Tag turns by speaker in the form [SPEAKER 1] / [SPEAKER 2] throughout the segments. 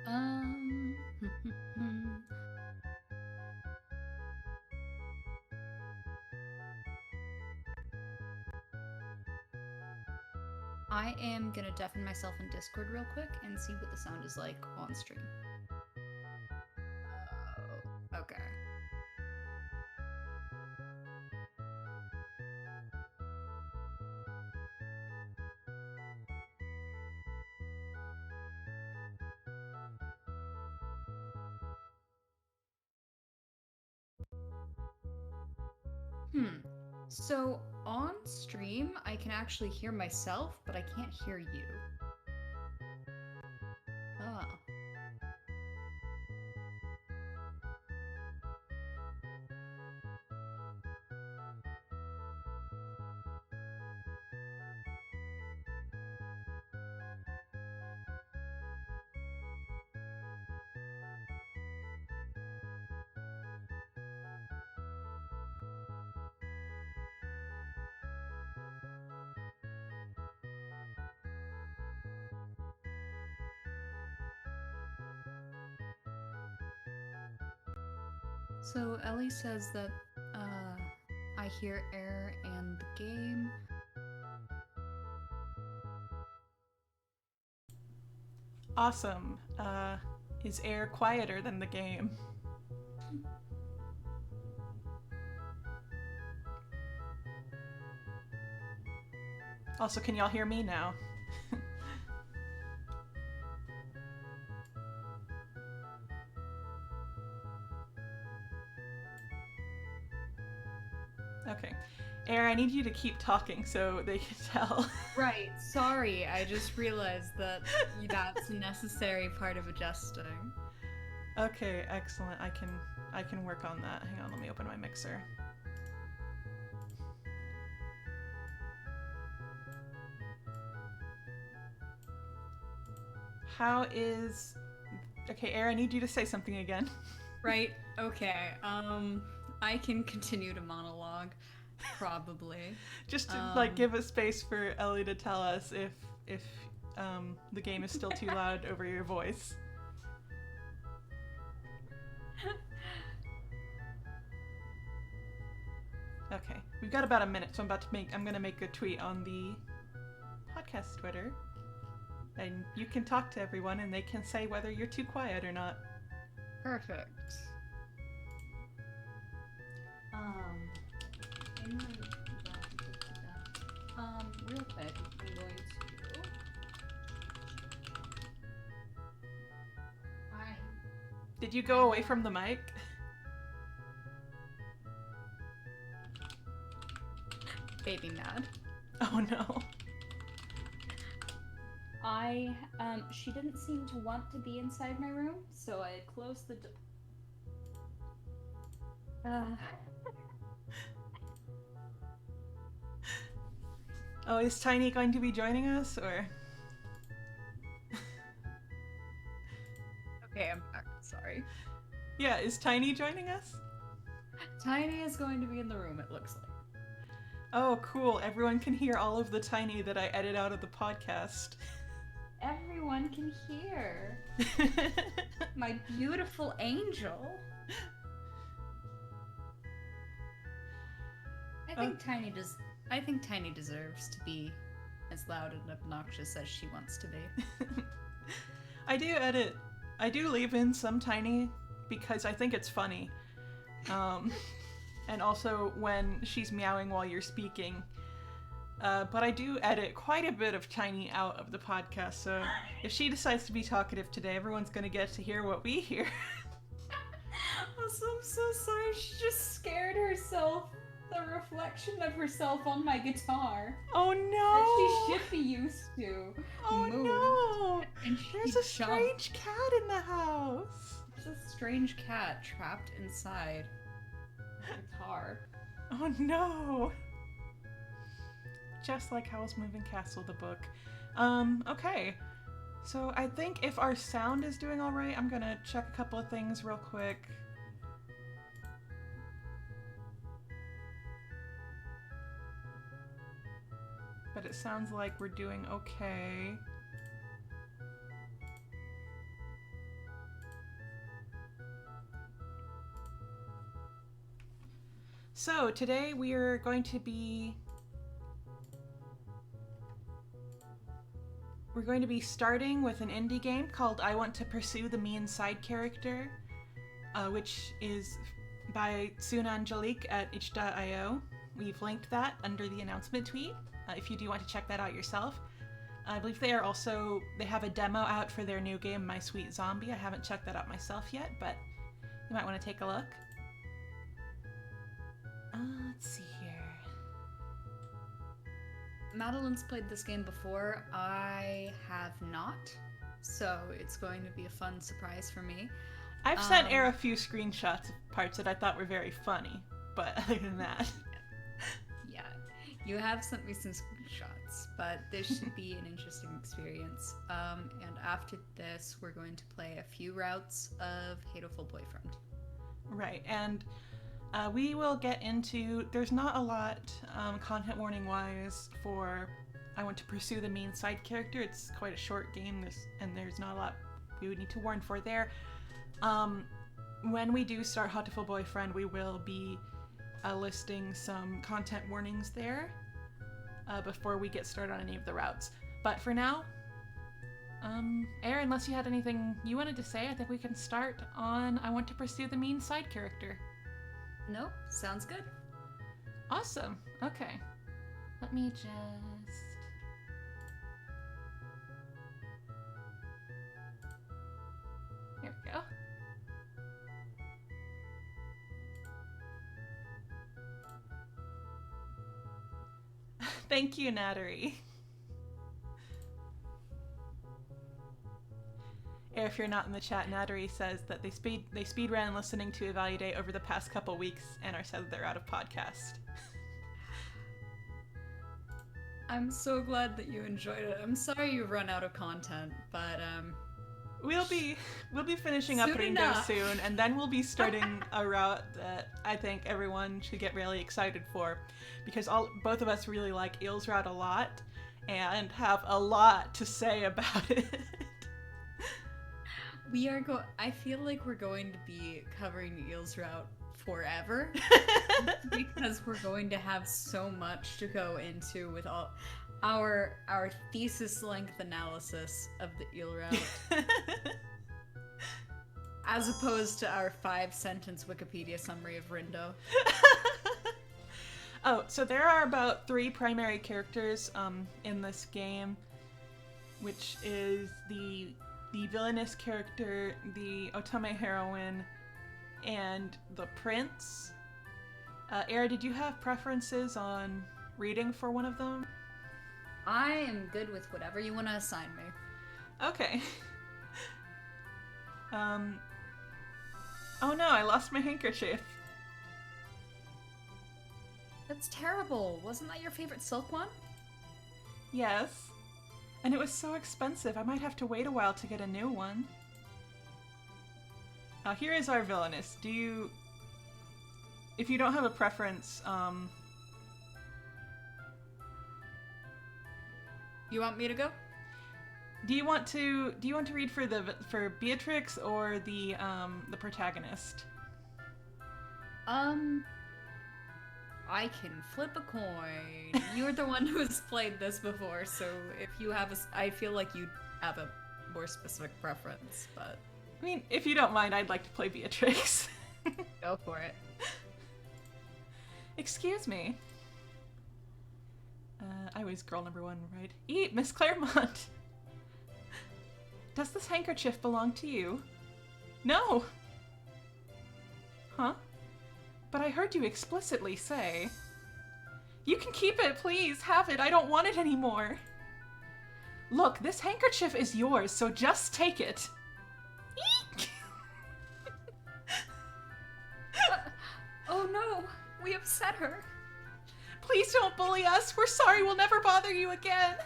[SPEAKER 1] Um, I am gonna deafen myself in Discord real quick and see what the sound is like on stream. Oh, okay. So on stream, I can actually hear myself, but I can't hear you. Ah. So Ellie says that I hear Air and the game.
[SPEAKER 2] Awesome. Is Air quieter than the game? Also, can y'all hear me now? Okay. Air, I need you to keep talking so they can tell.
[SPEAKER 1] Right, sorry, I just realized that that's a necessary part of adjusting.
[SPEAKER 2] Okay, excellent. I can work on that. Hang on, let me open my mixer. How is... Okay, Air, I need you to say something again.
[SPEAKER 1] Right, okay. I can continue to monologue. Probably.
[SPEAKER 2] Just to, like, give a space for Ellie to tell us if the game is still too loud over your voice. Okay, we've got about a minute, so I'm gonna make a tweet on the podcast Twitter, and you can talk to everyone, and they can say whether you're too quiet or not.
[SPEAKER 1] Perfect. Real quick, I'm going to. Hi.
[SPEAKER 2] Did you go away from the mic?
[SPEAKER 1] Baby mad.
[SPEAKER 2] Oh no.
[SPEAKER 1] She didn't seem to want to be inside my room, so I closed the door.
[SPEAKER 2] Oh, is Tiny going to be joining us, or?
[SPEAKER 1] Okay, I'm back. Sorry.
[SPEAKER 2] Yeah, is Tiny joining us?
[SPEAKER 1] Tiny is going to be in the room, it looks like.
[SPEAKER 2] Oh, cool. Everyone can hear all of the Tiny that I edit out of the podcast.
[SPEAKER 1] Everyone can hear. My beautiful angel. I think Tiny deserves to be as loud and obnoxious as she wants to be.
[SPEAKER 2] I do leave in some Tiny because I think it's funny. And also when she's meowing while you're speaking. But I do edit quite a bit of Tiny out of the podcast, so if she decides to be talkative today, everyone's gonna get to hear what we hear.
[SPEAKER 1] Also, I'm so sorry. She just scared herself. The reflection of herself on my guitar.
[SPEAKER 2] Oh no!
[SPEAKER 1] That she should be used to.
[SPEAKER 2] Oh
[SPEAKER 1] moved,
[SPEAKER 2] no!
[SPEAKER 1] And
[SPEAKER 2] There's a strange cat in the house.
[SPEAKER 1] There's a strange cat trapped inside the guitar.
[SPEAKER 2] Oh no! Just like Howl's Moving Castle, the book. Okay. So I think if our sound is doing alright, I'm gonna check a couple of things real quick. But it sounds like we're doing okay. So today we are going to be starting with an indie game called I Want to Pursue the Mean Side Character, which is by Suna Angelique at itch.io. We've linked that under the announcement tweet if you do want to check that out yourself. I believe they have a demo out for their new game, My Sweet Zombie. I haven't checked that out myself yet, but you might want to take a look. Let's see here.
[SPEAKER 1] Madelyn's played this game before. I have not, so it's going to be a fun surprise for me.
[SPEAKER 2] I've sent Air a few screenshots of parts that I thought were very funny, but other than that...
[SPEAKER 1] Yeah, you have sent me some screenshots, but this should be an interesting experience. And after this, we're going to play a few routes of Hatoful Boyfriend.
[SPEAKER 2] Right, and we will get into... There's not a lot content warning-wise for I Want to Pursue the Mean Side Character. It's quite a short game, and there's not a lot we would need to warn for there. When we do start Hatoful Boyfriend, we will be listing some content warnings there before we get started on any of the routes. But for now, Air, unless you had anything you wanted to say, I think we can start on I Want to Pursue the Mean Side Character.
[SPEAKER 1] Nope, sounds good.
[SPEAKER 2] Awesome. Okay. Let me just... There we go. Thank you, Nattery. If you're not in the chat, Nattery says that they speed ran listening to Evaludate over the past couple weeks and are sad that they're out of podcast.
[SPEAKER 1] I'm so glad that you enjoyed it. I'm sorry you run out of content, but
[SPEAKER 2] we'll be finishing up Ringo soon, and then we'll be starting a route that I think everyone should get really excited for, because both of us really like Eel's route a lot and have a lot to say about it.
[SPEAKER 1] I feel like we're going to be covering Eel's route forever because we're going to have so much to go into with all our thesis length analysis of the Eel route. As opposed to our 5-sentence Wikipedia summary of Rindo.
[SPEAKER 2] Oh, so there are about 3 primary characters in this game, which is the villainous character, the Otome heroine, and the prince. Era, did you have preferences on reading for one of them?
[SPEAKER 1] I am good with whatever you want to assign me.
[SPEAKER 2] Okay. Oh no, I lost my handkerchief.
[SPEAKER 1] That's terrible. Wasn't that your favorite silk one?
[SPEAKER 2] Yes. And it was so expensive, I might have to wait a while to get a new one. Here is our villainess. If you don't have a preference,
[SPEAKER 1] You want me to go?
[SPEAKER 2] do you want to read for Beatrix or the protagonist?
[SPEAKER 1] I can flip a coin. You're the one who's played this before, so if you have I feel like you have a more specific preference, but...
[SPEAKER 2] I mean, if you don't mind, I'd like to play Beatrix.
[SPEAKER 1] Go for it.
[SPEAKER 2] Excuse me. I was girl number 1, right? Eat, Miss Claremont! Does this handkerchief belong to you? No! Huh? But I heard you explicitly say... You can keep it, please! Have it! I don't want it anymore! Look, this handkerchief is yours, so just take it! Eek!
[SPEAKER 1] Oh no! We upset her!
[SPEAKER 2] Please don't bully us! We're sorry, we'll never bother you again!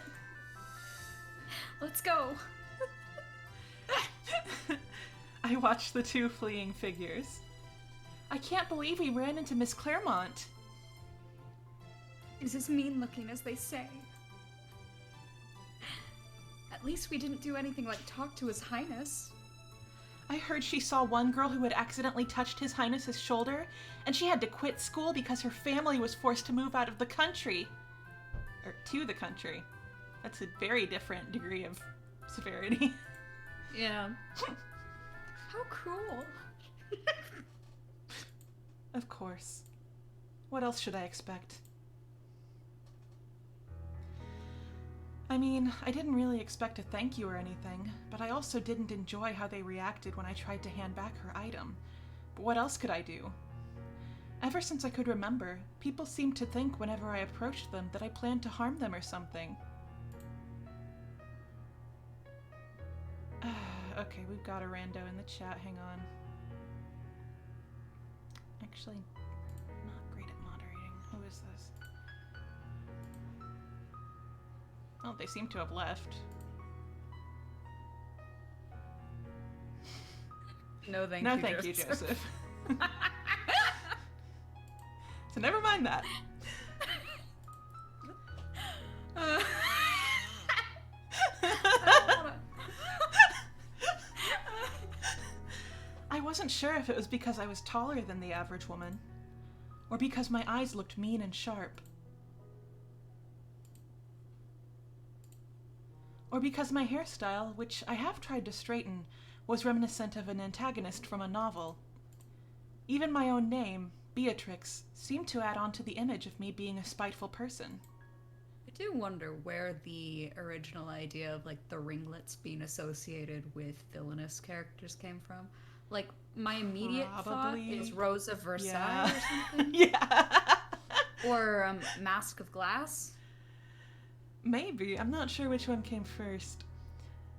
[SPEAKER 1] Let's go!
[SPEAKER 2] I watched the 2 fleeing figures. I can't believe we ran into Miss Claremont.
[SPEAKER 1] Is as mean looking as they say. At least we didn't do anything like talk to His Highness.
[SPEAKER 2] I heard she saw one girl who had accidentally touched His Highness's shoulder, and she had to quit school because her family was forced to move out of the country. Or to the country. That's a very different degree of severity.
[SPEAKER 1] Yeah. How cruel.
[SPEAKER 2] Of course. What else should I expect? I mean, I didn't really expect a thank you or anything, but I also didn't enjoy how they reacted when I tried to hand back her item. But what else could I do? Ever since I could remember, people seemed to think whenever I approached them that I planned to harm them or something. Okay, we've got a rando in the chat, hang on. Actually, not great at moderating. Who is this? Oh, they seem to have left.
[SPEAKER 1] No, thank you,
[SPEAKER 2] Joseph. So never mind that. I wasn't sure if it was because I was taller than the average woman, or because my eyes looked mean and sharp, or because my hairstyle, which I have tried to straighten, was reminiscent of an antagonist from a novel. Even my own name, Beatrix, seemed to add on to the image of me being a spiteful person.
[SPEAKER 1] I do wonder where the original idea of, like, the ringlets being associated with villainous characters came from. Like, my immediate thought is Rose of Versailles or something.
[SPEAKER 2] Yeah.
[SPEAKER 1] Or Mask of Glass.
[SPEAKER 2] Maybe. I'm not sure which one came first.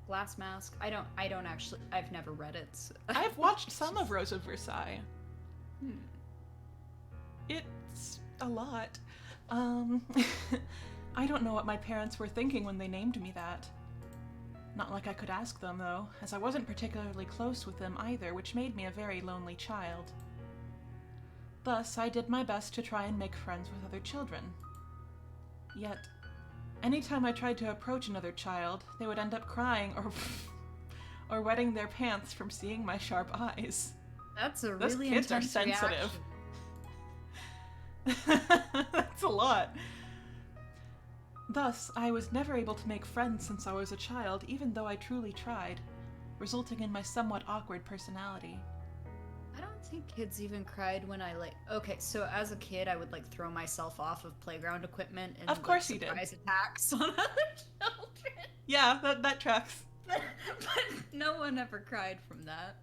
[SPEAKER 1] Glass Mask. I don't actually. I've never read it. So.
[SPEAKER 2] I've watched some of Rose of Versailles. It's a lot. I don't know what my parents were thinking when they named me that. Not like I could ask them, though, as I wasn't particularly close with them either, which made me a very lonely child. Thus, I did my best to try and make friends with other children. Yet, anytime I tried to approach another child, they would end up crying or wetting their pants from seeing my sharp eyes.
[SPEAKER 1] That's a
[SPEAKER 2] Those
[SPEAKER 1] really
[SPEAKER 2] kids are
[SPEAKER 1] intense
[SPEAKER 2] sensitive.
[SPEAKER 1] Reaction.
[SPEAKER 2] That's a lot. Thus, I was never able to make friends since I was a child, even though I truly tried, resulting in my somewhat awkward personality.
[SPEAKER 1] I don't think kids even cried when I, like... Okay, so as a kid, I would, like, throw myself off of playground equipment and,
[SPEAKER 2] of course,
[SPEAKER 1] like,
[SPEAKER 2] you
[SPEAKER 1] surprise
[SPEAKER 2] did.
[SPEAKER 1] attacks on other children.
[SPEAKER 2] Yeah, that tracks.
[SPEAKER 1] But no one ever cried from that.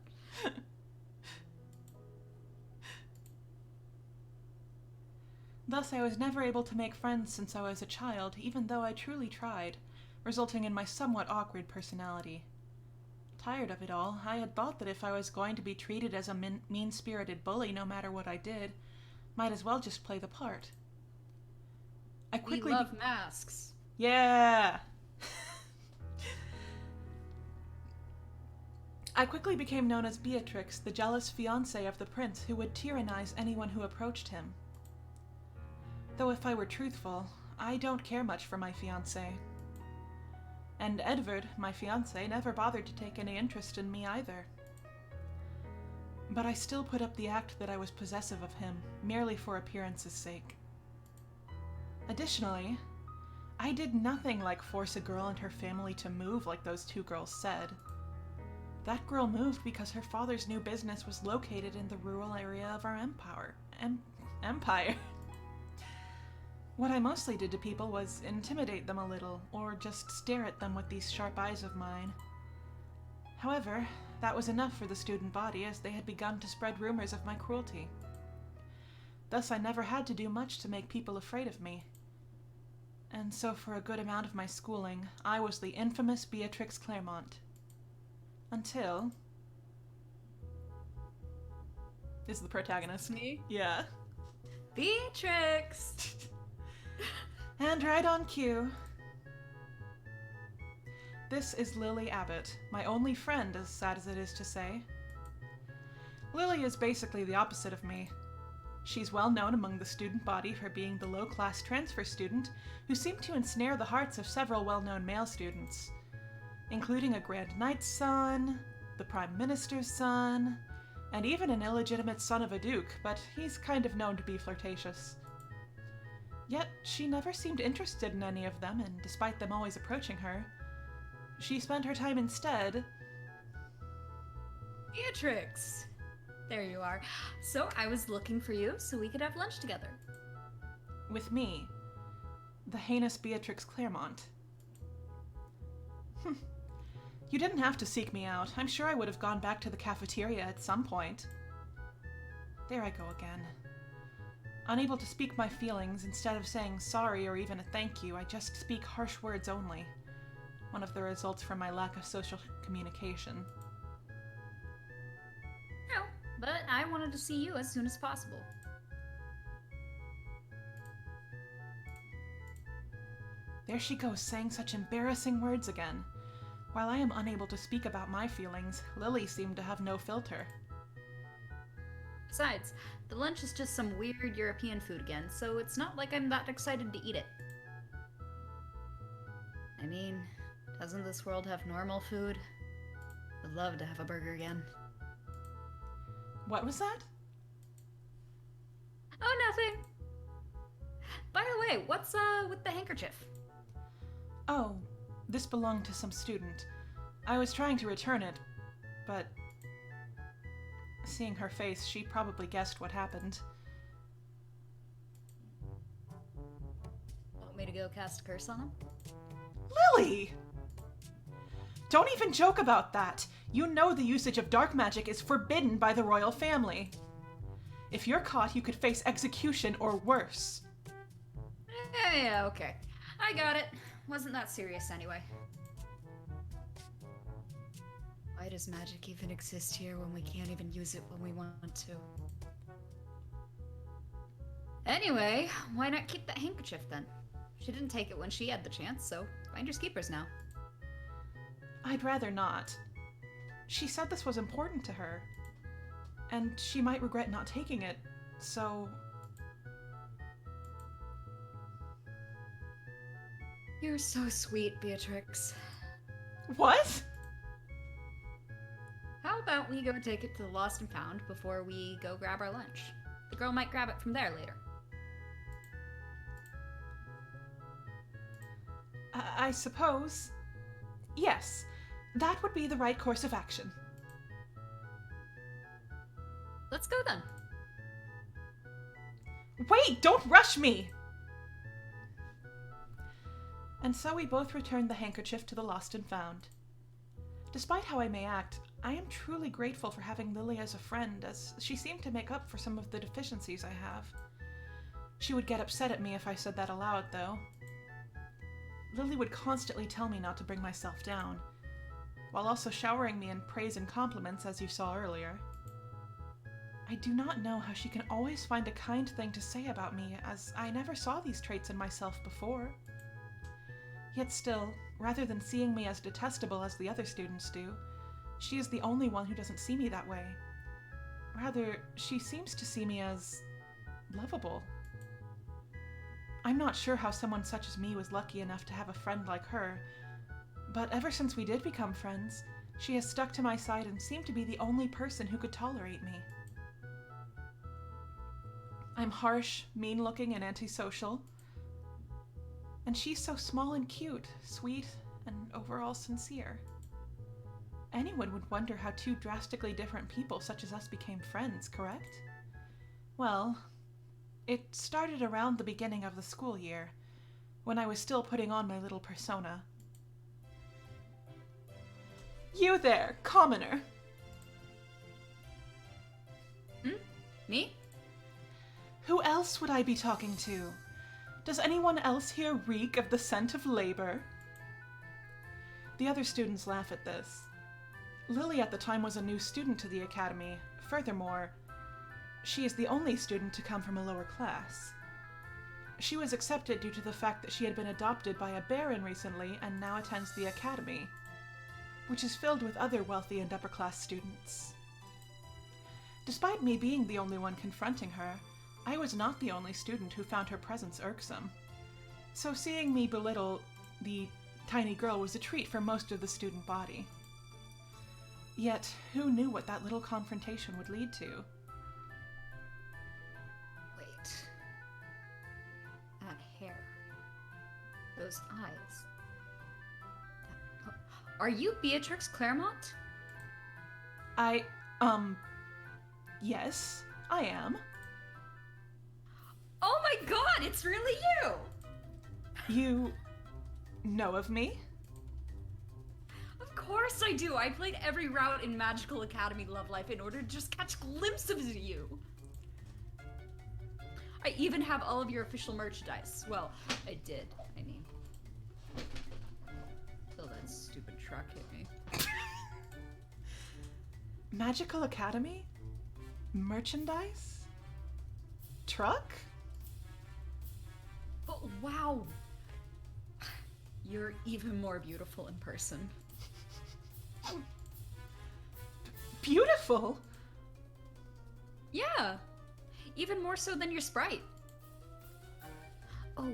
[SPEAKER 2] Thus, I was never able to make friends since I was a child, even though I truly tried, resulting in my somewhat awkward personality. Tired of it all, I had thought that if I was going to be treated as a mean-spirited bully no matter what I did, might as well just play the part.
[SPEAKER 1] We love masks.
[SPEAKER 2] Yeah! I quickly became known as Beatrix, the jealous fiancée of the prince who would tyrannize anyone who approached him. Though if I were truthful, I don't care much for my fiancé. And Edvard, my fiancé, never bothered to take any interest in me either. But I still put up the act that I was possessive of him, merely for appearance's sake. Additionally, I did nothing like force a girl and her family to move like those two girls said. That girl moved because her father's new business was located in the rural area of our empire. What I mostly did to people was intimidate them a little, or just stare at them with these sharp eyes of mine. However, that was enough for the student body, as they had begun to spread rumors of my cruelty. Thus I never had to do much to make people afraid of me. And so for a good amount of my schooling, I was the infamous Beatrix Claremont. Until... Is the protagonist.
[SPEAKER 1] Me?
[SPEAKER 2] Yeah.
[SPEAKER 1] Beatrix!
[SPEAKER 2] And right on cue. This is Lily Abbott, my only friend, as sad as it is to say. Lily is basically the opposite of me. She's well known among the student body for being the low-class transfer student who seemed to ensnare the hearts of several well-known male students, including a Grand Knight's son, the Prime Minister's son, and even an illegitimate son of a duke, but he's kind of known to be flirtatious. Yet she never seemed interested in any of them, and despite them always approaching her, she spent her time instead...
[SPEAKER 1] Beatrix! There you are. So I was looking for you so we could have lunch together.
[SPEAKER 2] With me, the heinous Beatrix Claremont. You didn't have to seek me out. I'm sure I would have gone back to the cafeteria at some point. There I go again. Unable to speak my feelings, instead of saying sorry or even a thank you, I just speak harsh words only. One of the results from my lack of social communication.
[SPEAKER 1] No, but I wanted to see you as soon as possible.
[SPEAKER 2] There she goes, saying such embarrassing words again. While I am unable to speak about my feelings, Lily seemed to have no filter.
[SPEAKER 1] Besides, the lunch is just some weird European food again, so it's not like I'm that excited to eat it. I mean, doesn't this world have normal food? Would love to have a burger again.
[SPEAKER 2] What was that?
[SPEAKER 1] Oh, nothing. By the way, what's with the handkerchief?
[SPEAKER 2] Oh, this belonged to some student. I was trying to return it, but... Seeing her face, she probably guessed what happened.
[SPEAKER 1] Want me to go cast a curse on him?
[SPEAKER 2] Lily! Don't even joke about that! You know the usage of dark magic is forbidden by the royal family. If you're caught, you could face execution or worse.
[SPEAKER 1] Yeah, okay. I got it. Wasn't that serious anyway. Why does magic even exist here when we can't even use it when we want to? Anyway, why not keep that handkerchief then? She didn't take it when she had the chance, so finders keepers now.
[SPEAKER 2] I'd rather not. She said this was important to her, and she might regret not taking it, so...
[SPEAKER 1] You're so sweet, Beatrix.
[SPEAKER 2] What?
[SPEAKER 1] How about we go take it to the Lost and Found before we go grab our lunch? The girl might grab it from there later.
[SPEAKER 2] I suppose. Yes, that would be the right course of action.
[SPEAKER 1] Let's go then.
[SPEAKER 2] Wait, don't rush me! And so we both returned the handkerchief to the Lost and Found. Despite how I may act, I am truly grateful for having Lily as a friend, as she seemed to make up for some of the deficiencies I have. She would get upset at me if I said that aloud, though. Lily would constantly tell me not to bring myself down, while also showering me in praise and compliments, as you saw earlier. I do not know how she can always find a kind thing to say about me, as I never saw these traits in myself before. Yet still, rather than seeing me as detestable as the other students do, she is the only one who doesn't see me that way. Rather, she seems to see me as... lovable. I'm not sure how someone such as me was lucky enough to have a friend like her, but ever since we did become friends, she has stuck to my side and seemed to be the only person who could tolerate me. I'm harsh, mean-looking, and antisocial, and she's so small and cute, sweet, and overall sincere. Anyone would wonder how two drastically different people such as us became friends, correct? Well, it started around the beginning of the school year, when I was still putting on my little persona. You there, commoner!
[SPEAKER 1] Me?
[SPEAKER 2] Who else would I be talking to? Does anyone else here reek of the scent of labor? The other students laugh at this. Lily at the time was a new student to the academy. Furthermore, she is the only student to come from a lower class. She was accepted due to the fact that she had been adopted by a baron recently and now attends the academy, which is filled with other wealthy and upper-class students. Despite me being the only one confronting her, I was not the only student who found her presence irksome. So seeing me belittle the tiny girl was a treat for most of the student body. Yet, who knew what that little confrontation would lead to?
[SPEAKER 1] Wait. That hair. Those eyes. Are you Beatrix Claremont?
[SPEAKER 2] Yes, I am.
[SPEAKER 1] Oh my god, it's really you!
[SPEAKER 2] You know of me?
[SPEAKER 1] Of course I do! I played every route in Magical Academy Love Life in order to just catch glimpses of you! I even have all of your official merchandise. Well, I did, I mean. Till that stupid truck hit me.
[SPEAKER 2] Magical Academy? Merchandise? Truck?
[SPEAKER 1] Oh, wow! You're even more beautiful in person.
[SPEAKER 2] Beautiful?
[SPEAKER 1] Yeah! Even more so than your sprite. Oh,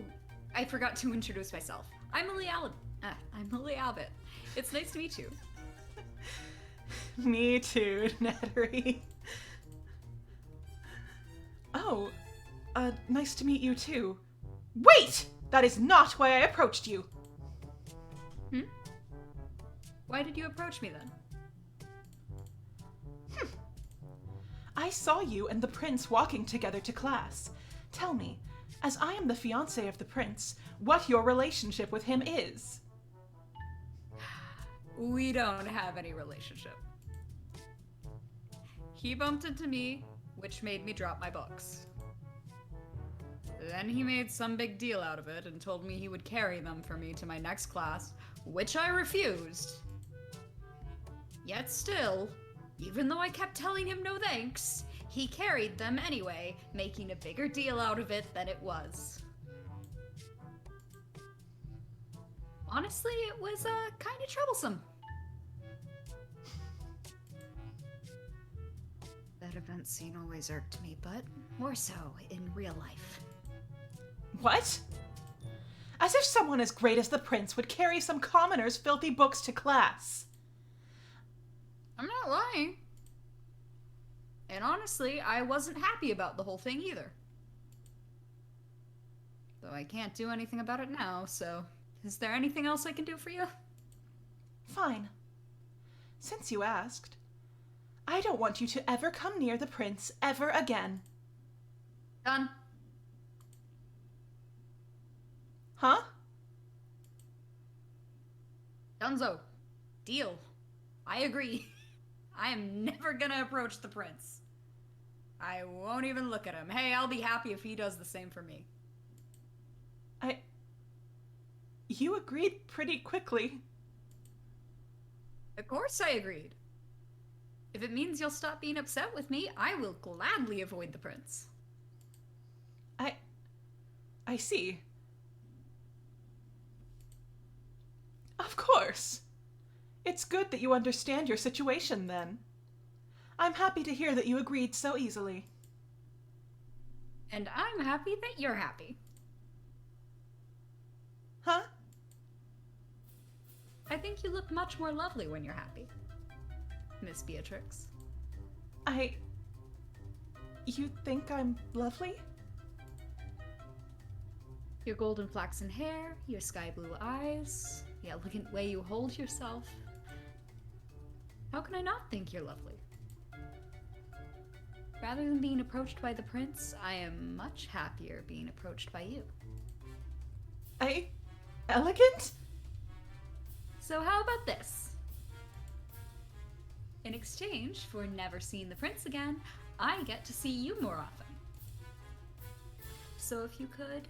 [SPEAKER 1] I forgot to introduce myself. I'm Lily Abbott. It's nice to meet you.
[SPEAKER 2] Me too, Nattery. Oh, nice to meet you too. Wait! That is not why I approached you.
[SPEAKER 1] Why did you approach me then?
[SPEAKER 2] I saw you and the prince walking together to class. Tell me, as I am the fiancé of the prince, what your relationship with him is.
[SPEAKER 1] We don't have any relationship. He bumped into me, which made me drop my books. Then he made some big deal out of it and told me he would carry them for me to my next class, which I refused. Yet still, even though I kept telling him no thanks, he carried them anyway, making a bigger deal out of it than it was. Honestly, it was kind of troublesome. That event scene always irked me, but more so in real life.
[SPEAKER 2] What? As if someone as great as the prince would carry some commoner's filthy books to class.
[SPEAKER 1] I'm not lying. And honestly, I wasn't happy about the whole thing either. Though I can't do anything about it now, so is there anything else I can do for you?
[SPEAKER 2] Fine. Since you asked, I don't want you to ever come near the prince ever again.
[SPEAKER 1] Done.
[SPEAKER 2] Huh?
[SPEAKER 1] Dunzo. Deal. I agree. I am never gonna approach the prince. I won't even look at him. Hey, I'll be happy if he does the same for me.
[SPEAKER 2] You agreed pretty quickly.
[SPEAKER 1] Of course I agreed. If it means you'll stop being upset with me, I will gladly avoid the prince.
[SPEAKER 2] I see. Of course. It's good that you understand your situation, then. I'm happy to hear that you agreed so easily.
[SPEAKER 1] And I'm happy that you're happy.
[SPEAKER 2] Huh?
[SPEAKER 1] I think you look much more lovely when you're happy, Miss Beatrix.
[SPEAKER 2] You think I'm lovely?
[SPEAKER 1] Your golden flaxen hair, your sky blue eyes, the elegant way you hold yourself. How can I not think you're lovely? Rather than being approached by the prince, I am much happier being approached by you.
[SPEAKER 2] Elegant?
[SPEAKER 1] So how about this? In exchange for never seeing the prince again, I get to see you more often. So if you could,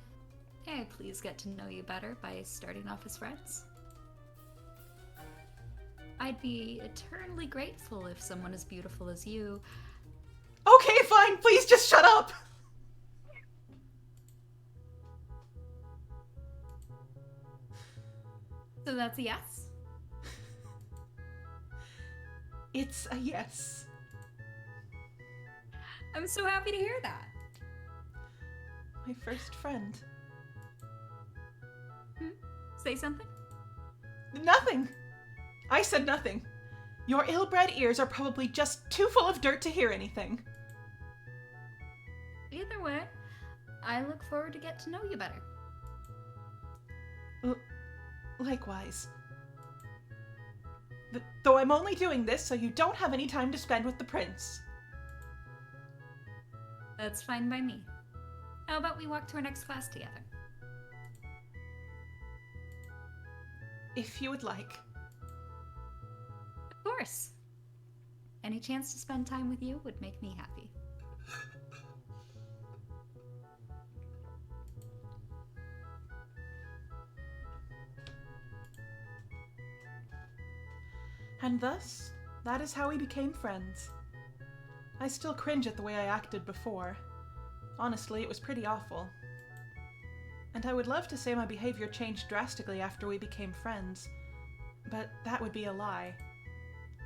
[SPEAKER 1] may I please get to know you better by starting off as friends? I'd be eternally grateful if someone as beautiful as you...
[SPEAKER 2] Okay, fine, please just shut up!
[SPEAKER 1] So that's a yes?
[SPEAKER 2] It's a yes.
[SPEAKER 1] I'm so happy to hear that.
[SPEAKER 2] My first friend.
[SPEAKER 1] Say something?
[SPEAKER 2] Nothing. I said nothing. Your ill-bred ears are probably just too full of dirt to hear anything.
[SPEAKER 1] Either way, I look forward to get to know you better.
[SPEAKER 2] Likewise. Though I'm only doing this so you don't have any time to spend with the prince.
[SPEAKER 1] That's fine by me. How about we walk to our next class together?
[SPEAKER 2] If you would like.
[SPEAKER 1] Of course. Any chance to spend time with you would make me happy.
[SPEAKER 2] And thus, that is how we became friends. I still cringe at the way I acted before. Honestly, it was pretty awful. And I would love to say my behavior changed drastically after we became friends, but that would be a lie.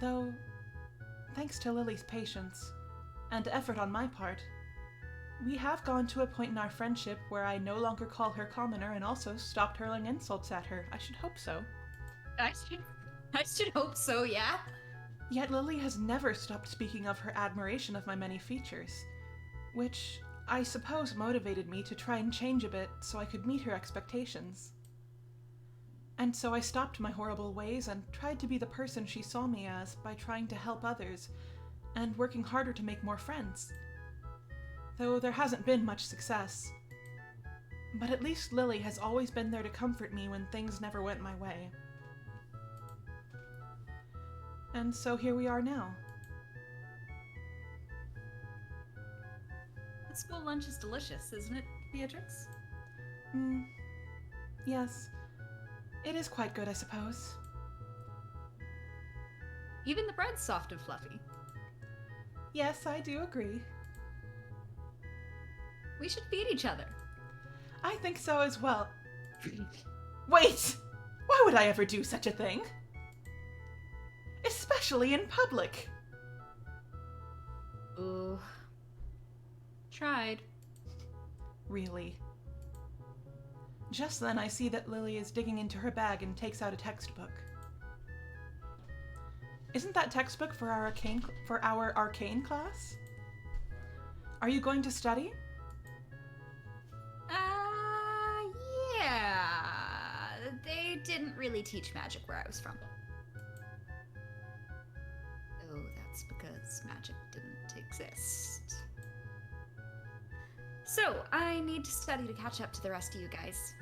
[SPEAKER 2] Though, thanks to Lily's patience, and effort on my part, we have gone to a point in our friendship where I no longer call her commoner and also stopped hurling insults at her. I should hope so.
[SPEAKER 1] I should hope so, yeah?
[SPEAKER 2] Yet Lily has never stopped speaking of her admiration of my many features, which I suppose motivated me to try and change a bit so I could meet her expectations. And so I stopped my horrible ways and tried to be the person she saw me as by trying to help others and working harder to make more friends. Though there hasn't been much success. But at least Lily has always been there to comfort me when things never went my way. And so here we are now.
[SPEAKER 1] The school lunch is delicious, isn't it, Beatrix?
[SPEAKER 2] Yes. It is quite good, I suppose.
[SPEAKER 1] Even the bread's soft and fluffy.
[SPEAKER 2] Yes, I do agree.
[SPEAKER 1] We should feed each other.
[SPEAKER 2] I think so as well. Wait! Why would I ever do such a thing? Especially in public.
[SPEAKER 1] Ooh. Tried.
[SPEAKER 2] Really? Just then I see that Lily is digging into her bag and takes out a textbook. Isn't that textbook for our arcane class? Are you going to study?
[SPEAKER 1] Yeah. They didn't really teach magic where I was from. Oh, that's because magic didn't exist. So, I need to study to catch up to the rest of you guys.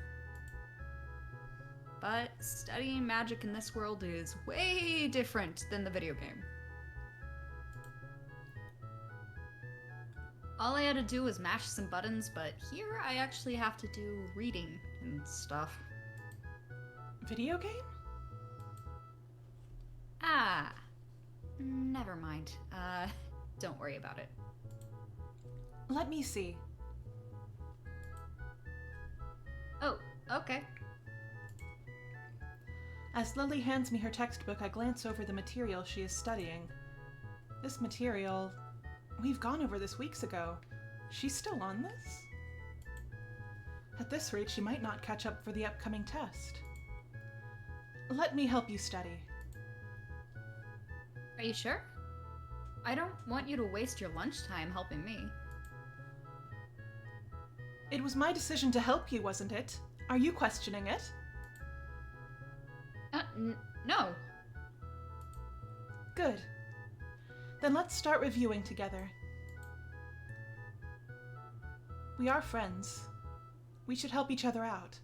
[SPEAKER 1] But studying magic in this world is way different than the video game. All I had to do was mash some buttons, but here I actually have to do reading and stuff.
[SPEAKER 2] Video game?
[SPEAKER 1] Ah, never mind. Don't worry about it.
[SPEAKER 2] Let me see.
[SPEAKER 1] Oh, okay.
[SPEAKER 2] As Lily hands me her textbook, I glance over the material she is studying. This material... We've gone over this weeks ago. She's still on this? At this rate, she might not catch up for the upcoming test. Let me help you study.
[SPEAKER 1] Are you sure? I don't want you to waste your lunchtime helping me.
[SPEAKER 2] It was my decision to help you, wasn't it? Are you questioning it?
[SPEAKER 1] No.
[SPEAKER 2] Good. Then let's start reviewing together. We are friends. We should help each other out.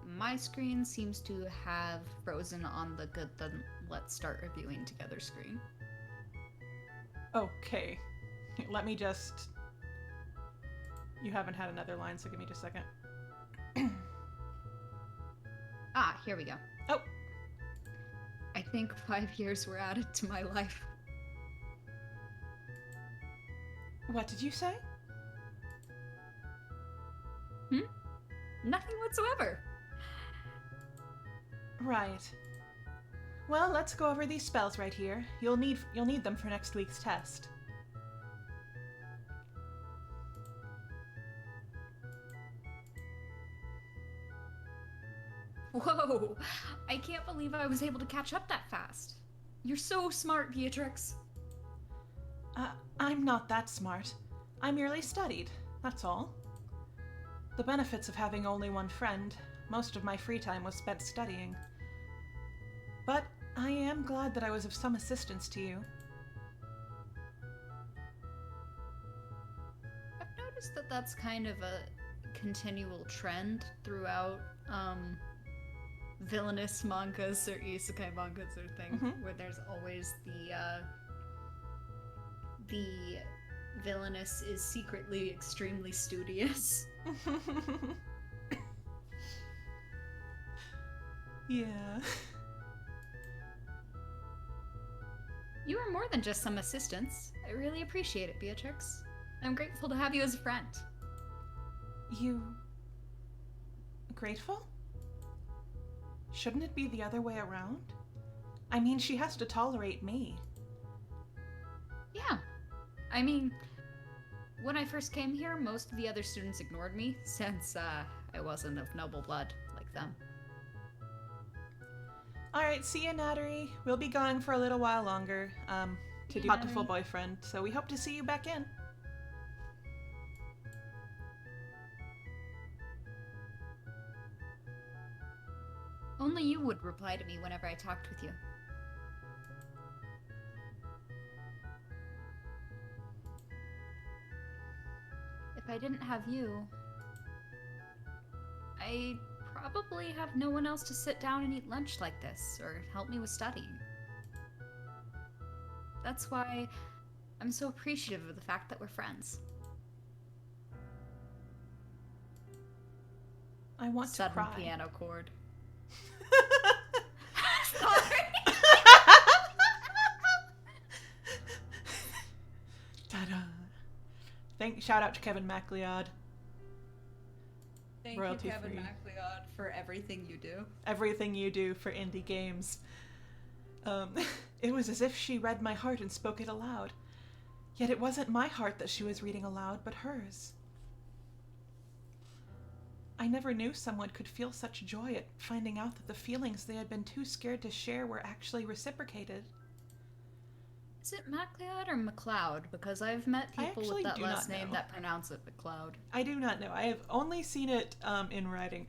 [SPEAKER 1] My screen seems to have frozen on the good then let's start reviewing together screen.
[SPEAKER 2] Okay. Let me just... You haven't had another line, so give me just a second.
[SPEAKER 1] Ah, here we go.
[SPEAKER 2] Oh.
[SPEAKER 1] I think 5 years were added to my life.
[SPEAKER 2] What did you say?
[SPEAKER 1] Nothing whatsoever.
[SPEAKER 2] Right. Well, let's go over these spells right here. You'll need them for next week's test.
[SPEAKER 1] Whoa! I can't believe I was able to catch up that fast. You're so smart, Beatrix.
[SPEAKER 2] I'm not that smart. I merely studied, that's all. The benefits of having only one friend, most of my free time was spent studying. But I am glad that I was of some assistance to you.
[SPEAKER 1] I've noticed that that's kind of a continual trend throughout, villainous mangas or isekai mangas or things, where there's always the villainess is secretly extremely studious.
[SPEAKER 2] Yeah.
[SPEAKER 1] You are more than just some assistance. I really appreciate it, Beatrix. I'm grateful to have you as a friend.
[SPEAKER 2] You... grateful? Shouldn't it be the other way around? I mean, she has to tolerate me.
[SPEAKER 1] Yeah. I mean, when I first came here, most of the other students ignored me, since, I wasn't of noble blood like them.
[SPEAKER 2] Alright, see you, Nattery. We'll be going for a little while longer, to do Hatoful Boyfriend, so we hope to see you back in.
[SPEAKER 1] Only you would reply to me whenever I talked with you. If I didn't have you, I probably have no one else to sit down and eat lunch like this, or help me with studying. That's why I'm so appreciative of the fact that we're friends.
[SPEAKER 2] I want to
[SPEAKER 1] Sudden
[SPEAKER 2] cry.
[SPEAKER 1] piano chord. Sorry.
[SPEAKER 2] Ta-da! Shout out to Kevin MacLeod.
[SPEAKER 1] Thank
[SPEAKER 2] Royalty
[SPEAKER 1] you, Kevin
[SPEAKER 2] free.
[SPEAKER 1] MacLeod, for everything you do.
[SPEAKER 2] Everything you do for indie games. It was as if she read my heart and spoke it aloud. Yet it wasn't my heart that she was reading aloud, but hers. I never knew someone could feel such joy at finding out that the feelings they had been too scared to share were actually reciprocated.
[SPEAKER 1] Is it MacLeod or MacLeod? Because I've met people with that last name that pronounce it MacLeod.
[SPEAKER 2] I do not know. I have only seen it in writing.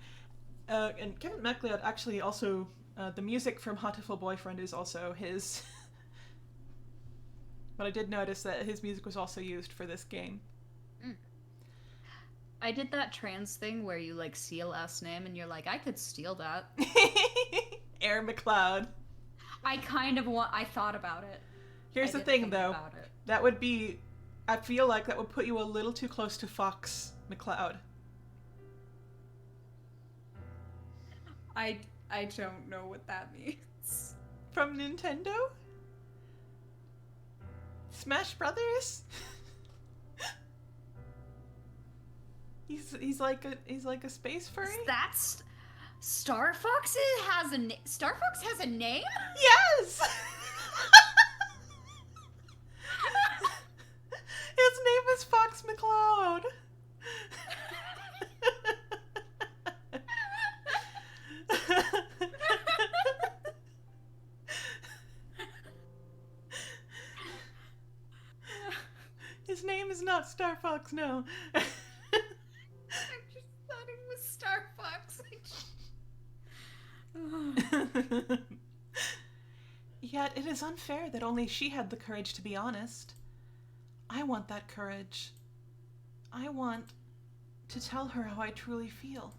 [SPEAKER 2] And Kevin MacLeod actually also, the music from Hatoful Boyfriend is also his. But I did notice that his music was also used for this game.
[SPEAKER 1] I did that trans thing where you, like, see a last name and you're like, I could steal that.
[SPEAKER 2] Air McLeod.
[SPEAKER 1] I thought about it.
[SPEAKER 2] Here's the thing, though. That would be... I feel like that would put you a little too close to Fox McCloud.
[SPEAKER 1] I don't know what that means.
[SPEAKER 2] From Nintendo? Smash Brothers? He's like a space furry?
[SPEAKER 1] That's Star Fox has a Star Fox has a name?
[SPEAKER 2] Yes. His name is Fox McCloud. His name is not Star Fox, no.
[SPEAKER 1] I just thought it was Star Fox.
[SPEAKER 2] Yet it is unfair that only she had the courage to be honest. I want that courage. I want to tell her how I truly feel.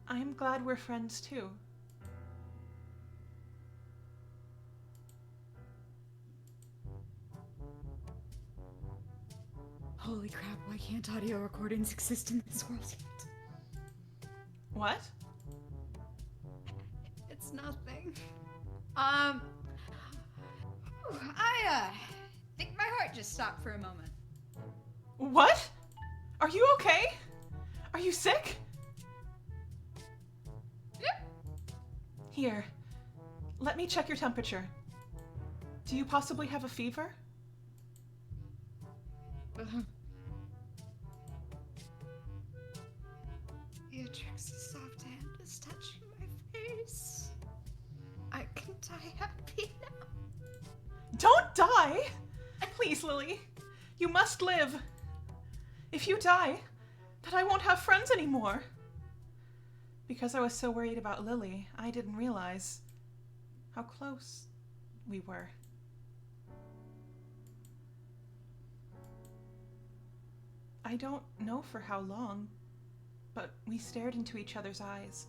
[SPEAKER 2] I'm glad we're friends too.
[SPEAKER 1] Holy crap, why can't audio recordings exist in this world yet?
[SPEAKER 2] What?
[SPEAKER 1] It's nothing. I think my heart just stopped for a moment.
[SPEAKER 2] What? Are you okay? Are you sick?
[SPEAKER 1] Yep.
[SPEAKER 2] Here, let me check your temperature. Do you possibly have a fever?
[SPEAKER 1] Beatrix's soft hand is touching my face. I can die happy now.
[SPEAKER 2] Don't die! Please, Lily. You must live. If you die, then I won't have friends anymore. Because I was so worried about Lily, I didn't realize how close we were. I don't know for how long, but we stared into each other's eyes.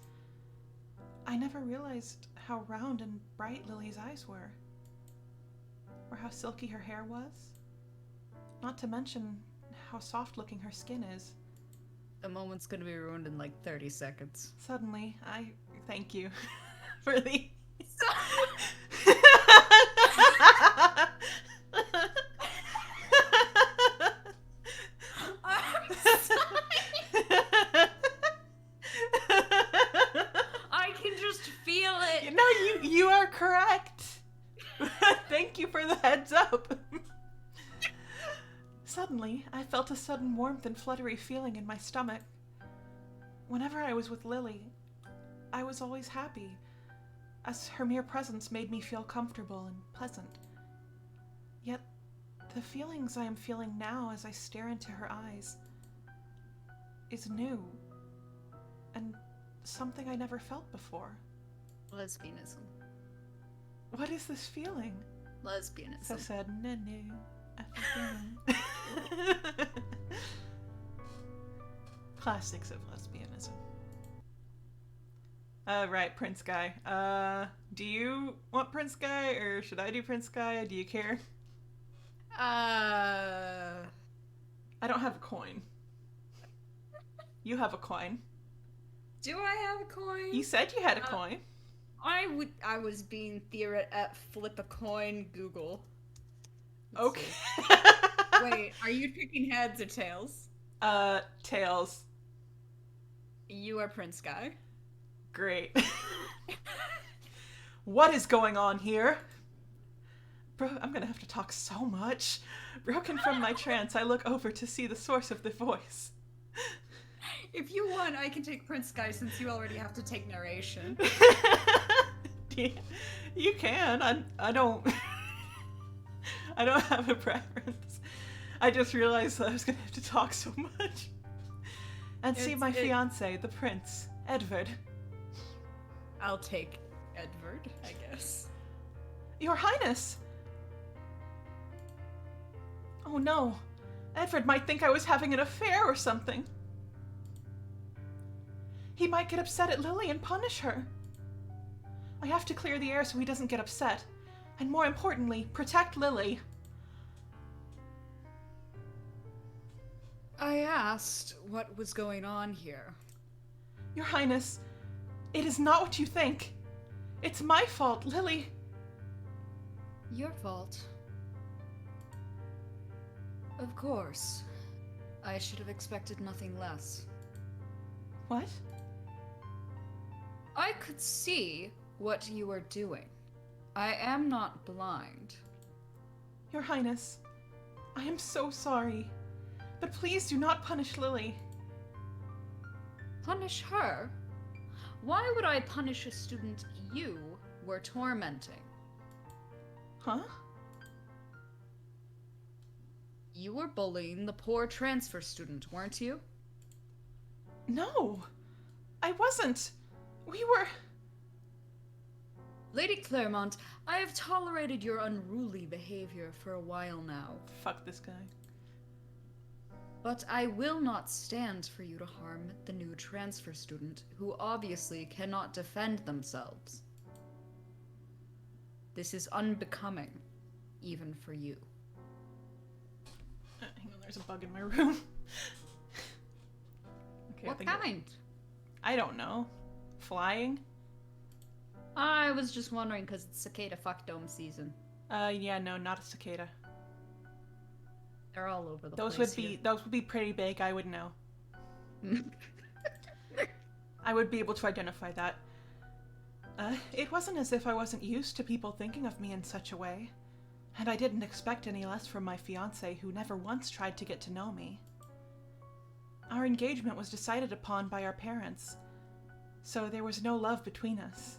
[SPEAKER 2] I never realized how round and bright Lily's eyes were, or how silky her hair was, not to mention how soft-looking her skin is.
[SPEAKER 1] The moment's gonna be ruined in like 30 seconds.
[SPEAKER 2] Suddenly, I thank you for the...
[SPEAKER 1] I can just feel it.
[SPEAKER 2] No, you are correct. Thank you for the heads up. Suddenly, I felt a sudden warmth and fluttery feeling in my stomach. Whenever I was with Lily, I was always happy, as her mere presence made me feel comfortable and pleasant. Yet, the feelings I am feeling now as I stare into her eyes is new, and something I never felt before.
[SPEAKER 1] Lesbianism.
[SPEAKER 2] What is this feeling?
[SPEAKER 1] Lesbianism.
[SPEAKER 2] So said, no. Classics of lesbianism. Right, Prince Guy. Do you want Prince Guy, or should I do Prince Guy? Do you care? I don't have a coin. You have a coin.
[SPEAKER 1] Do I have a coin?
[SPEAKER 2] You said you had a coin.
[SPEAKER 1] I was being theoret at flip a coin Google.
[SPEAKER 2] Okay.
[SPEAKER 1] Wait, are you picking heads or tails?
[SPEAKER 2] Tails.
[SPEAKER 1] You are Prince Guy.
[SPEAKER 2] Great. What is going on here? Bro, I'm gonna have to talk so much. Broken from my trance, I look over to see the source of the voice.
[SPEAKER 1] If you want, I can take Prince Guy since you already have to take narration.
[SPEAKER 2] You can. I don't... I don't have a preference. I just realized that I was gonna have to talk so much. And see my fiancé, the prince, Edward.
[SPEAKER 1] I'll take Edward, I guess.
[SPEAKER 2] Your Highness! Oh no. Edward might think I was having an affair or something. He might get upset at Lily and punish her. I have to clear the air so he doesn't get upset. And more importantly, protect Lily.
[SPEAKER 1] I asked what was going on here.
[SPEAKER 2] Your Highness, it is not what you think. It's my fault, Lily.
[SPEAKER 1] Your fault. Of course. I should have expected nothing less.
[SPEAKER 2] What?
[SPEAKER 1] I could see what you were doing. I am not blind.
[SPEAKER 2] Your Highness, I am so sorry. But please do not punish Lily.
[SPEAKER 1] Punish her? Why would I punish a student you were tormenting?
[SPEAKER 2] Huh?
[SPEAKER 1] You were bullying the poor transfer student, weren't you?
[SPEAKER 2] No, I wasn't. We were...
[SPEAKER 1] Lady Claremont, I have tolerated your unruly behavior for a while now.
[SPEAKER 2] Fuck this guy.
[SPEAKER 1] But I will not stand for you to harm the new transfer student, who obviously cannot defend themselves. This is unbecoming, even for you.
[SPEAKER 2] Hang on, there's a bug in my room. Okay,
[SPEAKER 1] What kind?
[SPEAKER 2] I don't know. Flying?
[SPEAKER 1] I was just wondering because it's cicada fuckdome season.
[SPEAKER 2] Yeah, no, not a cicada.
[SPEAKER 1] They're all over the
[SPEAKER 2] Those
[SPEAKER 1] place.
[SPEAKER 2] Those would be pretty big, I would know. I would be able to identify that. It wasn't as if I wasn't used to people thinking of me in such a way. And I didn't expect any less from my fiancé, who never once tried to get to know me. Our engagement was decided upon by our parents, so there was no love between us.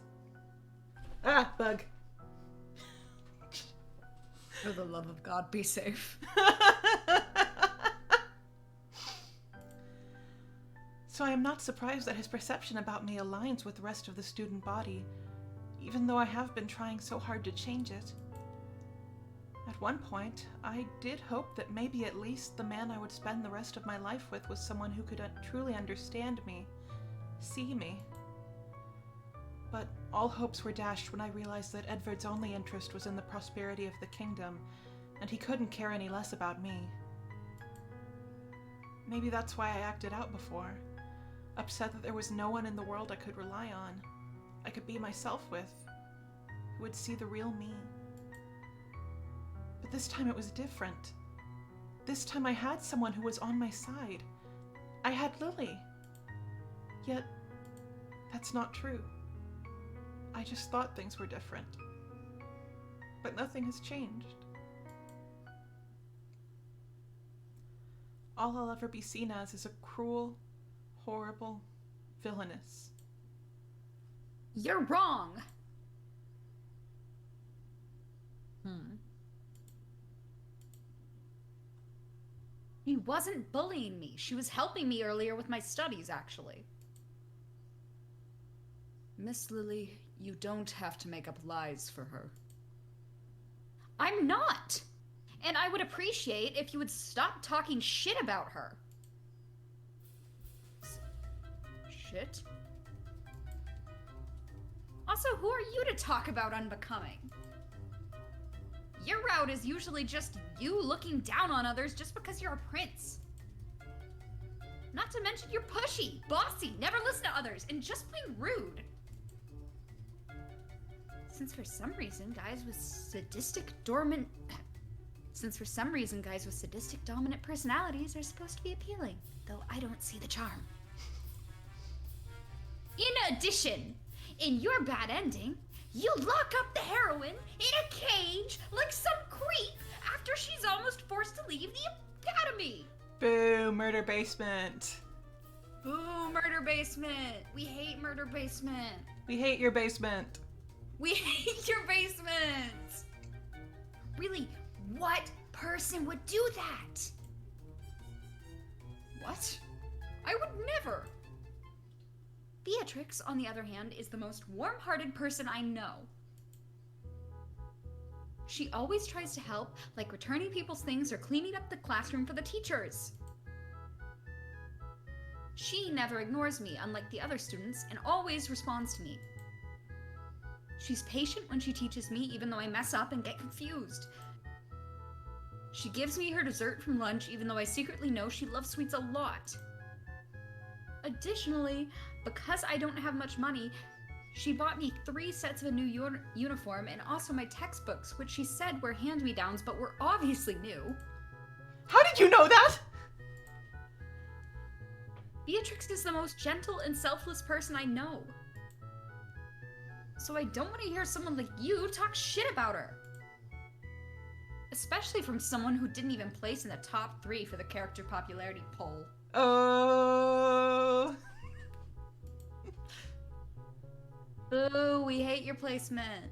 [SPEAKER 2] Ah, bug.
[SPEAKER 1] For the love of God, be safe.
[SPEAKER 2] So I am not surprised that his perception about me aligns with the rest of the student body, even though I have been trying so hard to change it. At one point, I did hope that maybe at least the man I would spend the rest of my life with was someone who could truly understand me, see me. But all hopes were dashed when I realized that Edvard's only interest was in the prosperity of the kingdom, and he couldn't care any less about me. Maybe that's why I acted out before, upset that there was no one in the world I could rely on, I could be myself with, who would see the real me. But this time it was different. This time I had someone who was on my side. I had Lily. Yet, that's not true. I just thought things were different. But nothing has changed. All I'll ever be seen as is a cruel, horrible, villainess.
[SPEAKER 1] You're wrong! He wasn't bullying me. She was helping me earlier with my studies, actually. Miss Lily, you don't have to make up lies for her. I'm not! And I would appreciate if you would stop talking shit about her. Shit? Also, who are you to talk about unbecoming? Your route is usually just you looking down on others just because you're a prince. Not to mention you're pushy, bossy, never listen to others, and just plain rude. Since for some reason guys with sadistic dominant personalities are supposed to be appealing, though I don't see the charm. In addition, in your bad ending, you lock up the heroine in a cage like some creep after she's almost forced to leave the academy.
[SPEAKER 2] Boo, murder basement.
[SPEAKER 1] Boo, murder basement. We hate murder basement.
[SPEAKER 2] We hate your basement.
[SPEAKER 1] We hate your basement. Really, what person would do that? What? I would never. Beatrix, on the other hand, is the most warm-hearted person I know. She always tries to help, like returning people's things or cleaning up the classroom for the teachers. She never ignores me, unlike the other students, and always responds to me. She's patient when she teaches me, even though I mess up and get confused. She gives me her dessert from lunch, even though I secretly know she loves sweets a lot. Additionally, because I don't have much money, she bought me 3 sets of a new uniform and also my textbooks, which she said were hand-me-downs but were obviously new.
[SPEAKER 2] How did you know that?
[SPEAKER 1] Beatrix is the most gentle and selfless person I know. So I don't want to hear someone like you talk shit about her. Especially from someone who didn't even place in the top 3 for the character popularity poll.
[SPEAKER 2] Oh.
[SPEAKER 1] Boo, we hate your placement.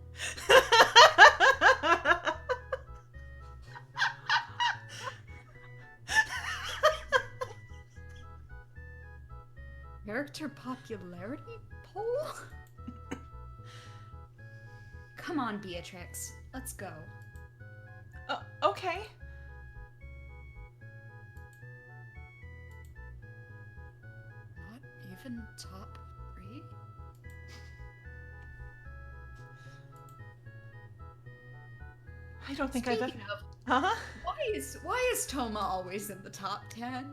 [SPEAKER 1] Character popularity poll? Come on, Beatrix. Let's go.
[SPEAKER 2] Okay.
[SPEAKER 1] Not even top 3?
[SPEAKER 2] I don't think
[SPEAKER 1] Speaking
[SPEAKER 2] I've...
[SPEAKER 1] of,
[SPEAKER 2] Huh?
[SPEAKER 1] why is Toma always in the top 10?
[SPEAKER 2] I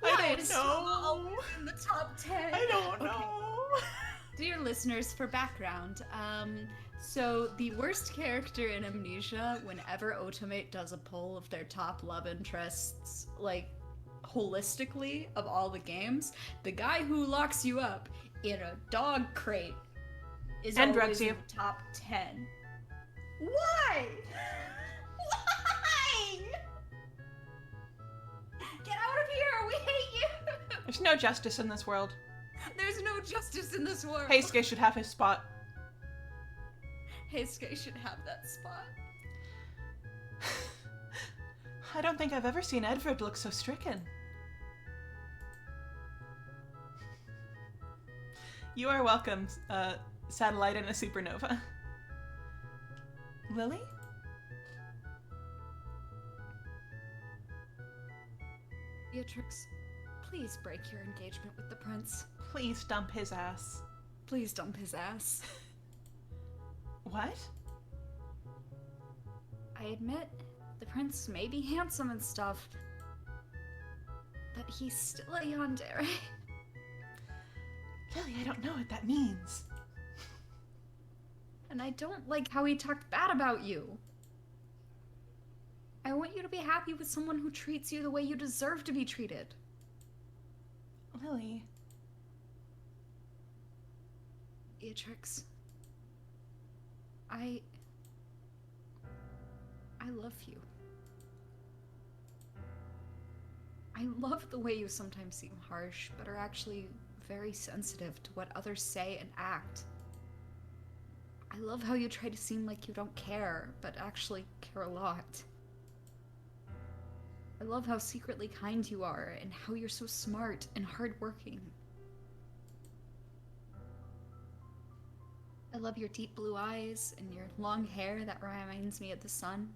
[SPEAKER 1] Why
[SPEAKER 2] don't
[SPEAKER 1] is
[SPEAKER 2] know.
[SPEAKER 1] Toma always in the top 10?
[SPEAKER 2] I don't
[SPEAKER 1] Okay.
[SPEAKER 2] know.
[SPEAKER 1] Dear listeners, for background, so the worst character in Amnesia, whenever Automate does a poll of their top love interests, like, holistically, of all the games, the guy who locks you up in a dog crate is
[SPEAKER 2] And
[SPEAKER 1] always
[SPEAKER 2] drugs you.
[SPEAKER 1] in the top 10. Why? Why? Get out of here! We hate you!
[SPEAKER 2] There's no justice in this world.
[SPEAKER 1] There's no justice in this world.
[SPEAKER 2] Heisuke should have his spot.
[SPEAKER 1] Heisuke should have that spot.
[SPEAKER 2] I don't think I've ever seen Edward look so stricken. You are welcome, satellite in a supernova. Lily?
[SPEAKER 1] Beatrix, please break your engagement with the prince.
[SPEAKER 2] Please dump his ass.
[SPEAKER 1] Please dump his ass.
[SPEAKER 2] What?
[SPEAKER 1] I admit, the prince may be handsome and stuff, but he's still a yandere.
[SPEAKER 2] Lily, I don't know what that means.
[SPEAKER 1] And I don't like how he talked bad about you. I want you to be happy with someone who treats you the way you deserve to be treated.
[SPEAKER 2] Lily.
[SPEAKER 1] Beatrix. I love you. I love the way you sometimes seem harsh, but are actually very sensitive to what others say and act. I love how you try to seem like you don't care, but actually care a lot. I love how secretly kind you are, and how you're so smart and hardworking. I love your deep blue eyes and your long hair that reminds me of the sun.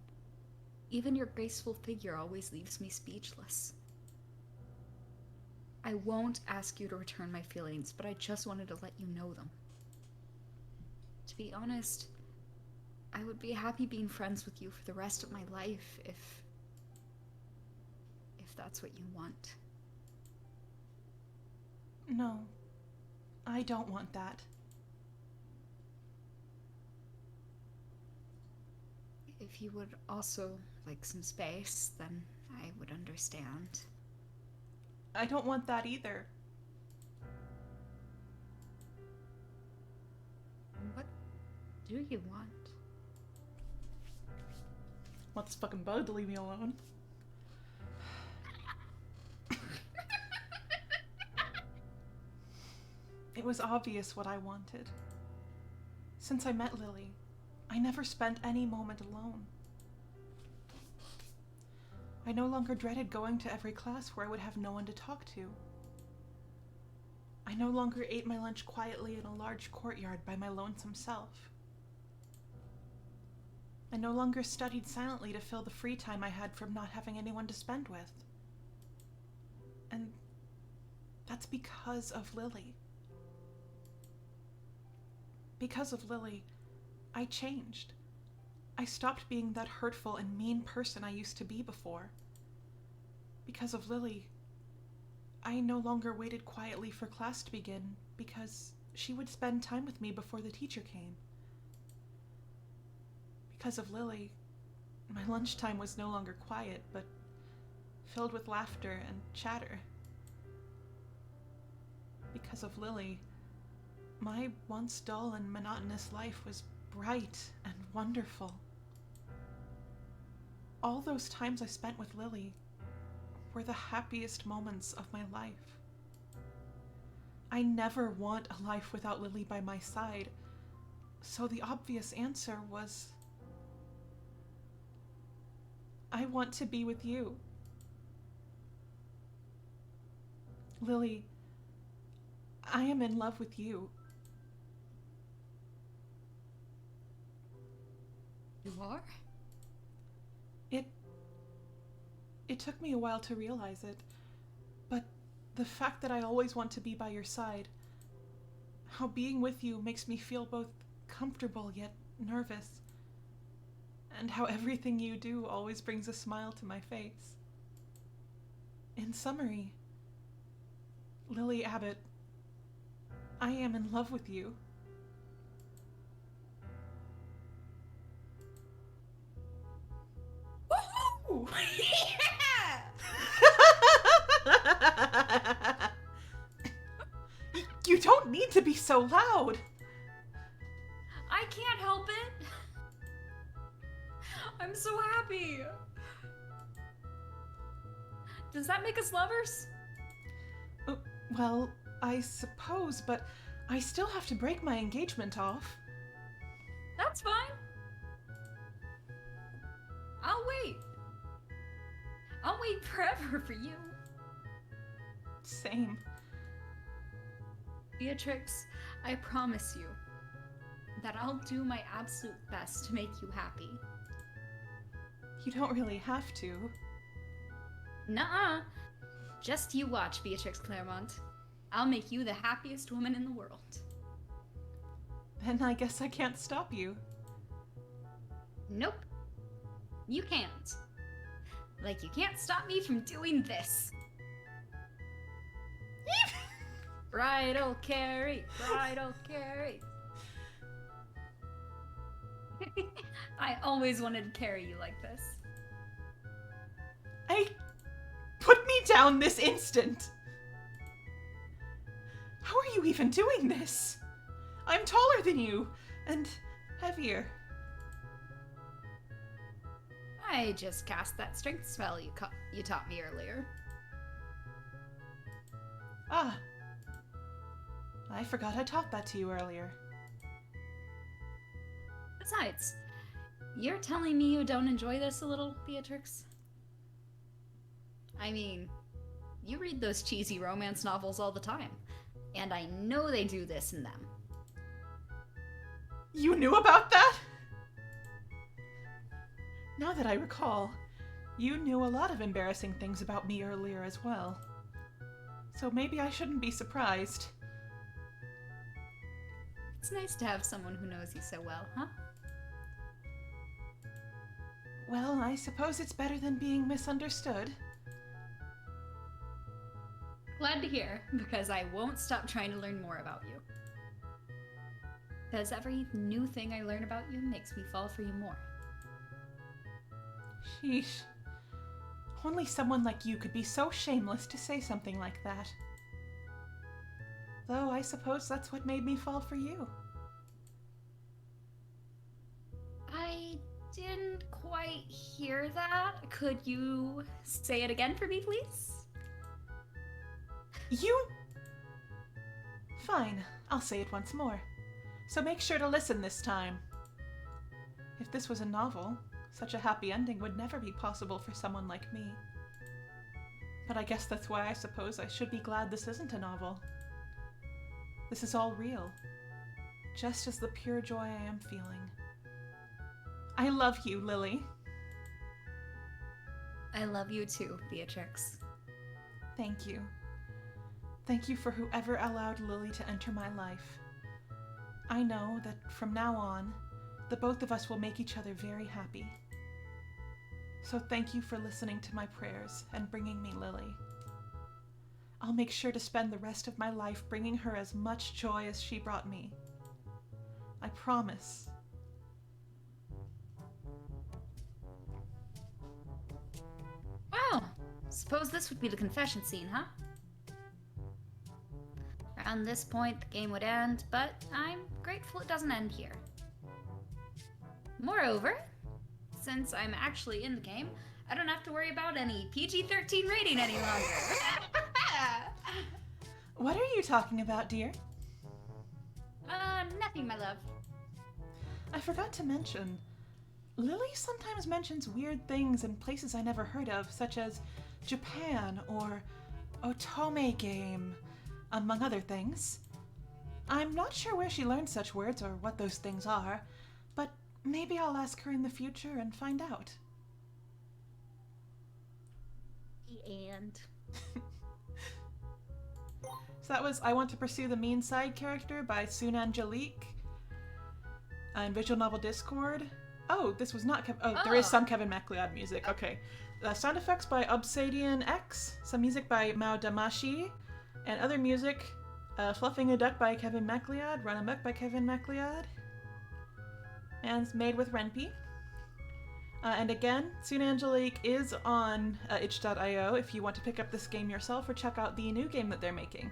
[SPEAKER 1] Even your graceful figure always leaves me speechless. I won't ask you to return my feelings, but I just wanted to let you know them. To be honest, I would be happy being friends with you for the rest of my life if that's what you want.
[SPEAKER 2] No, I don't want that.
[SPEAKER 1] If you would also like some space, then I would understand.
[SPEAKER 2] I don't want that either.
[SPEAKER 1] What do you want?
[SPEAKER 2] Want this fucking bug to leave me alone. It was obvious what I wanted. Since I met Lily, I never spent any moment alone. I no longer dreaded going to every class where I would have no one to talk to. I no longer ate my lunch quietly in a large courtyard by my lonesome self. I no longer studied silently to fill the free time I had from not having anyone to spend with. And that's because of Lily. Because of Lily, I changed. I stopped being that hurtful and mean person I used to be before. Because of Lily, I no longer waited quietly for class to begin because she would spend time with me before the teacher came. Because of Lily, my lunchtime was no longer quiet, but filled with laughter and chatter. Because of Lily, my once dull and monotonous life was bright and wonderful. All those times I spent with Lily were the happiest moments of my life. I never want a life without Lily by my side, so the obvious answer was, I want to be with you. Lily, I am in love with you.
[SPEAKER 1] You are?
[SPEAKER 2] It took me a while to realize it, but the fact that I always want to be by your side, how being with you makes me feel both comfortable yet nervous, and how everything you do always brings a smile to my face. In summary, Lily Abbott, I am in love with you.
[SPEAKER 1] Woohoo!
[SPEAKER 2] You don't need to be so loud.
[SPEAKER 1] I can't help it. I'm so happy. Does that make us lovers?
[SPEAKER 2] Well, I suppose, but I still have to break my engagement off.
[SPEAKER 1] That's fine. I'll wait. I'll wait forever for you.
[SPEAKER 2] Same.
[SPEAKER 1] Beatrix, I promise you that I'll do my absolute best to make you happy.
[SPEAKER 2] You don't really have to.
[SPEAKER 1] Nuh-uh. Just you watch, Beatrix Claremont. I'll make you the happiest woman in the world.
[SPEAKER 2] Then I guess I can't stop you.
[SPEAKER 1] Nope. You can't. Like you can't stop me from doing this. Bridal Carrie, Bridal Carrie. I always wanted to carry you like this.
[SPEAKER 2] Put me down this instant! How are you even doing this? I'm taller than you, and heavier.
[SPEAKER 1] I just cast that strength spell you taught me earlier.
[SPEAKER 2] Ah. I forgot I taught that to you earlier.
[SPEAKER 1] Besides, you're telling me you don't enjoy this a little, Beatrix? I mean, you read those cheesy romance novels all the time, and I know they do this in them.
[SPEAKER 2] You knew about that? Now that I recall, you knew a lot of embarrassing things about me earlier as well. So maybe I shouldn't be surprised.
[SPEAKER 1] It's nice to have someone who knows you so well, huh?
[SPEAKER 2] Well, I suppose it's better than being misunderstood.
[SPEAKER 1] Glad to hear, because I won't stop trying to learn more about you. Because every new thing I learn about you makes me fall for you more.
[SPEAKER 2] Sheesh. Only someone like you could be so shameless to say something like that. Though I suppose that's what made me fall for you.
[SPEAKER 1] I didn't quite hear that. Could you say it again for me, please?
[SPEAKER 2] You... Fine, I'll say it once more. So make sure to listen this time. If this was a novel, such a happy ending would never be possible for someone like me. But I guess that's why I suppose I should be glad this isn't a novel. This is all real, just as the pure joy I am feeling. I love you, Lily.
[SPEAKER 1] I love you too, Beatrix.
[SPEAKER 2] Thank you. Thank you for whoever allowed Lily to enter my life. I know that from now on, the both of us will make each other very happy. So thank you for listening to my prayers and bringing me Lily. I'll make sure to spend the rest of my life bringing her as much joy as she brought me. I promise.
[SPEAKER 1] Well, suppose this would be the confession scene, huh? Around this point, the game would end, but I'm grateful it doesn't end here. Moreover, since I'm actually in the game, I don't have to worry about any PG-13 rating any longer.
[SPEAKER 2] What are you talking about, dear?
[SPEAKER 1] Nothing, my love.
[SPEAKER 2] I forgot to mention, Lily sometimes mentions weird things in places I never heard of, such as Japan or Otome game, among other things. I'm not sure where she learned such words or what those things are, but maybe I'll ask her in the future and find out.
[SPEAKER 1] And...
[SPEAKER 2] So that was I Want to Pursue the Mean Side Character by Soon Angelique. And Visual Novel Discord. Oh, this was not there is some Kevin MacLeod music. Okay. Sound effects by Obsidian X. Some music by Mao Damashi. And other music, Fluffing a Duck by Kevin MacLeod. Run Amok by Kevin MacLeod. And it's made with Renpy. And again, Soon Angelique is on itch.io if you want to pick up this game yourself or check out the new game that they're making.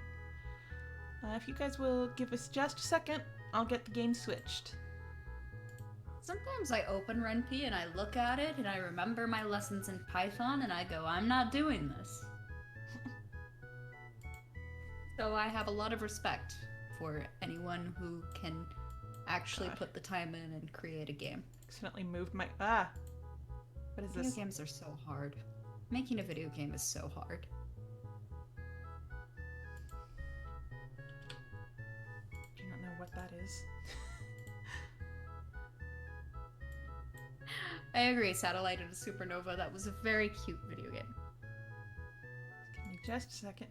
[SPEAKER 2] If you guys will give us just a second, I'll get the game switched.
[SPEAKER 1] Sometimes I open Renpy and I look at it and I remember my lessons in Python and I go, I'm not doing this. So I have a lot of respect for anyone who can actually put the time in and create a game.
[SPEAKER 2] Accidentally moved my... What is
[SPEAKER 1] Video
[SPEAKER 2] this?
[SPEAKER 1] games are so hard. Making a video game is so hard.
[SPEAKER 2] Do you not know what that is?
[SPEAKER 1] I agree, Satellite and Supernova, that was a very cute video game.
[SPEAKER 2] Give me just a second.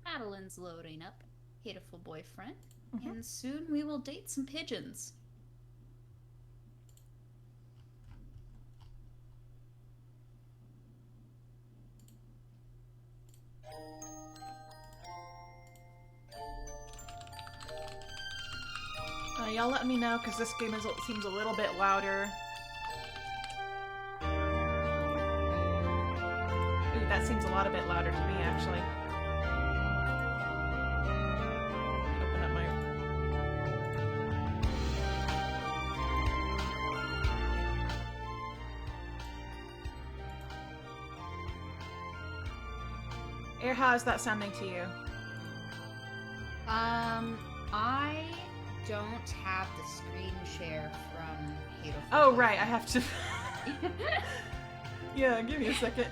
[SPEAKER 1] Madelyn's loading up. Hatoful boyfriend. And soon we will date some pigeons.
[SPEAKER 2] Y'all let me know, because this game seems a little bit louder. Ooh, that seems a bit louder to me, actually. Open up my... Air, how is that sounding to you?
[SPEAKER 1] I don't have the screen share from Hatoful.
[SPEAKER 2] Oh, right, I have to... Yeah, give me a second.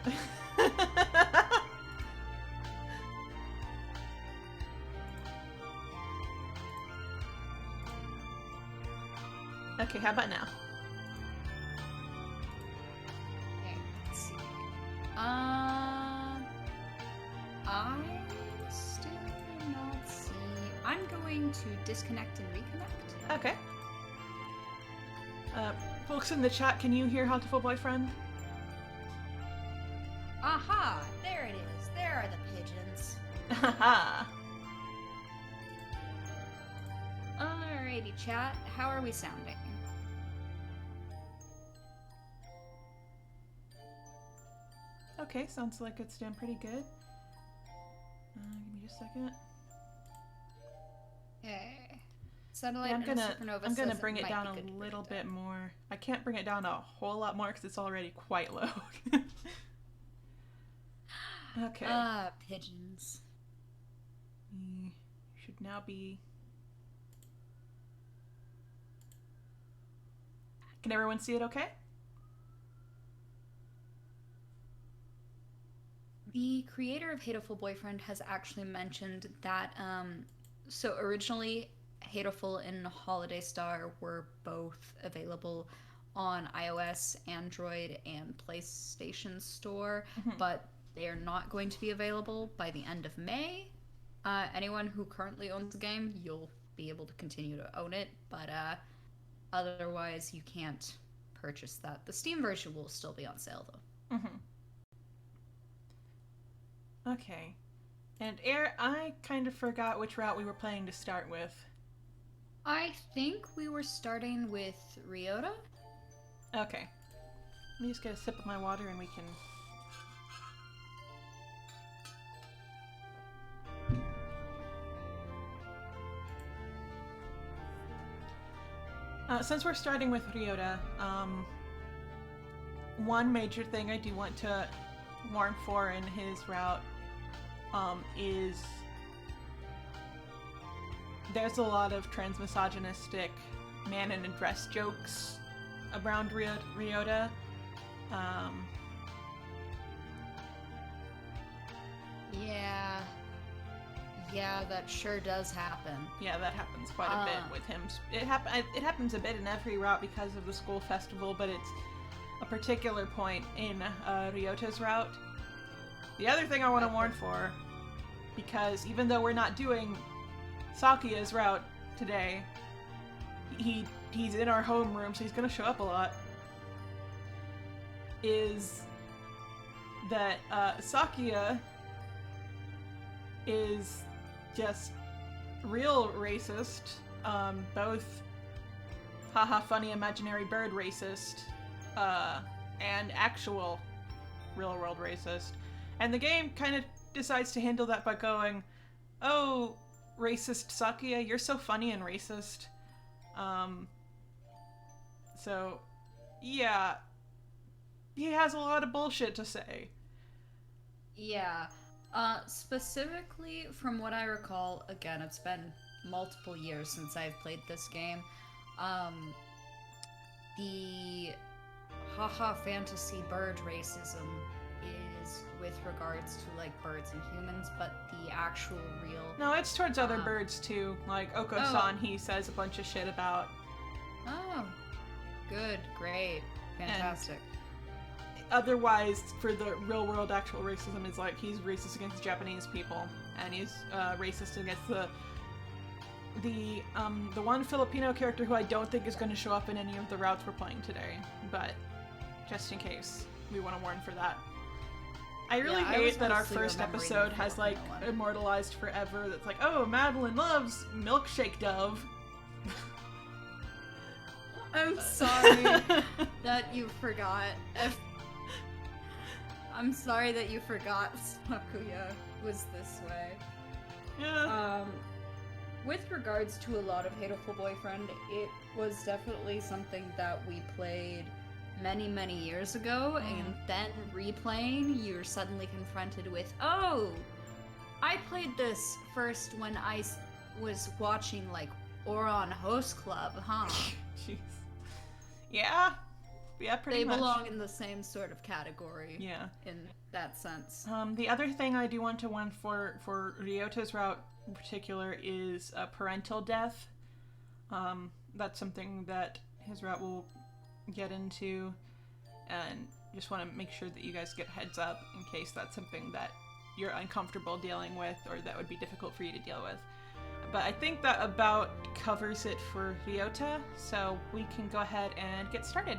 [SPEAKER 2] Okay, how about now?
[SPEAKER 1] Okay, let's see. I still do not see. I'm going to disconnect and reconnect.
[SPEAKER 2] Okay. Folks in the chat, can you hear Hatoful boyfriend?
[SPEAKER 1] Aha! There it is. There are the pigeons.
[SPEAKER 2] Haha.
[SPEAKER 1] Alrighty, chat. How are we sounding?
[SPEAKER 2] Okay, sounds like it's doing pretty good. Give me just a second.
[SPEAKER 1] Okay. Satellite
[SPEAKER 2] Yeah,
[SPEAKER 1] and Supernova
[SPEAKER 2] I'm gonna
[SPEAKER 1] says
[SPEAKER 2] bring it
[SPEAKER 1] might
[SPEAKER 2] down
[SPEAKER 1] be good
[SPEAKER 2] a
[SPEAKER 1] to
[SPEAKER 2] little
[SPEAKER 1] bring it
[SPEAKER 2] bit
[SPEAKER 1] down.
[SPEAKER 2] more. I can't bring it down a whole lot more because it's already quite low. Okay.
[SPEAKER 1] Pigeons.
[SPEAKER 2] We should now be... Can everyone see it okay?
[SPEAKER 1] The creator of Hatoful Boyfriend has actually mentioned that, so originally Hatoful and Holiday Star were both available on iOS, Android, and PlayStation Store, but they are not going to be available by the end of May. Anyone who currently owns the game, you'll be able to continue to own it, but otherwise you can't purchase that. The Steam version will still be on sale, though.
[SPEAKER 2] Okay. And Air, I kind of forgot which route we were planning to start with.
[SPEAKER 1] I think we were starting with Ryota.
[SPEAKER 2] Okay. Let me just get a sip of my water and we can... Since we're starting with Ryota, one major thing I do want to warn for in his route is there's a lot of transmisogynistic man in a dress jokes around Ryota.
[SPEAKER 1] Yeah, that sure does happen.
[SPEAKER 2] Yeah, that happens quite a bit with him. It happens a bit in every route because of the school festival, but it's a particular point in Ryota's route. The other thing I want to warn for, because even though we're not doing Sakuya's route today, he's in our homeroom, so he's gonna show up a lot, is that Sakuya is just real racist, both haha funny imaginary bird racist, and actual real world racist. And the game kind of decides to handle that by going, oh, racist Sakuya, you're so funny and racist. So, yeah, he has a lot of bullshit to say.
[SPEAKER 1] Yeah. Specifically, from what I recall, again, it's been multiple years since I've played this game. The haha fantasy bird racism is with regards to like birds and humans, but the actual real.
[SPEAKER 2] No, it's towards other birds too. Like Oko-san, he says a bunch of shit about.
[SPEAKER 1] Oh, good, great, fantastic.
[SPEAKER 2] Otherwise, for the real world actual racism is like he's racist against Japanese people, and he's racist against the one Filipino character who I don't think is going to show up in any of the routes we're playing today, but just in case, we want to warn for that. I really hate that our first episode has like immortalized forever. That's like, oh, Madelyn loves milkshake dove.
[SPEAKER 1] I'm sorry that you forgot. I'm sorry that you forgot Sakuya was this way.
[SPEAKER 2] Yeah.
[SPEAKER 1] With regards to a lot of Hatoful Boyfriend, it was definitely something that we played many, many years ago, and then replaying, you're suddenly confronted with, oh, I played this first when I was watching, like, Oron Host Club, huh?
[SPEAKER 2] Jeez. Yeah. Yeah, pretty much.
[SPEAKER 1] They belong in the same sort of category.
[SPEAKER 2] Yeah.
[SPEAKER 1] In that sense.
[SPEAKER 2] The other thing I do want to warn for Ryota's route in particular is parental death. That's something that his route will get into, and just want to make sure that you guys get heads up in case that's something that you're uncomfortable dealing with or that would be difficult for you to deal with. But I think that about covers it for Ryota, so we can go ahead and get started.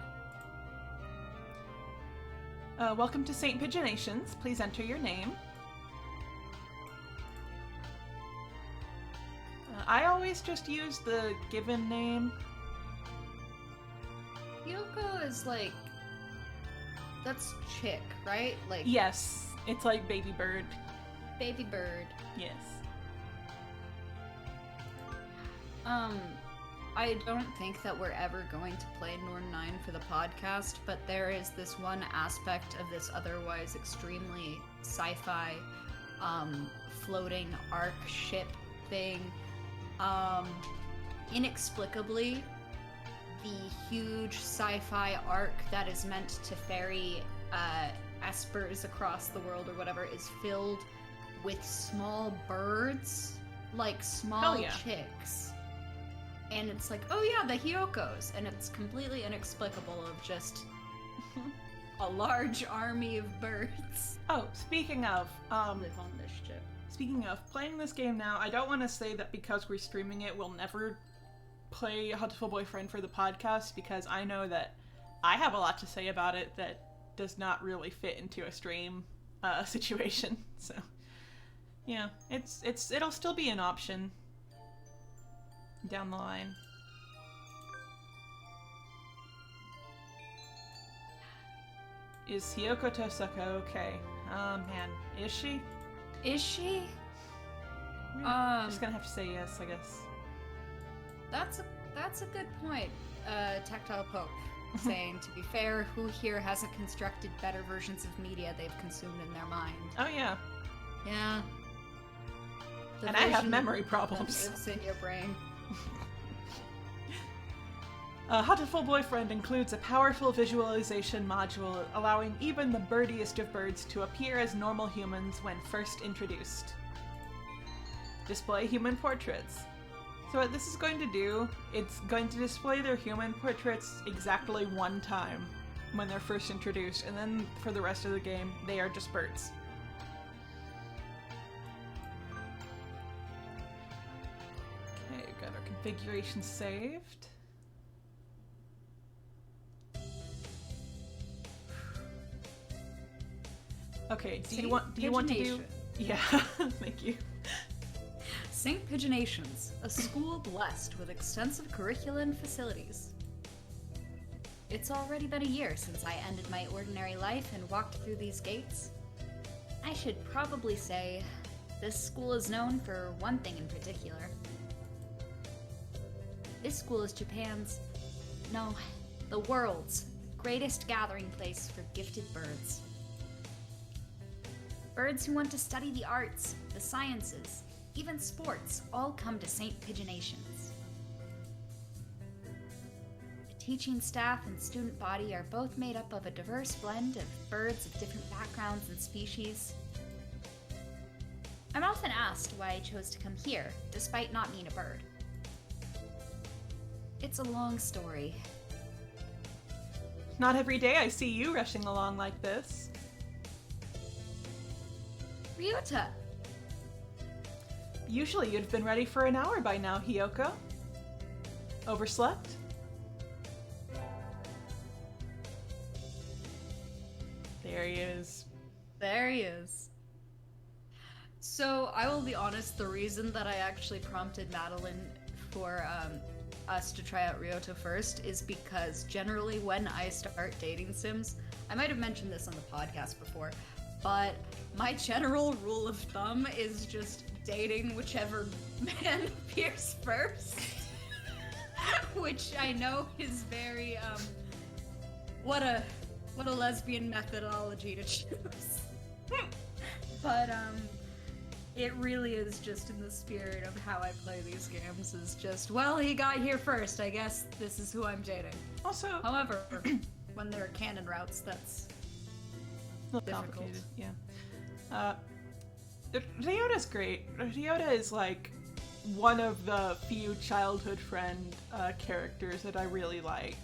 [SPEAKER 2] Welcome to St. Pigeonations. Please enter your name. I always just use the given name.
[SPEAKER 1] Yoko is like... That's chick, right? Like
[SPEAKER 2] yes, it's like baby bird.
[SPEAKER 1] Baby bird.
[SPEAKER 2] Yes.
[SPEAKER 1] I don't think that we're ever going to play Norn 9 for the podcast, but there is this one aspect of this otherwise extremely sci-fi floating arc ship thing. Inexplicably, the huge sci-fi arc that is meant to ferry espers across the world or whatever is filled with small birds, like small chicks. And it's like, oh yeah, the Hyokos, and it's completely inexplicable of just a large army of birds.
[SPEAKER 2] Oh, speaking of,
[SPEAKER 1] live on this ship.
[SPEAKER 2] Speaking of playing this game now, I don't want to say that because we're streaming it, we'll never play Hatoful Boyfriend for the podcast, because I know that I have a lot to say about it that does not really fit into a stream situation. So, yeah, it'll still be an option down the line. Is Hiyoko Tosaka okay? Oh man, is she?
[SPEAKER 1] Is she?
[SPEAKER 2] Just gonna have to say yes, I guess.
[SPEAKER 1] That's a good point. Tactile Pope saying, to be fair, who here hasn't constructed better versions of media they've consumed in their mind?
[SPEAKER 2] Oh yeah.
[SPEAKER 1] Yeah.
[SPEAKER 2] And I have memory problems.
[SPEAKER 1] That lives in your brain.
[SPEAKER 2] Hatoful Boyfriend includes a powerful visualization module allowing even the birdiest of birds to appear as normal humans when first introduced. Display human portraits. So what this is going to do, it's going to display their human portraits exactly one time when they're first introduced, and then for the rest of the game, they are just birds. Okay, got our configuration saved. Okay, do you want to do... Yeah, thank you.
[SPEAKER 1] St. Pigeonations, a school blessed with extensive curricula and facilities. It's already been a year since I ended my ordinary life and walked through these gates. I should probably say, this school is known for one thing in particular. This school is Japan's... No,
[SPEAKER 3] the world's greatest gathering place for gifted birds. Birds who want to study the arts, the sciences, even sports, all come to St. Pigeonations. The teaching staff and student body are both made up of a diverse blend of birds of different backgrounds and species. I'm often asked why I chose to come here, despite not being a bird. It's a long story.
[SPEAKER 2] Not every day I see you rushing along like this.
[SPEAKER 3] Ryota!
[SPEAKER 2] Usually you'd have been ready for an hour by now, Hiyoko. Overslept? There he is.
[SPEAKER 1] There he is. So, I will be honest, the reason that I actually prompted Madelyn for us to try out Ryota first is because generally when I start dating sims, I might have mentioned this on the podcast before, but my general rule of thumb is just dating whichever man appears first. Which I know is very, what a lesbian methodology to choose. But, it really is just in the spirit of how I play these games, is just, well, he got here first, I guess this is who I'm dating.
[SPEAKER 2] Also,
[SPEAKER 1] However, when there are canon routes, that's
[SPEAKER 2] a little
[SPEAKER 1] difficult.
[SPEAKER 2] complicated, yeah. Ryota's great. Ryota is like one of the few childhood friend characters that I really like.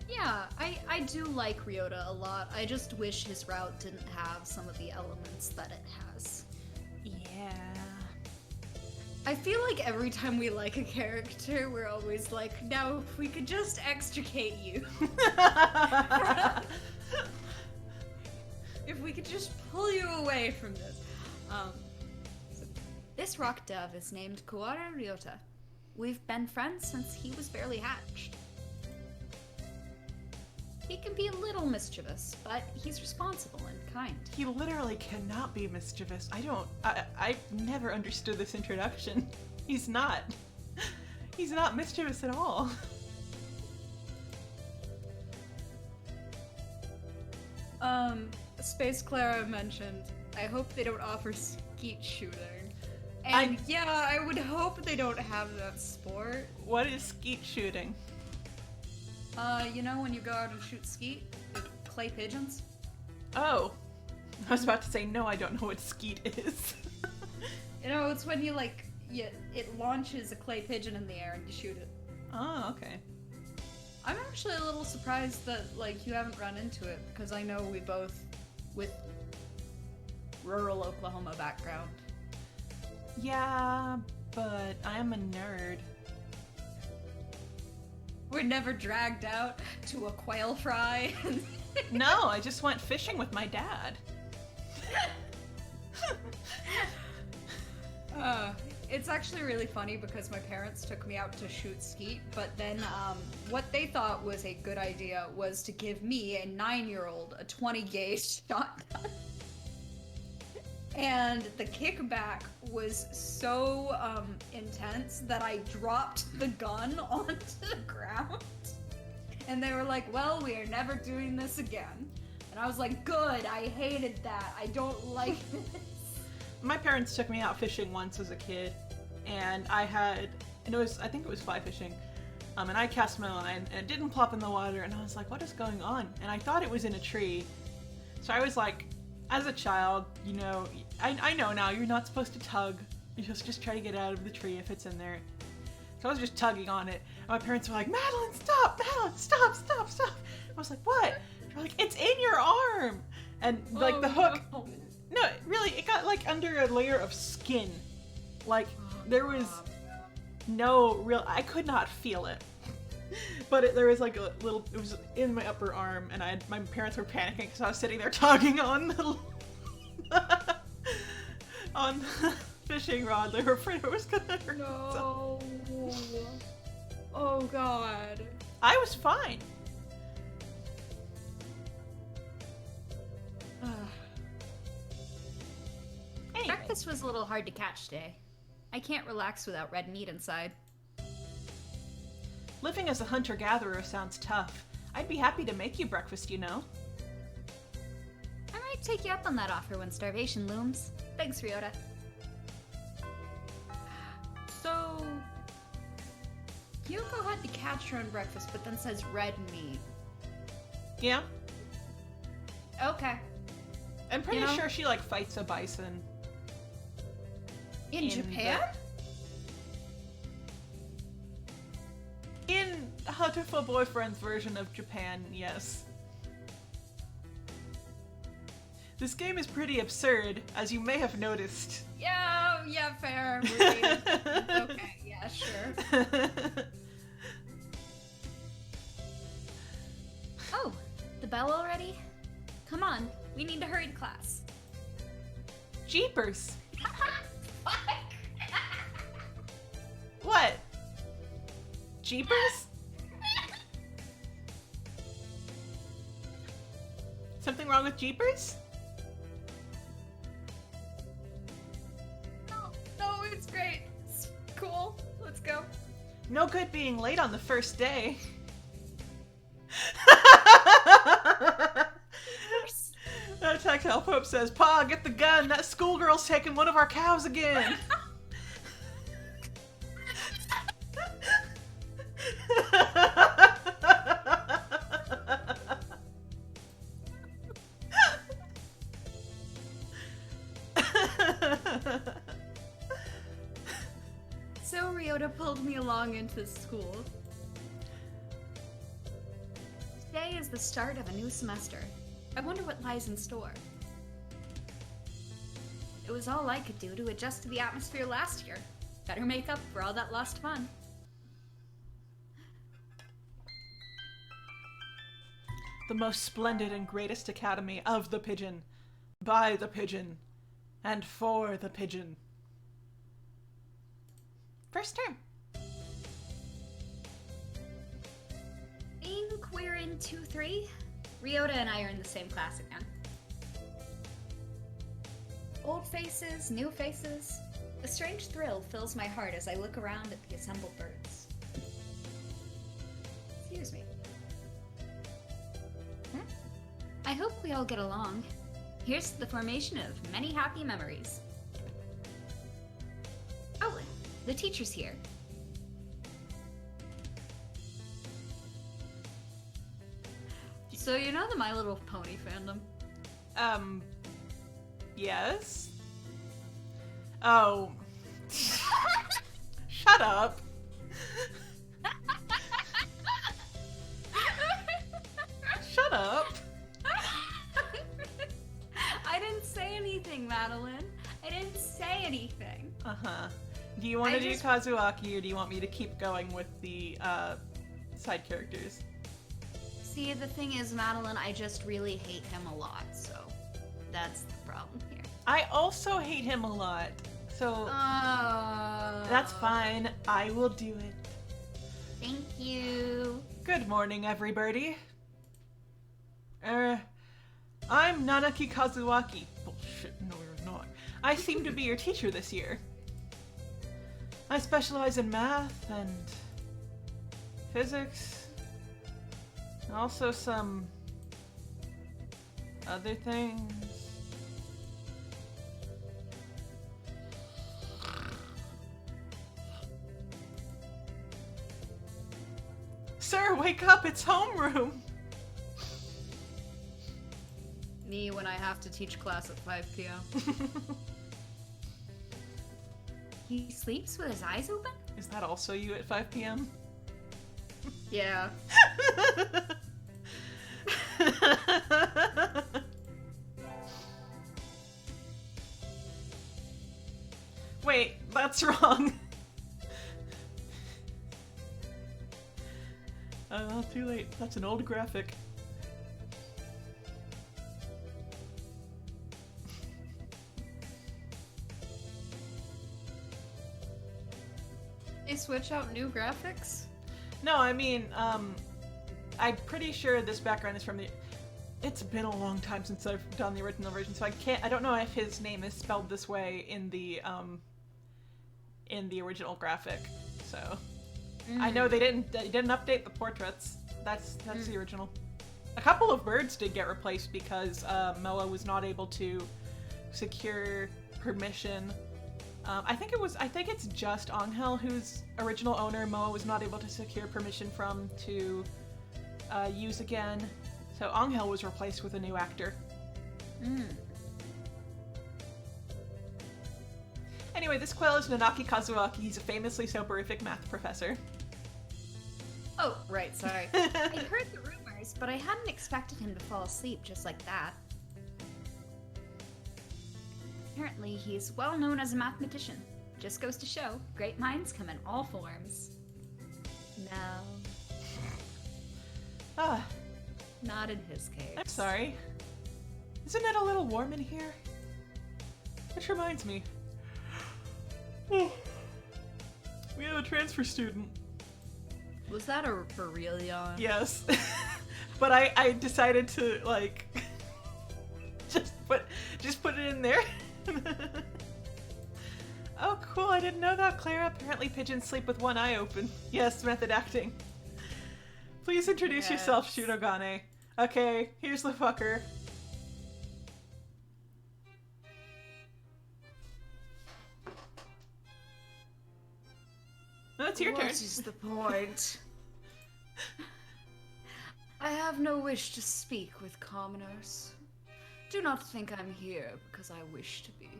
[SPEAKER 1] Yeah, I do like Ryota a lot. I just wish his route didn't have some of the elements that it has.
[SPEAKER 2] Yeah.
[SPEAKER 1] I feel like every time we like a character, we're always like, now if we could just extricate you. If we could just pull you away from this.
[SPEAKER 3] This rock dove is named Kuwara Ryota. We've been friends since he was barely hatched. He can be a little mischievous, but he's responsible and kind.
[SPEAKER 2] He literally cannot be mischievous. I've never understood this introduction. He's not mischievous at all.
[SPEAKER 1] Space Clara mentioned, I hope they don't offer skeet shooting. And yeah, I would hope they don't have that sport.
[SPEAKER 2] What is skeet shooting?
[SPEAKER 1] You know when you go out and shoot skeet with clay pigeons?
[SPEAKER 2] Oh. I was about to say, no, I don't know what skeet is.
[SPEAKER 1] You know, it's when you it launches a clay pigeon in the air and you shoot it.
[SPEAKER 2] Oh, okay.
[SPEAKER 1] I'm actually a little surprised that, you haven't run into it, because I know we both, with rural Oklahoma background.
[SPEAKER 2] Yeah, but I'm a nerd.
[SPEAKER 1] We're never dragged out to a quail fry.
[SPEAKER 2] No, I just went fishing with my dad.
[SPEAKER 1] It's actually really funny because my parents took me out to shoot skeet, but then what they thought was a good idea was to give me, a 9-year-old, a 20 gauge shotgun. And the kickback was so intense that I dropped the gun onto the ground. And they were like, well, we are never doing this again. And I was like, good, I hated that. I don't like this.
[SPEAKER 2] My parents took me out fishing once as a kid, and I think it was fly fishing, and I cast my line, and it didn't plop in the water, and I was like, what is going on? And I thought it was in a tree. So I was like, as a child, I know now, you're not supposed to tug. You're just try to get out of the tree if it's in there. So I was just tugging on it, and my parents were like, Madelyn, stop! Madelyn, stop! I was like, what? They're like, it's in your arm! And the hook... No, really, it got under a layer of skin. There was no real... I could not feel it. But there was a little... It was in my upper arm, and my parents were panicking because I was sitting there tugging on the... on the fishing rod. They were afraid it was gonna hurt.
[SPEAKER 1] No. Oh, God.
[SPEAKER 2] I was fine. Anyway.
[SPEAKER 3] Breakfast was a little hard to catch today. I can't relax without red meat inside.
[SPEAKER 2] Living as a hunter-gatherer sounds tough. I'd be happy to make you breakfast, you know.
[SPEAKER 3] I might take you up on that offer when starvation looms. Thanks, Ryota.
[SPEAKER 1] So, Kyoko had to catch her own breakfast, but then says red meat.
[SPEAKER 2] Yeah.
[SPEAKER 1] Okay.
[SPEAKER 2] I'm pretty sure she, like, fights a bison.
[SPEAKER 1] In Japan?
[SPEAKER 2] In Hatoful Boyfriend's version of Japan, yes. This game is pretty absurd, as you may have noticed.
[SPEAKER 1] Yeah, fair. Okay, yeah, sure.
[SPEAKER 3] Oh, the bell already? Come on, we need to hurry to class.
[SPEAKER 2] Jeepers! What? Jeepers? Something wrong with Jeepers?
[SPEAKER 1] No, it's great. It's cool. Let's go.
[SPEAKER 2] No good being late on the first day. Tactile Pope says, "Pa, get the gun! That schoolgirl's taking one of our cows again!"
[SPEAKER 1] So Ryota pulled me along into school.
[SPEAKER 3] Today is the start of a new semester. I wonder what lies in store. It was all I could do to adjust to the atmosphere last year. Better make up for all that lost fun.
[SPEAKER 2] The most splendid and greatest academy of the pigeon, by the pigeon, and for the pigeon. First term.
[SPEAKER 3] Think we're in 2-3? Ryota and I are in the same class again. Old faces, new faces. A strange thrill fills my heart as I look around at the assembled birds. Excuse me. I hope we all get along. Here's to the formation of many happy memories. Oh, the teacher's here.
[SPEAKER 1] So you know the My Little Pony fandom?
[SPEAKER 2] Yes? Oh. Shut up. Shut up.
[SPEAKER 1] I didn't say anything, Madeline. I didn't say anything.
[SPEAKER 2] Uh-huh. Do you want to do Kazuaki, or do you want me to keep going with the, side characters?
[SPEAKER 3] See, the thing is, Madeline, I just really hate him a lot, so that's the problem here.
[SPEAKER 2] I also hate him a lot, so that's fine. I will do it.
[SPEAKER 3] Thank you.
[SPEAKER 2] Good morning, everybody. I'm Nanaki Kazuaki. Bullshit, no you're not. I seem to be your teacher this year. I specialize in math and physics, and also some other things. Sir, wake up, it's homeroom!
[SPEAKER 1] Me when I have to teach class at 5 p.m.
[SPEAKER 3] He sleeps with his eyes open?
[SPEAKER 2] Is that also you at 5 p.m.?
[SPEAKER 1] Yeah.
[SPEAKER 2] Wait, that's wrong. Too late. That's an old graphic.
[SPEAKER 1] They switch out new graphics?
[SPEAKER 2] No, I mean, I'm pretty sure this background is from the... It's been a long time since I've done the original version, so I don't know if his name is spelled this way in the original graphic, so... I know they didn't update the portraits. That's the original. A couple of birds did get replaced because Moa was not able to secure permission. I think it's just Angel, whose original owner Moa was not able to secure permission from to use again. So Angel was replaced with a new actor. Anyway, this quail is Nanaki Kazuaki. He's a famously soporific math professor.
[SPEAKER 3] Oh, right, sorry. I heard the rumors, but I hadn't expected him to fall asleep just like that. Apparently, he's well known as a mathematician. Just goes to show, great minds come in all forms. No.
[SPEAKER 2] Ah,
[SPEAKER 3] Not in his case.
[SPEAKER 2] I'm sorry. Isn't it a little warm in here? Which reminds me. Oh, we have a transfer student.
[SPEAKER 1] Was that a for real yawn?
[SPEAKER 2] Yes. But I decided to, like, just put it in there. Oh, cool. I didn't know that, Clara. Apparently pigeons sleep with one eye open. Yes, method acting. Please introduce yourself, Shirogane. Okay, here's the fucker. No, it's your turn.
[SPEAKER 1] What is the point? I have no wish to speak with commoners. Do not think I'm here because I wish to be.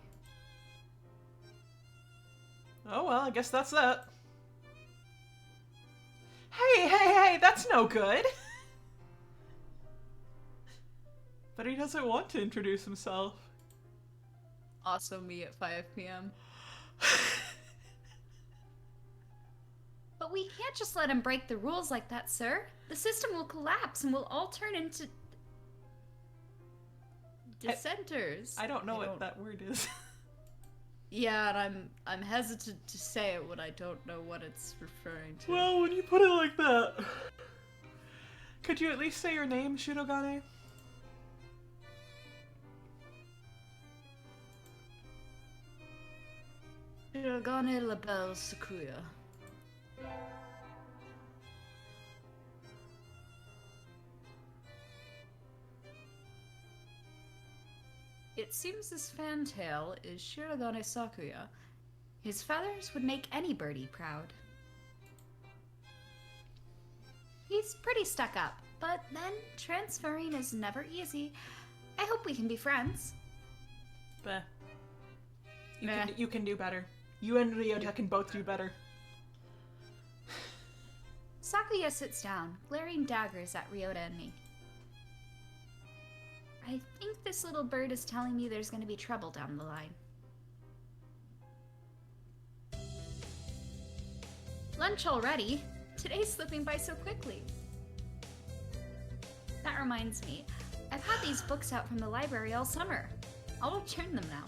[SPEAKER 2] Oh, well, I guess that's that. Hey, that's no good. But he doesn't want to introduce himself.
[SPEAKER 1] Also me at 5 p.m.
[SPEAKER 3] But we can't just let him break the rules like that, sir. The system will collapse and we'll all turn into...
[SPEAKER 1] dissenters.
[SPEAKER 2] I don't know what that word is.
[SPEAKER 1] Yeah, and I'm hesitant to say it when I don't know what it's referring to.
[SPEAKER 2] Well, when you put it like that... Could you at least say your name, Shirogane?
[SPEAKER 1] Shirogane Labelle Sakuya. It seems this fantail is Shirogane Sakuya.
[SPEAKER 3] His feathers would make any birdie proud. He's pretty stuck up, but then transferring is never easy. I hope we can be friends.
[SPEAKER 2] Bleh. You can do better. You and Ryota can both do better.
[SPEAKER 3] Sakuya sits down, glaring daggers at Ryota and me. I think this little bird is telling me there's going to be trouble down the line. Lunch already? Today's slipping by so quickly. That reminds me, I've had these books out from the library all summer. I'll return them now.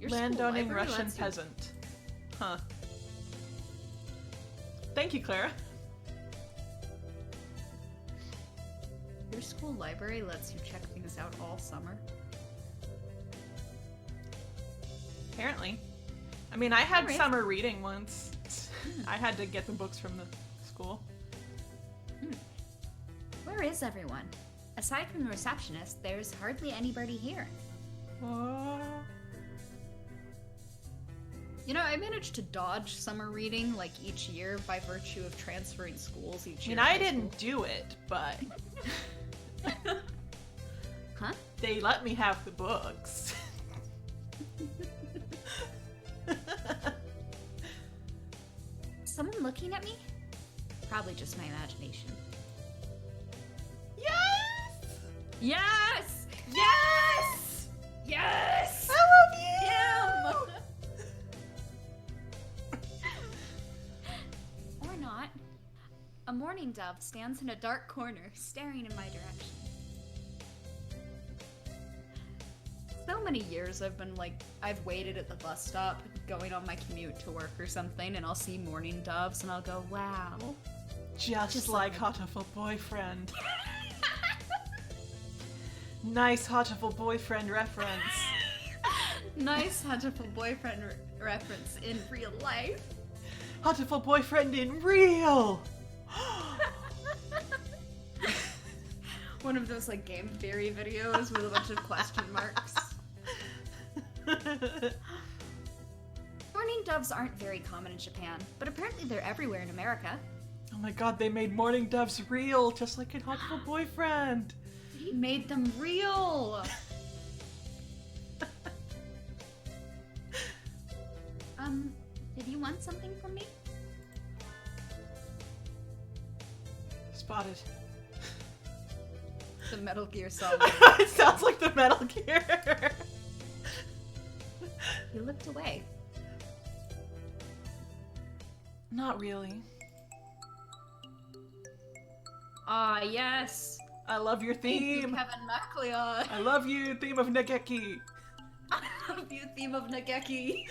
[SPEAKER 1] Your school
[SPEAKER 2] Landowning
[SPEAKER 1] library
[SPEAKER 2] Russian
[SPEAKER 1] lets you-
[SPEAKER 2] peasant. Huh. Thank you, Clara.
[SPEAKER 1] Your school library lets you check things out all summer?
[SPEAKER 2] Apparently. I mean, I had
[SPEAKER 3] Alright.
[SPEAKER 2] summer reading once. I had to get the books from the school.
[SPEAKER 3] Where is everyone? Aside from the receptionist, there's hardly anybody here.
[SPEAKER 1] You know, I managed to dodge summer reading like each year by virtue of transferring schools each
[SPEAKER 2] I
[SPEAKER 1] year.
[SPEAKER 2] mean, I didn't do it, but
[SPEAKER 3] Huh?
[SPEAKER 2] they let me have the books.
[SPEAKER 3] Someone looking at me? Probably just my imagination.
[SPEAKER 2] Yes!
[SPEAKER 1] Yes!
[SPEAKER 2] Yes!
[SPEAKER 1] Yes!
[SPEAKER 2] I love you!
[SPEAKER 3] Or not. A mourning dove stands in a dark corner, staring in my direction.
[SPEAKER 1] So many years I've waited at the bus stop going on my commute to work or something, and I'll see mourning doves and I'll go, wow.
[SPEAKER 2] Just like Hatoful boyfriend. Nice Hatoful boyfriend reference.
[SPEAKER 1] Nice Hatoful boyfriend reference in real life.
[SPEAKER 2] Hatoful boyfriend in real!
[SPEAKER 1] One of those like game theory videos with a bunch of question marks.
[SPEAKER 3] Mourning doves aren't very common in Japan, but apparently they're everywhere in America.
[SPEAKER 2] Oh my god, they made mourning doves real, just like in Hatoful boyfriend!
[SPEAKER 1] He made them real!
[SPEAKER 3] Did you want something from me?
[SPEAKER 2] Spotted.
[SPEAKER 1] The Metal Gear Solid.
[SPEAKER 2] It sounds like the Metal Gear!
[SPEAKER 3] You looked away.
[SPEAKER 2] Not really.
[SPEAKER 1] Ah, yes!
[SPEAKER 2] I love your
[SPEAKER 1] Thank you,
[SPEAKER 2] theme!
[SPEAKER 1] Kevin MacLeod!
[SPEAKER 2] I love you, theme of Nageki!
[SPEAKER 1] I love you, theme of Nageki!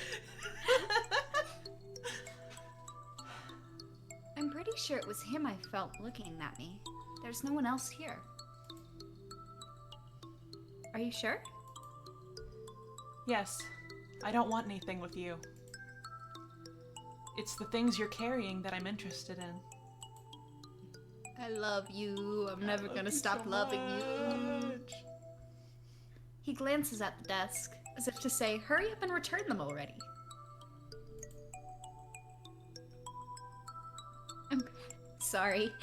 [SPEAKER 3] I'm pretty sure it was him I felt looking at me. There's no one else here. Are you sure?
[SPEAKER 2] Yes, I don't want anything with you. It's the things you're carrying that I'm interested in.
[SPEAKER 1] I love you. I'm never gonna stop loving you.
[SPEAKER 3] He glances at the desk, as if to say, hurry up and return them already. I'm sorry.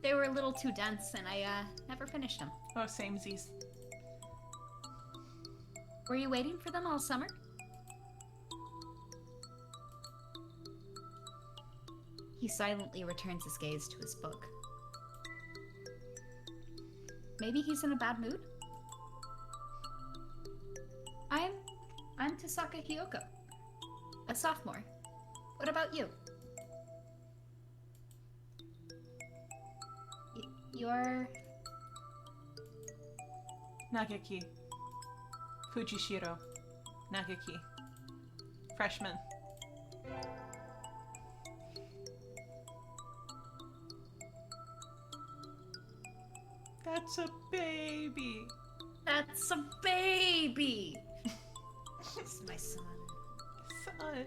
[SPEAKER 3] They were a little too dense, and I never finished them.
[SPEAKER 2] Oh, samesies.
[SPEAKER 3] Were you waiting for them all summer? He silently returns his gaze to his book. Maybe he's in a bad mood? I'm Tasaka Hiyoko, a sophomore. What about you? You're...
[SPEAKER 2] Nageki. Fujishiro. Nageki. Freshman. That's a baby.
[SPEAKER 3] That's a baby! This is my son.
[SPEAKER 2] Son.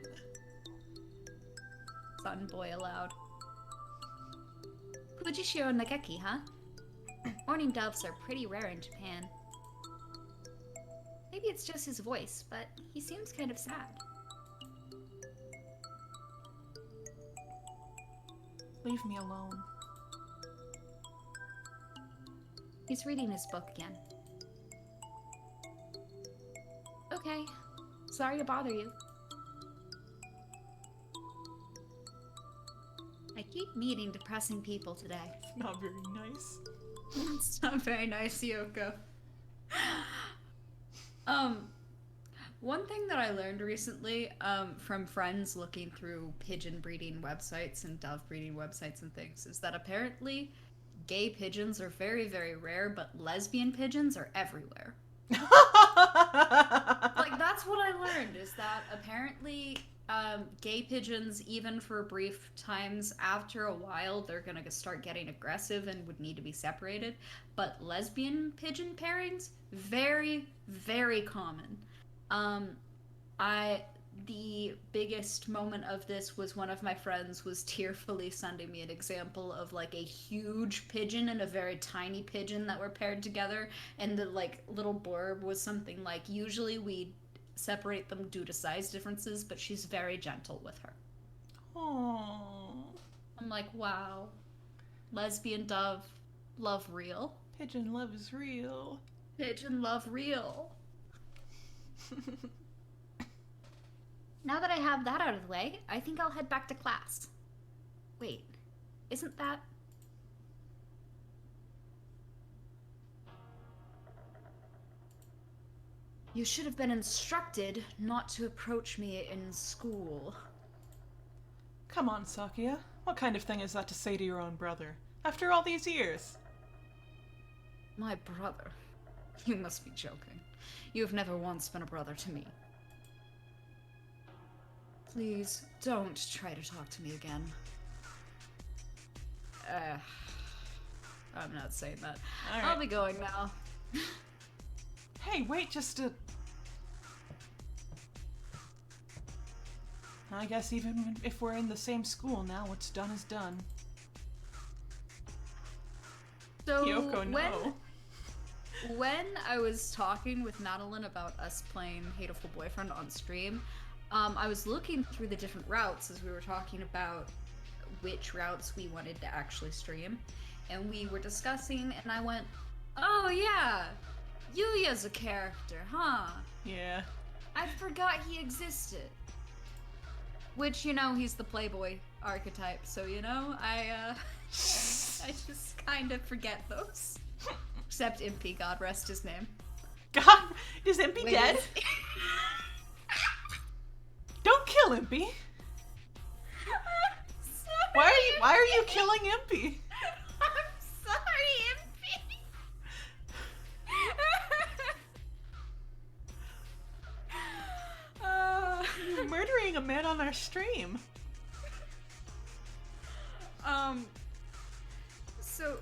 [SPEAKER 3] Son boy aloud. Fujishiro Nageki, huh? Mourning doves are pretty rare in Japan. Maybe it's just his voice, but he seems kind of sad.
[SPEAKER 2] Leave me alone.
[SPEAKER 3] He's reading his book again. Okay. Sorry to bother you. I keep meeting depressing people today.
[SPEAKER 2] It's not very nice.
[SPEAKER 1] It's not very nice, Yoko. One thing that I learned recently, from friends looking through pigeon breeding websites and dove breeding websites and things, is that apparently gay pigeons are very, very rare, but lesbian pigeons are everywhere. Like, that's what I learned, is that apparently gay pigeons, even for brief times, after a while, they're gonna start getting aggressive and would need to be separated. But lesbian pigeon pairings, very, very common. The biggest moment of this was one of my friends was tearfully sending me an example of like a huge pigeon and a very tiny pigeon that were paired together, and the like little blurb was something like, usually we separate them due to size differences, but she's very gentle with her.
[SPEAKER 2] Aww.
[SPEAKER 1] I'm like, wow. Lesbian dove, love real.
[SPEAKER 2] Pigeon love is real.
[SPEAKER 1] Pigeon love real.
[SPEAKER 3] Now that I have that out of the way, I think I'll head back to class. Wait, isn't that... You should have been instructed not to approach me in school.
[SPEAKER 2] Come on, Sakuya. What kind of thing is that to say to your own brother? After all these years?
[SPEAKER 1] My brother? You must be joking. You have never once been a brother to me. Please, don't try to talk to me again. I'm not saying that.
[SPEAKER 2] All right.
[SPEAKER 1] I'll be going now.
[SPEAKER 2] Hey, wait just a... I guess even if we're in the same school now, what's done is done.
[SPEAKER 1] So
[SPEAKER 2] Kyoko, no.
[SPEAKER 1] when I was talking with Madeline about us playing Hatoful Boyfriend on stream, I was looking through the different routes as we were talking about which routes we wanted to actually stream. And we were discussing, and I went, oh yeah, Yuya's a character, huh?
[SPEAKER 2] Yeah.
[SPEAKER 1] I forgot he existed. Which, you know, he's the Playboy archetype, so, you know, I just kind of forget those. Except Impy, God rest his name.
[SPEAKER 2] God, is Impy
[SPEAKER 1] Wait,
[SPEAKER 2] dead? Don't kill Impy. Why are you killing Impy?
[SPEAKER 1] I'm sorry, Impy.
[SPEAKER 2] You're murdering a man on our stream.
[SPEAKER 1] So,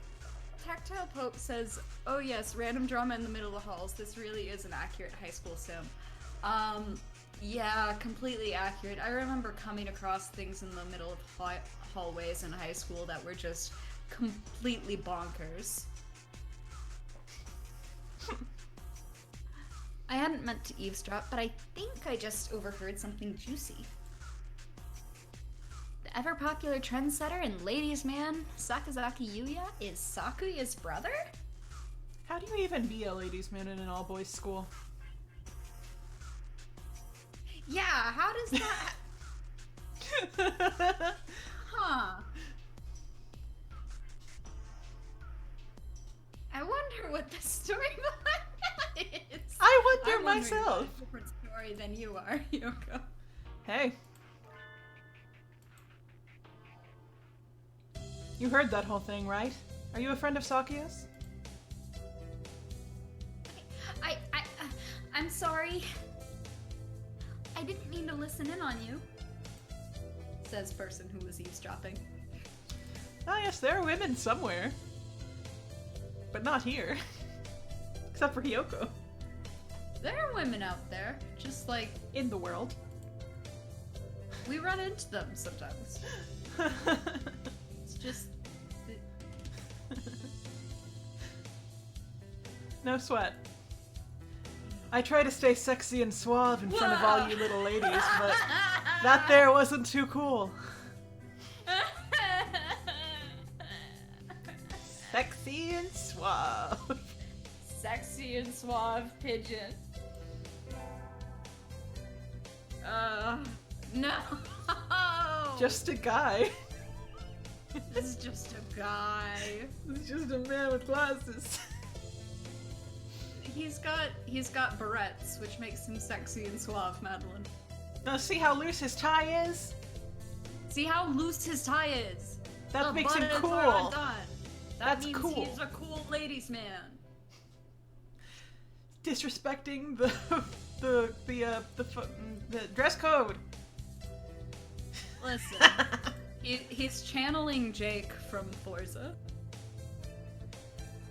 [SPEAKER 1] Tactile Pope says, oh yes, random drama in the middle of the halls. This really is an accurate high school sim. Yeah, completely accurate. I remember coming across things in the middle of hallways in high school that were just completely bonkers. I hadn't meant to eavesdrop, but I think I just overheard something juicy. The ever-popular trendsetter and ladies' man, Sakazaki Yuya, is Sakuya's brother?
[SPEAKER 2] How do you even be a ladies' man in an all-boys school?
[SPEAKER 1] Yeah, how does that... Huh. I wonder what the story behind that is.
[SPEAKER 2] I wonder
[SPEAKER 1] I'm wondering
[SPEAKER 2] myself.
[SPEAKER 1] about a different story than you are, Yoko.
[SPEAKER 2] Hey. You heard that whole thing, right? Are you a friend of Sakuya's?
[SPEAKER 1] I'm sorry. I didn't mean to listen in on you. Says person who was eavesdropping.
[SPEAKER 2] Ah, yes, there are women somewhere. But not here. Except for Hiyoko.
[SPEAKER 1] There are women out there, just like...
[SPEAKER 2] In the world.
[SPEAKER 1] We run into them sometimes. It's just...
[SPEAKER 2] No sweat. I try to stay sexy and suave in front of all you little ladies, but that there wasn't too cool. Sexy and suave.
[SPEAKER 1] Sexy and suave pigeon. No.
[SPEAKER 2] Just a guy.
[SPEAKER 1] This is just a guy.
[SPEAKER 2] It's just a man with glasses.
[SPEAKER 1] He's got barrettes, which makes him sexy and suave, Madeline.
[SPEAKER 2] Now see how loose his tie is?
[SPEAKER 1] See how loose his tie is?
[SPEAKER 2] That
[SPEAKER 1] The
[SPEAKER 2] makes him
[SPEAKER 1] buttons
[SPEAKER 2] cool.
[SPEAKER 1] are undone.
[SPEAKER 2] That's
[SPEAKER 1] means
[SPEAKER 2] cool.
[SPEAKER 1] He's a cool ladies' man.
[SPEAKER 2] Disrespecting the dress code.
[SPEAKER 1] Listen, he's channeling Jake from Forza.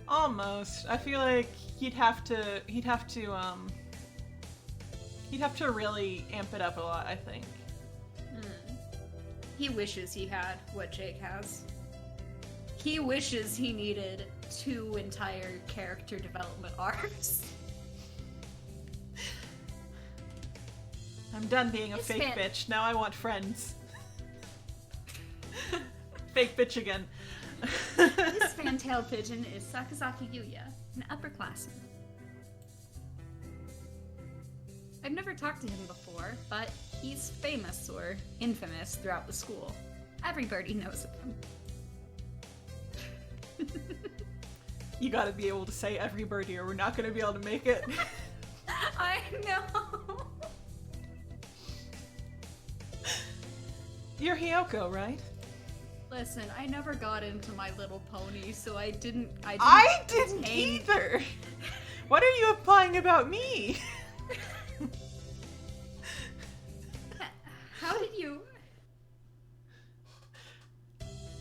[SPEAKER 2] Almost. I feel like he'd have to really amp it up a lot, I think.
[SPEAKER 1] He wishes he had what Jake has. He wishes he needed 2 entire character development arcs.
[SPEAKER 2] I'm done being a fake bitch. Now I want friends. Fake bitch again.
[SPEAKER 1] This fantail pigeon is Sakazaki Yuya, an upperclassman. I've never talked to him before, but he's famous or infamous throughout the school. Everybody knows of him.
[SPEAKER 2] You gotta be able to say everybody or we're not gonna be able to make it.
[SPEAKER 1] I know.
[SPEAKER 2] You're Hiyoko, right?
[SPEAKER 1] Listen, I never got into My Little Pony, so I didn't
[SPEAKER 2] didn't either! What are you implying about me?
[SPEAKER 1] How did you...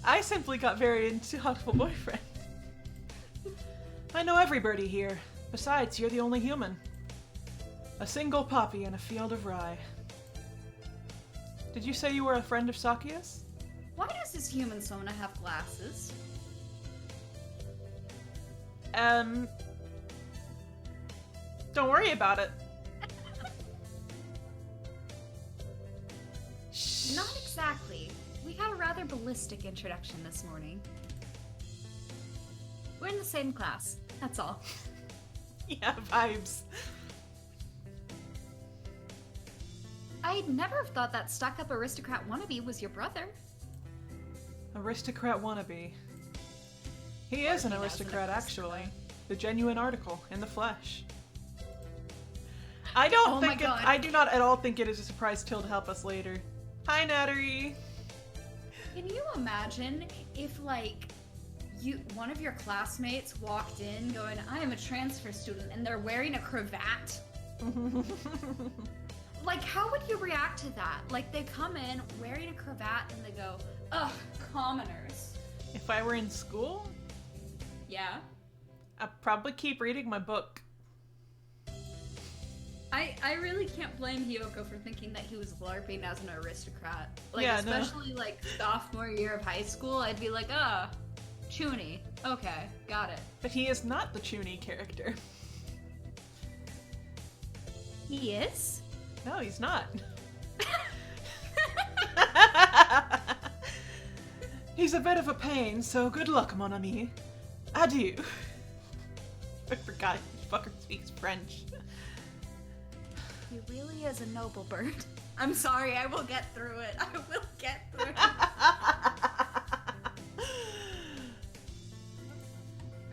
[SPEAKER 2] I simply got very into Hatoful Boyfriend. I know everybody here. Besides, you're the only human. A single poppy in a field of rye. Did you say you were a friend of Sakia's?
[SPEAKER 1] Why does this human Sona have glasses?
[SPEAKER 2] Don't worry about it.
[SPEAKER 3] Not exactly. We had a rather ballistic introduction this morning. We're in the same class, that's all.
[SPEAKER 2] Yeah, vibes.
[SPEAKER 3] I'd never have thought that stuck-up aristocrat wannabe was your brother.
[SPEAKER 2] Aristocrat wannabe. He is an aristocrat, actually. The genuine article, in the flesh. I don't think it, I do not at all think it is a surprise till to help us later. Hi, Nattery!
[SPEAKER 1] Can you imagine if, like, one of your classmates walked in going, I am a transfer student, and they're wearing a cravat? Like, how would you react to that? Like, they come in wearing a cravat and they go, ugh, commoners.
[SPEAKER 2] If I were in school?
[SPEAKER 1] Yeah.
[SPEAKER 2] I'd probably keep reading my book.
[SPEAKER 1] I really can't blame Hiyoko for thinking that he was LARPing as an aristocrat. Like,
[SPEAKER 2] yeah,
[SPEAKER 1] especially, like, sophomore year of high school, I'd be like, Chuny. Okay, got it.
[SPEAKER 2] But he is not the Chuny character.
[SPEAKER 3] He is?
[SPEAKER 2] No, he's not. He's a bit of a pain, so good luck, mon ami. Adieu. I forgot he fucking speaks French.
[SPEAKER 3] He really is a noble bird.
[SPEAKER 1] I'm sorry, I will get through it. I will get through it.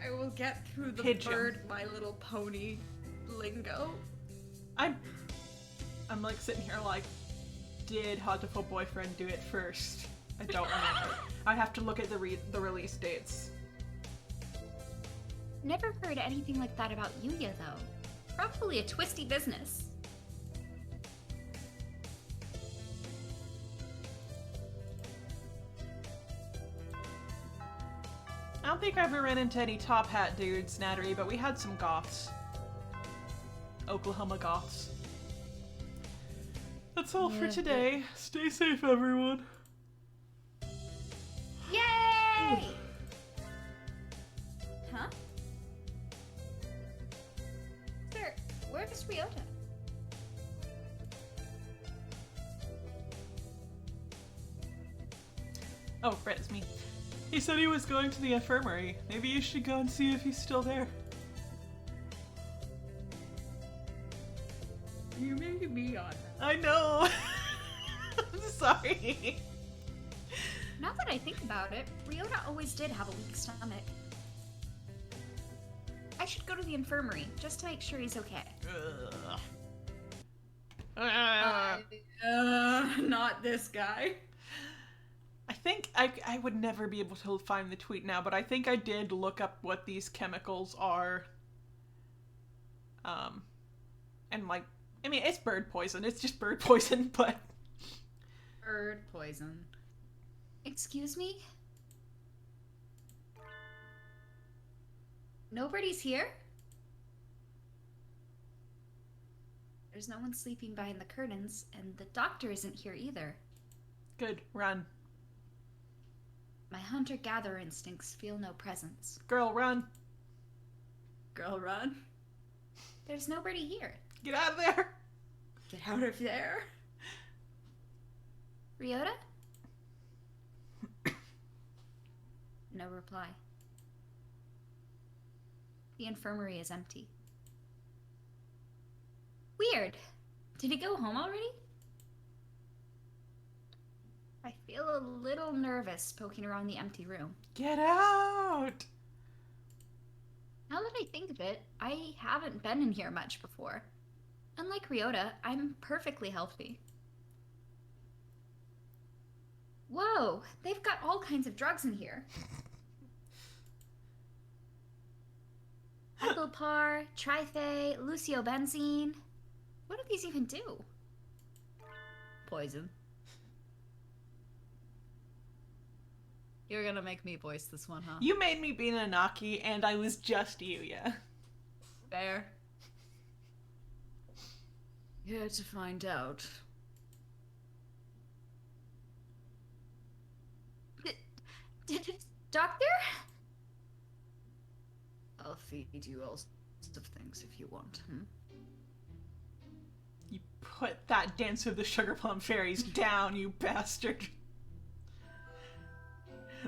[SPEAKER 1] I will get through the
[SPEAKER 2] Pigeon.
[SPEAKER 1] bird, My Little Pony lingo.
[SPEAKER 2] I'm like sitting here like, did Hatoful Boyfriend do it first? I don't remember. I have to look at the release dates.
[SPEAKER 3] Never heard anything like that about Yuya, though. Probably a twisty business.
[SPEAKER 2] I don't think I ever ran into any top hat dudes, Nattery, but we had some goths. Oklahoma goths. That's all for today. Stay safe, everyone.
[SPEAKER 3] Yay! Huh? Sir, where's Ryota?
[SPEAKER 2] Oh, Brett, it's me. He said he was going to the infirmary. Maybe you should go and see if he's still there.
[SPEAKER 1] You made me on that.
[SPEAKER 2] I know! I'm sorry.
[SPEAKER 3] Now that I think about it, Ryota always did have a weak stomach. I should go to the infirmary, just to make sure he's okay.
[SPEAKER 1] Not this guy.
[SPEAKER 2] I think I would never be able to find the tweet now, but I think I did look up what these chemicals are. And like, I mean, it's bird poison. It's just bird poison, but...
[SPEAKER 1] Bird poison.
[SPEAKER 3] Excuse me? Nobody's here? There's no one sleeping behind the curtains, and the doctor isn't here either.
[SPEAKER 2] Good, run.
[SPEAKER 3] My hunter-gatherer instincts feel no presence.
[SPEAKER 2] Girl, run.
[SPEAKER 1] Girl, run.
[SPEAKER 3] There's nobody here.
[SPEAKER 2] Get out of there.
[SPEAKER 1] Get out of there.
[SPEAKER 3] Ryota? No reply. The infirmary is empty. Weird. Did he go home already? I feel a little nervous poking around the empty room.
[SPEAKER 2] Get out!
[SPEAKER 3] Now that I think of it, I haven't been in here much before. Unlike Ryota, I'm perfectly healthy. Whoa, they've got all kinds of drugs in here. Ethylpar, Trifay, Luciobenzene. What do these even do?
[SPEAKER 1] Poison. You're gonna make me voice this one, huh?
[SPEAKER 2] You made me be Nanaki, and I was just Yuya.
[SPEAKER 1] Fair. Here to find out.
[SPEAKER 3] Doctor?
[SPEAKER 1] I'll feed you all sorts of things if you want.
[SPEAKER 2] You put that Dance of the Sugar Plum Fairies down, you bastard.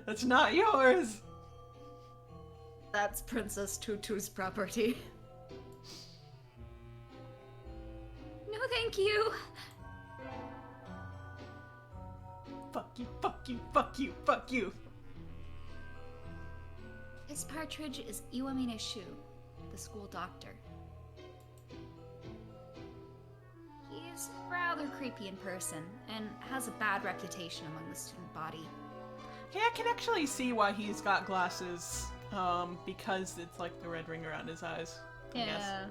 [SPEAKER 2] That's not yours.
[SPEAKER 1] That's Princess Tutu's property.
[SPEAKER 3] No, thank you.
[SPEAKER 2] Fuck you, fuck you, fuck you, fuck you.
[SPEAKER 3] This partridge is Iwamine Shu, the school doctor. He's rather creepy in person, and has a bad reputation among the student body.
[SPEAKER 2] Yeah, I can actually see why he's got glasses, because it's like the red ring around his eyes. I guess.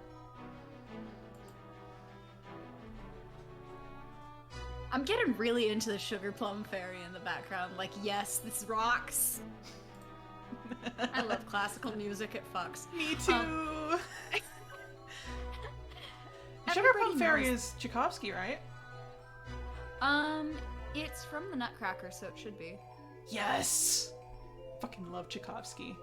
[SPEAKER 1] I'm getting really into the Sugar Plum Fairy in the background. Like, yes, this rocks. I love classical music, it fucks.
[SPEAKER 2] Me too! Sugar Plum Fairy is Tchaikovsky, right?
[SPEAKER 1] It's from the Nutcracker, so it should be.
[SPEAKER 2] Yes! Fucking love Tchaikovsky.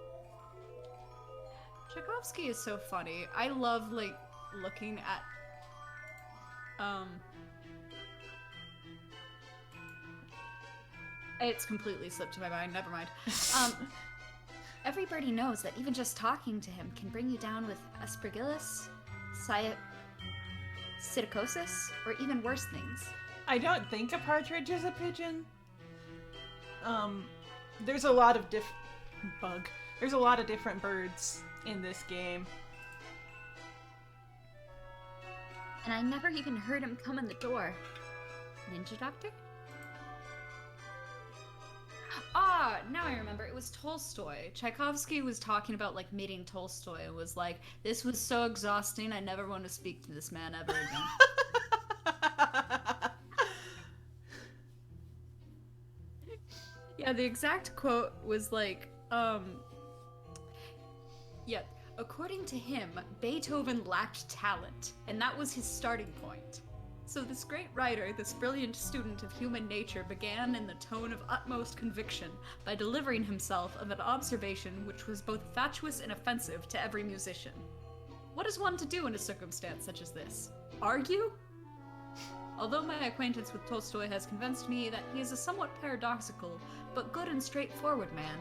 [SPEAKER 1] Tchaikovsky is so funny. I love, like, looking at, it's completely slipped to my mind, never mind.
[SPEAKER 3] Everybody knows that even just talking to him can bring you down with aspergillus, psittacosis, or even worse things.
[SPEAKER 2] I don't think a partridge is a pigeon. There's a lot of There's a lot of different birds in this game.
[SPEAKER 3] And I never even heard him come in the door. Ninja Doctor?
[SPEAKER 1] Ah, now I remember. It was Tolstoy. Tchaikovsky was talking about, like, meeting Tolstoy and was like, this was so exhausting, I never want to speak to this man ever again. Yeah, the exact quote was like, yeah, according to him, Beethoven lacked talent, and that was his starting point. So this great writer, this brilliant student of human nature, began in the tone of utmost conviction by delivering himself of an observation which was both fatuous and offensive to every musician. What is one to do in a circumstance such as this? Argue? Although my acquaintance with Tolstoy has convinced me that he is a somewhat paradoxical, but good and straightforward man,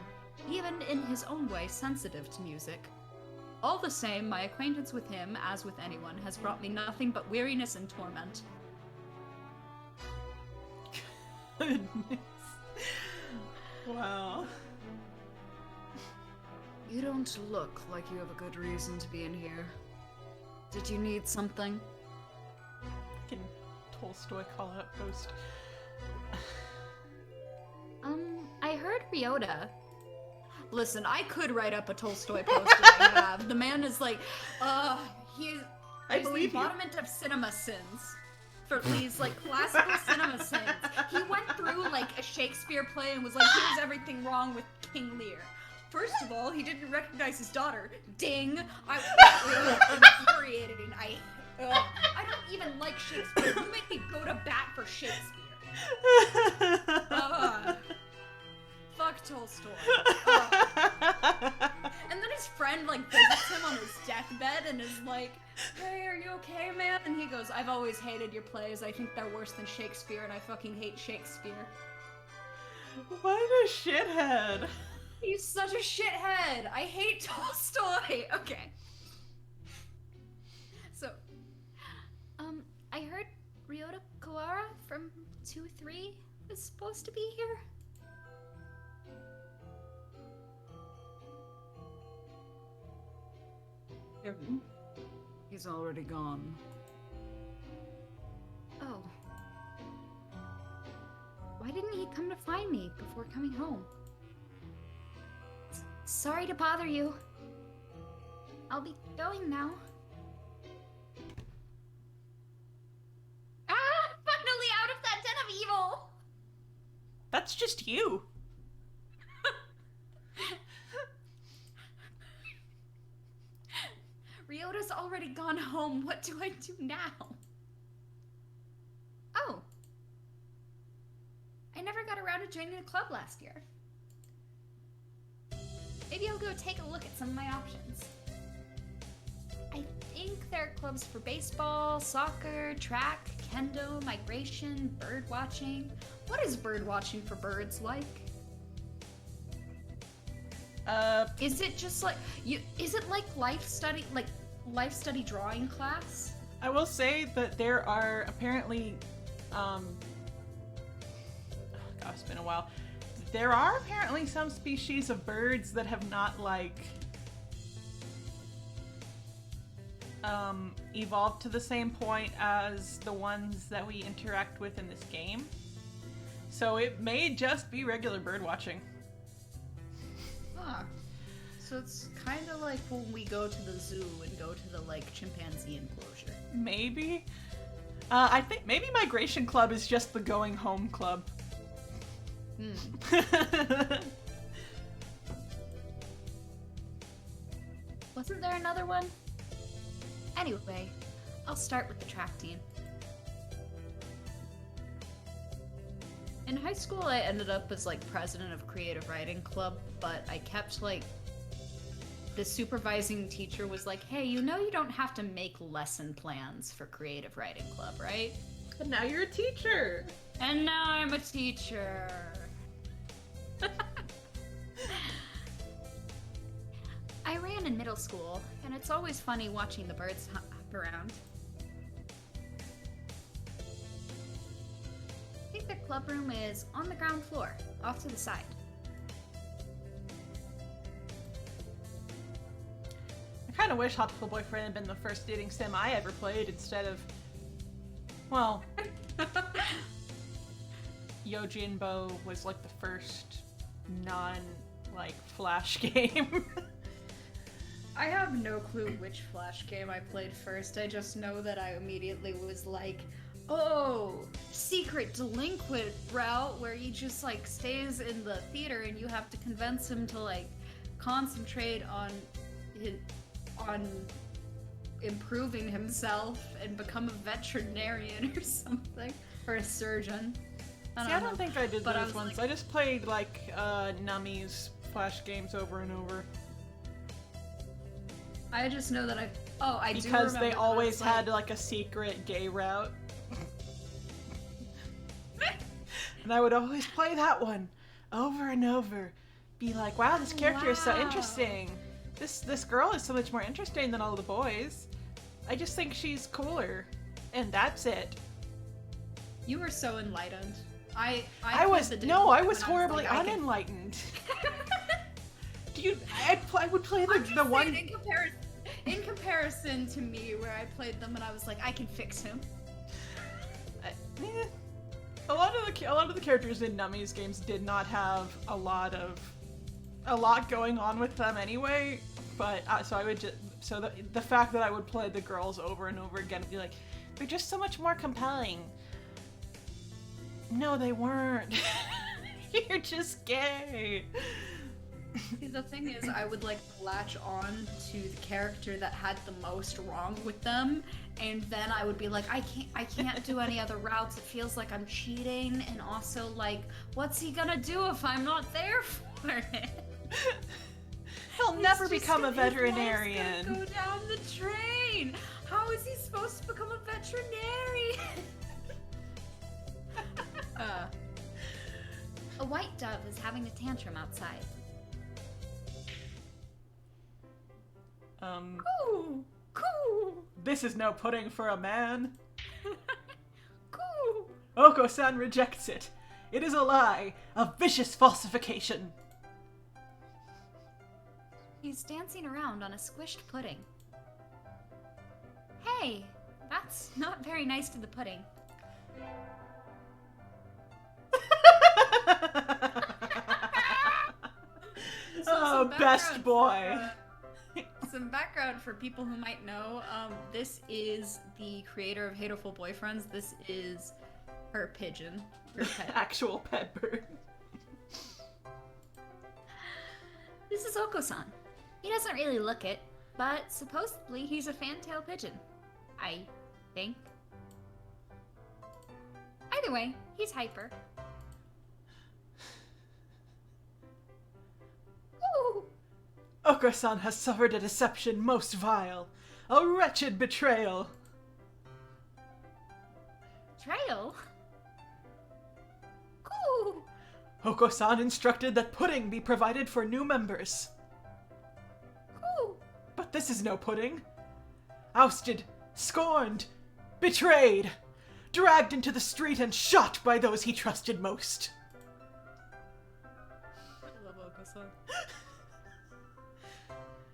[SPEAKER 1] even in his own way sensitive to music. All the same, my acquaintance with him, as with anyone, has brought me nothing but weariness and torment.
[SPEAKER 2] Goodness. Wow.
[SPEAKER 1] You don't look like you have a good reason to be in here. Did you need something?
[SPEAKER 2] Can Tolstoy call out Ghost?
[SPEAKER 3] I heard Ryota.
[SPEAKER 1] Listen, I could write up a Tolstoy poster I have. The man is like, he's the embodiment of cinema sins. For these, like, classical cinema sins. He went through, like, a Shakespeare play and was like, here's everything wrong with King Lear. First of all, he didn't recognize his daughter. Ding! Infuriating. I don't even like Shakespeare. You make me go to bat for Shakespeare. Fuck Tolstoy. And then his friend, like, visits him on his deathbed and is like, hey, are you okay, man? And he goes, I've always hated your plays. I think they're worse than Shakespeare, and I fucking hate Shakespeare.
[SPEAKER 2] What a shithead.
[SPEAKER 1] He's such a shithead. I hate Tolstoy. Okay. So,
[SPEAKER 3] I heard Ryota Kawara from 2-3 was supposed to be here.
[SPEAKER 1] He's already gone.
[SPEAKER 3] Oh. Why didn't he come to find me before coming home? Sorry to bother you. I'll be going now. Finally out of that den of evil!
[SPEAKER 2] That's just you.
[SPEAKER 3] Ryota's already gone home. What do I do now? Oh. I never got around to joining the club last year. maybe I'll go take a look at some of my options. I think there are clubs for baseball, soccer, track, kendo, migration, bird watching. What is bird watching for birds like? Is it just like is it like life study drawing class?
[SPEAKER 2] I will say that there are apparently oh gosh, it's been a while. There are apparently some species of birds that have not evolved to the same point as the ones that we interact with in this game. So it may just be regular bird watching.
[SPEAKER 1] Huh. So it's kind of like when we go to the zoo and go to the, chimpanzee enclosure.
[SPEAKER 2] Maybe. I think maybe Migration Club is just the going home club.
[SPEAKER 3] Wasn't there another one? Anyway, I'll start with the track team.
[SPEAKER 1] In high school, I ended up as, president of creative writing club, but I kept, the supervising teacher was like, hey, you don't have to make lesson plans for creative writing club, right?
[SPEAKER 2] And now you're a teacher!
[SPEAKER 1] And now I'm a teacher!
[SPEAKER 3] I ran in middle school, and it's always funny watching the birds hop around. I think the club room is on the ground floor, off to the side.
[SPEAKER 2] I kind of wish Hatoful Boyfriend had been the first dating sim I ever played instead of, well, Yojinbo was the first Flash game.
[SPEAKER 1] I have no clue which Flash game I played first. I just know that I immediately was like, oh, secret delinquent route where he just stays in the theater and you have to convince him to concentrate on improving himself and become a veterinarian or something, or a surgeon.
[SPEAKER 2] I don't think I did those ones.
[SPEAKER 1] Like,
[SPEAKER 2] I just played Nummy's Flash games over and over.
[SPEAKER 1] I just know that I do
[SPEAKER 2] because
[SPEAKER 1] remember
[SPEAKER 2] they always
[SPEAKER 1] I was
[SPEAKER 2] had a secret gay route. And I would always play that one over and over. Be like, wow, this character is so interesting. This girl is so much more interesting than all the boys. I just think she's cooler. And that's it.
[SPEAKER 1] You were so enlightened. I
[SPEAKER 2] was horribly unenlightened. I would play the one
[SPEAKER 1] in comparison to me, where I played them and I was like, I can fix him.
[SPEAKER 2] A lot of the characters in Nummy's games did not have a lot going on with them anyway. But the fact that I would play the girls over and over again and be like, they're just so much more compelling. No, they weren't. You're just gay.
[SPEAKER 1] See, the thing is, I would latch on to the character that had the most wrong with them, and then I would be like, I can't do any other routes. It feels like I'm cheating, and also what's he gonna do if I'm not there for it?
[SPEAKER 2] He'll never become a veterinarian.
[SPEAKER 1] His life's gonna go down the drain. How is he supposed to become a veterinarian?
[SPEAKER 3] A white dove is having a tantrum outside.
[SPEAKER 1] Coo! Coo!
[SPEAKER 2] This is no pudding for a man.
[SPEAKER 1] Coo!
[SPEAKER 2] Oko-san rejects it. It is a lie, a vicious falsification.
[SPEAKER 3] He's dancing around on a squished pudding. Hey, that's not very nice to the pudding.
[SPEAKER 2] Oh, best boy.
[SPEAKER 1] Some background for people who might know. This is the creator of Hatoful Boyfriends. This is her pigeon. Her pet.
[SPEAKER 2] Actual pet bird.
[SPEAKER 3] This is Oko-san. He doesn't really look it, but supposedly he's a fantail pigeon. I think. Either way, he's hyper.
[SPEAKER 1] Ooh!
[SPEAKER 2] Oko-san has suffered a deception most vile, a wretched betrayal.
[SPEAKER 3] Trail? Cool.
[SPEAKER 2] Oko-san instructed that pudding be provided for new members.
[SPEAKER 3] Cool.
[SPEAKER 2] But this is no pudding. Ousted, scorned, betrayed, dragged into the street and shot by those he trusted most.
[SPEAKER 1] I love Oko-san.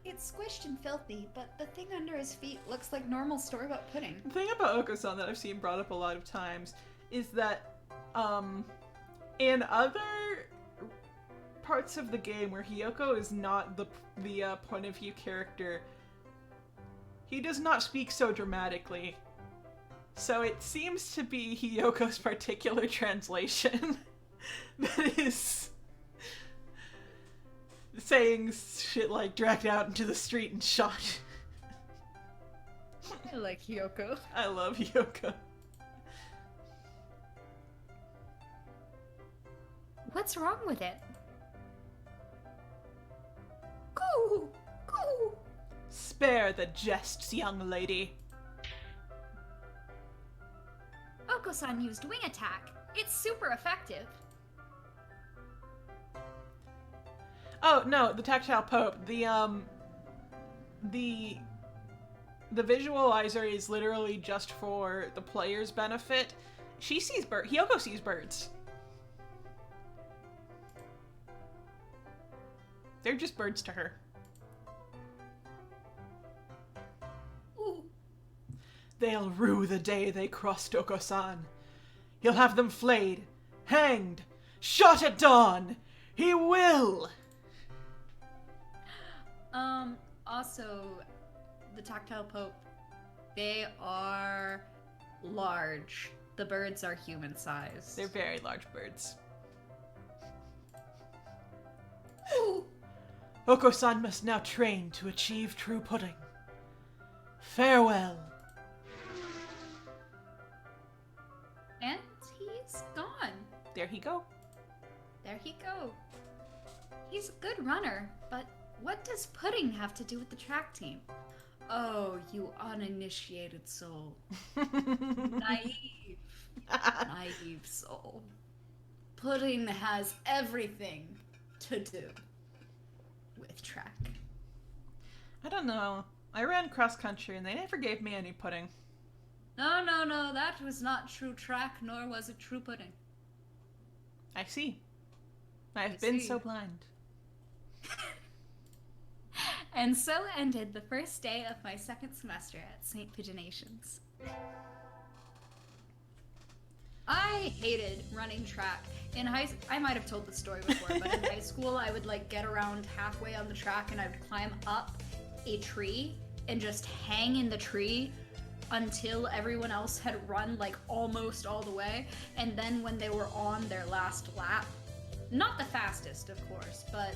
[SPEAKER 3] It's squished and filthy, but the thing under his feet looks like normal store-bought pudding.
[SPEAKER 2] The thing about Oko-san that I've seen brought up a lot of times is that, in other parts of the game where Hiyoko is not the point of view character, he does not speak so dramatically. So it seems to be Hiyoko's particular translation that is saying shit like dragged out into the street and shot.
[SPEAKER 1] I like Hiyoko.
[SPEAKER 2] I love Hiyoko.
[SPEAKER 3] What's wrong with it? Cool. Cool.
[SPEAKER 2] Spare the jests, young lady.
[SPEAKER 3] Oko-san used wing attack. It's super effective.
[SPEAKER 2] Oh no, the tactile pope. The visualizer is literally just for the player's benefit. She sees birds. Hiyoko sees birds. They're just birds to her.
[SPEAKER 3] Ooh.
[SPEAKER 2] They'll rue the day they crossed Oko-san. He'll have them flayed, hanged, shot at dawn. He will!
[SPEAKER 1] Also, the tactile pope, they are large. The birds are human-sized.
[SPEAKER 2] They're very large birds.
[SPEAKER 3] Ooh.
[SPEAKER 2] Oko-san must now train to achieve true pudding. Farewell.
[SPEAKER 3] And he's gone.
[SPEAKER 2] There he go.
[SPEAKER 3] There he go. He's a good runner, but what does pudding have to do with the track team?
[SPEAKER 1] Oh, you uninitiated soul. Naive. Naive soul. Pudding has everything to do with track.
[SPEAKER 2] I don't know. I ran cross country and they never gave me any pudding.
[SPEAKER 1] No, that was not true track, nor was it true pudding.
[SPEAKER 2] I see. I've been so blind.
[SPEAKER 3] And so ended the first day of my second semester at St. Pigeonations. I hated running track. I might have told the story before, but in high school I would get around halfway on the track and I would climb up a tree and just hang in the tree until everyone else had run almost all the way. And then when they were on their last lap, not the fastest of course, but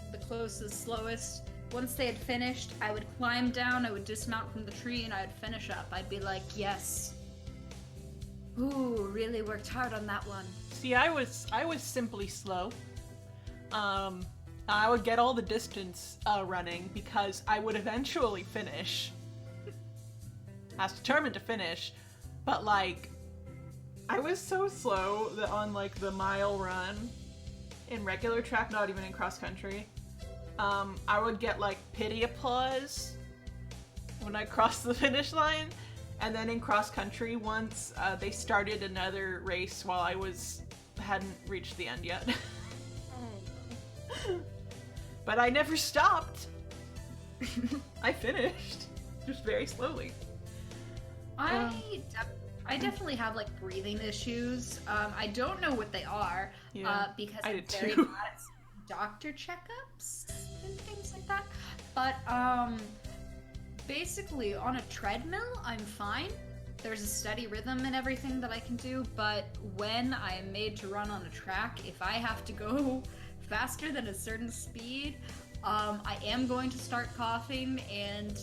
[SPEAKER 3] the closest, slowest, once they had finished, I would climb down, I would dismount from the tree, and I would finish up. I'd be like, yes. Ooh, really worked hard on that one.
[SPEAKER 2] See, I was simply slow. I would get all the distance running because I would eventually finish. I was determined to finish, but I was so slow that on the mile run in regular track, not even in cross country, I would get pity applause when I crossed the finish line. And then in cross country, once they started another race while I hadn't reached the end yet. But I never stopped. I finished, just very slowly.
[SPEAKER 3] I definitely have breathing issues. I don't know what they are because I'm very bad at doctor checkups and things like that. But basically on a treadmill, I'm fine. There's a steady rhythm and everything that I can do, but when I am made to run on a track, if I have to go faster than a certain speed, I am going to start coughing and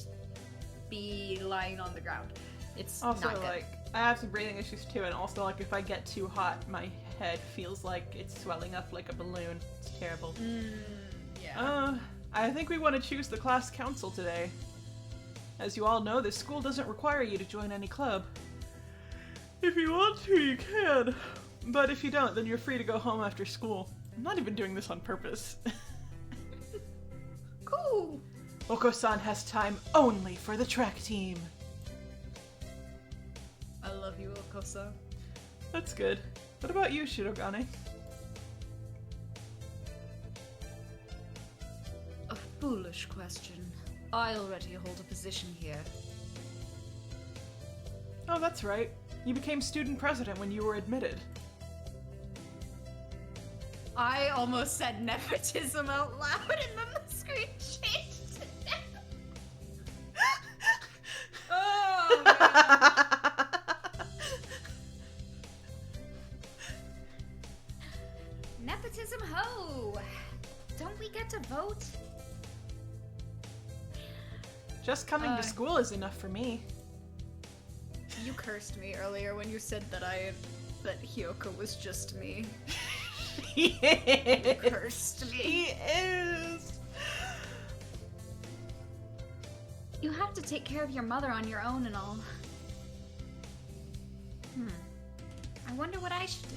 [SPEAKER 3] be lying on the ground. It's
[SPEAKER 2] also
[SPEAKER 3] not good.
[SPEAKER 2] I have some breathing issues too, and also if I get too hot, my head feels like it's swelling up like a balloon. It's terrible.
[SPEAKER 1] Yeah.
[SPEAKER 2] I think we want to choose the class council today. As you all know, this school doesn't require you to join any club. If you want to, you can. But if you don't, then you're free to go home after school. I'm not even doing this on purpose.
[SPEAKER 3] Cool.
[SPEAKER 2] Oko-san has time only for the track team.
[SPEAKER 1] I love you, Okosa.
[SPEAKER 2] That's good. What about you, Shirogane?
[SPEAKER 1] A foolish question. I already hold a position here.
[SPEAKER 2] Oh, that's right. You became student president when you were admitted.
[SPEAKER 1] I almost said nepotism out loud and then the screen changed to Oh, man.
[SPEAKER 3] Nepotism ho! Don't we get to vote?
[SPEAKER 2] Just coming to school is enough for me.
[SPEAKER 1] You cursed me earlier when you said that Hyoko was just me.
[SPEAKER 2] He
[SPEAKER 1] You cursed me.
[SPEAKER 2] He is.
[SPEAKER 3] You have to take care of your mother on your own and all. I wonder what I should do.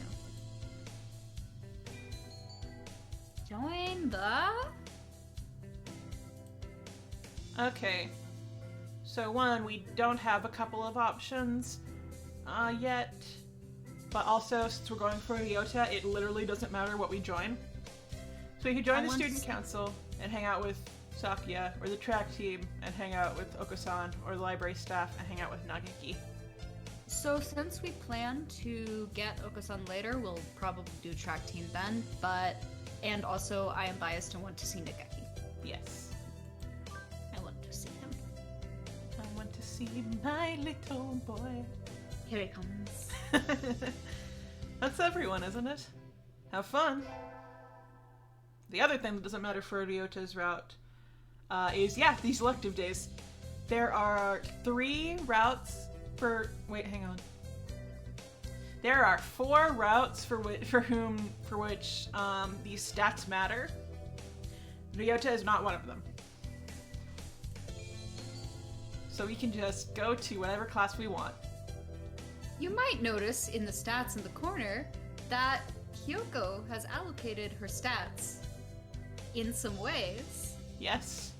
[SPEAKER 3] Join the...
[SPEAKER 2] Okay. So one, we don't have a couple of options yet. But also, since we're going for Ryota, it literally doesn't matter what we join. So you can join the student council and hang out with Sakuya, or the track team and hang out with Oko-san, or the library staff and hang out with Nageki.
[SPEAKER 1] So since we plan to get Oko-san later, we'll probably do track team then, and also I am biased and want to see Nageki.
[SPEAKER 2] Yes.
[SPEAKER 1] I want to see him.
[SPEAKER 2] I want to see my little boy.
[SPEAKER 1] Here he comes.
[SPEAKER 2] That's everyone, isn't it? Have fun. The other thing that doesn't matter for Ryota's route is, these elective days. There are 3 routes for... Wait, hang on. There are 4 routes for which these stats matter. Ryota is not one of them. So we can just go to whatever class we want.
[SPEAKER 1] You might notice in the stats in the corner that Hyoko has allocated her stats in some ways.
[SPEAKER 2] Yes.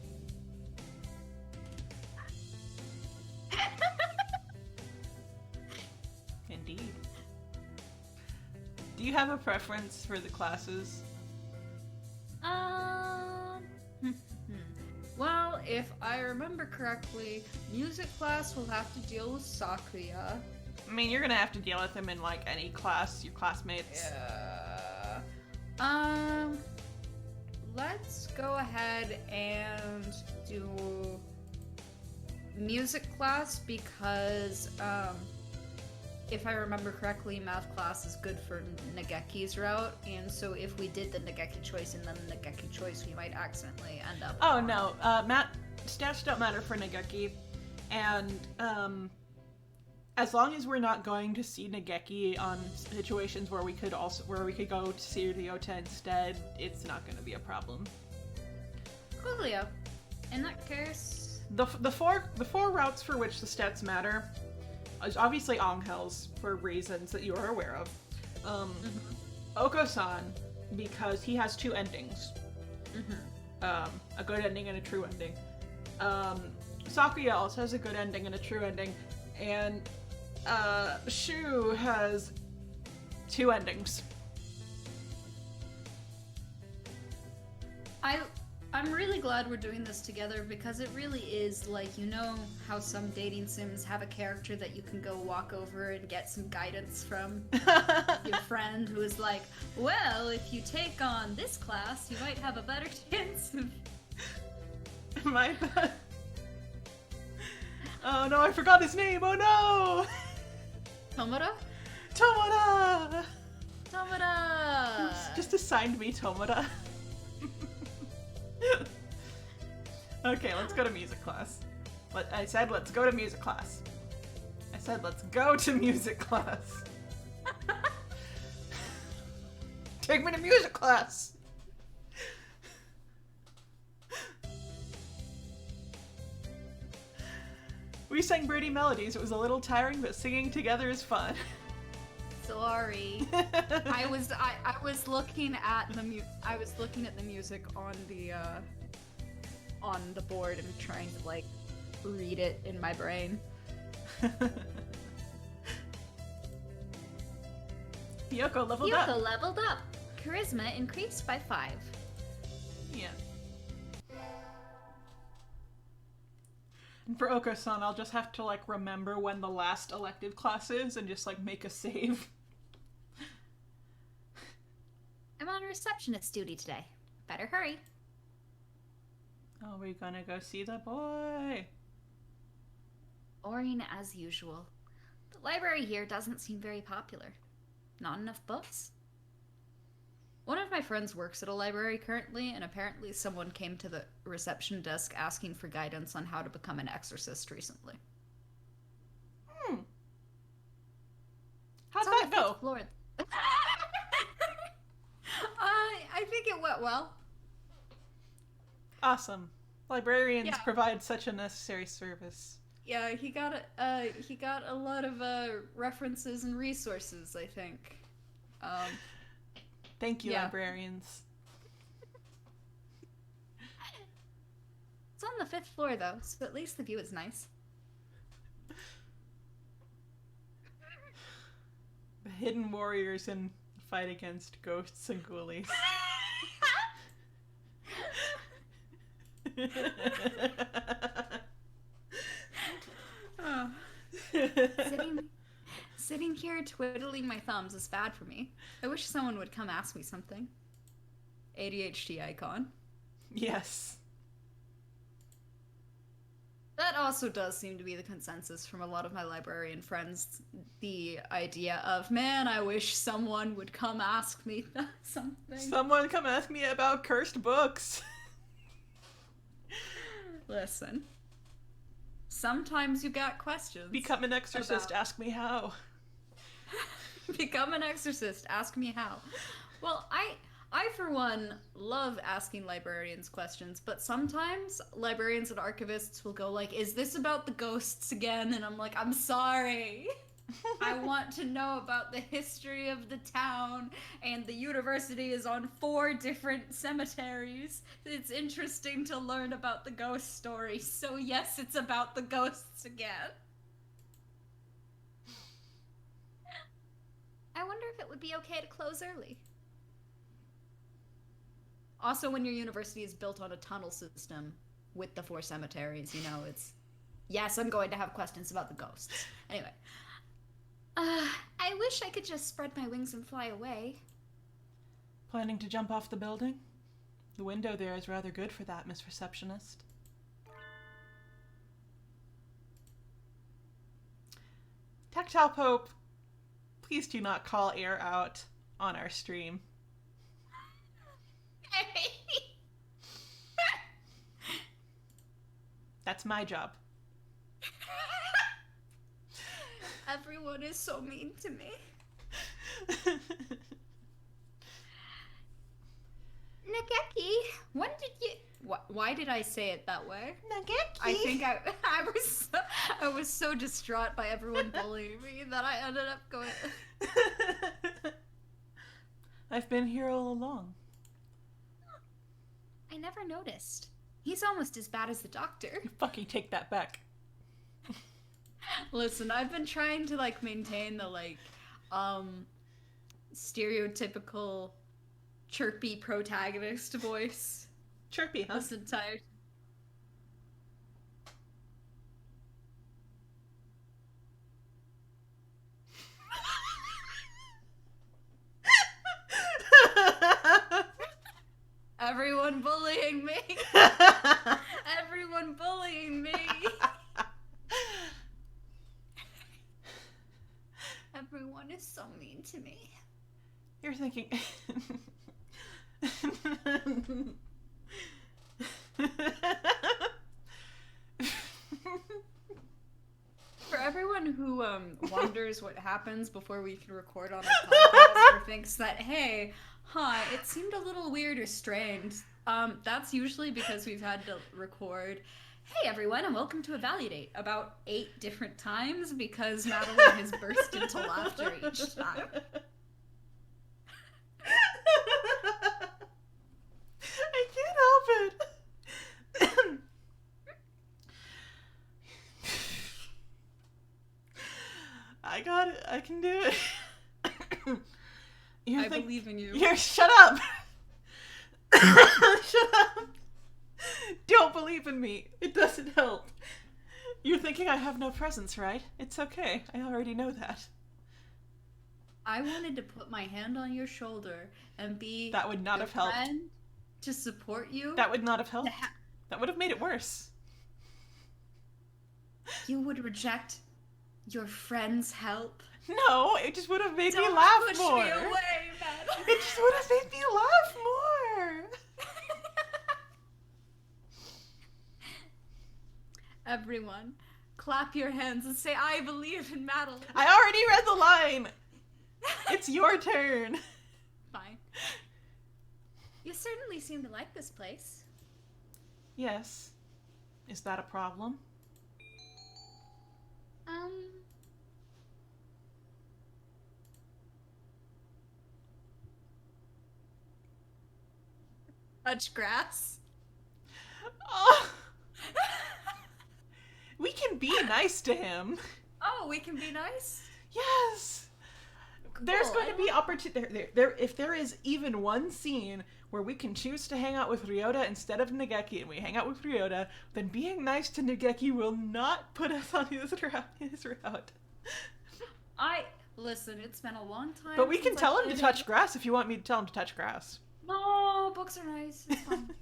[SPEAKER 2] Indeed. Do you have a preference for the classes?
[SPEAKER 1] Well, if I remember correctly, music class will have to deal with Sakuya.
[SPEAKER 2] I mean, you're gonna have to deal with them in, like, any class, your classmates.
[SPEAKER 1] Yeah. Let's go ahead and do music class because, if I remember correctly, math class is good for Nageki's route, and so if we did the Nageki choice and then the Nageki choice, we might accidentally end up...
[SPEAKER 2] Oh, no. Stats don't matter for Nageki, and, as long as we're not going to see Nageki on situations where we could go to see Ryota instead, it's not going to be a problem.
[SPEAKER 1] Coolio. In that case...
[SPEAKER 2] The four routes for which the stats matter is obviously Angel's for reasons that you are aware of. Oko-san, because he has 2 endings. A good ending and a true ending. Sakuya also has a good ending and a true ending. And Shu has 2 endings.
[SPEAKER 1] I'm really glad we're doing this together because it really is like, you know how some dating sims have a character that you can go walk over and get some guidance from your friend who is like, well, if you take on this class, you might have a better chance of...
[SPEAKER 2] My bad. Oh no, I forgot his name, oh no!
[SPEAKER 1] Tomoda?
[SPEAKER 2] Tomoda!
[SPEAKER 1] Tomoda!
[SPEAKER 2] Just assigned me Tomoda. Okay, let's go to music class. I said let's go to music class. I said let's go to music class. Take me to music class! We sang Birdie melodies. It was a little tiring, but singing together is fun.
[SPEAKER 1] Sorry. I was looking at the music on the board and trying to like read it in my brain.
[SPEAKER 2] Hiyoko leveled up.
[SPEAKER 3] Hiyoko leveled up. Charisma increased by 5.
[SPEAKER 2] Yeah. And for Oko-san, I'll just have to like remember when the last elective class is and just like make a save.
[SPEAKER 3] I'm on receptionist duty today. Better hurry.
[SPEAKER 2] Oh, we're gonna go see the boy.
[SPEAKER 3] Boring as usual. The library here doesn't seem very popular. Not enough books?
[SPEAKER 1] One of my friends works at a library currently, and apparently someone came to the reception desk asking for guidance on how to become an exorcist recently.
[SPEAKER 2] How'd
[SPEAKER 3] It's on
[SPEAKER 2] that
[SPEAKER 3] the
[SPEAKER 2] go?
[SPEAKER 3] 5th floor.
[SPEAKER 1] I think it went well.
[SPEAKER 2] Awesome. Librarians
[SPEAKER 1] Yeah.
[SPEAKER 2] provide such a necessary service.
[SPEAKER 1] Yeah, he got a lot of references and resources, I think.
[SPEAKER 2] Thank you,
[SPEAKER 1] Yeah.
[SPEAKER 2] librarians.
[SPEAKER 3] It's on the 5th floor, though, so at least the view is nice.
[SPEAKER 2] The hidden warriors in fight against ghosts and ghoulies.
[SPEAKER 1] Oh.
[SPEAKER 3] Sitting here twiddling my thumbs is bad for me.
[SPEAKER 1] I wish someone would come ask me something. ADHD icon.
[SPEAKER 2] Yes.
[SPEAKER 1] That also does seem to be the consensus from a lot of my librarian friends. The idea of, man, I wish someone would come ask me something.
[SPEAKER 2] Someone come ask me about cursed books.
[SPEAKER 1] Listen. Sometimes you got questions.
[SPEAKER 2] Become an exorcist, ask me how.
[SPEAKER 1] Become an exorcist, ask me how. Well, I for one love asking librarians questions, but sometimes librarians and archivists will go like, is this about the ghosts again? And I'm like, I'm sorry. I want to know about the history of the town, and the university is on 4 different cemeteries. It's interesting to learn about the ghost story, so yes, it's about the ghosts again.
[SPEAKER 3] I wonder if it would be okay to close early.
[SPEAKER 1] Also, when your university is built on a tunnel system with the 4 cemeteries, you know, it's... Yes, I'm going to have questions about the ghosts. Anyway.
[SPEAKER 3] I wish I could just spread my wings and fly away.
[SPEAKER 2] Planning to jump off the building? The window there is rather good for that, Miss Receptionist. Tactile Pope, please do not call Air out on our stream. That's my job.
[SPEAKER 1] Everyone is so mean to me.
[SPEAKER 3] Nageki, when did you...
[SPEAKER 1] Why did I say it that way?
[SPEAKER 2] Nageki!
[SPEAKER 1] I think I was so distraught by everyone bullying me that I ended up going...
[SPEAKER 2] I've been here all along.
[SPEAKER 3] I never noticed. He's almost as bad as the doctor.
[SPEAKER 2] Fucking take that back.
[SPEAKER 1] Listen, I've been trying to, like, maintain the, like, stereotypical chirpy protagonist voice.
[SPEAKER 2] Chirpy, huh?
[SPEAKER 1] This entire... Everyone bullying me! Everyone bullying me! Everyone is so mean to me.
[SPEAKER 2] You're thinking...
[SPEAKER 1] For everyone who wonders what happens before we can record on a podcast or thinks that, hey, it seemed a little weird or strained, that's usually because we've had to record Hey everyone, and welcome to Evaludate about 8 different times because Madelyn has burst into laughter each time.
[SPEAKER 2] I can't help it. I got it. I can do it.
[SPEAKER 1] I believe in you.
[SPEAKER 2] Shut up. Shut up. Don't believe in me. It doesn't help. You're thinking I have no presence, right? It's okay. I already know that.
[SPEAKER 1] I wanted to put my hand on your shoulder and be
[SPEAKER 2] that would not
[SPEAKER 1] your
[SPEAKER 2] have helped.
[SPEAKER 1] friend to support you.
[SPEAKER 2] That would not have helped. That would have made it worse.
[SPEAKER 1] You would reject your friend's help.
[SPEAKER 2] No, it just would have made me
[SPEAKER 1] Don't
[SPEAKER 2] laugh
[SPEAKER 1] push
[SPEAKER 2] more.
[SPEAKER 1] me away, Madelyn.
[SPEAKER 2] It just would have made me laugh more.
[SPEAKER 1] Everyone, clap your hands and say, I believe in Madelyn.
[SPEAKER 2] I already read the line. It's your turn.
[SPEAKER 1] Fine. You certainly seem to like this place.
[SPEAKER 2] Yes. Is that a problem?
[SPEAKER 1] Touch grass.
[SPEAKER 2] Oh. We can be nice to him.
[SPEAKER 1] Oh, we can be nice?
[SPEAKER 2] Yes. Cool. There's going to be opportunity. If there is even one scene where we can choose to hang out with Ryota instead of Nageki, and we hang out with Ryota, then being nice to Nageki will not put us on his route.
[SPEAKER 1] Listen, it's been a long time.
[SPEAKER 2] But we can tell him to touch grass if you want me to tell him to touch grass.
[SPEAKER 1] No, books are nice. It's fine.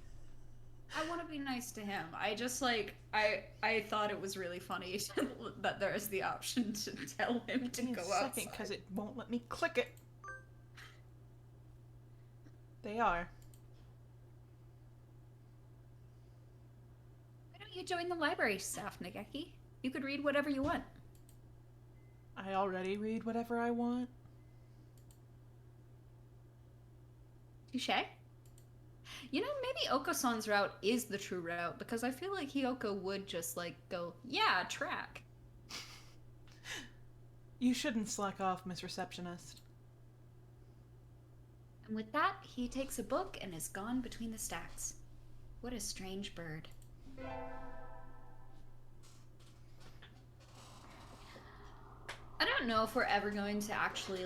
[SPEAKER 1] I want to be nice to him. I just I thought it was really funny that there is the option to tell him to go outside.
[SPEAKER 2] Because it won't let me click it. They are.
[SPEAKER 3] Why don't you join the library staff, Nageki? You could read whatever you want.
[SPEAKER 2] I already read whatever I want.
[SPEAKER 3] Touché.
[SPEAKER 1] You know, maybe Oko-san's route is the true route, because I feel like Hiyoko would just, go, yeah, track.
[SPEAKER 2] You shouldn't slack off, Miss Receptionist.
[SPEAKER 3] And with that, he takes a book and is gone between the stacks. What a strange bird.
[SPEAKER 1] I don't know if we're ever going to actually,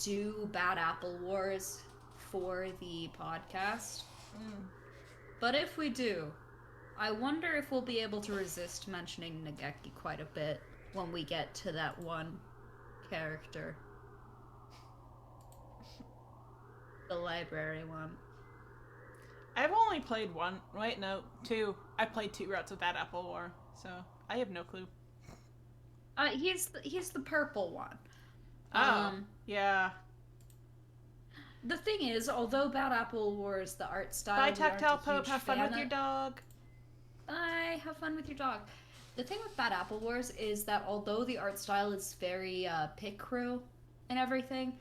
[SPEAKER 1] do Bad Apple Wars for the podcast. But if we do, I wonder if we'll be able to resist mentioning Nageki quite a bit when we get to that one character. The library one.
[SPEAKER 2] I've only played one. Wait, no, 2. I played 2 routes of Bad Apple War, so I have no clue.
[SPEAKER 1] He's the purple one.
[SPEAKER 2] Oh, yeah.
[SPEAKER 1] The thing is, although Bad Apple Wars, the art style...
[SPEAKER 2] Bye, Tactile Pope. Have fun with your dog.
[SPEAKER 1] Bye, have fun with your dog. The thing with Bad Apple Wars is that although the art style is very Pit Crew and everything,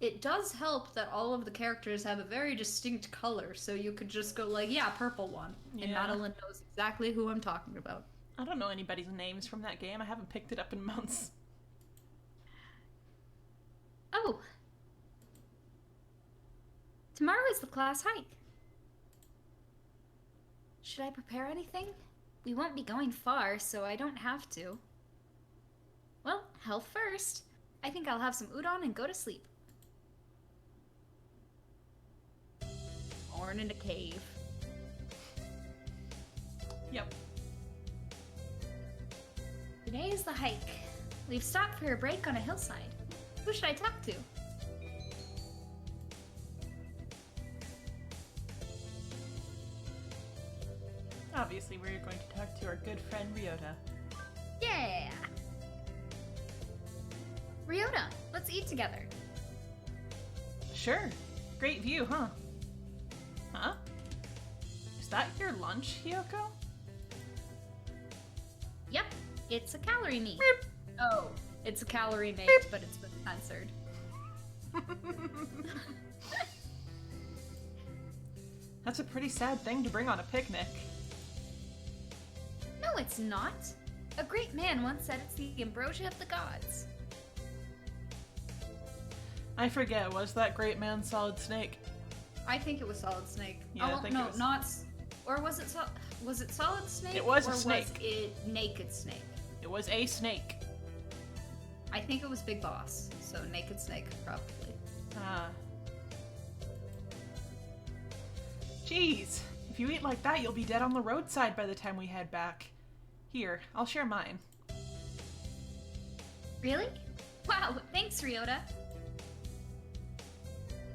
[SPEAKER 1] it does help that all of the characters have a very distinct color, so you could just go yeah, purple one. Yeah. And Madelyn knows exactly who I'm talking about.
[SPEAKER 2] I don't know anybody's names from that game. I haven't picked it up in months.
[SPEAKER 3] Oh. Tomorrow is the class hike. Should I prepare anything? We won't be going far, so I don't have to. Well, health first. I think I'll have some udon and go to sleep.
[SPEAKER 1] Born in a cave.
[SPEAKER 2] Yep.
[SPEAKER 3] Today is the hike. We've stopped for a break on a hillside. Who should I talk to?
[SPEAKER 2] Obviously, we're going to talk to our good friend Ryota.
[SPEAKER 3] Yeah! Ryota, let's eat together.
[SPEAKER 2] Sure. Great view, huh? Huh? Is that your lunch, Hiyoko?
[SPEAKER 3] Yep, it's a calorie meat.
[SPEAKER 1] Beep. Oh, it's a calorie mate, but it's been censored.
[SPEAKER 2] That's a pretty sad thing to bring on a picnic.
[SPEAKER 3] it's not. A great man once said it's the ambrosia of the gods.
[SPEAKER 2] I forget, was that great man Solid Snake?
[SPEAKER 1] I think it was Solid Snake.
[SPEAKER 2] Yeah, I think
[SPEAKER 1] no,
[SPEAKER 2] it was...
[SPEAKER 1] not... Or was it Solid Snake?
[SPEAKER 2] It was a
[SPEAKER 1] or
[SPEAKER 2] snake.
[SPEAKER 1] Was it Naked Snake?
[SPEAKER 2] It was a snake.
[SPEAKER 1] I think it was Big Boss, so Naked Snake, probably.
[SPEAKER 2] Ah. Jeez, if you eat like that, you'll be dead on the roadside by the time we head back. Here, I'll share mine.
[SPEAKER 3] Really? Wow, thanks, Ryota.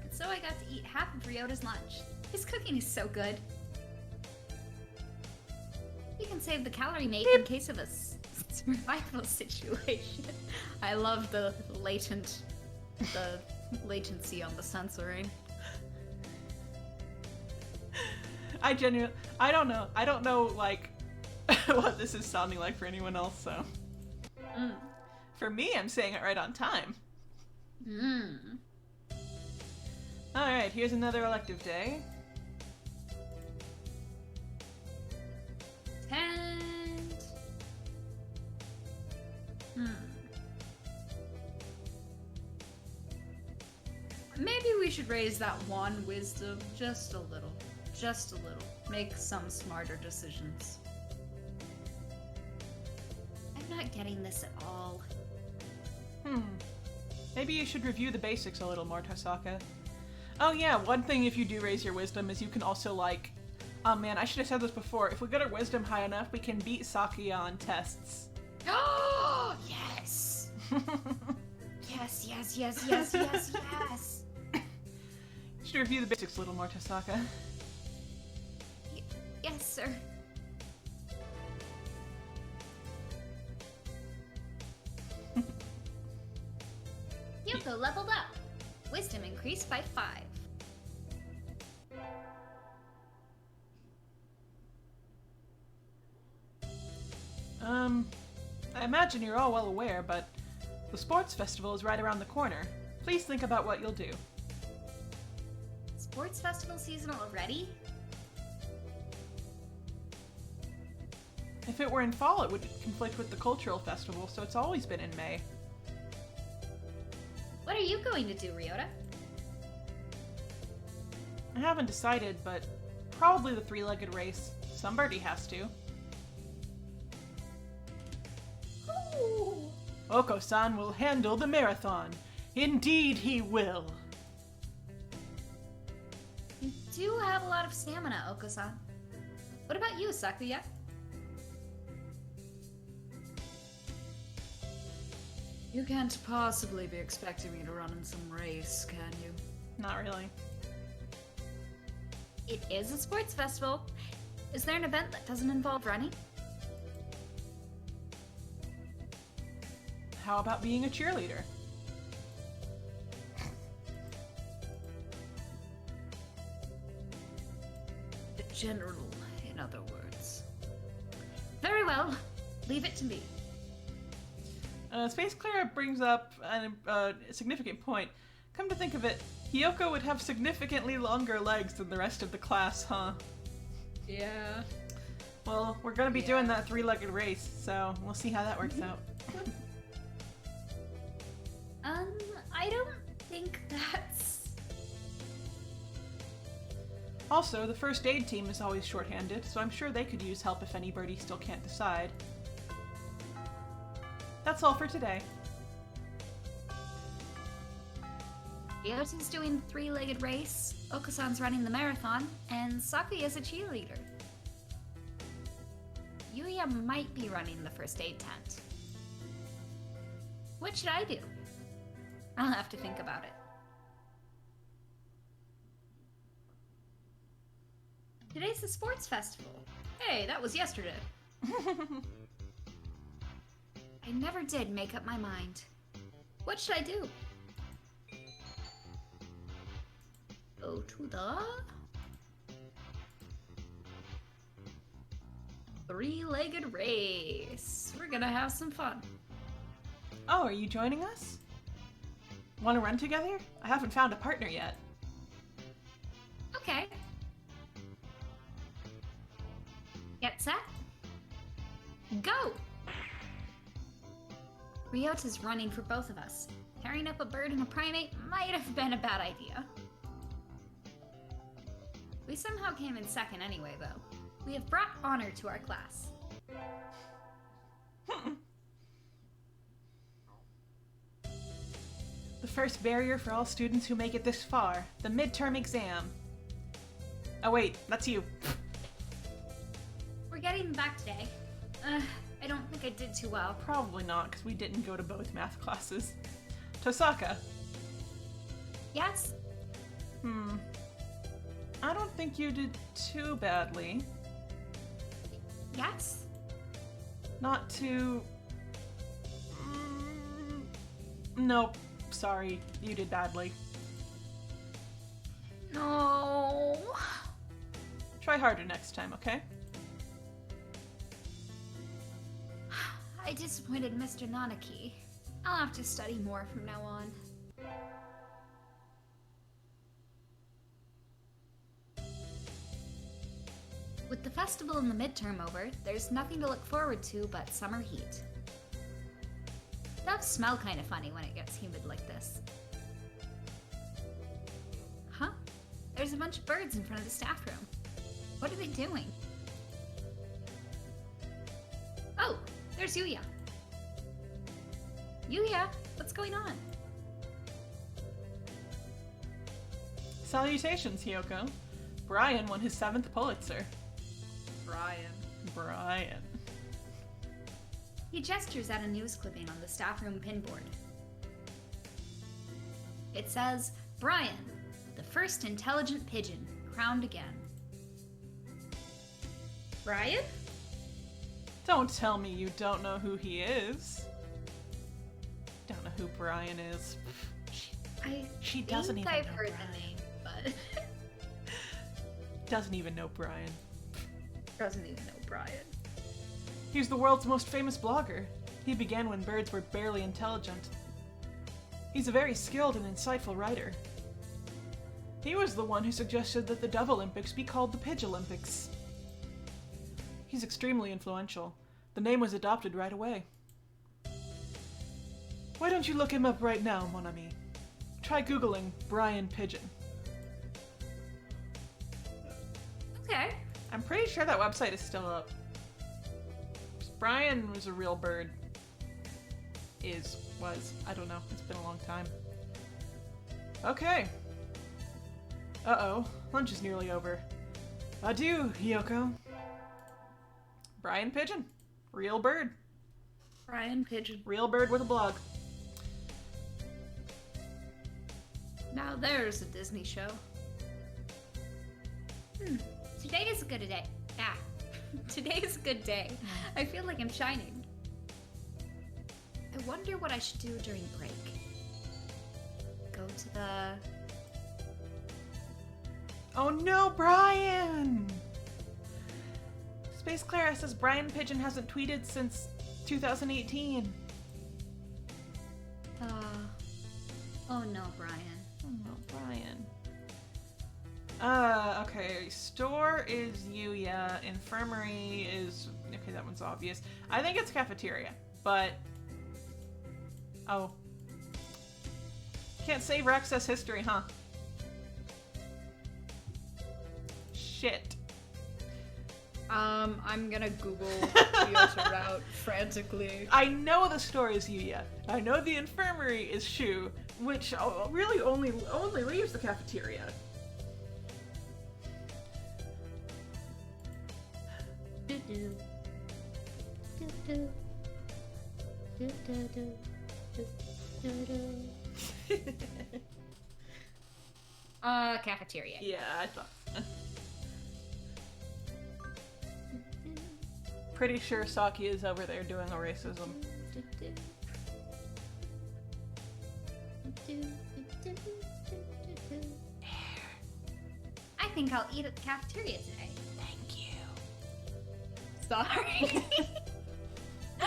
[SPEAKER 3] And so I got to eat half of Ryota's lunch. His cooking is so good. You can save the calorie mate in case of a survival situation.
[SPEAKER 1] I love the latency on the censoring.
[SPEAKER 2] I don't know, like, what this is sounding like for anyone else, so. For me, I'm saying it right on time. Alright, here's another elective day.
[SPEAKER 3] And...
[SPEAKER 1] Maybe we should raise that one wisdom just a little. Just a little. Make some smarter decisions.
[SPEAKER 3] I'm not getting this at all.
[SPEAKER 2] Maybe you should review the basics a little more, Tosaka. Oh yeah, one thing if you do raise your wisdom is you can also, like... Oh man, I should have said this before. If we get our wisdom high enough, we can beat Sakuya on tests.
[SPEAKER 3] Oh, yes! Yes, yes, yes, yes, yes, yes!
[SPEAKER 2] You should review the basics a little more, Tosaka.
[SPEAKER 3] Yes, sir. Yoko leveled up. Wisdom increased by 5.
[SPEAKER 2] I imagine you're all well aware, but the sports festival is right around the corner. Please think about what you'll do.
[SPEAKER 3] Sports festival season already?
[SPEAKER 2] If it were in fall, it would conflict with the cultural festival, so it's always been in May.
[SPEAKER 3] What are you going to do, Ryota?
[SPEAKER 2] I haven't decided, but probably the three-legged race. Somebody has to.
[SPEAKER 3] Ooh.
[SPEAKER 2] Oko-san will handle the marathon. Indeed he will.
[SPEAKER 3] You do have a lot of stamina, Oko-san. What about you, Sakuya?
[SPEAKER 1] You can't possibly be expecting me to run in some race, can you?
[SPEAKER 2] Not really.
[SPEAKER 3] It is a sports festival. Is there an event that doesn't involve running?
[SPEAKER 2] How about being a cheerleader?
[SPEAKER 1] The general, in other words.
[SPEAKER 3] Very well. Leave it to me.
[SPEAKER 2] Space Clara brings up a significant point. Come to think of it, Hiyoko would have significantly longer legs than the rest of the class, huh?
[SPEAKER 1] Yeah.
[SPEAKER 2] Well, we're gonna be doing that three-legged race, so we'll see how that works out.
[SPEAKER 3] I don't think that's...
[SPEAKER 2] Also, the first aid team is always shorthanded, so I'm sure they could use help if anybody still can't decide. That's all for today.
[SPEAKER 3] Ryota's doing the three-legged race, Oko-san's running the marathon, and Sakuya's a cheerleader. Yuya might be running the first aid tent. What should I do? I'll have to think about it. Today's the sports festival.
[SPEAKER 1] Hey, that was yesterday.
[SPEAKER 3] I never did make up my mind. What should I do? Go to the...
[SPEAKER 1] three-legged race. We're gonna have some fun.
[SPEAKER 2] Oh, are you joining us? Want to run together? I haven't found a partner yet.
[SPEAKER 3] Okay. Get set? Go! Ryota's running for both of us. Pairing up a bird and a primate might have been a bad idea. We somehow came in second anyway, though. We have brought honor to our class.
[SPEAKER 2] The first barrier for all students who make it this far, the midterm exam. Oh wait, that's you.
[SPEAKER 3] We're getting back today. I don't think I did too well.
[SPEAKER 2] Probably not, because we didn't go to both math classes. Tosaka.
[SPEAKER 3] Yes?
[SPEAKER 2] I don't think you did too badly.
[SPEAKER 3] Yes?
[SPEAKER 2] Not too... Nope. Sorry, you did badly.
[SPEAKER 3] No.
[SPEAKER 2] Try harder next time, okay?
[SPEAKER 3] I disappointed Mr. Nanaki. I'll have to study more from now on. With the festival and the midterm over, there's nothing to look forward to but summer heat. Doves smell kind of funny when it gets humid like this. Huh? There's a bunch of birds in front of the staff room. What are they doing? Oh, there's Yuya. Yuya, what's going on?
[SPEAKER 2] Salutations, Hiyoko. Brian won his 7th Pulitzer. Brian.
[SPEAKER 3] He gestures at a news clipping on the staff room pinboard. It says, Brian, the first intelligent pigeon, crowned again. Brian?
[SPEAKER 2] Don't tell me you don't know who he is. Don't know who Brian is. She doesn't even
[SPEAKER 3] I've
[SPEAKER 2] know
[SPEAKER 3] heard
[SPEAKER 2] Brian.
[SPEAKER 3] the name, but
[SPEAKER 2] Doesn't even know Brian.
[SPEAKER 3] doesn't even know Brian.
[SPEAKER 2] He's the world's most famous blogger. He began when birds were barely intelligent. He's a very skilled and insightful writer. He was the one who suggested that the Dove Olympics be called the Pigeon Olympics. He's extremely influential. The name was adopted right away. Why don't you look him up right now, mon ami? Try Googling Brian Pigeon.
[SPEAKER 3] Okay.
[SPEAKER 2] I'm pretty sure that website is still up. Brian was a real bird. Was. I don't know. It's been a long time. Okay. Uh-oh. Lunch is nearly over. Adieu, Hiyoko. Brian Pigeon. Real bird.
[SPEAKER 1] Brian Pigeon.
[SPEAKER 2] Real bird with a blog.
[SPEAKER 1] Now there's a Disney show.
[SPEAKER 3] Today is a good day. Today is a good day. I feel like I'm shining. I wonder what I should do during break. Go to the...
[SPEAKER 2] Oh no, Brian! Space Clara says Brian Pigeon hasn't tweeted since 2018.
[SPEAKER 3] Oh no, Brian.
[SPEAKER 2] Oh no, Brian. Okay, store is Yuya, infirmary is... Okay, that one's obvious. I think it's cafeteria, but... Oh. Can't save or access history, huh? Shit.
[SPEAKER 1] I'm gonna Google Yuya's route frantically.
[SPEAKER 2] I know the store is Yuya. I know the infirmary is Shu, which really only leaves the cafeteria.
[SPEAKER 3] Cafeteria.
[SPEAKER 2] Yeah, I thought so. Pretty sure Saki is over there doing a racism.
[SPEAKER 3] I think I'll eat at the cafeteria today.
[SPEAKER 2] Thank you.
[SPEAKER 3] Sorry. I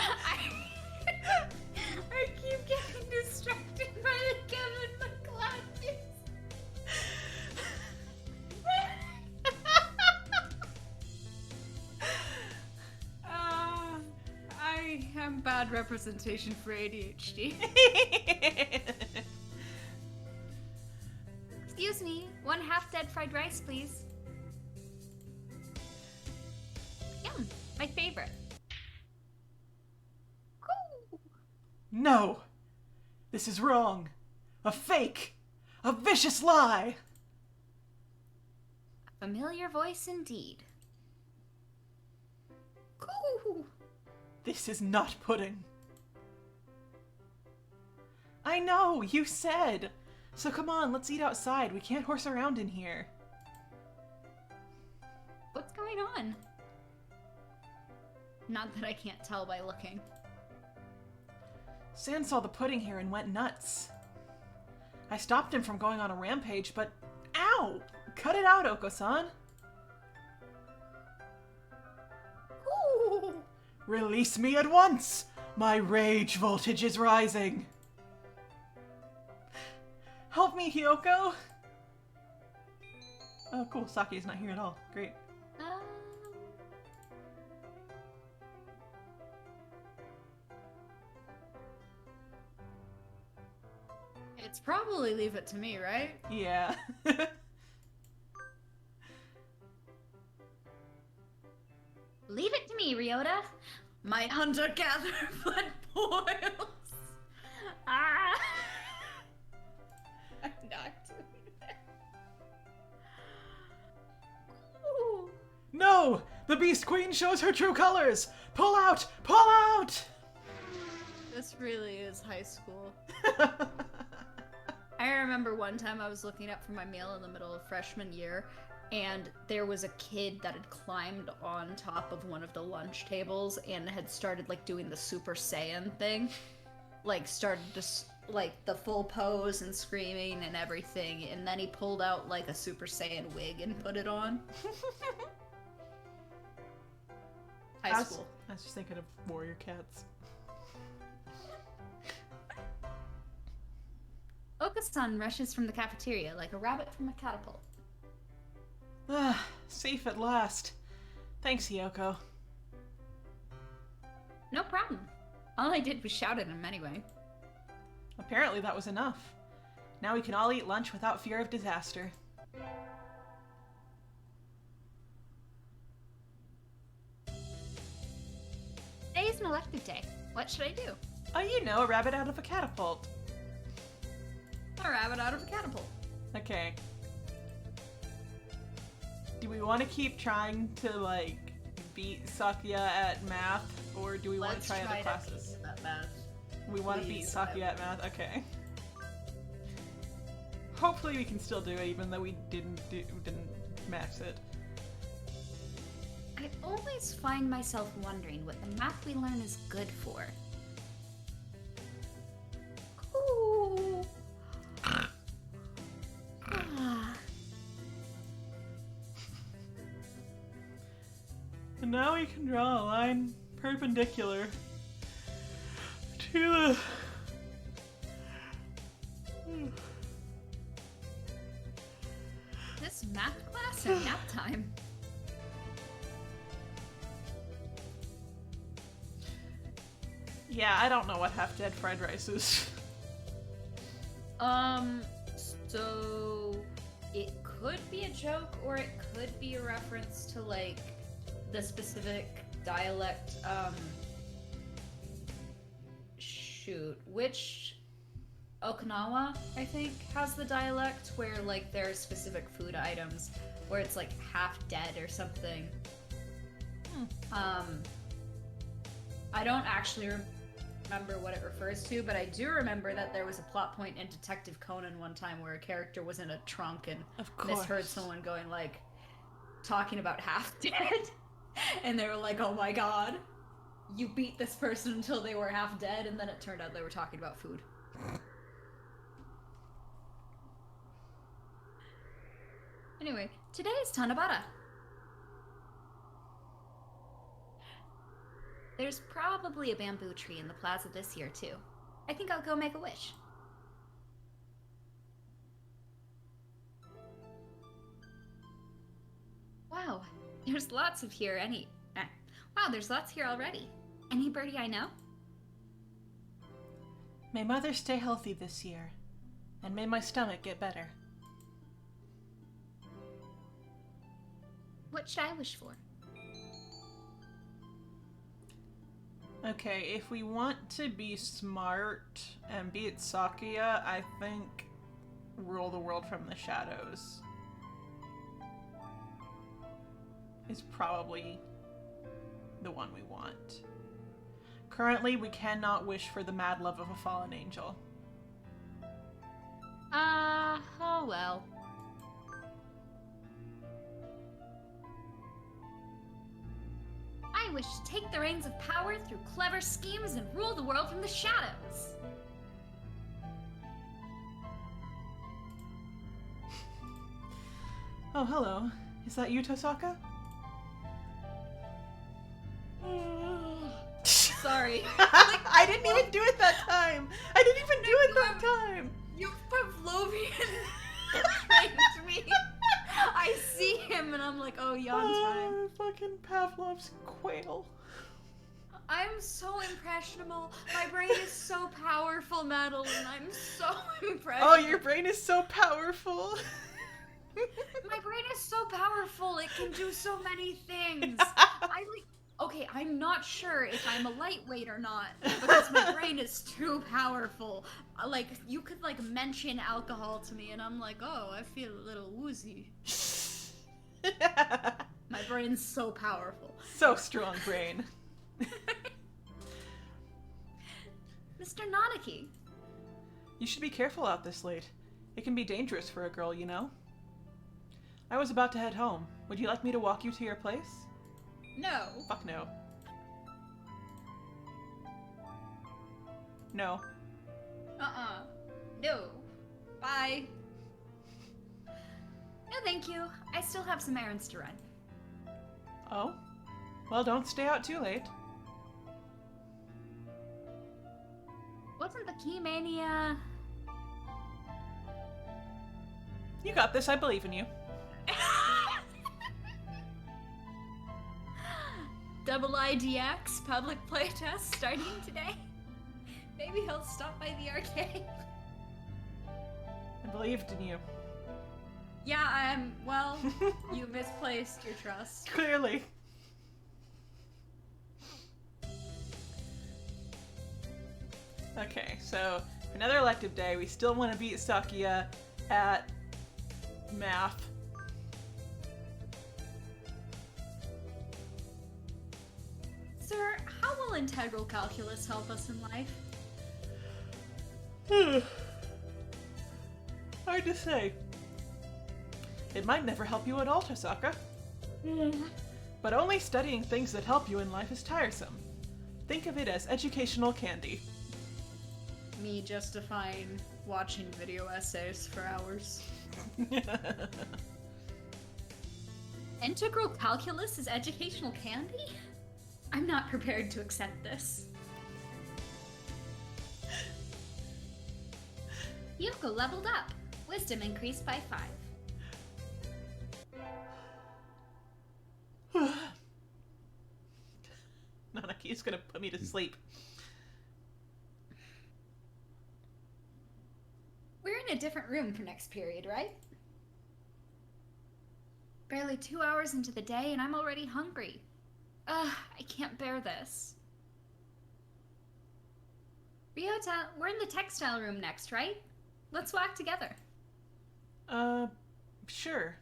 [SPEAKER 3] keep getting distracted by the Kevin McClatchy.
[SPEAKER 1] representation for ADHD.
[SPEAKER 3] Excuse me, 1 half-dead fried rice, please. Yum, my favorite. Cool.
[SPEAKER 2] No! This is wrong. A fake! A vicious lie!
[SPEAKER 3] Familiar voice indeed. Cool.
[SPEAKER 2] This is not pudding. I know, you said! So come on, let's eat outside. We can't horse around in here.
[SPEAKER 3] What's going on? Not that I can't tell by looking.
[SPEAKER 2] San saw the pudding here and went nuts. I stopped him from going on a rampage, but ow! Cut it out, Oko-san.
[SPEAKER 3] Ooh.
[SPEAKER 2] Release me at once! My rage voltage is rising. Help me, Hiyoko! Oh, cool. Saki is not here at all. Great.
[SPEAKER 1] It's probably leave it to me, right?
[SPEAKER 2] Yeah.
[SPEAKER 3] Leave it to me, Ryota.
[SPEAKER 1] My hunter-gatherer blood boils.
[SPEAKER 3] Ah.
[SPEAKER 1] I'm not doing that.
[SPEAKER 3] Ooh.
[SPEAKER 2] No! The Beast Queen shows her true colors! Pull out! Pull out!
[SPEAKER 1] This really is high school. I remember one time I was looking up for my meal in the middle of freshman year, and there was a kid that had climbed on top of one of the lunch tables and had started like doing the Super Saiyan thing. Like started to like the full pose and screaming and everything, and then he pulled out like a Super Saiyan wig and put it on. High school.
[SPEAKER 2] I was just thinking of warrior cats.
[SPEAKER 3] Oka-san rushes from the cafeteria like a rabbit from a catapult.
[SPEAKER 2] Ah, safe at last. Thanks, Hiyoko.
[SPEAKER 3] No problem. All I did was shout at him anyway.
[SPEAKER 2] Apparently that was enough. Now we can all eat lunch without fear of disaster.
[SPEAKER 3] Today is an elective day. What should I do?
[SPEAKER 2] Oh, you know, a rabbit out of a catapult.
[SPEAKER 1] A rabbit out of a catapult.
[SPEAKER 2] Okay. Do we want to keep trying to, like, beat Sakuya at math, or do we want to try other classes? We want to beat Sakuya at math? Okay. Hopefully we can still do it, even though we didn't max it.
[SPEAKER 3] I always find myself wondering what the math we learn is good for. Ooh. Ah.
[SPEAKER 2] And now we can draw a line perpendicular to the...
[SPEAKER 3] This math class or nap time?
[SPEAKER 2] Yeah, I don't know what half-dead fried rice is.
[SPEAKER 1] So it could be a joke, or it could be a reference to like the specific dialect. Shoot, which Okinawa, I think, has the dialect where like there are specific food items where it's like half dead or something. I don't actually remember what it refers to, but I do remember that there was a plot point in Detective Conan one time where a character was in a trunk and misheard someone going like, talking about half dead, and they were like, oh my god, you beat this person until they were half dead, and then it turned out they were talking about food. Anyway, today is Tanabata. There's probably a bamboo tree in the plaza this year, too. I think I'll go make a wish. Wow, there's lots of here Wow, there's lots here already. Any birdie I know?
[SPEAKER 2] May Mother stay healthy this year, and may my stomach get better.
[SPEAKER 3] What should I wish for?
[SPEAKER 2] Okay, if we want to be smart and beat Sakuya, I think rule the world from the shadows is probably the one we want. Currently, we cannot wish for the mad love of a fallen angel.
[SPEAKER 3] Oh well. I wish to take the reins of power through clever schemes and rule the world from the shadows.
[SPEAKER 2] Oh, hello. Is that you, Tosaka?
[SPEAKER 3] Sorry.
[SPEAKER 2] I didn't even do it that time! I didn't even do it that time!
[SPEAKER 3] You Pavlovian trained me. I see him and I'm like, oh, yawn time.
[SPEAKER 2] Fucking Pavlov's quail.
[SPEAKER 3] I'm so impressionable. My brain is so powerful, Madeline. I'm so impressionable.
[SPEAKER 2] Oh, your brain is so powerful.
[SPEAKER 3] My brain is so powerful. It can do so many things. Okay, I'm not sure if I'm a lightweight or not because my brain is too powerful. Like, you could like mention alcohol to me and I'm like, oh, I feel a little woozy. My brain's so powerful.
[SPEAKER 2] So strong brain.
[SPEAKER 3] Mr. Nanaki.
[SPEAKER 2] You should be careful out this late. It can be dangerous for a girl, you know? I was about to head home. Would you like me to walk you to your place?
[SPEAKER 3] No.
[SPEAKER 2] Fuck no. No.
[SPEAKER 3] No. Bye. No, thank you. I still have some errands to run.
[SPEAKER 2] Oh? Well, don't stay out too late.
[SPEAKER 3] Wasn't the key mania...
[SPEAKER 2] You got this, I believe in you.
[SPEAKER 3] Double IDX public playtest starting today. Maybe he'll stop by the arcade.
[SPEAKER 2] I believed in you.
[SPEAKER 3] Yeah, well, you misplaced your trust.
[SPEAKER 2] Clearly. Okay, so for another elective day, we still want to beat Sakuya at math.
[SPEAKER 3] Sir, how will integral calculus help us in life?
[SPEAKER 2] Hard to say. It might never help you at all, Tosaka. But only studying things that help you in life is tiresome. Think of it as educational candy.
[SPEAKER 1] Me justifying watching video essays for hours.
[SPEAKER 3] Integral calculus is educational candy? I'm not prepared to accept this. Yoko leveled up. Wisdom increased by 5.
[SPEAKER 2] Nanaki is gonna put me to sleep.
[SPEAKER 3] We're in a different room for next period, right? Barely 2 hours into the day and I'm already hungry. Ugh, I can't bear this. Ryota, we're in the textile room next, right? Let's walk together.
[SPEAKER 2] Sure.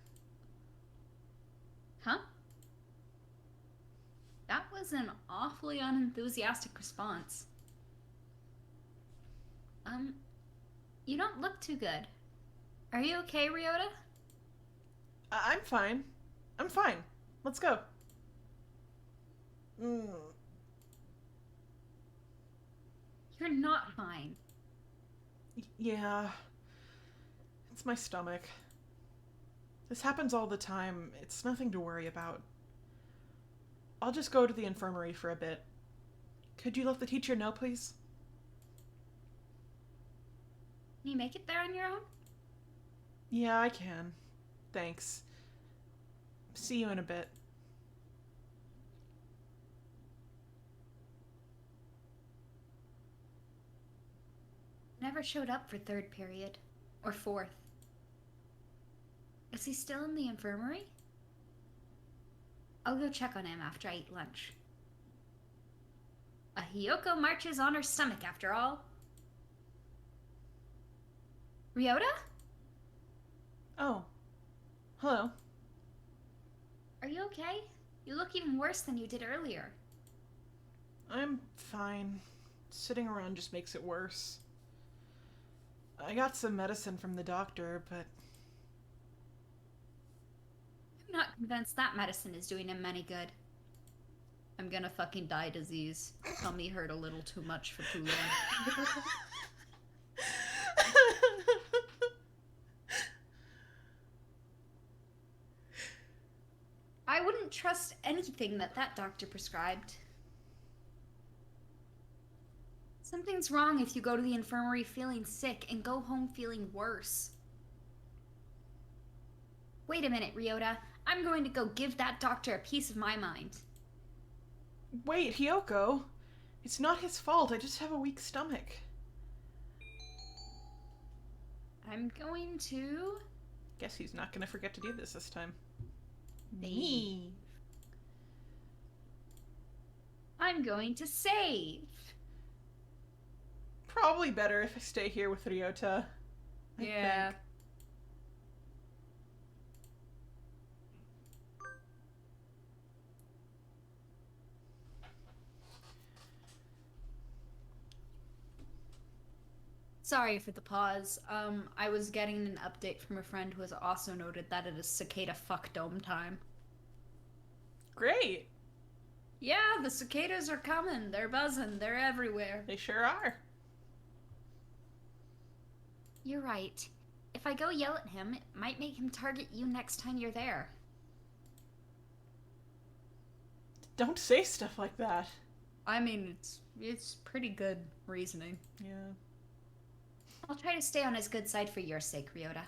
[SPEAKER 3] Huh? That was an awfully unenthusiastic response. You don't look too good. Are you okay, Ryota?
[SPEAKER 2] I'm fine. I'm fine. Let's go.
[SPEAKER 3] You're not fine.
[SPEAKER 2] Yeah. It's my stomach. This happens all the time. It's nothing to worry about. I'll just go to the infirmary for a bit. Could you let the teacher know, please?
[SPEAKER 3] Can you make it there on your own?
[SPEAKER 2] Yeah, I can. Thanks. See you in a bit.
[SPEAKER 3] never showed up for third period. Or fourth. Is he still in the infirmary? I'll go check on him after I eat lunch. A Hiyoko marches on her stomach, after all. Ryota?
[SPEAKER 2] Oh. Hello.
[SPEAKER 3] Are you okay? You look even worse than you did earlier.
[SPEAKER 2] I'm fine. Sitting around just makes it worse. I got some medicine from the doctor, but...
[SPEAKER 3] I'm not convinced that medicine is doing him any good.
[SPEAKER 1] I'm gonna fucking die disease. Tummy hurt a little too much for too long.
[SPEAKER 3] I wouldn't trust anything that doctor prescribed. Something's wrong if you go to the infirmary feeling sick and go home feeling worse. Wait a minute, Ryota. I'm going to go give that doctor a piece of my mind.
[SPEAKER 2] Wait, Hiyoko. It's not his fault. I just have a weak stomach.
[SPEAKER 3] I'm going to...
[SPEAKER 2] Guess he's not gonna forget to do this time.
[SPEAKER 3] Me. I'm going to save.
[SPEAKER 2] Probably better if I stay here with Ryota. I think.
[SPEAKER 1] Sorry for the pause. I was getting an update from a friend who has also noted that it is cicada fuck dome time.
[SPEAKER 2] Great.
[SPEAKER 1] Yeah, the cicadas are coming. They're buzzing. They're everywhere.
[SPEAKER 2] They sure are.
[SPEAKER 3] You're right. If I go yell at him, it might make him target you next time you're there.
[SPEAKER 2] Don't say stuff like that.
[SPEAKER 1] I mean, it's pretty good reasoning.
[SPEAKER 2] Yeah.
[SPEAKER 3] I'll try to stay on his good side for your sake, Ryota.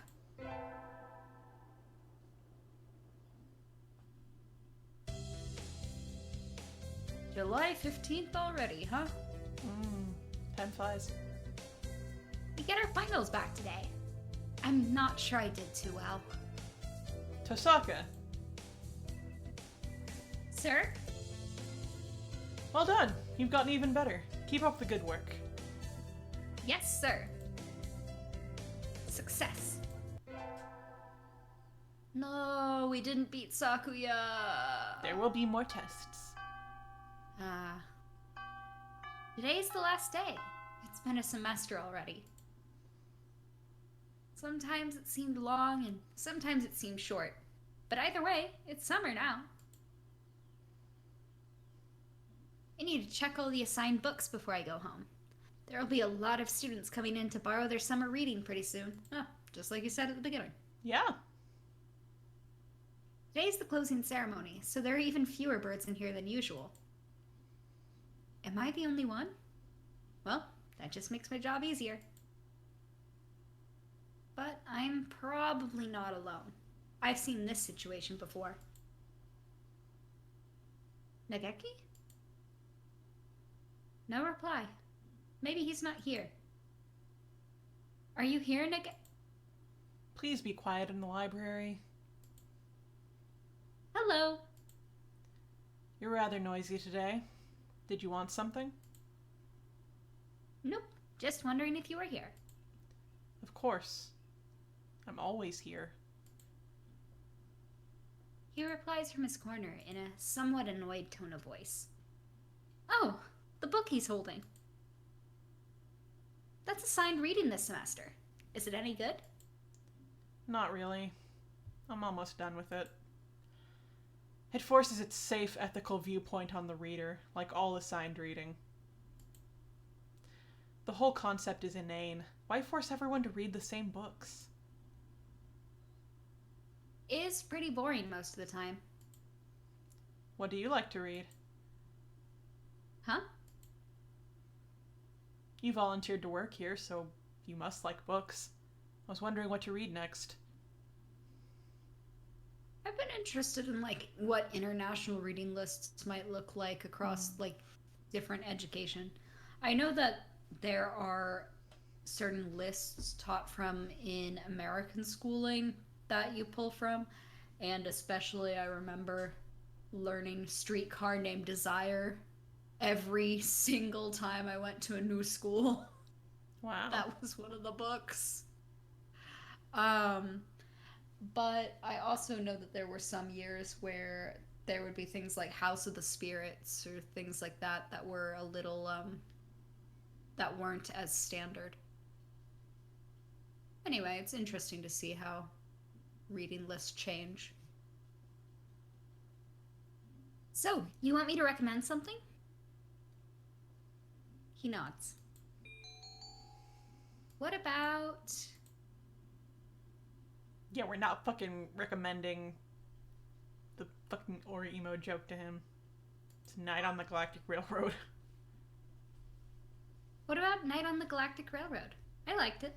[SPEAKER 1] July 15th already, huh?
[SPEAKER 2] Time flies.
[SPEAKER 3] We get our finals back today. I'm not sure I did too well.
[SPEAKER 2] Tosaka.
[SPEAKER 3] Sir?
[SPEAKER 2] Well done. You've gotten even better. Keep up the good work.
[SPEAKER 3] Yes, sir. Success.
[SPEAKER 1] No, we didn't beat Sakuya.
[SPEAKER 2] There will be more tests.
[SPEAKER 3] Today's the last day. It's been a semester already. Sometimes it seemed long and sometimes it seemed short. But either way, it's summer now. I need to check all the assigned books before I go home. There'll be a lot of students coming in to borrow their summer reading pretty soon.
[SPEAKER 1] Oh, just like you said at the beginning.
[SPEAKER 2] Yeah.
[SPEAKER 3] Today's the closing ceremony, so there are even fewer birds in here than usual. Am I the only one? Well, that just makes my job easier. But I'm probably not alone. I've seen this situation before. Nageki? No reply. Maybe he's not here. Are you here, Nageki?
[SPEAKER 2] Please be quiet in the library.
[SPEAKER 3] Hello.
[SPEAKER 2] You're rather noisy today. Did you want something?
[SPEAKER 3] Nope. Just wondering if you were here.
[SPEAKER 2] Of course. I'm always here.
[SPEAKER 3] He replies from his corner in a somewhat annoyed tone of voice. Oh, the book he's holding. That's assigned reading this semester. Is it any good?
[SPEAKER 2] Not really. I'm almost done with it. It forces its safe, ethical viewpoint on the reader, like all assigned reading. The whole concept is inane. Why force everyone to read the same books?
[SPEAKER 3] Is pretty boring most of the time.
[SPEAKER 2] What do you like to read?
[SPEAKER 3] Huh?
[SPEAKER 2] You volunteered to work here, so you must like books. I was wondering what to read next.
[SPEAKER 1] I've been interested in what international reading lists might look like across different education. I know that there are certain lists taught from in American schooling that you pull from. And especially, I remember learning Streetcar Named Desire every single time I went to a new school.
[SPEAKER 2] Wow.
[SPEAKER 1] That was one of the books. But I also know that there were some years where there would be things like House of the Spirits or things like that that were a little, that weren't as standard. Anyway, it's interesting to see how reading lists change.
[SPEAKER 3] So, you want me to recommend something? He nods. What about...
[SPEAKER 2] Yeah, we're not fucking recommending the fucking or emo joke to him. It's Night on the Galactic Railroad.
[SPEAKER 3] What about Night on the Galactic Railroad? I liked it.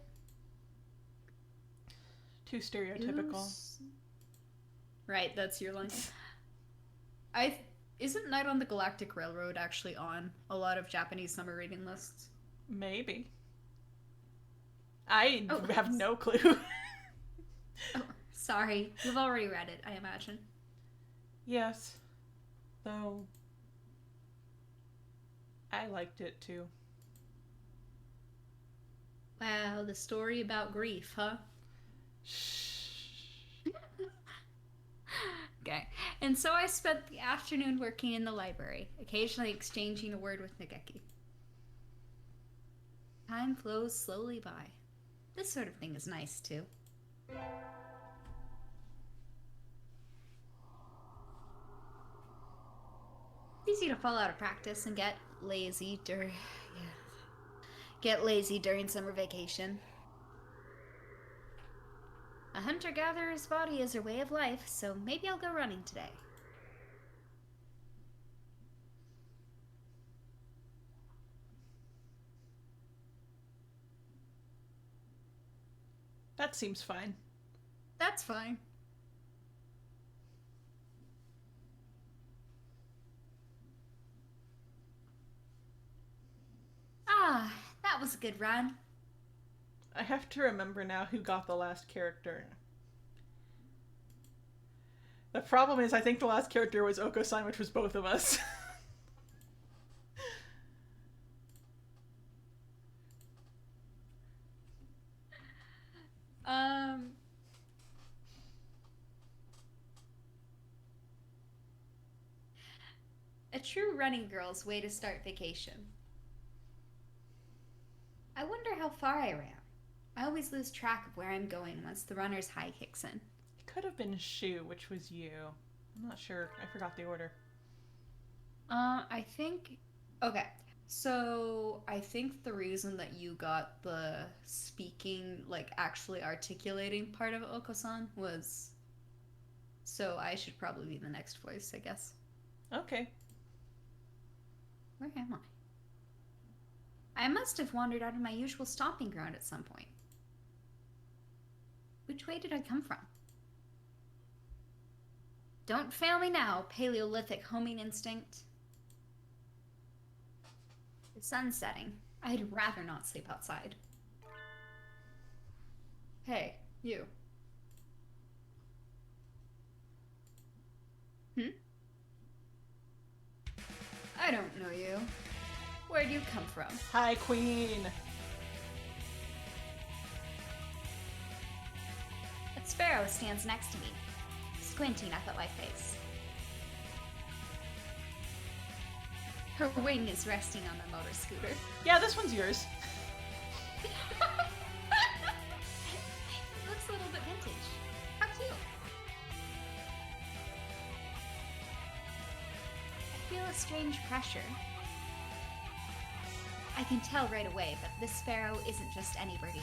[SPEAKER 2] Too stereotypical.
[SPEAKER 1] Right, that's your line. Isn't Night on the Galactic Railroad actually on a lot of Japanese summer reading lists?
[SPEAKER 2] Maybe. I have no clue.
[SPEAKER 3] Oh, sorry. You've already read it, I imagine.
[SPEAKER 2] Yes. Though I liked it too.
[SPEAKER 1] Wow, the story about grief, huh? Okay. And so I spent the afternoon working in the library, occasionally exchanging a word with Nageki. Time flows slowly by. This sort of thing is nice, too. It's easy to fall out of practice and get lazy during summer vacation. A hunter-gatherer's body is her way of life, so maybe I'll go running today.
[SPEAKER 2] That seems fine.
[SPEAKER 1] That's fine. Ah, that was a good run.
[SPEAKER 2] I have to remember now who got the last character. The problem is I think the last character was Oko-san, which was both of us.
[SPEAKER 1] A true running girl's way to start vacation. I wonder how far I ran. I always lose track of where I'm going once the runner's high kicks in.
[SPEAKER 2] It could have been Shu, which was you. I'm not sure. I forgot the order.
[SPEAKER 1] I think... Okay, so I think the reason that you got the speaking, like actually articulating part of Oko-san was... So I should probably be the next voice, I guess.
[SPEAKER 2] Okay.
[SPEAKER 1] Where am I? I must have wandered out of my usual stomping ground at some point. Which way did I come from? Don't fail me now, Paleolithic homing instinct. The sun's setting. I'd rather not sleep outside. Hey, you. I don't know you. Where'd you come from?
[SPEAKER 2] Hi, Queen.
[SPEAKER 3] A sparrow stands next to me, squinting up at my face.
[SPEAKER 1] Her wing is resting on the motor scooter.
[SPEAKER 2] Yeah, this one's yours.
[SPEAKER 3] It looks a little bit vintage. How cute. I feel a strange pressure. I can tell right away that this sparrow isn't just any birdie.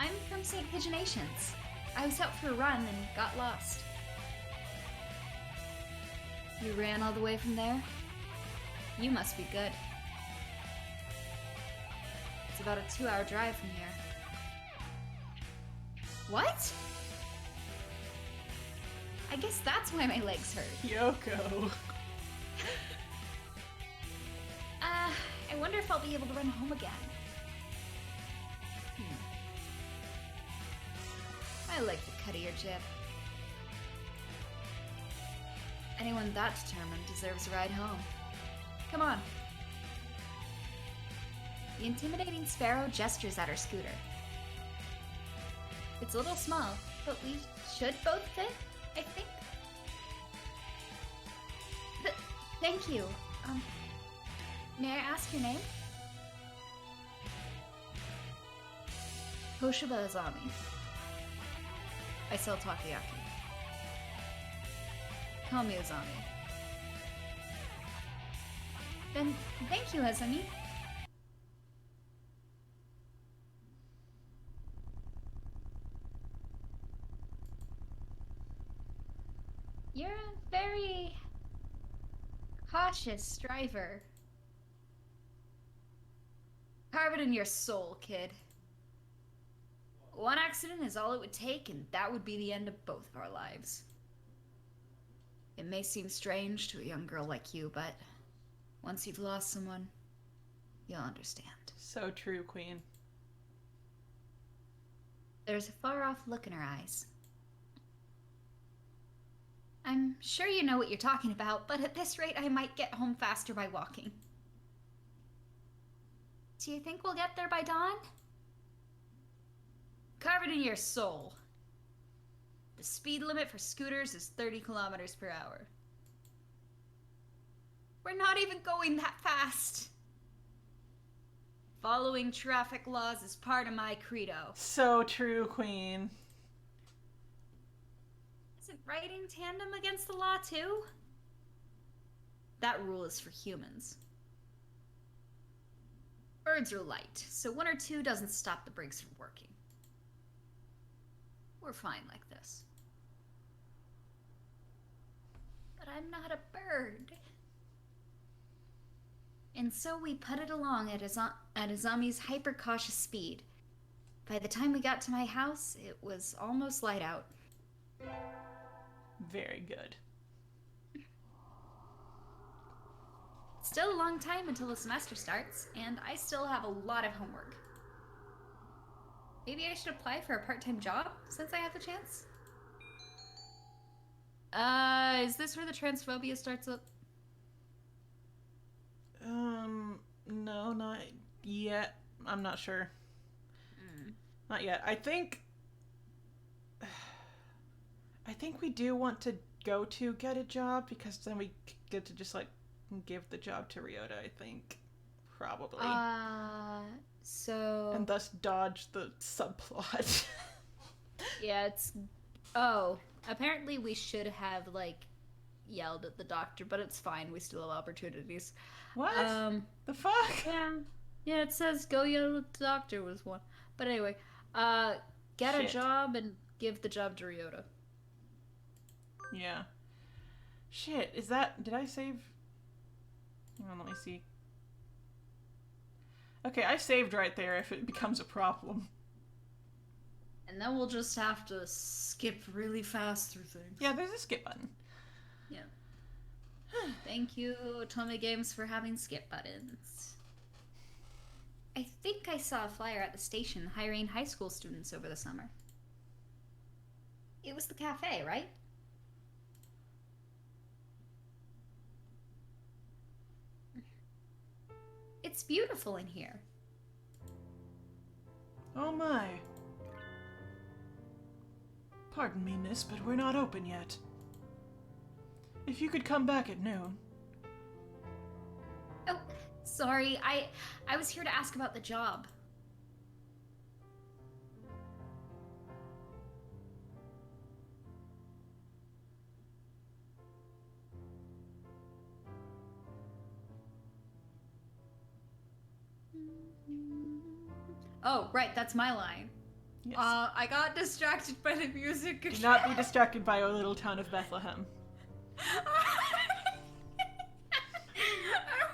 [SPEAKER 3] I'm from St. Pigeonations. I was out for a run and got lost.
[SPEAKER 1] You ran all the way from there? You must be good. It's about a 2-hour drive from here. What? I guess that's why my legs hurt.
[SPEAKER 2] Yoko.
[SPEAKER 3] wonder if I'll be able to run home again. I like the cut of your jib. Anyone that determined deserves a ride home. Come on. The intimidating sparrow gestures at her scooter. It's a little small, but we should both fit, I think. Thank you. May I ask your name? Toshiba Azami. I sell takoyaki. Call me Azami. Then, thank you, Azami. You're a very cautious driver. Carve it in your soul, kid. One accident is all it would take, and that would be the end of both of our lives. It may seem strange to a young girl like you, but once you've lost someone, you'll understand.
[SPEAKER 2] So true, Queen.
[SPEAKER 3] There's a far-off look in her eyes. I'm sure you know what you're talking about, but at this rate, I might get home faster by walking. Do you think we'll get there by dawn? Carve it in your soul. The speed limit for scooters is 30 kilometers per hour. We're not even going that fast. Following traffic laws is part of my credo.
[SPEAKER 2] So true, Queen.
[SPEAKER 3] Isn't riding tandem against the law, too? That rule is for humans. Birds are light, so 1 or 2 doesn't stop the brakes from working. We're fine like this. But I'm not a bird. And so we putted along at Azami's hyper-cautious speed. By the time we got to my house, it was almost light out.
[SPEAKER 2] Very good.
[SPEAKER 3] Still a long time until the semester starts, and I still have a lot of homework. Maybe I should apply for a part-time job, since I have the chance? Is this where the transphobia starts up?
[SPEAKER 2] No, not yet. I'm not sure. Not yet. I think we do want to go to get a job, because then we get to just, like, give the job to Ryota, I think. Probably.
[SPEAKER 3] So...
[SPEAKER 2] And thus dodge the subplot.
[SPEAKER 3] Yeah, it's... Oh, apparently we should have, like, yelled at the doctor, but it's fine. We still have opportunities.
[SPEAKER 2] What? The fuck?
[SPEAKER 3] Yeah, it says go yell at the doctor was one. But anyway, get a job and give the job to Ryota.
[SPEAKER 2] Yeah. Shit, is that... Did I save... Hang on, let me see. Okay, I saved right there if it becomes a problem.
[SPEAKER 1] And then we'll just have to skip really fast through things.
[SPEAKER 2] Yeah, there's a skip button.
[SPEAKER 1] Yeah. Thank you, Otome Games, for having skip buttons.
[SPEAKER 3] I think I saw a flyer at the station hiring high school students over the summer. It was the cafe, right? It's beautiful in here.
[SPEAKER 2] Oh my. Pardon me, miss, but we're not open yet. If you could come back at noon.
[SPEAKER 3] Oh, sorry. I was here to ask about the job.
[SPEAKER 1] Oh, right, that's my line.
[SPEAKER 2] Yes.
[SPEAKER 1] I got distracted by the music.
[SPEAKER 2] Do not be distracted by O Little Town of Bethlehem.
[SPEAKER 3] I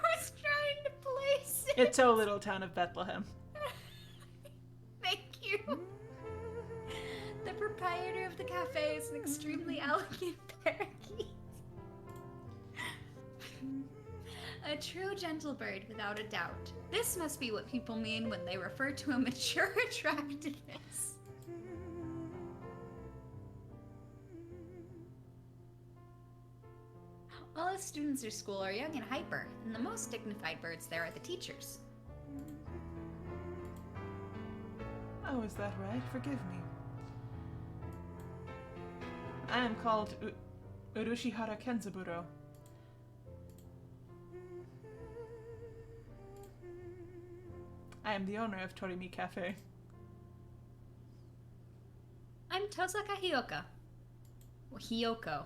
[SPEAKER 3] was trying to place it.
[SPEAKER 2] It's O Little Town of Bethlehem.
[SPEAKER 3] Thank you. The proprietor of the cafe is an extremely elegant parakeet. A true gentle bird, without a doubt. This must be what people mean when they refer to a mature attractiveness. All the students at school are young and hyper, and the most dignified birds there are the teachers.
[SPEAKER 2] Oh, is that right? Forgive me. I am called Urushihara Kenzaburo. I am the owner of Torimi Cafe.
[SPEAKER 3] I'm Tosaka Hyoka. Hyoko.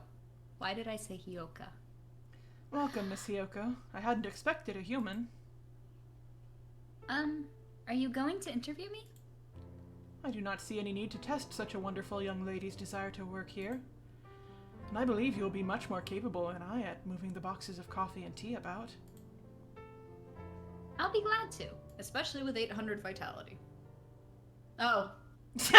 [SPEAKER 3] Why did I say Hyoka?
[SPEAKER 2] Welcome, Miss Hyoko. I hadn't expected a human.
[SPEAKER 3] Are you going to interview me?
[SPEAKER 2] I do not see any need to test such a wonderful young lady's desire to work here. And I believe you will be much more capable than I at moving the boxes of coffee and tea about.
[SPEAKER 3] I'll be glad to.
[SPEAKER 1] Especially with 800 vitality. Oh.
[SPEAKER 3] After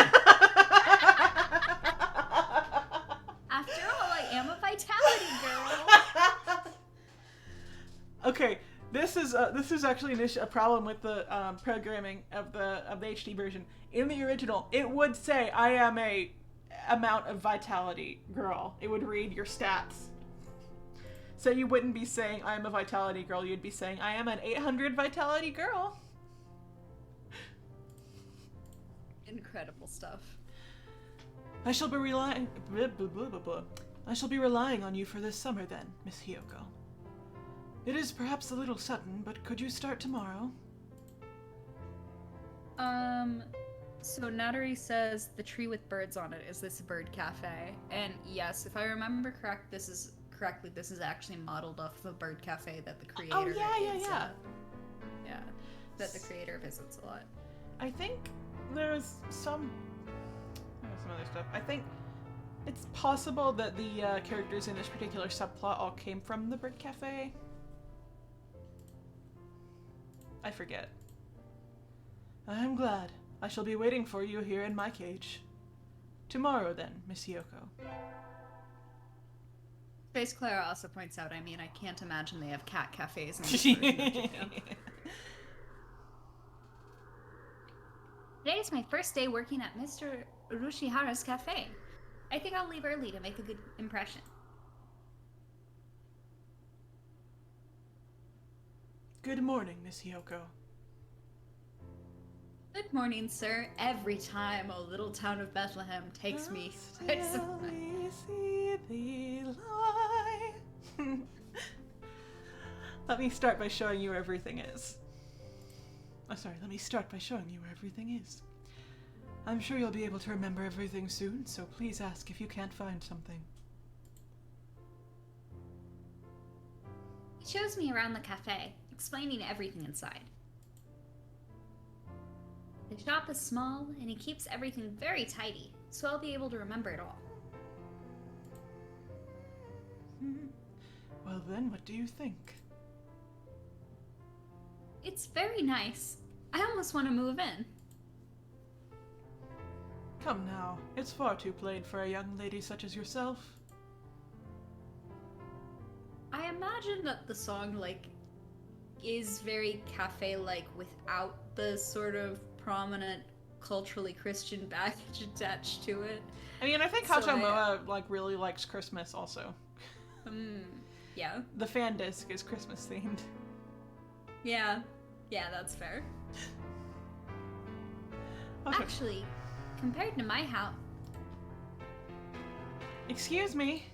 [SPEAKER 3] all, I am a vitality girl.
[SPEAKER 2] Okay, this is actually a problem with the programming of the HD version. In the original, it would say I am a amount of vitality girl. It would read your stats. So you wouldn't be saying I am a vitality girl. You'd be saying I am an 800 vitality girl.
[SPEAKER 1] Incredible stuff.
[SPEAKER 2] I shall be relying on you for this summer then, Miss Hyoko. It is perhaps a little sudden, but could you start tomorrow?
[SPEAKER 1] So Nattery says the tree with birds on it is this bird cafe. And yes, if I remember correctly, this is actually modeled off the bird cafe that the creator
[SPEAKER 2] yeah.
[SPEAKER 1] Yeah. That the creator visits a lot.
[SPEAKER 2] I think there's some other stuff. I think it's possible that the characters in this particular subplot all came from the bird cafe. I forget. I'm glad. I shall be waiting for you here in my cage. Tomorrow then, Miss Hyoko.
[SPEAKER 1] Space Clara also points out, I mean, I can't imagine they have cat cafes in this version of Japan.
[SPEAKER 3] Today is my first day working at Mr. Urushihara's cafe. I think I'll leave early to make a good impression.
[SPEAKER 2] Good morning, Miss Hyoko.
[SPEAKER 1] Good morning, sir. Every time a little town of Bethlehem takes me.
[SPEAKER 2] See thee lie. Let me start by showing you where everything is. Let me start by showing you where everything is. I'm sure you'll be able to remember everything soon, so please ask if you can't find something.
[SPEAKER 3] He shows me around the cafe, explaining everything inside. The shop is small, and he keeps everything very tidy, so I'll be able to remember it all.
[SPEAKER 2] Well then, what do you think?
[SPEAKER 3] It's very nice. I almost want to move in.
[SPEAKER 2] Come now, it's far too plain for a young lady such as yourself.
[SPEAKER 1] I imagine that the song, is very cafe-like without the sort of prominent culturally Christian baggage attached to it.
[SPEAKER 2] I mean, I think Hatomoa really likes Christmas also.
[SPEAKER 1] Yeah.
[SPEAKER 2] The fan disc is Christmas themed.
[SPEAKER 1] Yeah, that's fair.
[SPEAKER 2] Okay.
[SPEAKER 3] Actually, compared to my house...
[SPEAKER 2] Excuse me.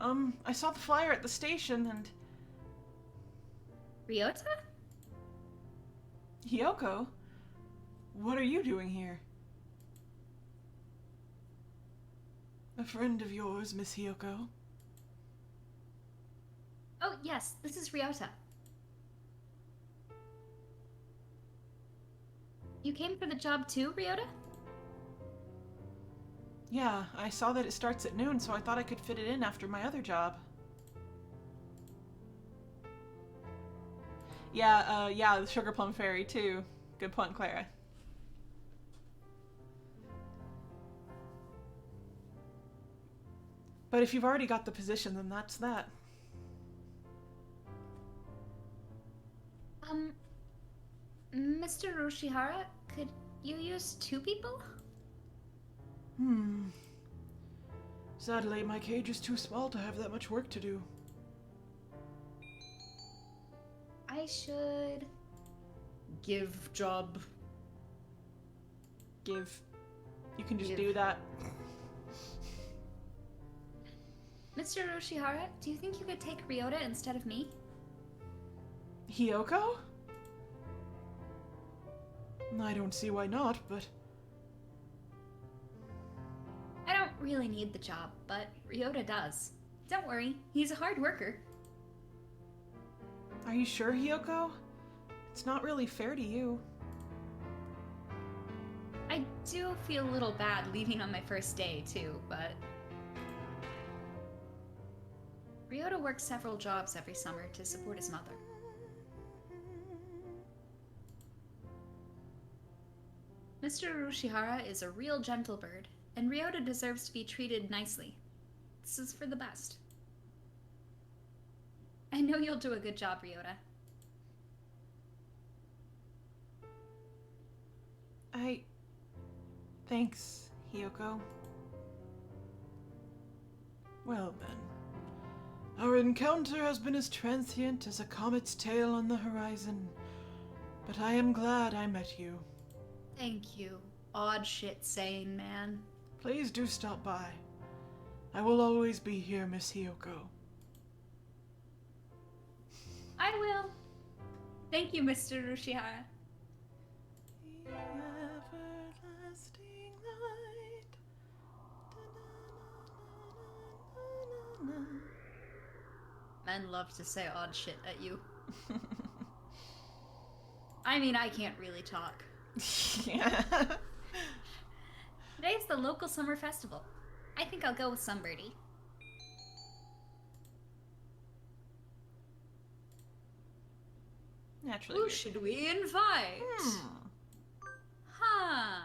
[SPEAKER 2] I saw the flyer at the station and...
[SPEAKER 3] Ryota?
[SPEAKER 2] Hyoko? What are you doing here? A friend of yours, Miss Hyoko?
[SPEAKER 3] Oh, yes, this is Ryota. You came for the job too, Ryota?
[SPEAKER 2] Yeah, I saw that it starts at noon, so I thought I could fit it in after my other job. Yeah, the Sugar Plum Fairy too. Good point, Clara. But if you've already got the position, then that's that.
[SPEAKER 3] Mr. Roshihara, could you use 2 people?
[SPEAKER 2] Sadly, my cage is too small to have that much work to do.
[SPEAKER 3] I should...
[SPEAKER 1] Give job.
[SPEAKER 2] Give. You can just
[SPEAKER 3] Give.
[SPEAKER 2] do that.
[SPEAKER 3] Mr. Roshihara, do you think you could take Ryota instead of me?
[SPEAKER 2] Hiyoko? I don't see why not, but...
[SPEAKER 3] I don't really need the job, but Ryota does. Don't worry, he's a hard worker.
[SPEAKER 2] Are you sure, Hiyoko? It's not really fair to you.
[SPEAKER 3] I do feel a little bad leaving on my first day, too, but... Ryota works several jobs every summer to support his mother. Mr. Urushihara is a real gentle bird, and Ryota deserves to be treated nicely. This is for the best. I know you'll do a good job, Ryota.
[SPEAKER 2] Thanks, Hiyoko. Well then. Our encounter has been as transient as a comet's tail on the horizon, but I am glad I met you.
[SPEAKER 3] Thank you, odd shit saying man.
[SPEAKER 2] Please do stop by. I will always be here, Miss Hiyoko.
[SPEAKER 3] I will. Thank you, Mr. Urushihara.
[SPEAKER 2] The everlasting light.
[SPEAKER 3] Men love to say odd shit at you. I mean, I can't really talk.
[SPEAKER 2] Yeah.
[SPEAKER 3] Today's the local summer festival. I think I'll go with Sunbirdie.
[SPEAKER 2] Naturally.
[SPEAKER 1] Who should we invite?
[SPEAKER 3] Huh.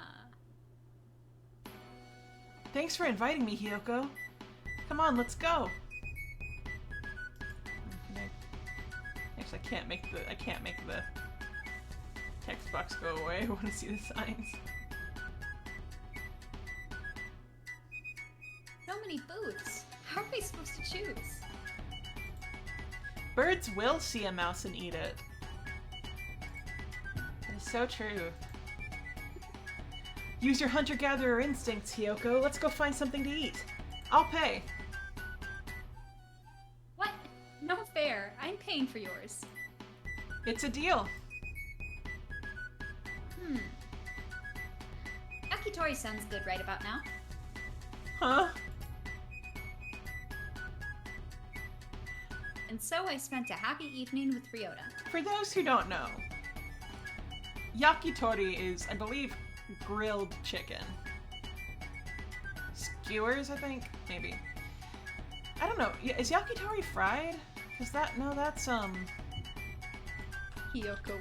[SPEAKER 2] Thanks for inviting me, Hiyoko. Come on, let's go. Actually, I can't make the text box go away. I want to see the signs.
[SPEAKER 3] So many booths. How are we supposed to choose?
[SPEAKER 2] Birds will see a mouse and eat it. That is so true. Use your hunter-gatherer instincts, Hiyoko. Let's go find something to eat. I'll pay.
[SPEAKER 3] What? No fair. I'm paying for yours.
[SPEAKER 2] It's a deal.
[SPEAKER 3] Yakitori sounds good right about now.
[SPEAKER 2] Huh?
[SPEAKER 3] And so I spent a happy evening with Ryota.
[SPEAKER 2] For those who don't know, yakitori is, I believe, grilled chicken. Skewers, I think? Maybe. I don't know. Is yakitori fried? Is that... No, that's,
[SPEAKER 1] Hiyoko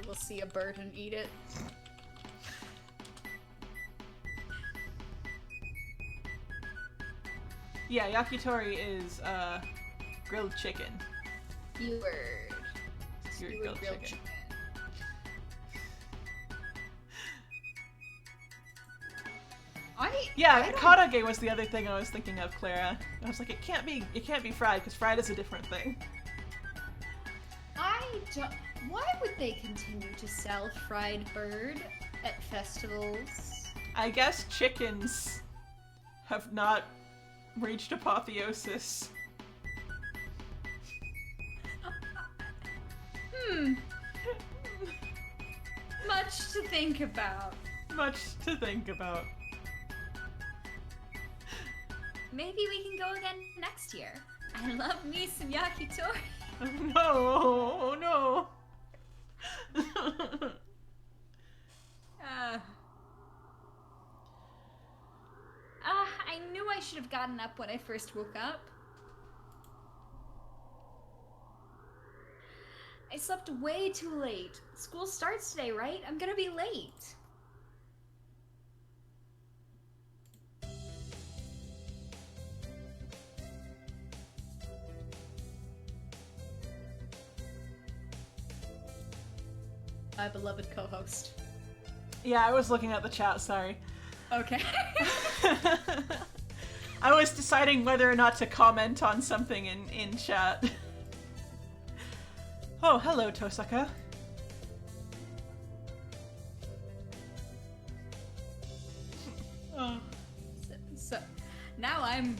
[SPEAKER 1] will see a bird and eat it.
[SPEAKER 2] Yeah, yakitori is, grilled chicken.
[SPEAKER 1] Skewered.
[SPEAKER 2] Skewered grilled chicken. Yeah, karage was the other thing I was thinking of, Clara. I was like, it can't be fried, because fried is a different thing.
[SPEAKER 1] Why would they continue to sell fried bird at festivals?
[SPEAKER 2] I guess chickens have not reached apotheosis.
[SPEAKER 1] Much to think about.
[SPEAKER 2] Much to think about.
[SPEAKER 3] Maybe we can go again next year. I love me some yakitori.
[SPEAKER 2] No, no.
[SPEAKER 3] I knew I should have gotten up when I first woke up. I slept way too late. School starts today, right? I'm gonna be late.
[SPEAKER 1] my beloved co-host.
[SPEAKER 2] Yeah, I was looking at the chat, sorry.
[SPEAKER 1] Okay.
[SPEAKER 2] I was deciding whether or not to comment on something in chat. Oh, hello, Tosaka.
[SPEAKER 1] Oh. So now I'm...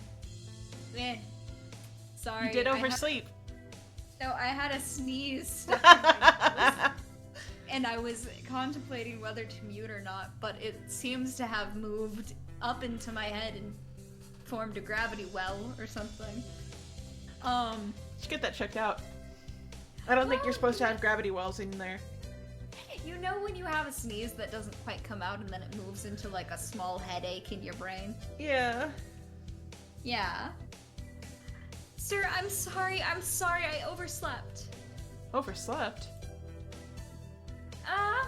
[SPEAKER 1] Sorry.
[SPEAKER 2] You did oversleep.
[SPEAKER 1] No, I had a sneeze stuck in my nose, and I was contemplating whether to mute or not, but it seems to have moved up into my head and formed a gravity well or something.
[SPEAKER 2] Should get that checked out. I don't think you're supposed to have gravity wells in there.
[SPEAKER 1] You know when you have a sneeze that doesn't quite come out and then it moves into like a small headache in your brain?
[SPEAKER 2] Yeah.
[SPEAKER 1] Yeah. Sir, I'm sorry, I overslept.
[SPEAKER 2] Overslept?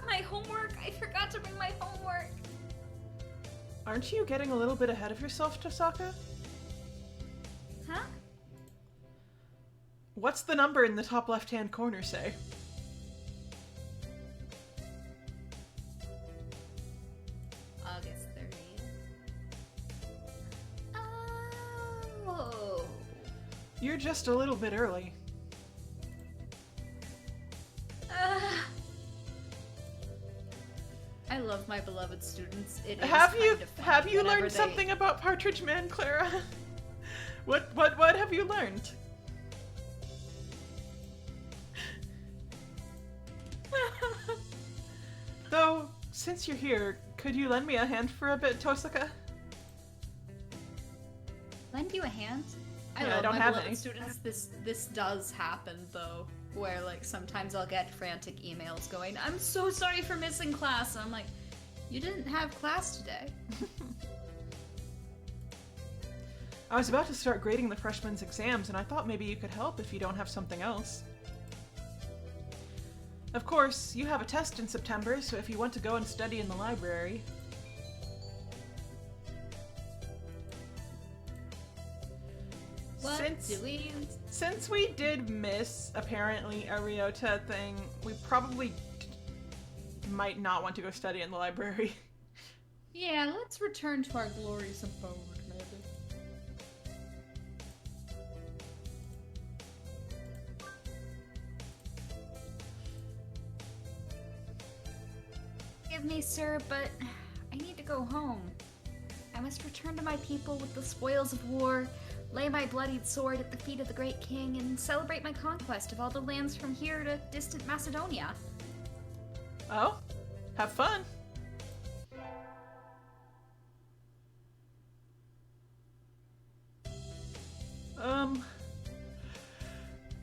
[SPEAKER 1] My homework, I forgot to bring my homework.
[SPEAKER 2] Aren't you getting a little bit ahead of yourself, Tosaka?
[SPEAKER 1] Huh?
[SPEAKER 2] What's the number in the top left-hand corner say?
[SPEAKER 1] August 30th. Oh.
[SPEAKER 2] You're just a little bit early.
[SPEAKER 1] I love my beloved students. It is
[SPEAKER 2] Have
[SPEAKER 1] kind
[SPEAKER 2] you
[SPEAKER 1] of funny
[SPEAKER 2] have you
[SPEAKER 1] whenever
[SPEAKER 2] learned
[SPEAKER 1] they-
[SPEAKER 2] something about Partridge Man, Clara? What have you learned? Though, since you're here, could you lend me a hand for a bit, Tosaka?
[SPEAKER 1] Lend you a hand? I
[SPEAKER 2] Yeah, I
[SPEAKER 1] love
[SPEAKER 2] don't
[SPEAKER 1] my
[SPEAKER 2] have
[SPEAKER 1] beloved
[SPEAKER 2] any.
[SPEAKER 1] students. This does happen though, where like sometimes I'll get frantic emails going, "I'm so sorry for missing class." And I'm like, "You didn't have class today."
[SPEAKER 2] I was about to start grading the freshmen's exams, and I thought maybe you could help if you don't have something else. Of course, you have a test in September, so if you want to go and study in the library...
[SPEAKER 1] What do we?
[SPEAKER 2] Since we did miss, apparently, a Ryota thing, we probably might not want to go study in the library.
[SPEAKER 1] Yeah, let's return to our glorious abode, maybe. Forgive me, sir, but I need to go home. I must return to my people with the spoils of war, lay my bloodied sword at the feet of the great king, and celebrate my conquest of all the lands from here to distant Macedonia.
[SPEAKER 2] Oh? Have fun!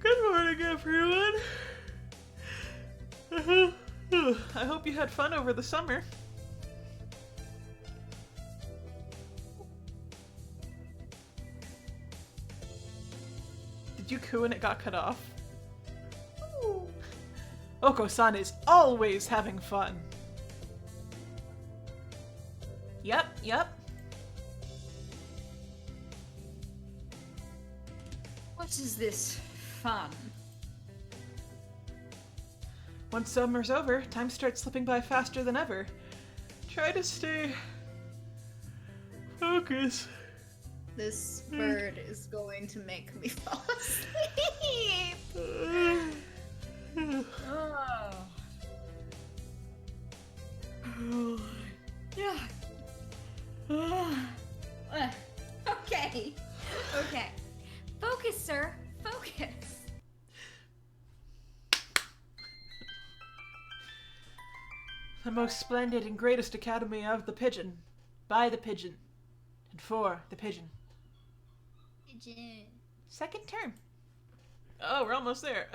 [SPEAKER 2] Good morning, everyone! I hope you had fun over the summer. Did you coo when it got cut off? Ooh. Oko-san is always having fun. Yep.
[SPEAKER 1] What is this fun?
[SPEAKER 2] Once summer's over, time starts slipping by faster than ever. Try to stay focused.
[SPEAKER 1] This bird is going to make me fall asleep. Oh. Yeah. Okay. Focus, sir. Focus.
[SPEAKER 2] The most splendid and greatest academy of the pigeon. By the pigeon. And for the pigeon.
[SPEAKER 1] Pigeon.
[SPEAKER 2] Second term. Oh, we're almost there.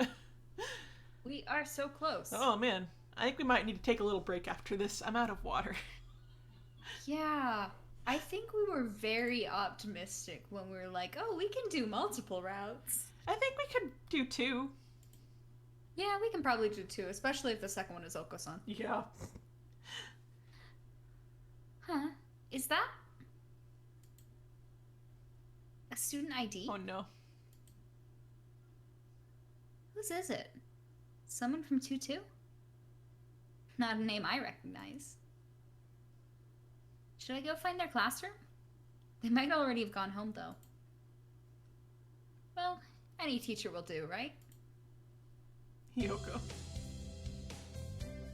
[SPEAKER 1] We are so close.
[SPEAKER 2] Oh man. I think we might need to take a little break after this. I'm out of water.
[SPEAKER 1] Yeah. I think we were very optimistic when we were like, oh, we can do multiple routes.
[SPEAKER 2] I think we could do 2.
[SPEAKER 1] Yeah, we can probably do 2, especially if the second one is Oko-san.
[SPEAKER 2] Yeah.
[SPEAKER 1] Huh. Is that a student ID?
[SPEAKER 2] Oh no.
[SPEAKER 1] Whose is it? Someone from 2-2?
[SPEAKER 3] Not a name I recognize. Should I go find their classroom? They might already have gone home, though. Well, any teacher will do, right?
[SPEAKER 2] Hiyoko.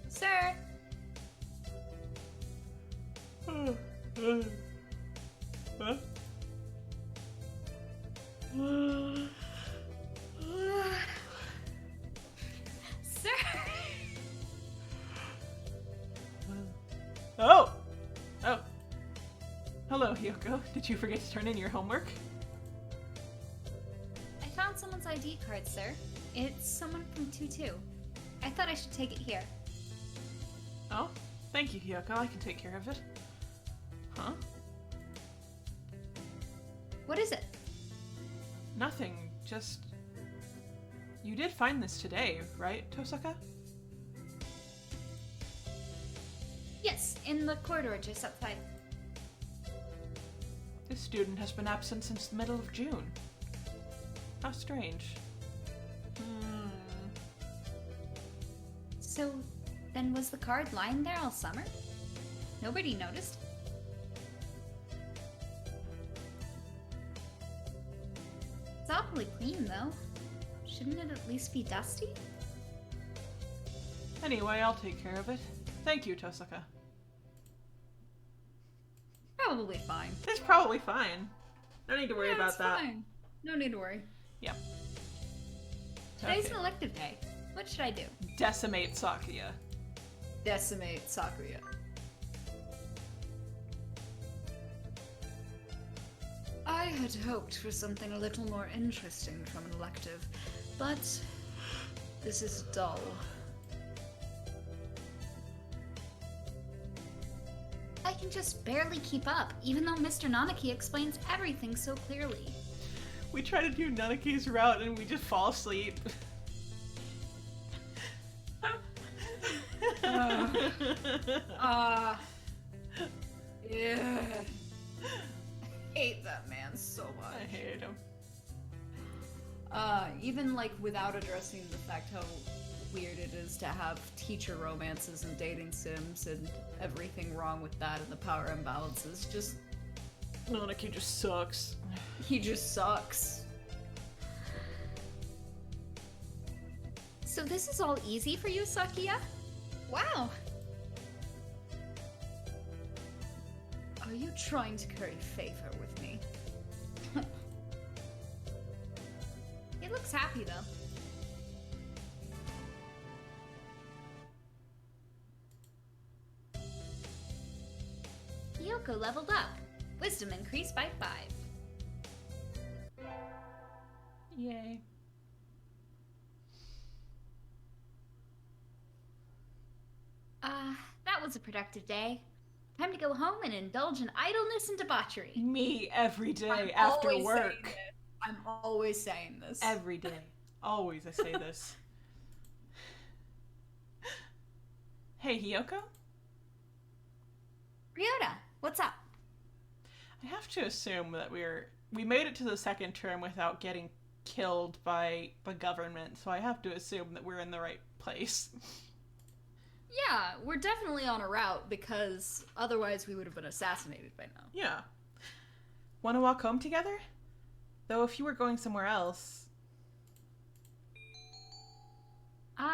[SPEAKER 3] Sir!
[SPEAKER 2] Huh?
[SPEAKER 3] Sir!
[SPEAKER 2] Oh! Oh. Hello, Hiyoko. Did you forget to turn in your homework?
[SPEAKER 3] I found someone's ID card, sir. It's someone from 2-2. I thought I should take it here.
[SPEAKER 2] Oh, thank you, Hiyoko. I can take care of it. Huh?
[SPEAKER 3] What is it?
[SPEAKER 2] Nothing. Just... You did find this today, right, Tosaka?
[SPEAKER 3] Yes, in the corridor just outside.
[SPEAKER 2] This student has been absent since the middle of June. How strange.
[SPEAKER 3] So, then was the card lying there all summer? Nobody noticed? It's awfully clean, though. Shouldn't it at least be dusty?
[SPEAKER 2] Anyway, I'll take care of it. Thank you, Tosaka.
[SPEAKER 3] Probably fine.
[SPEAKER 2] It's probably fine. No need to worry about that.
[SPEAKER 3] Fine. No need to worry.
[SPEAKER 2] Yep.
[SPEAKER 3] Today's
[SPEAKER 2] Okay.
[SPEAKER 3] an elective day. What should I do?
[SPEAKER 2] Decimate Sakuya.
[SPEAKER 1] Decimate Sakuya. I had hoped for something a little more interesting from an elective, but this is dull.
[SPEAKER 3] I can just barely keep up, even though Mr. Nanaki explains everything so clearly.
[SPEAKER 2] We try to do Nanaki's route and we just fall asleep.
[SPEAKER 1] Yeah. I hate that man so much.
[SPEAKER 2] I hate him.
[SPEAKER 1] Even like without addressing the fact how weird it is to have teacher romances and dating sims and everything wrong with that and the power imbalances, just
[SPEAKER 2] Nanaki just sucks.
[SPEAKER 1] he just sucks.
[SPEAKER 3] So this is all easy for you, Sakuya? Wow!
[SPEAKER 1] Are you trying to curry favor with me?
[SPEAKER 3] He looks happy, though. Hiyoko leveled up. Wisdom increased by 5.
[SPEAKER 2] Yay.
[SPEAKER 3] That was a productive day. Time to go home and indulge in idleness and debauchery.
[SPEAKER 2] Me every day
[SPEAKER 1] I'm
[SPEAKER 2] after
[SPEAKER 1] always saying
[SPEAKER 2] work.
[SPEAKER 1] this. I'm always saying this.
[SPEAKER 2] Every day. Always I say this. Hey, Hiyoko?
[SPEAKER 3] Ryota, what's up?
[SPEAKER 2] I have to assume that we made it to the second term without getting killed by the government, so I have to assume that we're in the right place.
[SPEAKER 1] Yeah, we're definitely on a route because otherwise we would have been assassinated by now.
[SPEAKER 2] Yeah. Want to walk home together? Though if you were going somewhere else... Of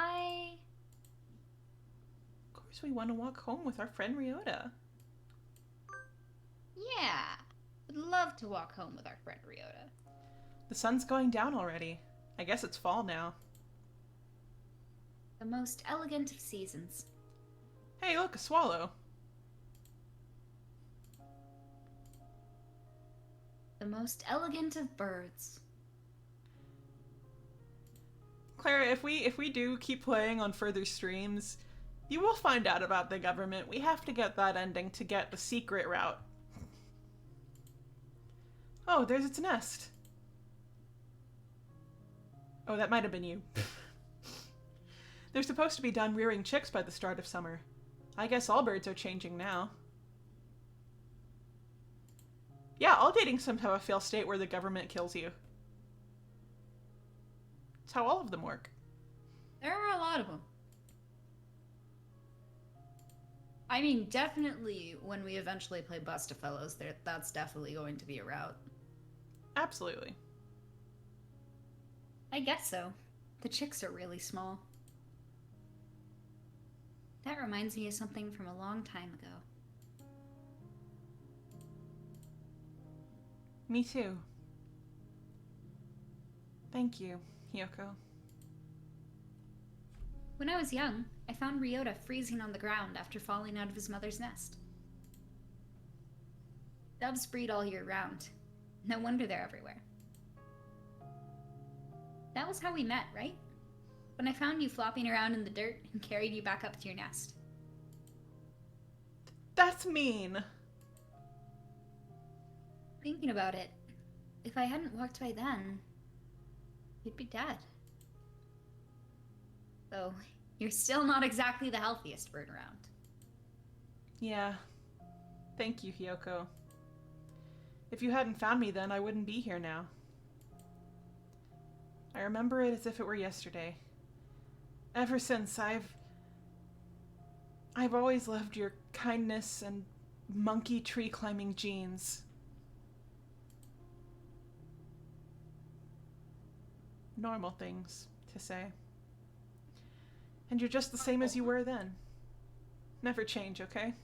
[SPEAKER 2] course we want to walk home with our friend Ryota.
[SPEAKER 3] Yeah. Would love to walk home with our friend Ryota.
[SPEAKER 2] The sun's going down already. I guess it's fall now.
[SPEAKER 3] The most elegant of seasons.
[SPEAKER 2] Hey, look, a swallow.
[SPEAKER 3] The most elegant of birds.
[SPEAKER 2] Clara, if we do keep playing on further streams, you will find out about the government. We have to get that ending to get the secret route. Oh, there's its nest. Oh, that might have been you. They're supposed to be done rearing chicks by the start of summer. I guess all birds are changing now. Yeah, all dating sims have a fail state where the government kills you. It's how all of them work.
[SPEAKER 1] There are a lot of them.
[SPEAKER 3] I mean, definitely when we eventually play Bustafellows, that's definitely going to be a route.
[SPEAKER 2] Absolutely.
[SPEAKER 3] I guess so. The chicks are really small. That reminds me of something from a long time ago.
[SPEAKER 2] Me too. Thank you, Hiyoko.
[SPEAKER 3] When I was young, I found Ryota freezing on the ground after falling out of his mother's nest. Doves breed all year round. No wonder they're everywhere. That was how we met, right? When I found you flopping around in the dirt and carried you back up to your nest.
[SPEAKER 2] That's mean.
[SPEAKER 3] Thinking about it, if I hadn't walked by then, you'd be dead. Though, you're still not exactly the healthiest bird around.
[SPEAKER 2] Yeah. Thank you, Hiyoko. If you hadn't found me then, I wouldn't be here now. I remember it as if it were yesterday. Ever since, I've always loved your kindness and monkey tree climbing genes. Normal things to say. And you're just the same as you were then. Never change, okay?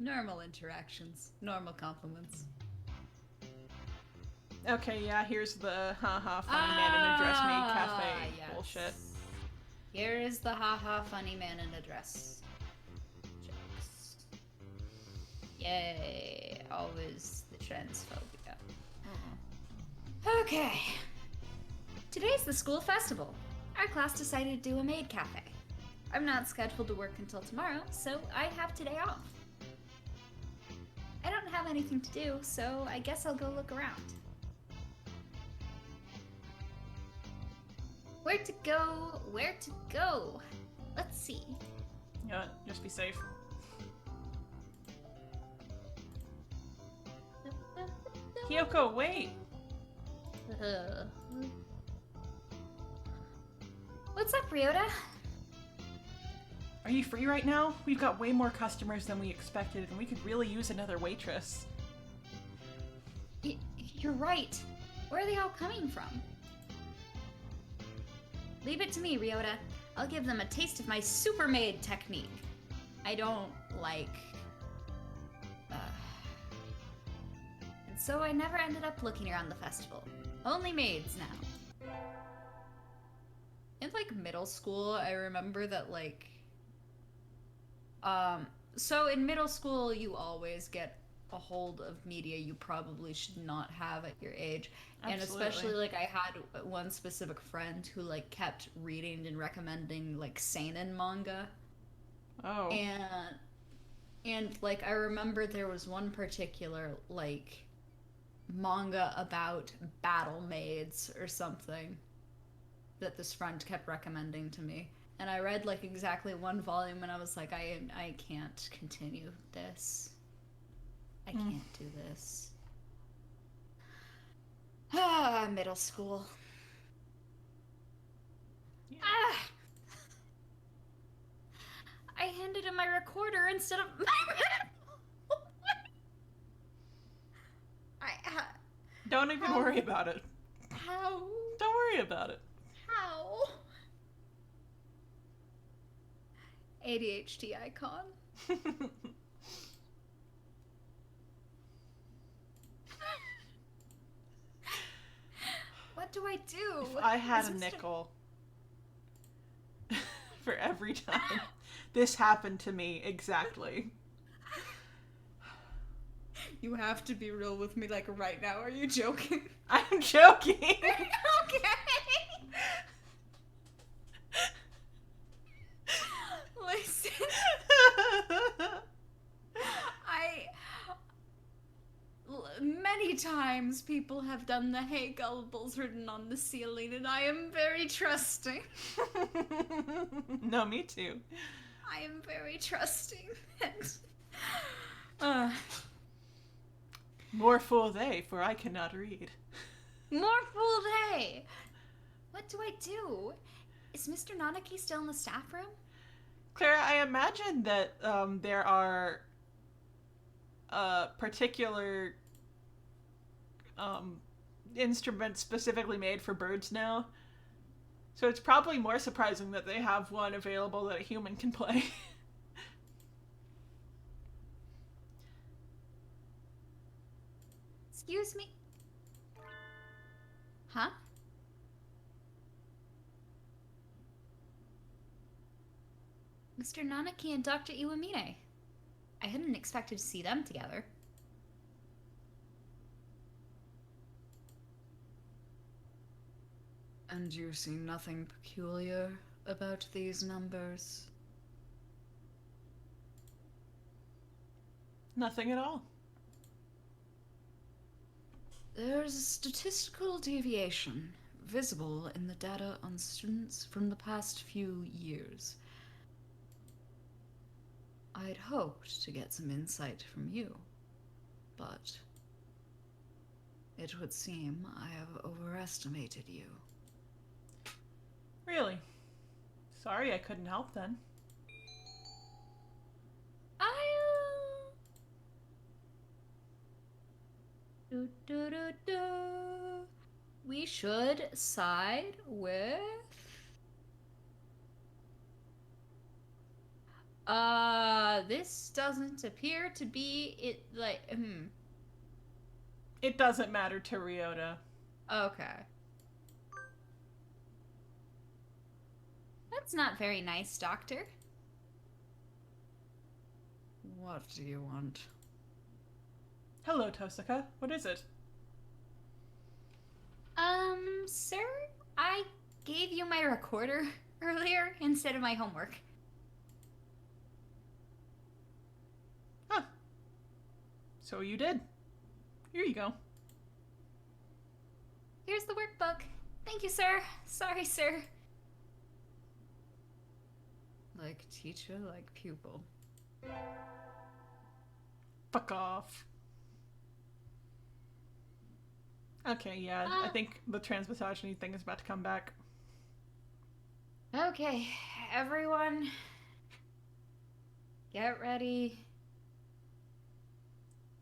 [SPEAKER 1] Normal interactions, normal compliments.
[SPEAKER 2] Okay, yeah, here's the haha funny man in a dress made cafe
[SPEAKER 1] Yes.
[SPEAKER 2] bullshit.
[SPEAKER 1] Here is the haha funny man in a dress. Jokes. Yay, always the transphobia.
[SPEAKER 3] Okay. Today's the school festival. Our class decided to do a maid cafe. I'm not scheduled to work until tomorrow, so I have today off. I don't have anything to do, so I guess I'll go look around. Where to go? Where to go? Let's see.
[SPEAKER 2] You know what? Just be safe. Hiyoko, wait!
[SPEAKER 3] What's up, Ryota?
[SPEAKER 2] Are you free right now? We've got way more customers than we expected, and we could really use another waitress.
[SPEAKER 3] You're right. Where are they all coming from? Leave it to me, Ryota. I'll give them a taste of my super maid technique. I don't like... And so I never ended up looking around the festival. Only maids now.
[SPEAKER 1] In like middle school, I remember that like so in middle school you always get a hold of media you probably should not have at your age.
[SPEAKER 2] Absolutely.
[SPEAKER 1] And especially like I had one specific friend who like kept reading and recommending like seinen manga.
[SPEAKER 2] Oh.
[SPEAKER 1] And like I remember there was one particular like manga about battle maids or something that this friend kept recommending to me. And I read like exactly one volume and I was like, I can't continue this. I can't do this. Ah, middle school.
[SPEAKER 2] Yeah.
[SPEAKER 3] Ah! I handed him my recorder instead of my...
[SPEAKER 2] Don't even worry about it.
[SPEAKER 1] How?
[SPEAKER 2] Don't worry about it.
[SPEAKER 1] How? ADHD icon.
[SPEAKER 3] What do I do?
[SPEAKER 2] If I had a nickel for every time this happened to me exactly.
[SPEAKER 1] You have to be real with me like right now. Are you joking?
[SPEAKER 2] I'm joking.
[SPEAKER 1] Okay. Listen. Many times people have done the "Hey Gullibles" written on the ceiling, and I am very trusting.
[SPEAKER 2] No, me too.
[SPEAKER 1] I am very trusting.
[SPEAKER 2] More fool they, for I cannot read.
[SPEAKER 3] More fool they! What do I do? Is Mr. Nanaki still in the staff room?
[SPEAKER 2] Clara, I imagine that there are particular instruments specifically made for birds now. So it's probably more surprising that they have one available that a human can play.
[SPEAKER 3] Excuse me? Huh? Mr. Nanaki and Dr. Iwamine. I hadn't expected to see them together.
[SPEAKER 1] And you see nothing peculiar about these numbers?
[SPEAKER 2] Nothing at all.
[SPEAKER 1] There's a statistical deviation visible in the data on students from the past few years. I'd hoped to get some insight from you, but it would seem I have overestimated you.
[SPEAKER 2] Really? Sorry I couldn't help then.
[SPEAKER 3] We should side with... this doesn't appear to be it, like,
[SPEAKER 2] It doesn't matter to Ryota.
[SPEAKER 3] Okay. That's not very nice, Doctor.
[SPEAKER 1] What do you want?
[SPEAKER 2] Hello, Tosaka. What is it?
[SPEAKER 3] Sir, I gave you my recorder earlier instead of my homework.
[SPEAKER 2] Huh. So you did. Here you go.
[SPEAKER 3] Here's the workbook. Thank you, sir. Sorry, sir.
[SPEAKER 1] Like teacher, like pupil.
[SPEAKER 2] Fuck off. Okay, yeah, I think the transmisogyny thing is about to come back.
[SPEAKER 3] Okay, everyone. Get ready.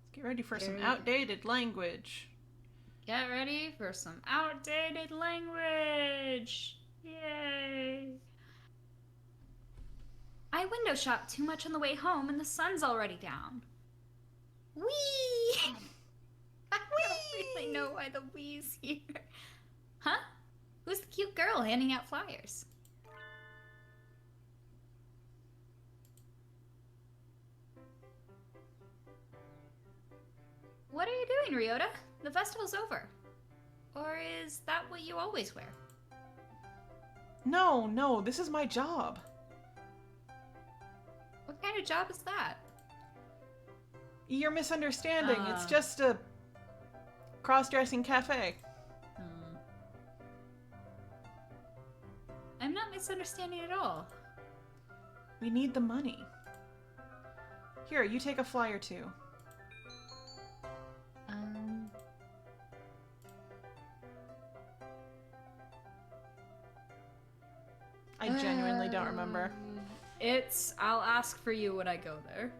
[SPEAKER 2] Let's get ready for some outdated language.
[SPEAKER 3] Get ready for some outdated language. Yay. I window shopped too much on the way home and the sun's already down. Whee! I don't really know why the wee's here. Huh? Who's the cute girl handing out flyers? What are you doing, Ryota? The festival's over. Or is that what you always wear?
[SPEAKER 2] No, this is my job.
[SPEAKER 3] What kind of job is that?
[SPEAKER 2] You're misunderstanding. It's just a cross-dressing cafe.
[SPEAKER 3] I'm not misunderstanding at all.
[SPEAKER 2] We need the money. Here, you take a flyer too. I genuinely don't remember.
[SPEAKER 1] I'll ask for you when I go there.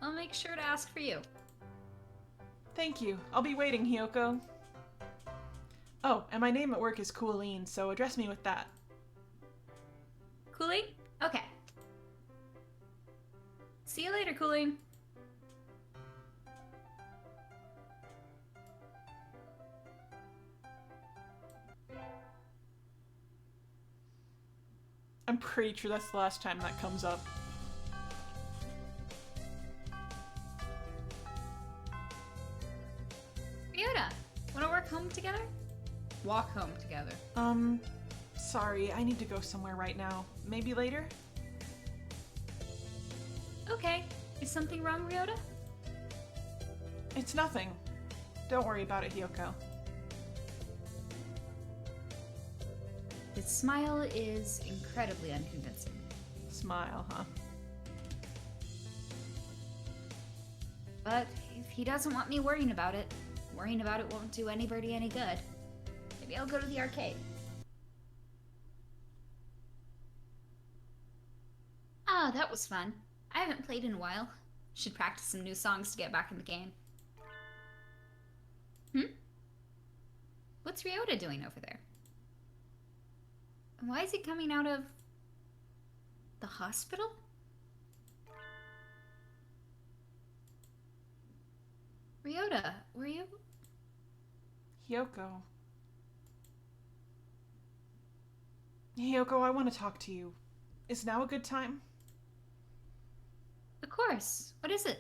[SPEAKER 3] I'll make sure to ask for you.
[SPEAKER 2] Thank you. I'll be waiting, Hiyoko. Oh, and my name at work is Cooleen, so address me with that.
[SPEAKER 3] Cooling? Okay. See you later, Cooling.
[SPEAKER 2] I'm pretty sure that's the last time that comes up.
[SPEAKER 3] Ryota, wanna work home together?
[SPEAKER 1] Walk home together.
[SPEAKER 2] Sorry, I need to go somewhere right now. Maybe later?
[SPEAKER 3] Okay. Is something wrong, Ryota?
[SPEAKER 2] It's nothing. Don't worry about it, Hiyoko.
[SPEAKER 3] His smile is incredibly unconvincing.
[SPEAKER 2] Smile, huh?
[SPEAKER 3] But if he doesn't want me worrying about it, Worrying about it won't do anybody any good. Maybe I'll go to the arcade. Ah, that was fun. I haven't played in a while. Should practice some new songs to get back in the game. What's Ryota doing over there? Why is he coming out of the hospital? Ryota, were you?
[SPEAKER 2] Hiyoko. Hiyoko, I want to talk to you. Is now a good time?
[SPEAKER 3] Of course. What is it?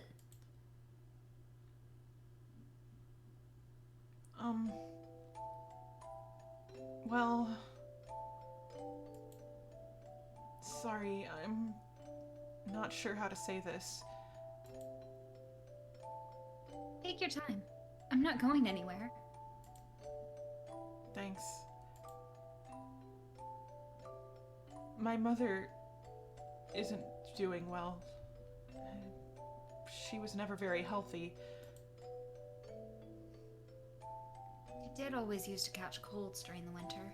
[SPEAKER 2] Well... Sorry, I'm not sure how to say this.
[SPEAKER 3] Take your time. I'm not going anywhere.
[SPEAKER 2] Thanks. My mother isn't doing well. She was never very healthy.
[SPEAKER 3] I did always used to catch colds during the winter.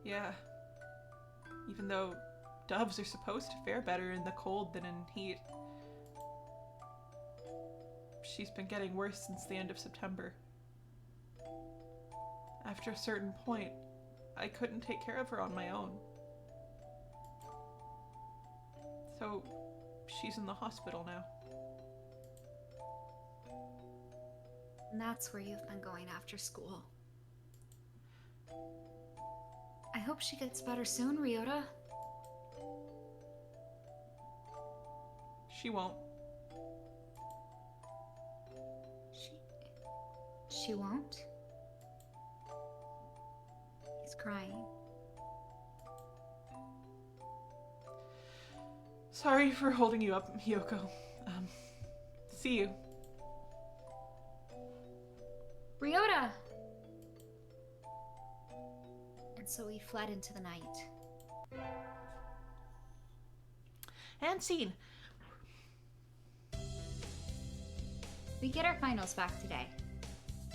[SPEAKER 2] Yeah. Even though doves are supposed to fare better in the cold than in heat. She's been getting worse since the end of September. After a certain point, I couldn't take care of her on my own. So, she's in the hospital now.
[SPEAKER 3] And that's where you've been going after school. I hope she gets better soon, Ryota.
[SPEAKER 2] She won't.
[SPEAKER 3] She won't? He's crying.
[SPEAKER 2] Sorry for holding you up, Hiyoko. See you.
[SPEAKER 3] Ryota! And so he fled into the night.
[SPEAKER 2] And scene.
[SPEAKER 3] We get our finals back today.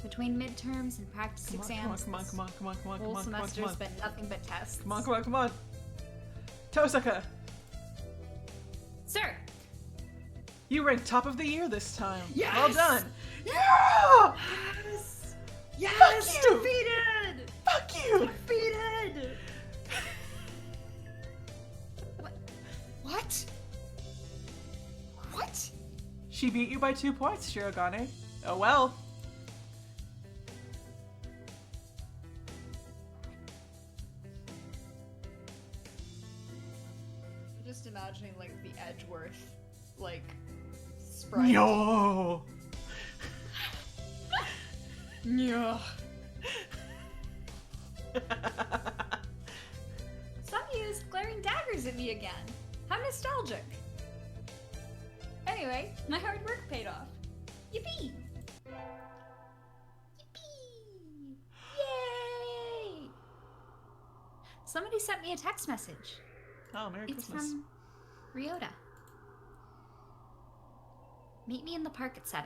[SPEAKER 3] Between midterms and practice exams,
[SPEAKER 2] Come on.
[SPEAKER 3] whole semester's been nothing but tests.
[SPEAKER 2] Come on. Tosaka,
[SPEAKER 3] Sir!
[SPEAKER 2] you ranked top of the year this time.
[SPEAKER 3] Yes!
[SPEAKER 2] Well done.
[SPEAKER 3] Yeah! Yes!
[SPEAKER 2] Fuck you!
[SPEAKER 3] Defeated!
[SPEAKER 2] Fuck you!
[SPEAKER 3] Defeated! What? What?
[SPEAKER 2] She beat you by 2 points, Shirogane. Oh well.
[SPEAKER 1] I'm just imagining like the Edgeworth, like sprite.
[SPEAKER 2] Yo.
[SPEAKER 1] Yeah.
[SPEAKER 3] Some use glaring daggers at me again. How nostalgic. Anyway, my hard work paid off. Yippee! Yippee! Yay! Somebody sent me a text message.
[SPEAKER 2] Oh, Merry
[SPEAKER 3] It's
[SPEAKER 2] Christmas.
[SPEAKER 3] from Ryota. Meet me in the park at 7.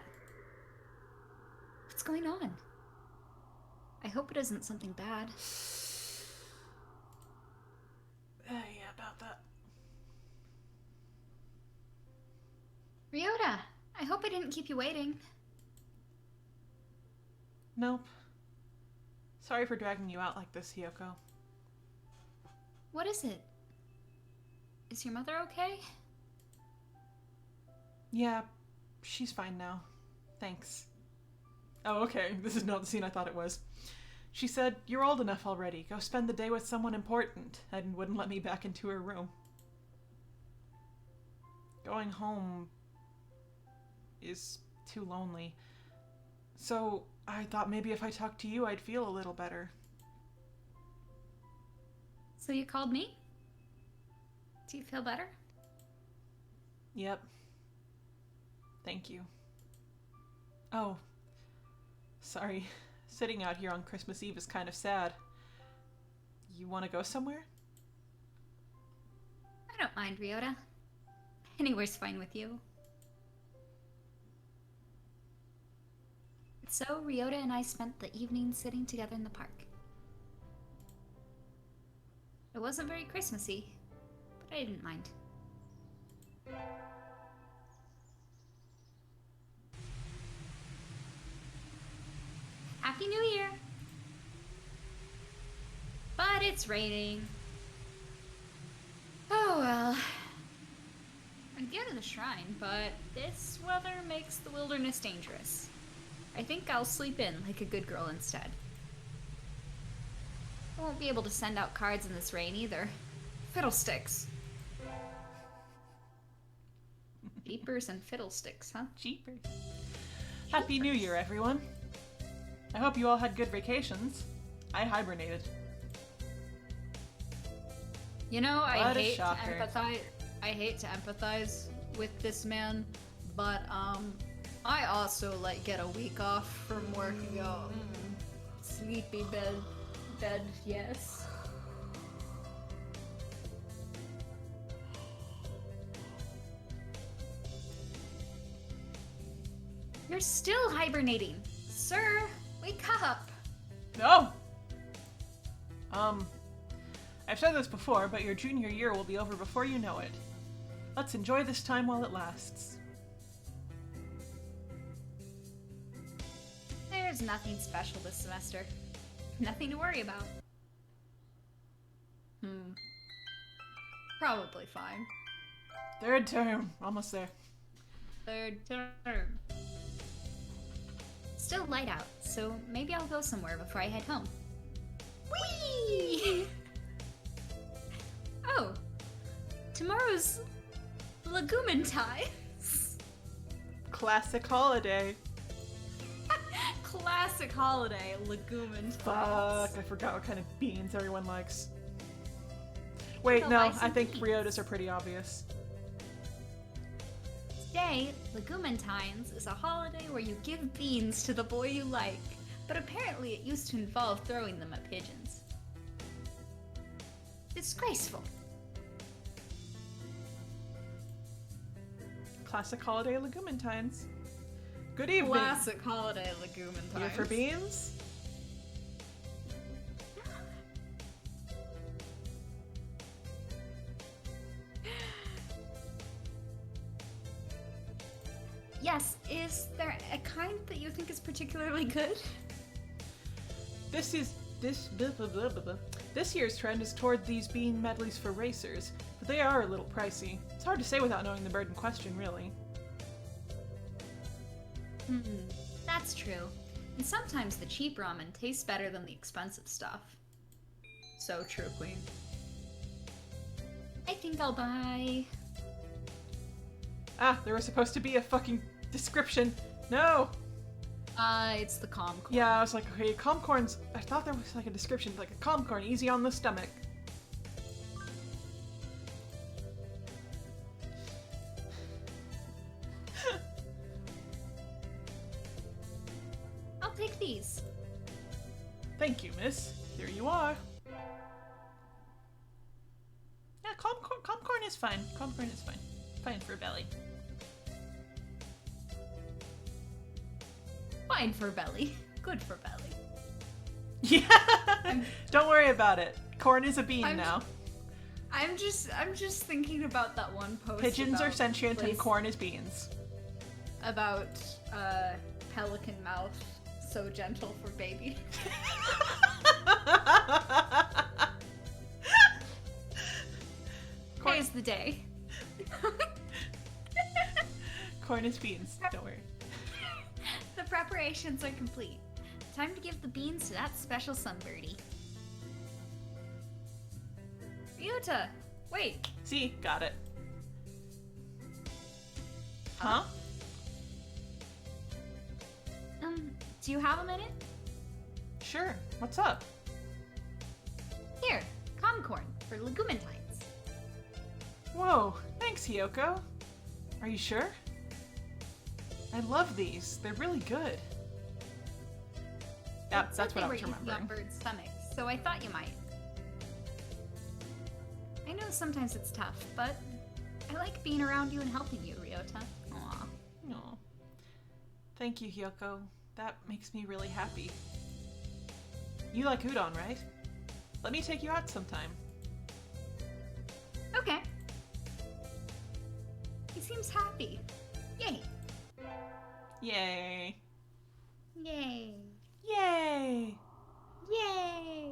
[SPEAKER 3] What's going on? I hope it isn't something bad.
[SPEAKER 2] Yeah, about that.
[SPEAKER 3] Ryota, I hope I didn't keep you waiting.
[SPEAKER 2] Nope. Sorry for dragging you out like this, Hiyoko.
[SPEAKER 3] What is it? Is your mother okay?
[SPEAKER 2] Yeah, she's fine now. Thanks. Oh, okay. This is not the scene I thought it was. She said, "You're old enough already. Go spend the day with someone important," and wouldn't let me back into her room. Going home is too lonely. So I thought maybe if I talked to you, I'd feel a little better.
[SPEAKER 3] So you called me? Do you feel better?
[SPEAKER 2] Yep. Thank you. Oh. Sorry. Sitting out here on Christmas Eve is kind of sad. You want to go somewhere?
[SPEAKER 3] I don't mind, Ryota. Anywhere's fine with you. So Ryota and I spent the evening sitting together in the park. It wasn't very Christmassy, but I didn't mind. Happy New Year! But it's raining. Oh well. I'd go to the shrine, but this weather makes the wilderness dangerous. I think I'll sleep in like a good girl instead. I won't be able to send out cards in this rain either. Fiddlesticks. Jeepers and fiddlesticks, huh?
[SPEAKER 2] Jeepers. Happy New Year, everyone. I hope you all had good vacations. I hibernated.
[SPEAKER 1] You know,
[SPEAKER 2] What
[SPEAKER 1] I
[SPEAKER 2] a
[SPEAKER 1] hate to
[SPEAKER 2] shocker.
[SPEAKER 1] empathize. I hate to empathize with this man, but I also like get a week off from work and go, sleepy bed, yes.
[SPEAKER 3] You're still hibernating. Sir, wake up.
[SPEAKER 2] No! I've said this before, but your junior year will be over before you know it. Let's enjoy this time while it lasts.
[SPEAKER 3] There's nothing special this semester. Nothing to worry about.
[SPEAKER 1] Probably fine.
[SPEAKER 2] Third term. Almost there.
[SPEAKER 1] Third term.
[SPEAKER 3] Still light out, so maybe I'll go somewhere before I head home. Whee! Oh, tomorrow's Legumentides.
[SPEAKER 2] Classic holiday.
[SPEAKER 1] Classic holiday, legumin.
[SPEAKER 2] Fuck, I forgot what kind of beans everyone likes. Wait,
[SPEAKER 3] I'll
[SPEAKER 2] no,
[SPEAKER 3] buy
[SPEAKER 2] I
[SPEAKER 3] some
[SPEAKER 2] think
[SPEAKER 3] beans.
[SPEAKER 2] Ryotas are pretty obvious.
[SPEAKER 3] Today, Legumentines is a holiday where you give beans to the boy you like, but apparently it used to involve throwing them at pigeons. Disgraceful.
[SPEAKER 2] Classic holiday legumentines. Good evening.
[SPEAKER 1] Classic holiday, legumin.
[SPEAKER 2] Here for beans?
[SPEAKER 3] Yes, is there a kind that you think is particularly good?
[SPEAKER 2] This year's trend is toward these bean medleys for racers, but they are a little pricey. It's hard to say without knowing the bird in question, really.
[SPEAKER 3] That's true. And sometimes the cheap ramen tastes better than the expensive stuff.
[SPEAKER 1] So true, queen.
[SPEAKER 3] I think I'll buy...
[SPEAKER 2] Ah, there was supposed to be a fucking description. No!
[SPEAKER 1] It's the calm corn.
[SPEAKER 2] Yeah, I was like, okay, calm corns. I thought there was like a description, like a calm corn, easy on the stomach.
[SPEAKER 3] I'll take these.
[SPEAKER 2] Thank you, miss. Here you are. Yeah, calm corn is fine. Calm corn is fine. Fine for belly.
[SPEAKER 1] Fine for belly. Good for belly.
[SPEAKER 2] Yeah! Don't worry about it. Corn is a bean
[SPEAKER 1] I'm
[SPEAKER 2] now.
[SPEAKER 1] I'm just thinking about that one post.
[SPEAKER 2] Pigeons are
[SPEAKER 1] about
[SPEAKER 2] sentient and
[SPEAKER 1] place-
[SPEAKER 2] corn is beans.
[SPEAKER 1] About pelican mouth, so gentle for baby.
[SPEAKER 2] Corn,
[SPEAKER 3] Today's the day.
[SPEAKER 2] corn is beans. Don't worry.
[SPEAKER 3] The preparations are complete. Time to give the beans to that special sunbirdie.
[SPEAKER 1] Ryota, wait.
[SPEAKER 2] See, got it. Huh?
[SPEAKER 3] Do you have a minute?
[SPEAKER 2] Sure. What's up?
[SPEAKER 3] Here, Comcorn for Legumentines.
[SPEAKER 2] Whoa, thanks, Hiyoko. Are you sure? I love these. They're really good. Yeah,
[SPEAKER 3] It said
[SPEAKER 2] that's what
[SPEAKER 3] they
[SPEAKER 2] I
[SPEAKER 3] were
[SPEAKER 2] was
[SPEAKER 3] easy on
[SPEAKER 2] remembering.
[SPEAKER 3] birds' stomachs, so I thought you might. I know sometimes it's tough, but I like being around you and helping you, Ryota. Aw.
[SPEAKER 2] Aw. Thank you, Hiyoko. That makes me really happy. You like udon, right? Let me take you out sometime.
[SPEAKER 3] Okay. He seems happy. Yay.
[SPEAKER 2] Yay.
[SPEAKER 3] Yay.
[SPEAKER 2] Yay!
[SPEAKER 3] Yay!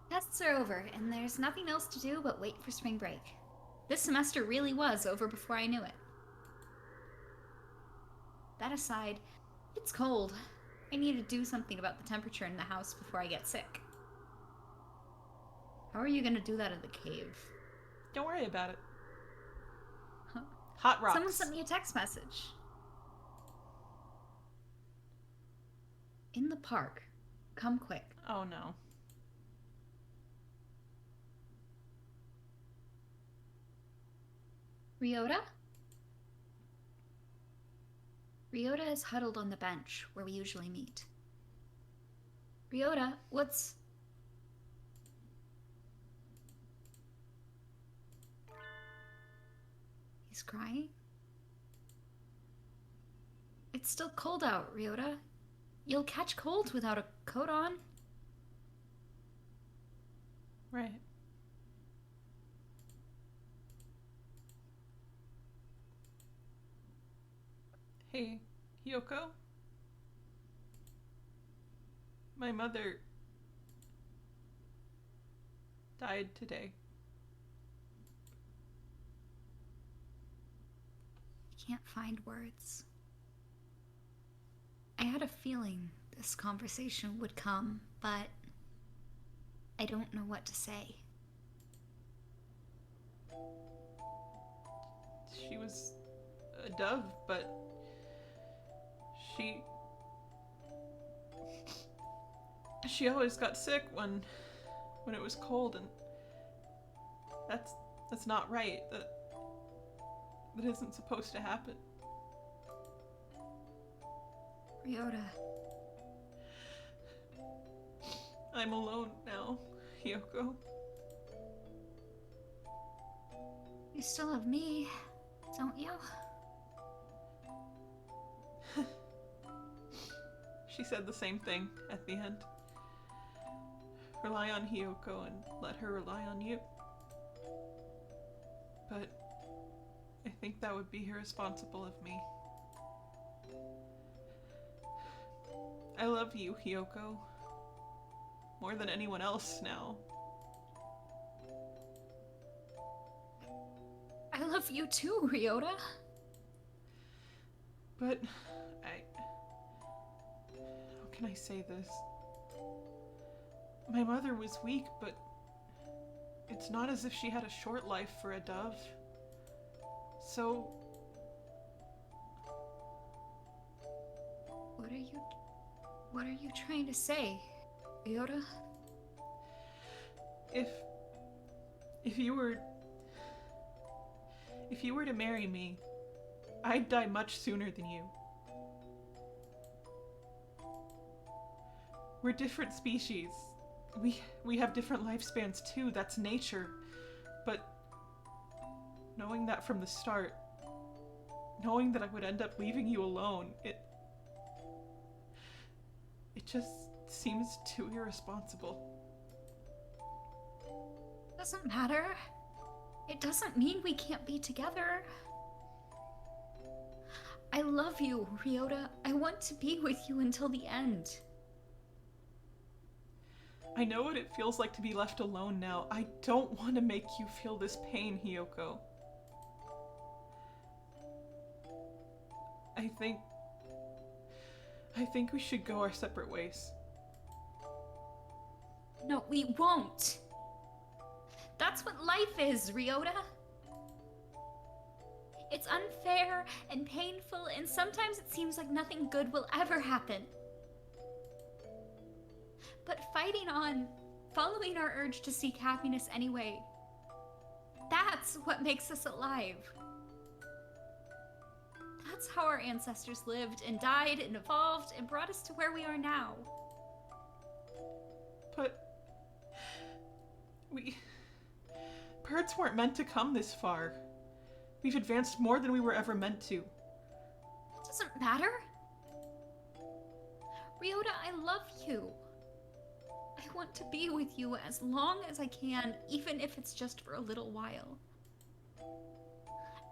[SPEAKER 3] Tests are over, and there's nothing else to do but wait for spring break. This semester really was over before I knew it. That aside, it's cold. I need to do something about the temperature in the house before I get sick. How are you gonna do that in the cave?
[SPEAKER 2] Don't worry about it.
[SPEAKER 3] Huh.
[SPEAKER 2] Hot rocks.
[SPEAKER 3] Someone sent me a text message. In the park. Come quick.
[SPEAKER 2] Oh no.
[SPEAKER 3] Ryota? Ryota is huddled on the bench where we usually meet. Ryota, what's... He's crying? It's still cold out, Ryota. You'll catch cold without a coat on.
[SPEAKER 2] Right. Hey, Hiyoko? My mother died today.
[SPEAKER 3] I can't find words. I had a feeling this conversation would come, but I don't know what to say.
[SPEAKER 2] She was a dove, but she always got sick when it was cold, and that's not right. That isn't supposed to happen.
[SPEAKER 3] Ryota.
[SPEAKER 2] I'm alone now, Hiyoko.
[SPEAKER 3] You still have me, don't you?
[SPEAKER 2] She said the same thing at the end. Rely on Hiyoko and let her rely on you. But I think that would be irresponsible of me. I love you, Hiyoko. More than anyone else now.
[SPEAKER 3] I love you too, Ryota.
[SPEAKER 2] But how can I say this? My mother was weak, but it's not as if she had a short life for a dove. So...
[SPEAKER 3] What are you trying to say, Ryota?
[SPEAKER 2] If you were to marry me, I'd die much sooner than you. We're different species. We have different lifespans too, that's nature. But knowing that from the start, knowing that I would end up leaving you alone, it just seems too irresponsible.
[SPEAKER 3] Doesn't matter. It doesn't mean we can't be together. I love you, Ryota. I want to be with you until the end.
[SPEAKER 2] I know what it feels like to be left alone now. I don't want to make you feel this pain, Hiyoko. I think we should go our separate ways.
[SPEAKER 3] No, we won't. That's what life is, Ryota. It's unfair and painful, and sometimes it seems like nothing good will ever happen. But fighting on, following our urge to seek happiness anyway, that's what makes us alive. That's how our ancestors lived and died and evolved and brought us to where we are now.
[SPEAKER 2] But birds weren't meant to come this far. We've advanced more than we were ever meant to.
[SPEAKER 3] doesn't matter. Ryota, I love you. I want to be with you as long as I can, even if it's just for a little while.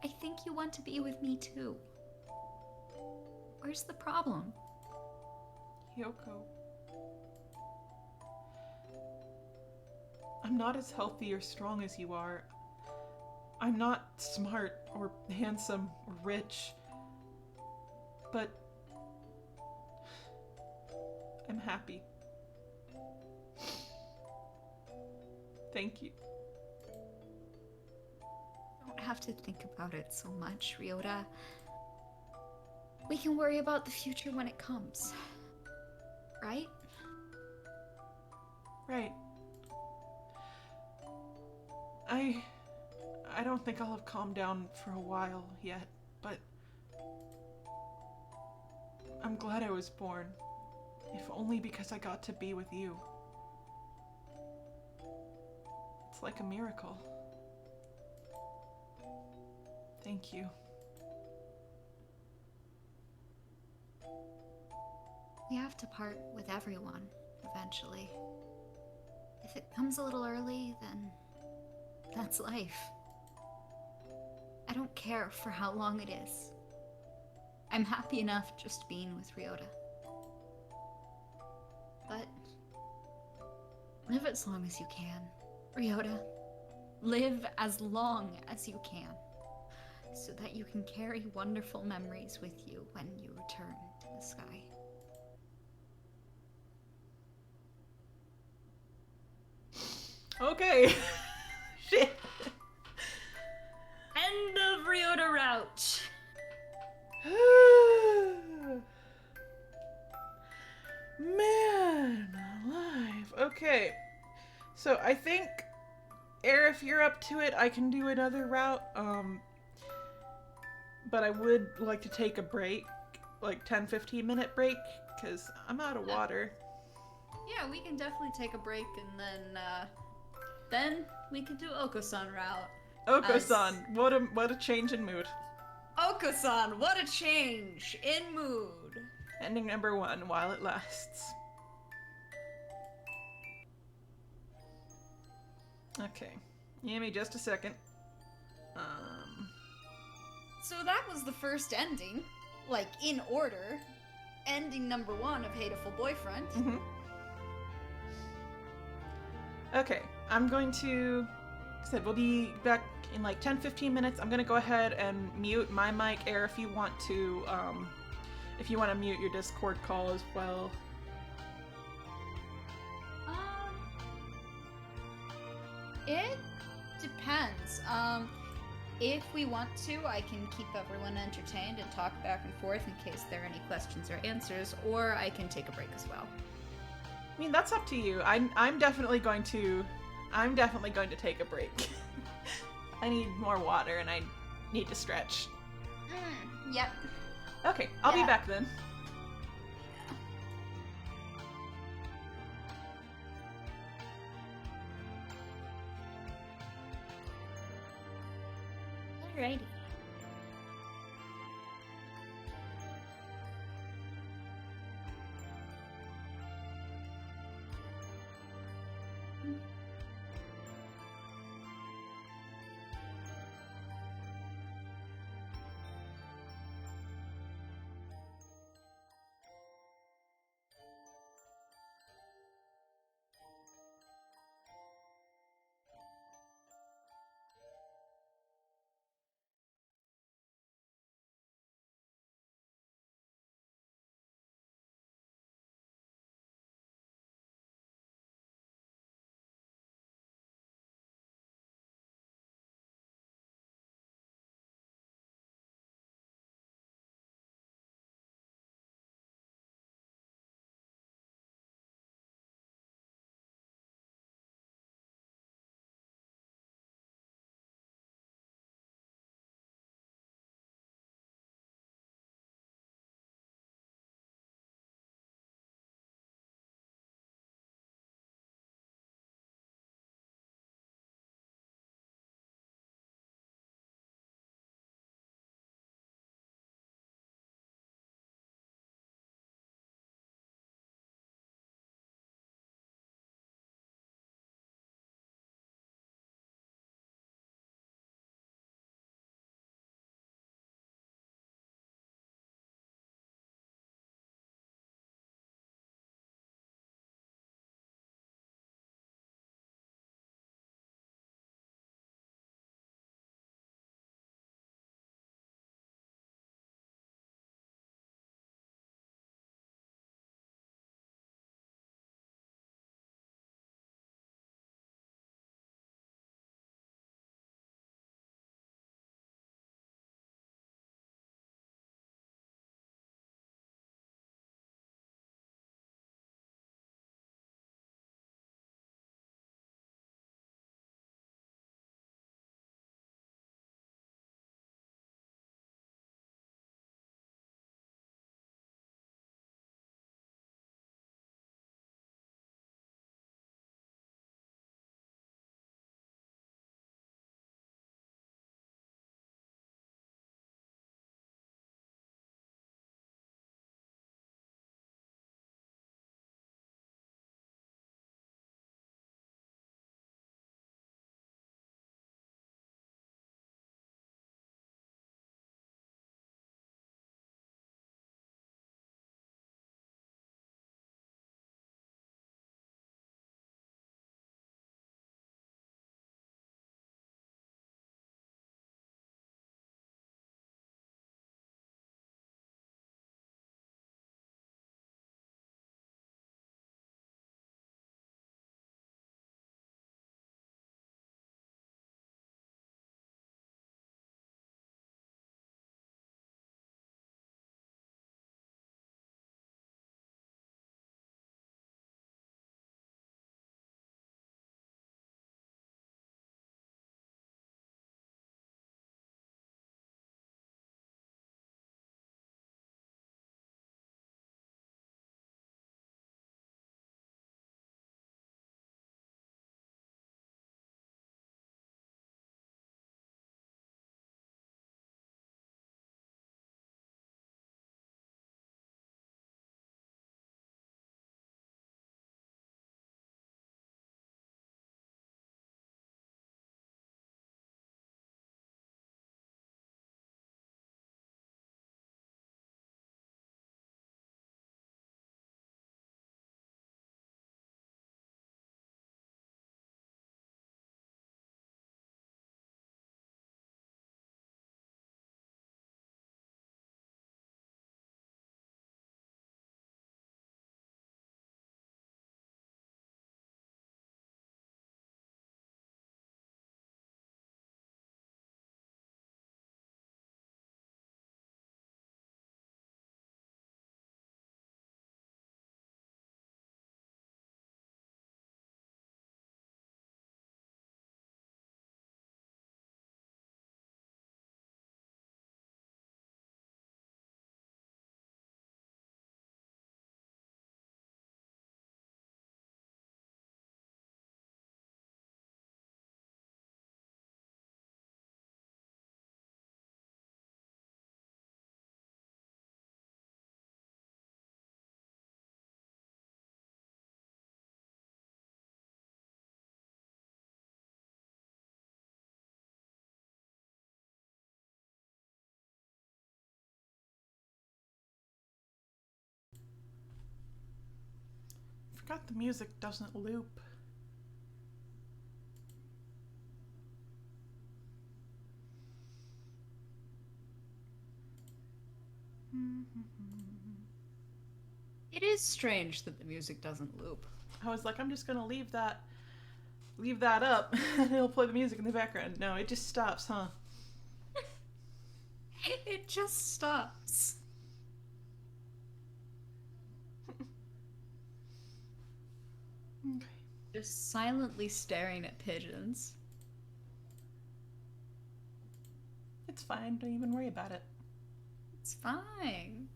[SPEAKER 3] I think you want to be with me too. Where's the problem?
[SPEAKER 2] Yoko. I'm not as healthy or strong as you are. I'm not smart or handsome or rich. But I'm happy. Thank you.
[SPEAKER 3] You don't have to think about it so much, Ryota. We can worry about the future when it comes. Right?
[SPEAKER 2] Right. I don't think I'll have calmed down for a while yet, but I'm glad I was born, if only because I got to be with you. It's like a miracle. Thank you.
[SPEAKER 3] We have to part with everyone, eventually. If it comes a little early, then that's life. I don't care for how long it is. I'm happy enough just being with Ryota. But live as long as you can, Ryota. Live as long as you can, so that you can carry wonderful memories with you when you return to the sky.
[SPEAKER 2] Okay. Shit.
[SPEAKER 3] End of Ryota route.
[SPEAKER 2] Man alive. Okay. So I think, Air, if you're up to it, I can do another route. But I would like to take a break, like 10-15 minute break, because I'm out of water.
[SPEAKER 1] Yeah, we can definitely take a break, and then we can do Oko-san route.
[SPEAKER 2] Oko-san, what a change in mood.
[SPEAKER 1] Oko-san, what a change in mood.
[SPEAKER 2] Ending number 1 while it lasts. Okay, give me just a second.
[SPEAKER 1] So that was the first ending, like in order. Ending number 1 of Hatoful Boyfriend.
[SPEAKER 2] Mm-hmm. Okay, I'm going to, like I said, we'll be back in like 10-15 minutes. I'm going to go ahead and mute my mic. Air, if you want to mute your Discord call as well.
[SPEAKER 1] It depends. If we want to, I can keep everyone entertained and talk back and forth in case there are any questions or answers, or I can take a break as well.
[SPEAKER 2] I mean, that's up to you. I'm definitely going to take a break. I need more water and I need to stretch.
[SPEAKER 1] Yep.
[SPEAKER 2] Okay, I'll be back then.
[SPEAKER 3] Alrighty.
[SPEAKER 2] forgot the music doesn't loop.
[SPEAKER 1] It is strange that the music doesn't loop.
[SPEAKER 2] I was like, I'm just gonna leave that up. It'll play the music in the background. No, it just stops, huh?
[SPEAKER 1] It just stops.
[SPEAKER 2] Okay.
[SPEAKER 1] Just silently staring at pigeons.
[SPEAKER 2] It's fine. Don't even worry about it.
[SPEAKER 1] It's fine.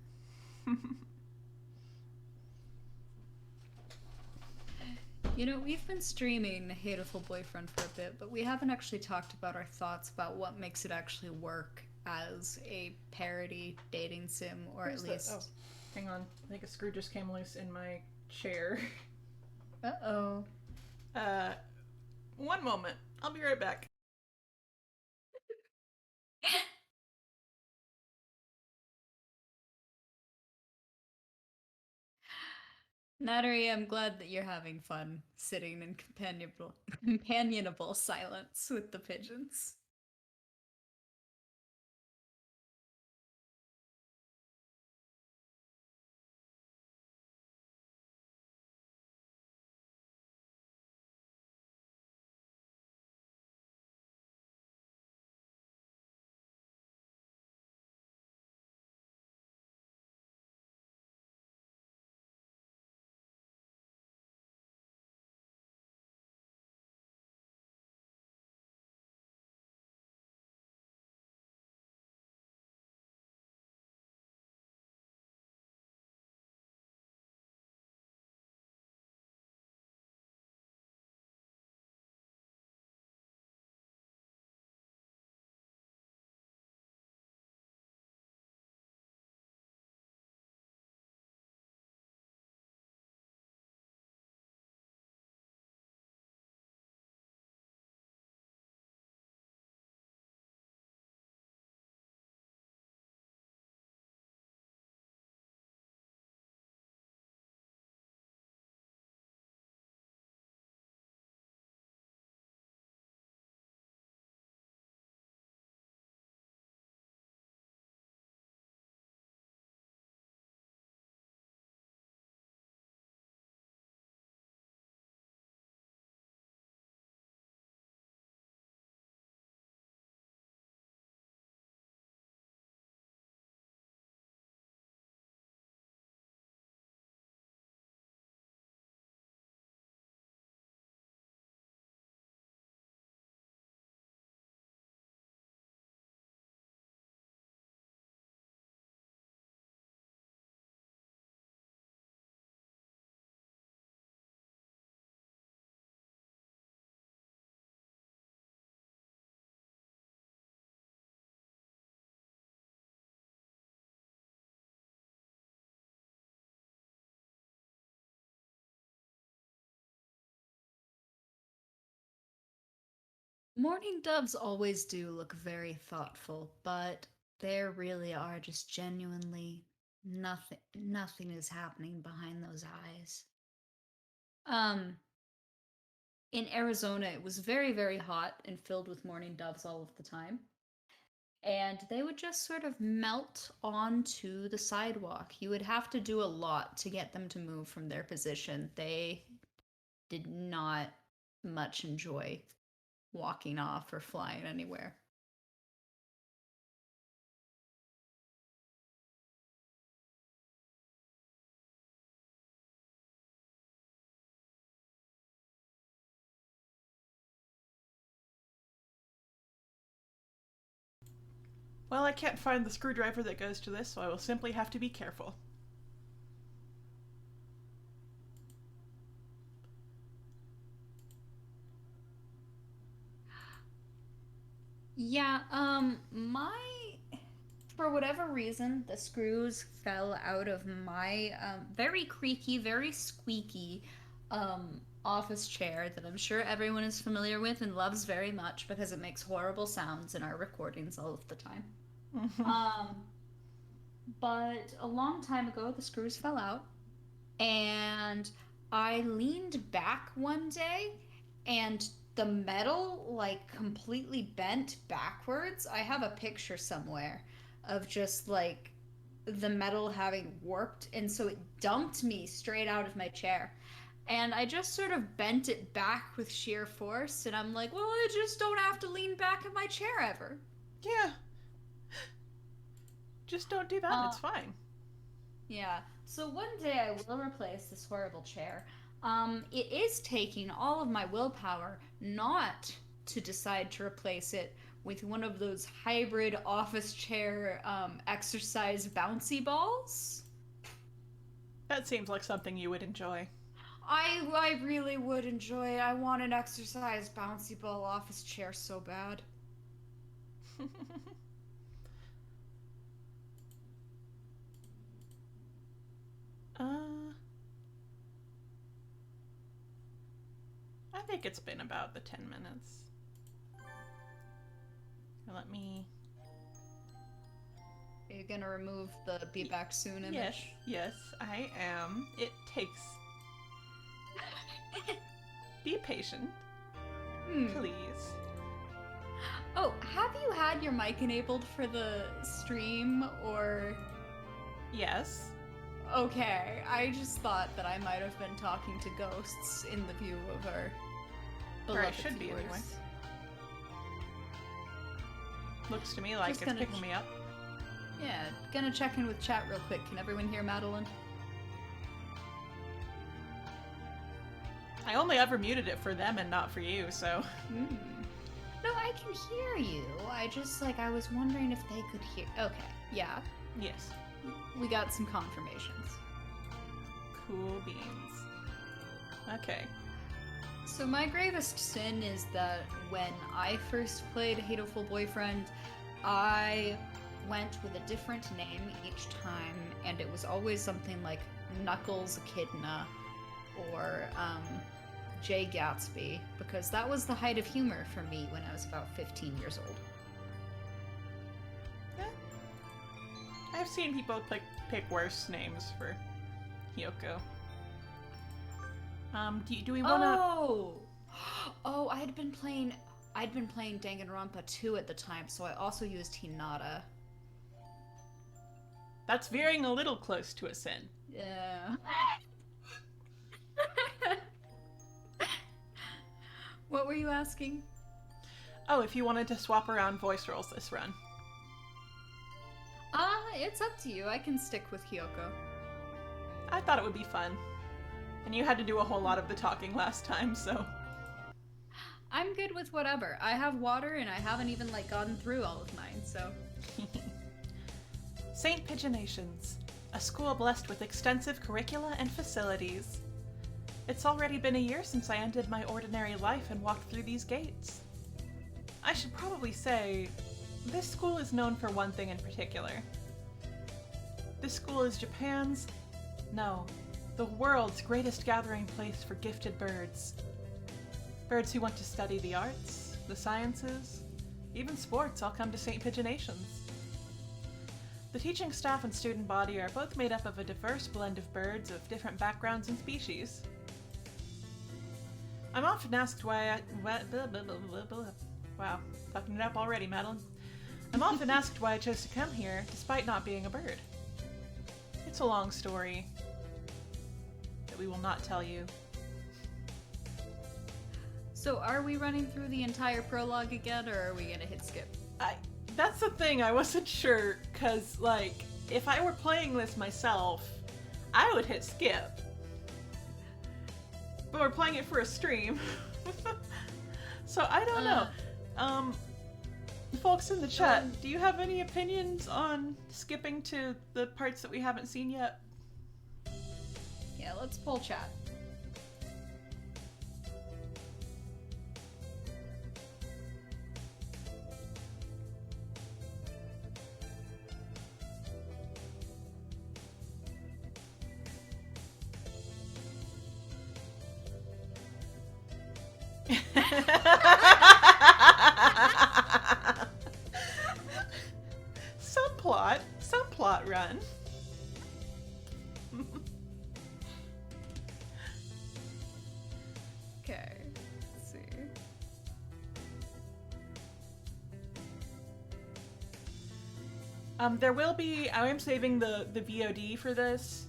[SPEAKER 1] You know, we've been streaming Hatoful Boyfriend for a bit, but we haven't actually talked about our thoughts about what makes it actually work as a parody dating sim, or
[SPEAKER 2] Where's
[SPEAKER 1] at least...
[SPEAKER 2] Oh, hang on. I think a screw just came loose in my chair.
[SPEAKER 1] Uh-oh.
[SPEAKER 2] One moment. I'll be right back.
[SPEAKER 1] Nattery, I'm glad that you're having fun sitting in companionable silence with the pigeons. Morning doves always do look very thoughtful, but there really are just genuinely nothing is happening behind those eyes. Um, in Arizona, it was very, very hot and filled with mourning doves all of the time. And they would just sort of melt onto the sidewalk. You would have to do a lot to get them to move from their position. They did not much enjoy walking off or flying anywhere.
[SPEAKER 2] Well, I can't find the screwdriver that goes to this, so I will simply have to be careful.
[SPEAKER 1] Yeah, for whatever reason, the screws fell out of my very creaky, very squeaky office chair that I'm sure everyone is familiar with and loves very much because it makes horrible sounds in our recordings all of the time. Um, but a long time ago, the screws fell out, and
[SPEAKER 3] I leaned back one day and the metal like completely bent backwards. I have a picture somewhere of just like the metal having warped, and so it dumped me straight out of my chair. And I just sort of bent it back with sheer force, and I'm like, well, I just don't have to lean back in my chair ever.
[SPEAKER 2] Yeah. Just don't do that and it's fine.
[SPEAKER 3] Yeah. So one day I will replace this horrible chair. It is taking all of my willpower not to decide to replace it with one of those hybrid office chair exercise bouncy balls.
[SPEAKER 2] That seems like something you would enjoy.
[SPEAKER 3] I really would enjoy it. I want an exercise bouncy ball office chair so bad.
[SPEAKER 2] I think it's been about the 10 minutes. Let me...
[SPEAKER 3] Are you gonna remove the be back soon image?
[SPEAKER 2] Yes, I am. It takes... Be patient. Please.
[SPEAKER 3] Oh, have you had your mic enabled for the stream, or...
[SPEAKER 2] Yes.
[SPEAKER 3] Okay, I just thought that I might have been talking to ghosts in the view of our beloved
[SPEAKER 2] should be
[SPEAKER 3] viewers.
[SPEAKER 2] anyway. Looks to me like
[SPEAKER 3] Just
[SPEAKER 2] it's
[SPEAKER 3] gonna
[SPEAKER 2] picking me up.
[SPEAKER 3] Yeah, gonna check in with chat real quick. Can everyone hear Madelyn?
[SPEAKER 2] I only ever muted it for them and not for you, so...
[SPEAKER 3] No, I can hear you. I was wondering if they could hear. Okay, yeah.
[SPEAKER 2] Yes.
[SPEAKER 3] We got some confirmations.
[SPEAKER 2] Cool beans. Okay.
[SPEAKER 3] So my gravest sin is that when I first played Hatoful Boyfriend, I went with a different name each time, and it was always something like Knuckles Echidna or Jay Gatsby, because that was the height of humor for me when I was about 15 years old.
[SPEAKER 2] I've seen people pick worse names for Hyoko. Do we wanna...
[SPEAKER 3] Oh, I'd been playing Danganronpa 2 at the time, so I also used Hinata.
[SPEAKER 2] That's veering a little close to a sin.
[SPEAKER 3] Yeah. What were you asking?
[SPEAKER 2] Oh, if you wanted to swap around voice roles this run.
[SPEAKER 3] It's up to you. I can stick with Hyoko.
[SPEAKER 2] I thought it would be fun. And you had to do a whole lot of the talking last time, so...
[SPEAKER 3] I'm good with whatever. I have water and I haven't even, gotten through all of mine, so...
[SPEAKER 2] St. Pigeonations, a school blessed with extensive curricula and facilities. It's already been a year since I ended my ordinary life and walked through these gates. I should probably say, this school is known for one thing in particular. This school is Japan's, no, the world's greatest gathering place for gifted birds. Birds who want to study the arts, the sciences, even sports all come to St. Pigeonations. The teaching staff and student body are both made up of a diverse blend of birds of different backgrounds and species. I'm often asked why wow, fucking it up already, Madelyn. I'm often asked why I chose to come here, despite not being a bird. It's a long story that we will not tell you.
[SPEAKER 3] So are we running through the entire prologue again, or are we gonna hit skip?
[SPEAKER 2] That's the thing, I wasn't sure, cause, if I were playing this myself, I would hit skip. But we're playing it for a stream. So I don't know. Folks in the chat, do you have any opinions on skipping to the parts that we haven't seen yet?
[SPEAKER 3] Yeah, let's pull chat.
[SPEAKER 2] Some plot run.
[SPEAKER 1] Okay. Let's see.
[SPEAKER 2] There will be. I am saving the VOD for this.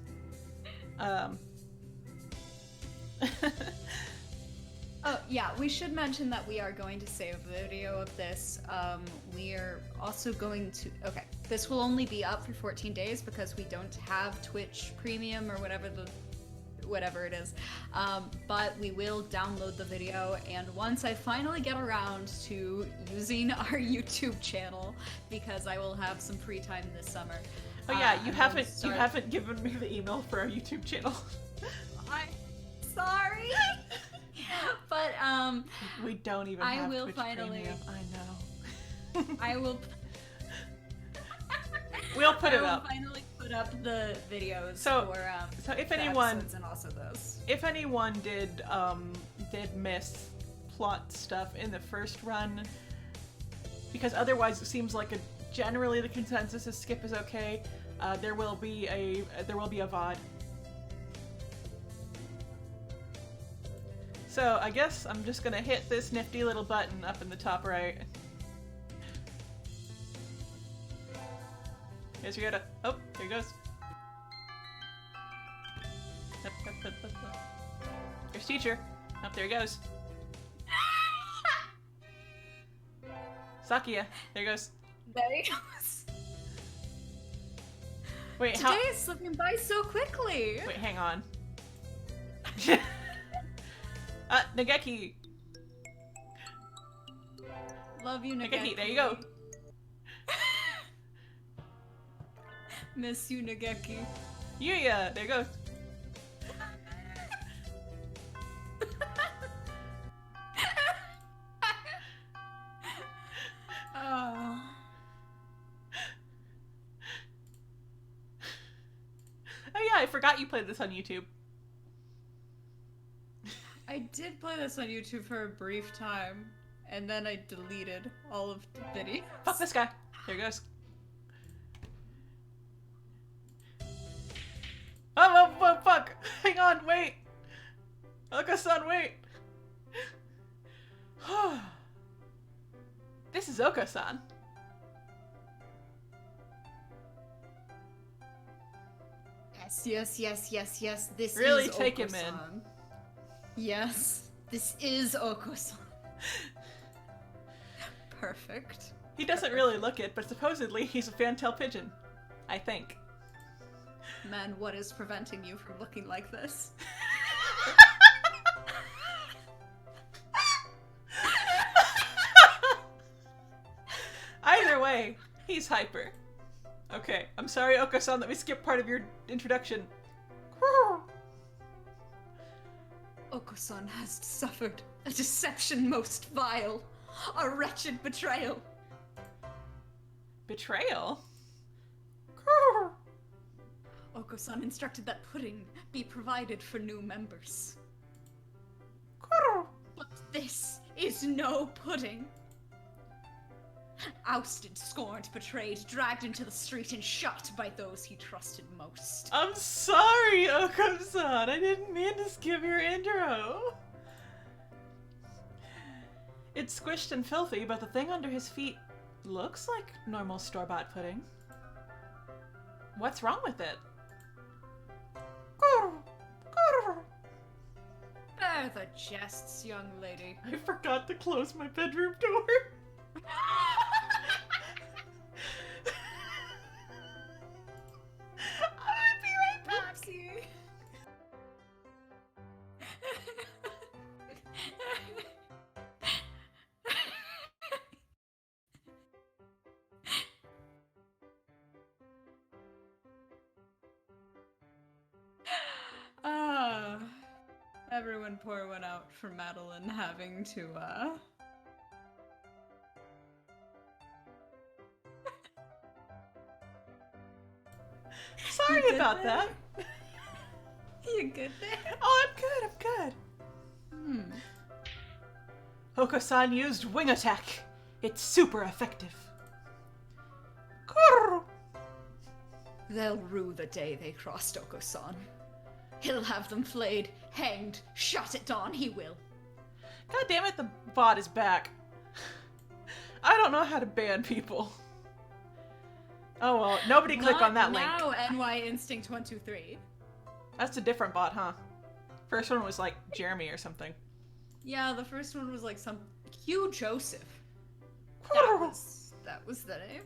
[SPEAKER 1] Oh, yeah, we should mention that we are going to save a video of this. We are also going to... Okay, this will only be up for 14 days because we don't have Twitch Premium or whatever it is. But we will download the video, and once I finally get around to using our YouTube channel, because I will have some free time this summer.
[SPEAKER 2] Oh yeah, you haven't given me the email for our YouTube channel.
[SPEAKER 1] I'm sorry. But
[SPEAKER 2] we don't even
[SPEAKER 1] I
[SPEAKER 2] have
[SPEAKER 1] will
[SPEAKER 2] Twitch
[SPEAKER 1] finally
[SPEAKER 2] Premium. I know.
[SPEAKER 1] I will
[SPEAKER 2] We'll put it
[SPEAKER 1] I
[SPEAKER 2] up.
[SPEAKER 1] will finally put up the videos
[SPEAKER 2] So if
[SPEAKER 1] the
[SPEAKER 2] anyone
[SPEAKER 1] episodes and also those.
[SPEAKER 2] If anyone did miss plot stuff in the first run, because otherwise it seems like generally the consensus is skip is okay, there will be a VOD. So I guess I'm just gonna hit this nifty little button up in the top right. Here's your gotta. Oh, there he goes. Up. There's teacher. Up there he goes. Sakia. There he goes.
[SPEAKER 1] There he goes.
[SPEAKER 2] Wait,
[SPEAKER 1] Today is slipping by so quickly.
[SPEAKER 2] Wait, hang on. Nageki.
[SPEAKER 1] Love you, Nageki.
[SPEAKER 2] Nageki, there you go.
[SPEAKER 1] Miss you, Nageki.
[SPEAKER 2] Yuya, there you go.
[SPEAKER 1] Oh.
[SPEAKER 2] Oh yeah, I forgot you played this on YouTube.
[SPEAKER 1] I did play this on YouTube for a brief time, and then I deleted all of the videos.
[SPEAKER 2] Fuck this guy. There he goes. Oh, fuck! Hang on, wait! Oka-san, wait! This is Oka-san.
[SPEAKER 1] Yes. This
[SPEAKER 2] really
[SPEAKER 1] is
[SPEAKER 2] take
[SPEAKER 1] Oko-san.
[SPEAKER 2] him in.
[SPEAKER 1] Yes, this is Oko-san. Perfect.
[SPEAKER 2] He doesn't really look it, but supposedly he's a fantail pigeon. I think.
[SPEAKER 1] Man, what is preventing you from looking like this?
[SPEAKER 2] Either way, he's hyper. Okay, I'm sorry, Oka-san, that we skipped part of your introduction.
[SPEAKER 1] Oko-san has suffered a deception most vile, a wretched betrayal.
[SPEAKER 2] Betrayal?
[SPEAKER 1] Oko-san instructed that pudding be provided for new members. But this is no pudding. Ousted, scorned, betrayed, dragged into the street and shot by those he trusted most.
[SPEAKER 2] I'm sorry, Oko-san. I didn't mean to skip your intro. It's squished and filthy, but the thing under his feet looks like normal store-bought pudding. What's wrong with it?
[SPEAKER 1] Bear the jests, young lady.
[SPEAKER 2] I forgot to close my bedroom door. I'll be right back.
[SPEAKER 1] Oopsie. Everyone pour one out for Madelyn having to,
[SPEAKER 2] Sorry about that.
[SPEAKER 1] You good there?
[SPEAKER 2] Oh, I'm good. Oko-san used wing attack. It's super effective.
[SPEAKER 1] They'll rue the day they crossed Oko-san. He'll have them flayed, hanged, shot at dawn, he will.
[SPEAKER 2] God damn it, the bot is back. I don't know how to ban people. Oh well, nobody click on that link.
[SPEAKER 1] Now NY Instinct 123.
[SPEAKER 2] That's a different bot, huh? First one was like Jeremy or something.
[SPEAKER 1] Yeah, the first one was like some Hugh Joseph. That was the name.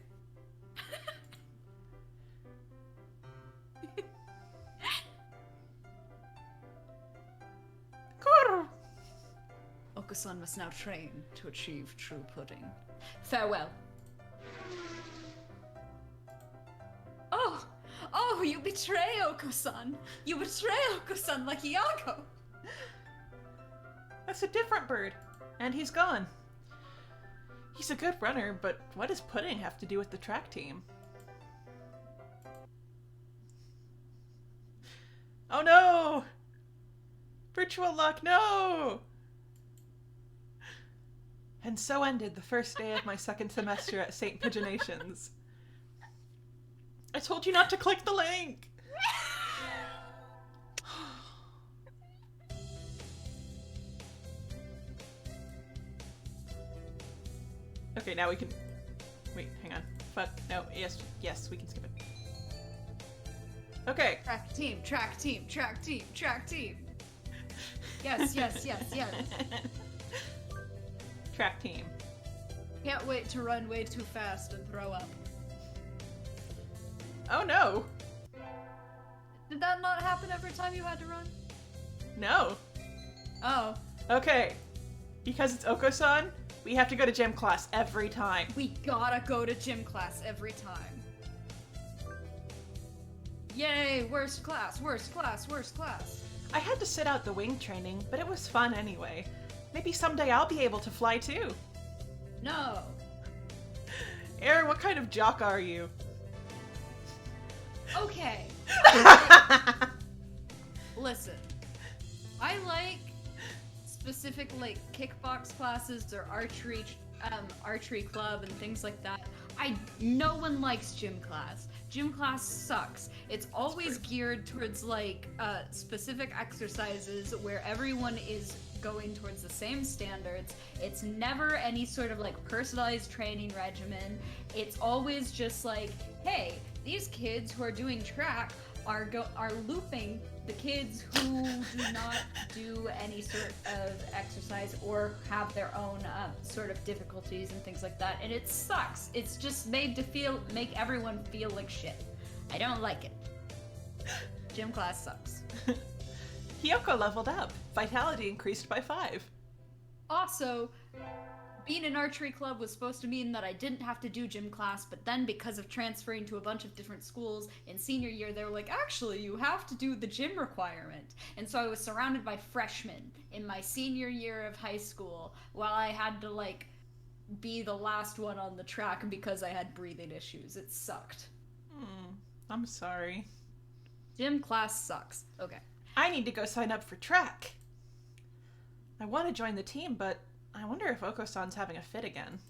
[SPEAKER 1] Okusan must now train to achieve true pudding. Farewell. Oh, you betray Okusan. You betray Okusan like Iago.
[SPEAKER 2] That's a different bird. And he's gone. He's a good runner, but what does pudding have to do with the track team? Oh no! Virtual luck, no! And so ended the first day of my second semester at St. Pigeonations. I told you not to click the link! Okay, now we can... Wait, hang on. Fuck, no, yes, we can skip it. Okay.
[SPEAKER 1] Track team, track team, track team, track team. Yes, yes, yes, yes.
[SPEAKER 2] Track team.
[SPEAKER 1] Can't wait to run way too fast and throw up.
[SPEAKER 2] Oh no!
[SPEAKER 1] Did that not happen every time you had to run?
[SPEAKER 2] No.
[SPEAKER 1] Oh.
[SPEAKER 2] Okay. Because it's Oko-san, we have to go to gym class every time.
[SPEAKER 1] We gotta go to gym class every time. Yay, worst class, worst class, worst class.
[SPEAKER 2] I had to sit out the wing training, but it was fun anyway. Maybe someday I'll be able to fly too.
[SPEAKER 1] No.
[SPEAKER 2] Air, what kind of jock are you?
[SPEAKER 1] Okay. Listen. I like specific like kickbox classes or archery club and things like that. No one likes gym class. Gym class sucks. It's always geared towards like specific exercises where everyone is going towards the same standards. It's never any sort of like personalized training regimen. It's always just like, hey, these kids who are doing track are looping the kids who do not do any sort of exercise or have their own sort of difficulties and things like that, and it sucks. It's just made to make everyone feel like shit. I don't like it. Gym class sucks.
[SPEAKER 2] Hiyoko leveled up. Vitality increased by 5.
[SPEAKER 1] Also, being an archery club was supposed to mean that I didn't have to do gym class, but then because of transferring to a bunch of different schools in senior year, they were like, actually, you have to do the gym requirement. And so I was surrounded by freshmen in my senior year of high school while I had to, like, be the last one on the track because I had breathing issues. It sucked.
[SPEAKER 2] I'm sorry.
[SPEAKER 1] Gym class sucks. Okay.
[SPEAKER 2] I need to go sign up for track. I want to join the team, but I wonder if Oko-san's having a fit again.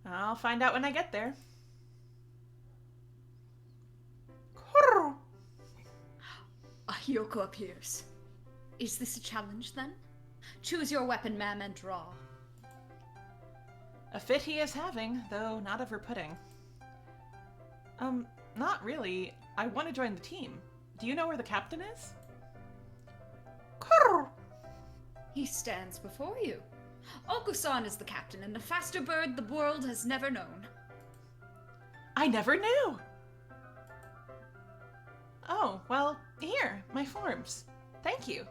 [SPEAKER 2] I'll find out when I get there.
[SPEAKER 1] Hiyoko appears. Is this a challenge, then? Choose your weapon, ma'am, and draw.
[SPEAKER 2] A fit he is having, though not of her pudding. Not really. I want to join the team. Do you know where the captain is?
[SPEAKER 1] He stands before you. Oku-san is the captain and the faster bird the world has never known.
[SPEAKER 2] I never knew! Oh, well, here, my forms. Thank you.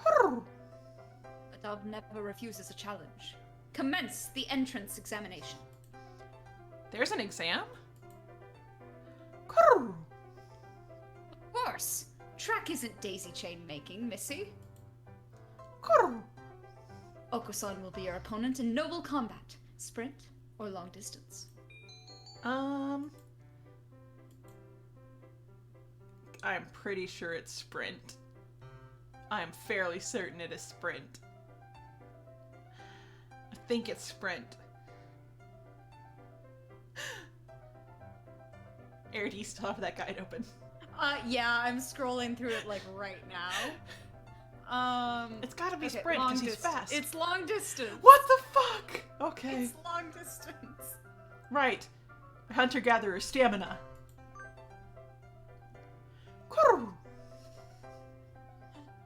[SPEAKER 1] Adab never refuses a challenge. Commence the entrance examination.
[SPEAKER 2] There's an exam?
[SPEAKER 1] Of course. Track isn't daisy chain making, Missy. Oku-san will be your opponent in noble combat. Sprint or long distance?
[SPEAKER 2] I'm pretty sure it's sprint. I'm fairly certain it is sprint. I think it's sprint. Air, do you still have that guide open?
[SPEAKER 1] Yeah, I'm scrolling through it like right now.
[SPEAKER 2] It's gotta be
[SPEAKER 1] okay,
[SPEAKER 2] sprint
[SPEAKER 1] long
[SPEAKER 2] because he's
[SPEAKER 1] distance.
[SPEAKER 2] fast.
[SPEAKER 1] It's long distance.
[SPEAKER 2] What the fuck? Okay.
[SPEAKER 1] It's long distance.
[SPEAKER 2] Right. Hunter-gatherer stamina. Quirr.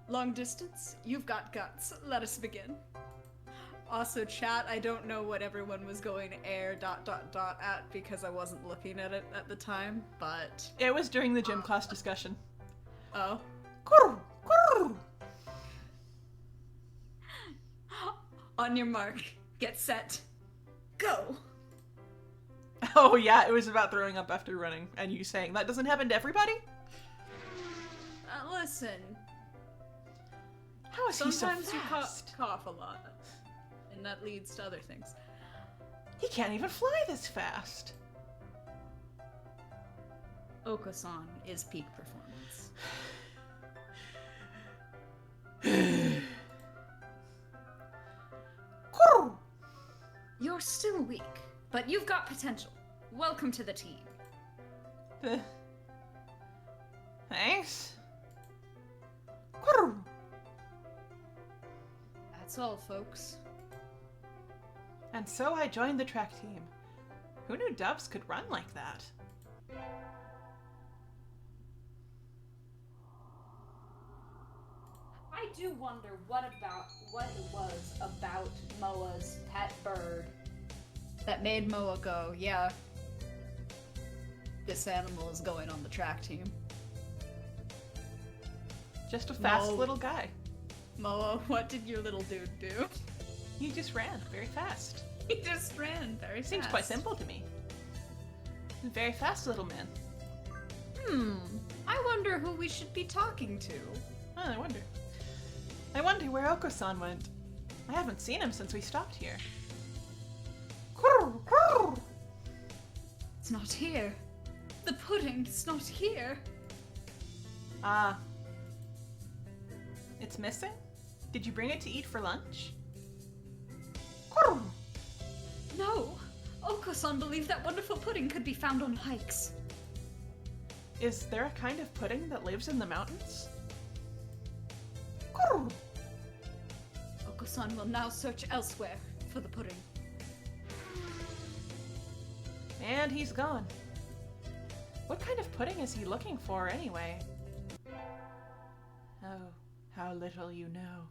[SPEAKER 1] Long distance, you've got guts. Let us begin. Also, chat, I don't know what everyone was going air ... at because I wasn't looking at it at the time, but...
[SPEAKER 2] It was during the gym class discussion.
[SPEAKER 1] Oh.
[SPEAKER 2] Quirr. Quirr.
[SPEAKER 1] On your mark, get set, go!
[SPEAKER 2] Oh yeah, it was about throwing up after running, and you saying, that doesn't happen to everybody?
[SPEAKER 1] Listen.
[SPEAKER 2] How is he so
[SPEAKER 1] Sometimes you
[SPEAKER 2] fast?
[SPEAKER 1] cough a lot, and that leads to other things.
[SPEAKER 2] He can't even fly this fast.
[SPEAKER 1] Oko-san is peak performance. You're still weak, but you've got potential. Welcome to the team.
[SPEAKER 2] Thanks.
[SPEAKER 1] That's all, folks.
[SPEAKER 2] And so I joined the track team. Who knew doves could run like that?
[SPEAKER 3] I do wonder what it was about Moa's pet bird.
[SPEAKER 1] That made Moa go, yeah. This animal is going on the track team.
[SPEAKER 2] Just a fast
[SPEAKER 1] No.
[SPEAKER 2] little guy.
[SPEAKER 1] Moa, what did your little dude do?
[SPEAKER 2] He just ran very fast.
[SPEAKER 1] He just ran very fast.
[SPEAKER 2] Seems quite simple to me. A very fast little man.
[SPEAKER 1] I wonder who we should be talking to.
[SPEAKER 2] Oh, I wonder. I wonder where Oko-san went. I haven't seen him since we stopped here.
[SPEAKER 1] It's not here. The pudding's not here.
[SPEAKER 2] Ah. It's missing? Did you bring it to eat for lunch?
[SPEAKER 1] No. Oko-san believed that wonderful pudding could be found on hikes.
[SPEAKER 2] Is there a kind of pudding that lives in the mountains?
[SPEAKER 1] Oko-san will now search elsewhere for the pudding.
[SPEAKER 2] And he's gone. What kind of pudding is he looking for anyway? Oh, how little you know.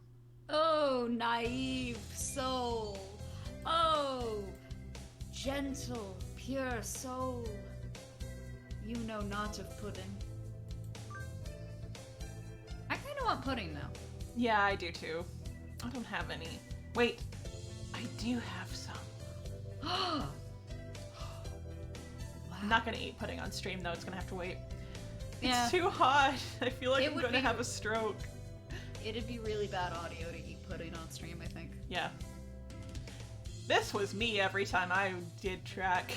[SPEAKER 1] Oh, naive soul. Oh, gentle, pure soul. You know not of pudding. I kind of want pudding, though.
[SPEAKER 2] Yeah, I do too. I don't have any. Wait, I do have some.
[SPEAKER 1] Wow.
[SPEAKER 2] I'm not gonna eat pudding on stream though, it's gonna have to wait.
[SPEAKER 1] Yeah.
[SPEAKER 2] It's too hot. I feel like
[SPEAKER 1] It
[SPEAKER 2] I'm
[SPEAKER 1] would
[SPEAKER 2] gonna
[SPEAKER 1] be-
[SPEAKER 2] have a stroke.
[SPEAKER 1] It'd be really bad audio to eat pudding on stream, I think.
[SPEAKER 2] Yeah. This was me every time I did track.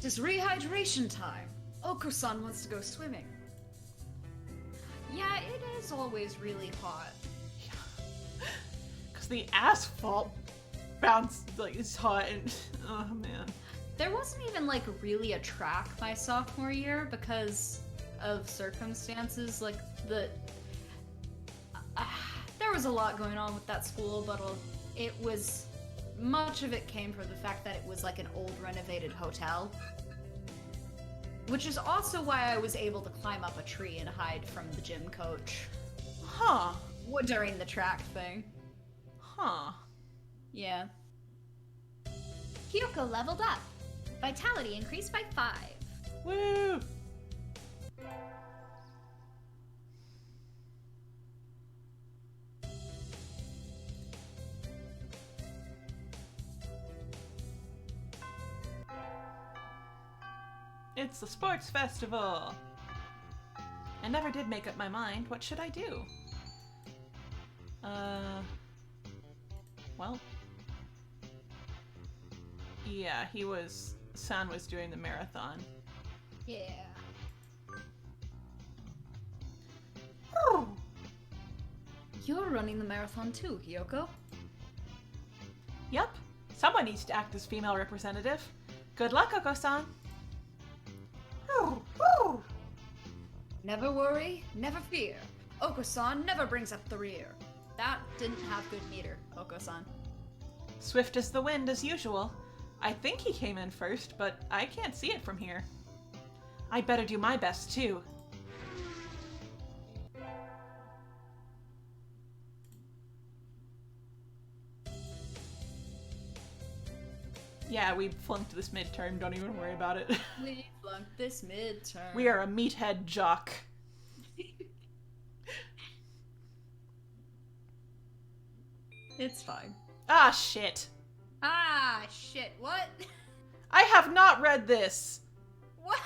[SPEAKER 1] It's rehydration time. Oko-san wants to go swimming. Yeah, it is always really hot.
[SPEAKER 2] Because the asphalt bounce like is hot and oh man.
[SPEAKER 1] There wasn't even like really a track my sophomore year because of circumstances. Like there was a lot going on with that school, but it was much of it came from the fact that it was like an old renovated hotel. Which is also why I was able to climb up a tree and hide from the gym coach
[SPEAKER 2] Huh.
[SPEAKER 1] during the track thing.
[SPEAKER 2] Huh.
[SPEAKER 1] Yeah.
[SPEAKER 3] Kyoko leveled up. Vitality increased by 5.
[SPEAKER 2] Woo! It's the sports festival! I never did make up my mind. What should I do? Well. Yeah, San was doing the marathon.
[SPEAKER 3] Yeah.
[SPEAKER 1] You're running the marathon too, Kyoko.
[SPEAKER 2] Yep. Someone needs to act as female representative. Good luck, Oko-san!
[SPEAKER 3] Never worry, never fear. Oko-san never brings up the rear. That didn't have good meter, Oko-san.
[SPEAKER 2] Swift as the wind, as usual. I think he came in first, but I can't see it from here. I'd better do my best, too. Yeah, we flunked this midterm, don't even worry about it.
[SPEAKER 1] We flunked this midterm.
[SPEAKER 2] We are a meathead jock.
[SPEAKER 1] It's fine.
[SPEAKER 2] Ah, shit.
[SPEAKER 3] Ah, shit, what?
[SPEAKER 2] I have not read this!
[SPEAKER 1] What?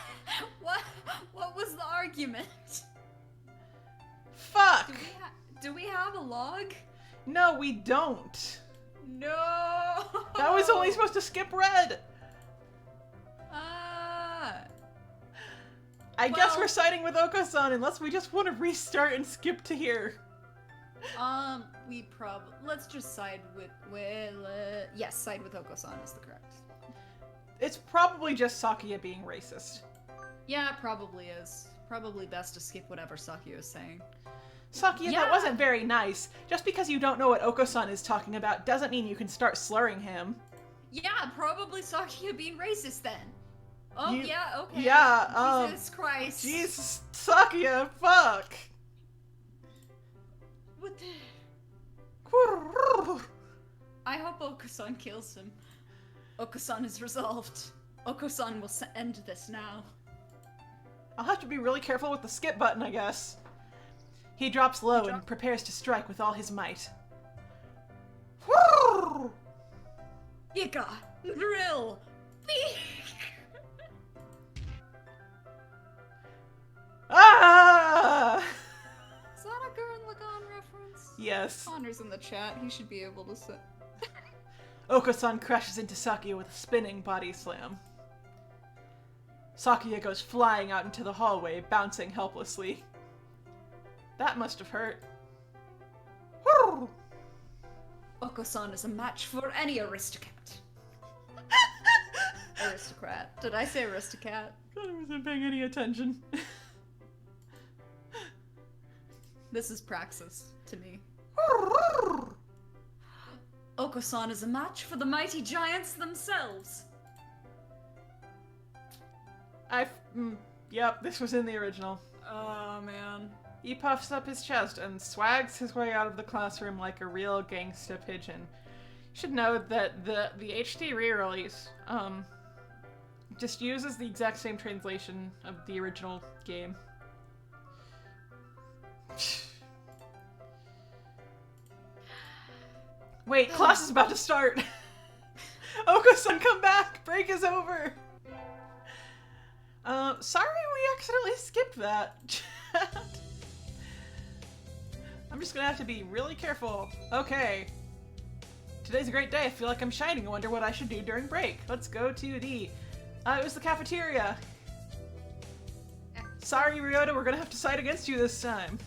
[SPEAKER 1] What was the argument?
[SPEAKER 2] Fuck!
[SPEAKER 1] Do we have a log?
[SPEAKER 2] No, we don't.
[SPEAKER 1] No!
[SPEAKER 2] That was only supposed to skip red! I guess we're siding with Oko-san unless we just want to restart and skip to here.
[SPEAKER 1] We probably... Let's just side with... yes, side with Oko-san is the correct.
[SPEAKER 2] It's probably just Sakuya being racist.
[SPEAKER 1] Yeah, it probably is. Probably best to skip whatever Sakuya is saying.
[SPEAKER 2] Sakuya,
[SPEAKER 1] Yeah.
[SPEAKER 2] that wasn't very nice. Just because you don't know what Oko-san is talking about doesn't mean you can start slurring him.
[SPEAKER 1] Yeah, probably Sakuya being racist then. Oh,
[SPEAKER 2] You-
[SPEAKER 1] yeah, okay.
[SPEAKER 2] Yeah,
[SPEAKER 1] Jesus Christ.
[SPEAKER 2] Jesus, Sakuya, fuck!
[SPEAKER 1] What the... I hope Oko-san kills him. Oko-san is resolved. Oko-san will end this now.
[SPEAKER 2] I'll have to be really careful with the skip button, I guess. He drops low and prepares to strike with all his might.
[SPEAKER 1] Yika! Drill!
[SPEAKER 2] Ah!
[SPEAKER 1] Is that a Gurren Lagann reference?
[SPEAKER 2] Yes.
[SPEAKER 1] Connor's in the chat. He should be able to say.
[SPEAKER 2] Oko-san crashes into Sakuya with a spinning body slam. Sakuya goes flying out into the hallway, bouncing helplessly. That must have hurt.
[SPEAKER 1] Oko-san is a match for any aristocrat. Aristocrat. Did I say aristocrat?
[SPEAKER 2] God, I wasn't paying any attention.
[SPEAKER 1] This is praxis to me. Oko-san is a match for the mighty giants themselves.
[SPEAKER 2] Yep, this was in the original.
[SPEAKER 1] Oh, man.
[SPEAKER 2] He puffs up his chest and swags his way out of the classroom like a real gangsta pigeon. You should know that the HD re-release, just uses the exact same translation of the original game. Wait, class is about to start! Oko-san, come back! Break is over! Sorry we accidentally skipped that. I'm just gonna have to be really careful. Okay. Today's a great day. I feel like I'm shining. I wonder what I should do during break. Let's go to the... it was the cafeteria. Sorry, Ryota, we're gonna have to side against you this time.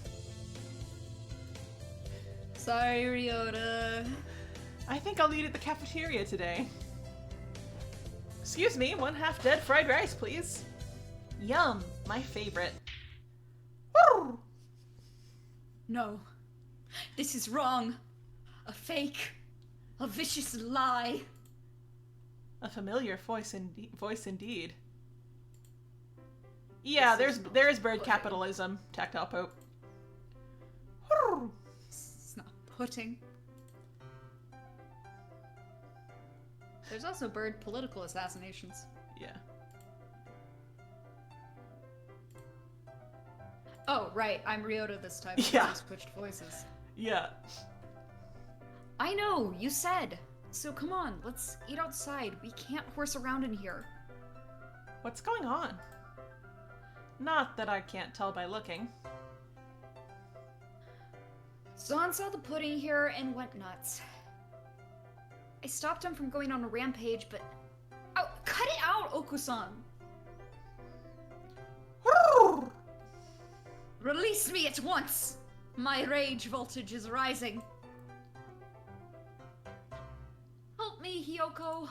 [SPEAKER 1] Sorry, Ryota.
[SPEAKER 2] I think I'll eat at the cafeteria today. Excuse me, 1 half-dead fried rice, please. Yum, my favorite. Woo!
[SPEAKER 1] No. This is wrong. A fake. A vicious lie.
[SPEAKER 2] A familiar voice indeed. Yeah,
[SPEAKER 1] This is
[SPEAKER 2] there is
[SPEAKER 1] not
[SPEAKER 2] bird
[SPEAKER 1] pudding.
[SPEAKER 2] capitalism, Tactile Pope.
[SPEAKER 1] It's not pudding. There's also bird political assassinations.
[SPEAKER 2] Yeah.
[SPEAKER 1] Oh, right. I'm Ryota this time. because
[SPEAKER 2] Yeah.
[SPEAKER 1] we switched voices.
[SPEAKER 2] Yeah.
[SPEAKER 3] I know, you said. So come on, let's eat outside. We can't horse around in here.
[SPEAKER 2] What's going on? Not that I can't tell by looking.
[SPEAKER 3] Zahn saw the pudding here and went nuts. I stopped him from going on a rampage, but... Oh, cut it out, Oku-san!
[SPEAKER 1] Release me at once! My rage voltage is rising.
[SPEAKER 3] Help me, Hiyoko.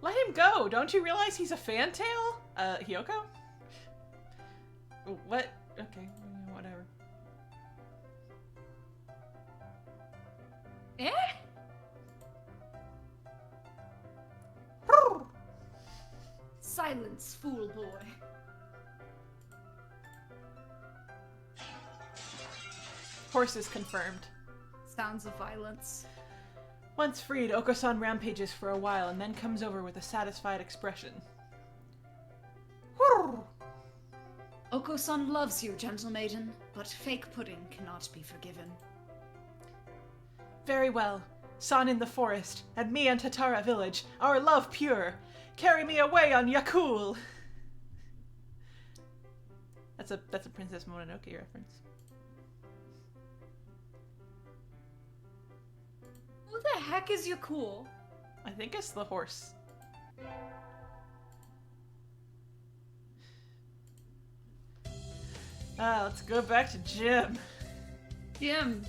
[SPEAKER 2] Let him go! Don't you realize he's a fantail? Hiyoko? What? Okay, whatever.
[SPEAKER 3] Eh? Silence, fool boy.
[SPEAKER 2] Horses confirmed.
[SPEAKER 3] Sounds of violence.
[SPEAKER 2] Once freed, Oko-san rampages for a while and then comes over with a satisfied expression.
[SPEAKER 3] Oko-san loves you, gentle maiden, but fake pudding cannot be forgiven.
[SPEAKER 2] Very well. San in the forest, and me and Tatara village, our love pure. Carry me away on Yakul! That's a Princess Mononoke reference.
[SPEAKER 3] Who the heck is Yakul?
[SPEAKER 2] I think it's the horse. Let's go back to Jim.
[SPEAKER 3] Jim.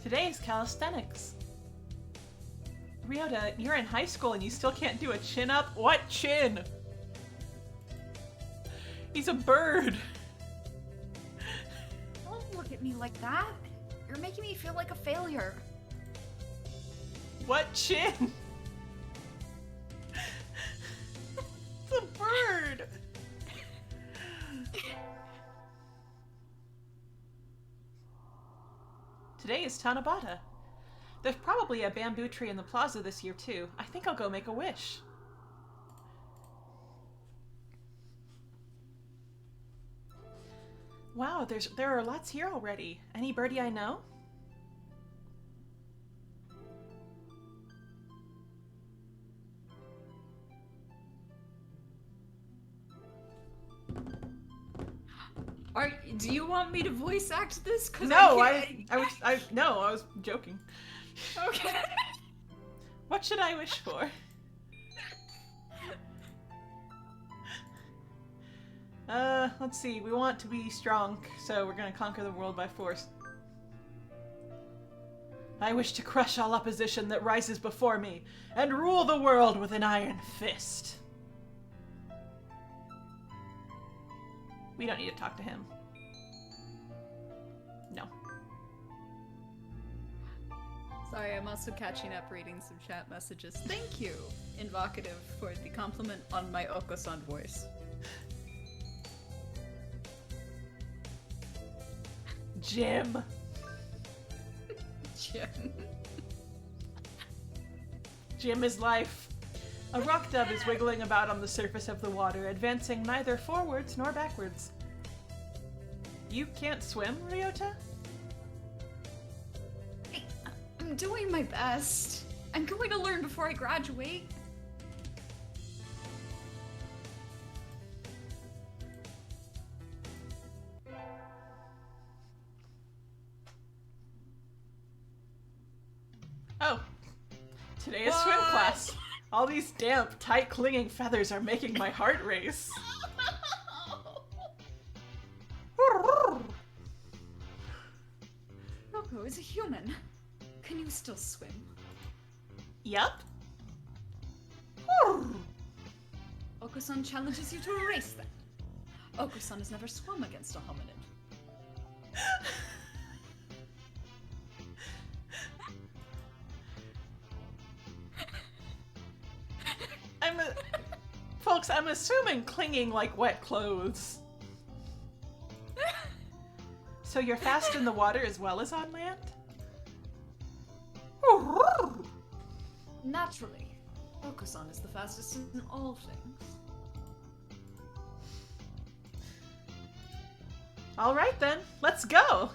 [SPEAKER 2] Today's calisthenics. Ryota, you're in high school and you still can't do a chin-up? What chin? He's a bird.
[SPEAKER 3] Don't look at me like that. You're making me feel like a failure.
[SPEAKER 2] What chin? It's a bird. Today is Tanabata. There's probably a bamboo tree in the plaza this year too. I think I'll go make a wish. Wow, there are lots here already. Any birdie I know?
[SPEAKER 1] Do you want me to voice act this?
[SPEAKER 2] No, I was joking.
[SPEAKER 1] Okay.
[SPEAKER 2] What should I wish for? Let's see. We want to be strong, so we're gonna conquer the world by force. I wish to crush all opposition that rises before me, and rule the world with an iron fist. We don't need to talk to him. No.
[SPEAKER 1] Sorry, I'm also catching up reading some chat messages. Thank you, Invocative, for the compliment on my Oko-san voice.
[SPEAKER 2] Jim.
[SPEAKER 1] Jim.
[SPEAKER 2] Jim is life. A rock dove is wiggling about on the surface of the water, advancing neither forwards nor backwards. You can't swim, Ryota?
[SPEAKER 3] I'm doing my best. I'm going to learn before I graduate.
[SPEAKER 2] Oh. Today is swim class. All these damp, tight, clinging feathers are making my heart race.
[SPEAKER 3] Roko is a human. Can you still swim?
[SPEAKER 2] Yup.
[SPEAKER 3] Oko-san challenges you to a race then. Oko-san has never swum against a hominid.
[SPEAKER 2] Folks, I'm assuming clinging like wet clothes. So you're fast in the water as well as on land?
[SPEAKER 3] Naturally. Oko-san is the fastest in all things.
[SPEAKER 2] Alright then, let's go!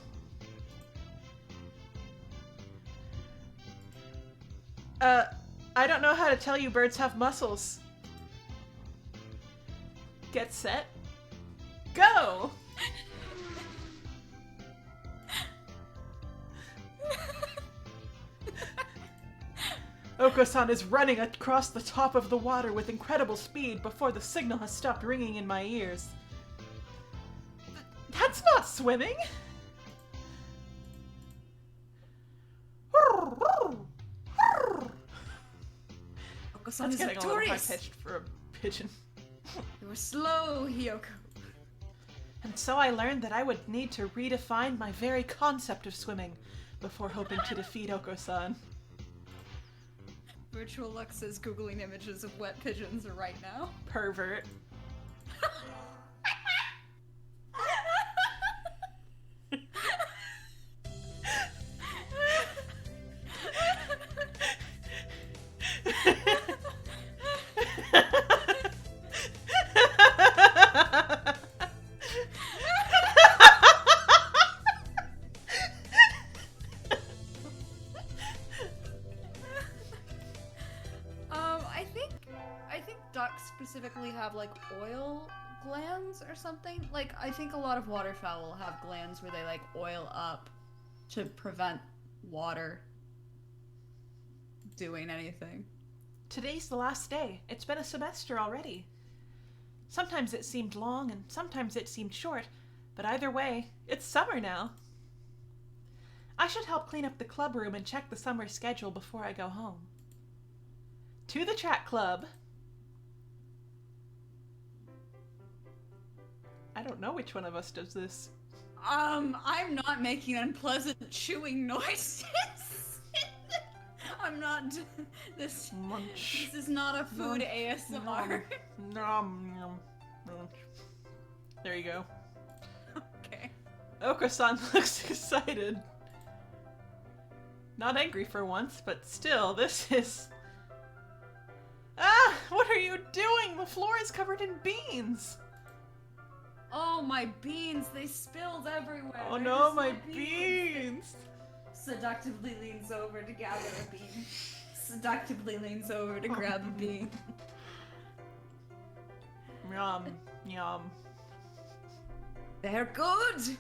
[SPEAKER 2] I don't know how to tell you birds have muscles. Get set. Go! Oko-san is running across the top of the water with incredible speed before the signal has stopped ringing in my ears. That's not swimming!
[SPEAKER 1] Oko-san
[SPEAKER 2] That's
[SPEAKER 1] is
[SPEAKER 2] getting a little
[SPEAKER 1] victorious!
[SPEAKER 2] high-pitched for a pigeon.
[SPEAKER 1] You were slow, Hiyoko.
[SPEAKER 2] And so I learned that I would need to redefine my very concept of swimming before hoping to defeat Oko-san.
[SPEAKER 1] Virtual Lux is googling images of wet pigeons right now.
[SPEAKER 2] Pervert.
[SPEAKER 1] I think ducks specifically have like oil glands or something. Like I think a lot of waterfowl have glands where they like oil up to prevent water doing anything.
[SPEAKER 2] Today's the last day. It's been a semester already. Sometimes it seemed long and sometimes it seemed short, but either way, it's summer now. I should help clean up the club room and check the summer schedule before I go home. To the track club. I don't know which one of us does this.
[SPEAKER 1] I'm not making unpleasant chewing noises. I'm not. This
[SPEAKER 2] Munch.
[SPEAKER 1] is not a food ASMR.
[SPEAKER 2] Nom, nom, nom. There you go.
[SPEAKER 1] Okay.
[SPEAKER 2] Oko-san looks excited. Not angry for once, but still, this is... Ah! What are you doing? The floor is covered in beans!
[SPEAKER 1] Oh, my beans! They spilled everywhere.
[SPEAKER 2] Oh
[SPEAKER 1] Where
[SPEAKER 2] no,
[SPEAKER 1] is
[SPEAKER 2] my beans!
[SPEAKER 1] Seductively leans over to gather a bean. Seductively leans over to grab a bean.
[SPEAKER 2] Yum, yum.
[SPEAKER 1] They're good!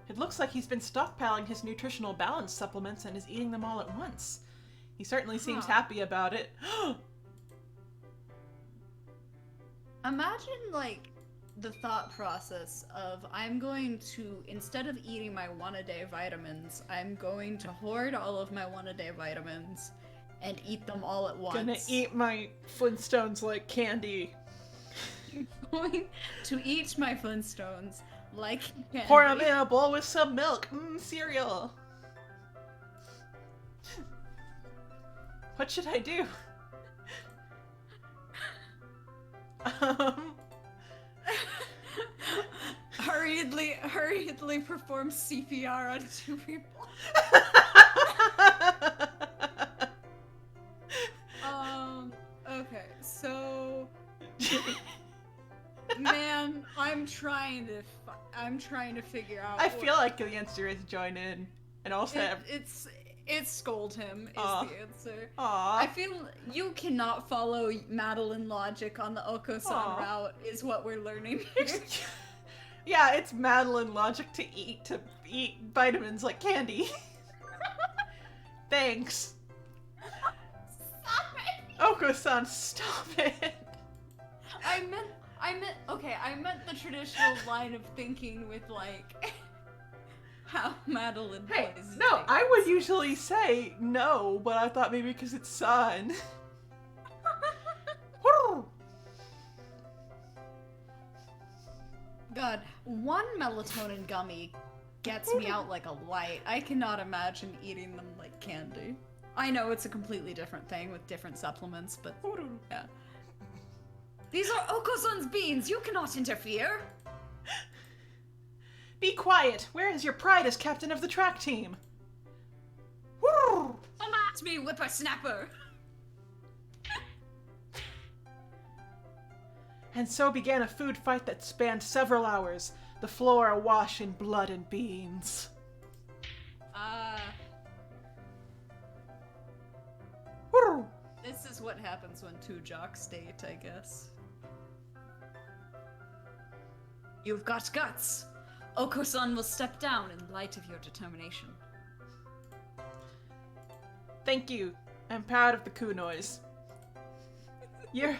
[SPEAKER 2] It looks like he's been stockpiling his nutritional balance supplements and is eating them all at once. He certainly seems happy about it.
[SPEAKER 1] Imagine, like, the thought process of I'm going to, instead of eating my one-a-day vitamins, I'm going to hoard all of my one-a-day vitamins and eat them all at once.
[SPEAKER 2] Gonna eat my Flintstones like candy.
[SPEAKER 1] Going to eat my Flintstones like candy.
[SPEAKER 2] Pour them in a bowl with some milk. Cereal. What should I do?
[SPEAKER 1] Hurriedly perform CPR on two people. Okay, so man, I'm trying to figure out.
[SPEAKER 2] I feel like the answer is join in, and also
[SPEAKER 1] it's scold him is the answer.
[SPEAKER 2] Aww.
[SPEAKER 1] I feel you cannot follow Madelyn logic on the Oko-san route is what we're learning here.
[SPEAKER 2] Yeah, it's Madelyn logic to eat vitamins like candy. Thanks.
[SPEAKER 1] Stop it!
[SPEAKER 2] Oko-san, stop it.
[SPEAKER 1] I meant the traditional line of thinking with like how Madelyn
[SPEAKER 2] Hey,
[SPEAKER 1] plays.
[SPEAKER 2] no,
[SPEAKER 1] things.
[SPEAKER 2] I would usually say no, but I thought maybe because it's sun.
[SPEAKER 1] God, one melatonin gummy gets me out like a light. I cannot imagine eating them like candy. I know it's a completely different thing with different supplements, but yeah. These are Oko-san's beans. You cannot interfere.
[SPEAKER 2] Be quiet. Where is your pride as captain of the track team?
[SPEAKER 1] Come at me, whippersnapper.
[SPEAKER 2] And so began a food fight that spanned several hours, the floor awash in blood and beans.
[SPEAKER 1] This is what happens when two jocks date, I guess. You've got guts. Oko-san will step down in light of your determination.
[SPEAKER 2] Thank you. I'm proud of the coo noise. You're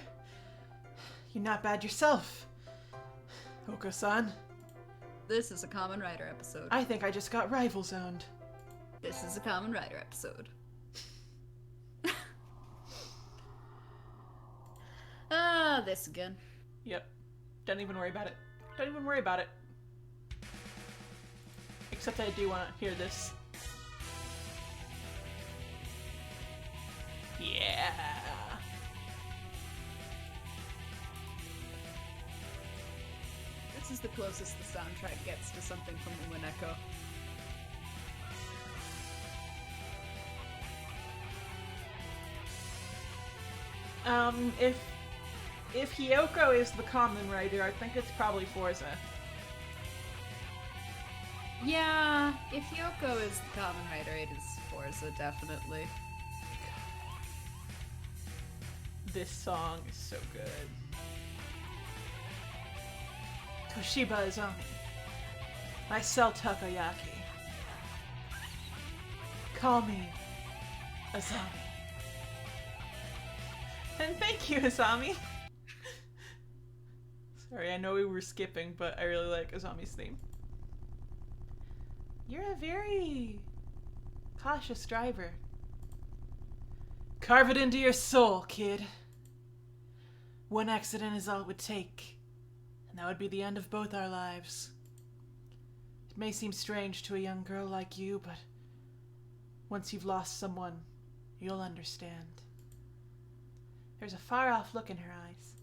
[SPEAKER 2] not bad yourself, Oko-san.
[SPEAKER 1] This is a Kamen Rider episode.
[SPEAKER 2] I think I just got rival zoned.
[SPEAKER 1] This is a Kamen Rider episode. this again.
[SPEAKER 2] Yep. Don't even worry about it. Don't even worry about it. Except I do want to hear this. Yeah.
[SPEAKER 1] This is the closest the soundtrack gets to something from Umineko.
[SPEAKER 2] If Hiyoko is the common writer, I think it's probably Forza.
[SPEAKER 1] Yeah, if Yoko is the common writer, it is Forza, definitely.
[SPEAKER 2] This song is so good. Toshiba Izami. I sell takoyaki. Call me Azami. And thank you, Azami. Sorry, I know we were skipping, but I really like Azami's theme. You're a very cautious driver. Carve it into your soul, kid. One accident is all it would take, and that would be the end of both our lives. It may seem strange to a young girl like you, but once you've lost someone, you'll understand. There's a far-off look in her eyes.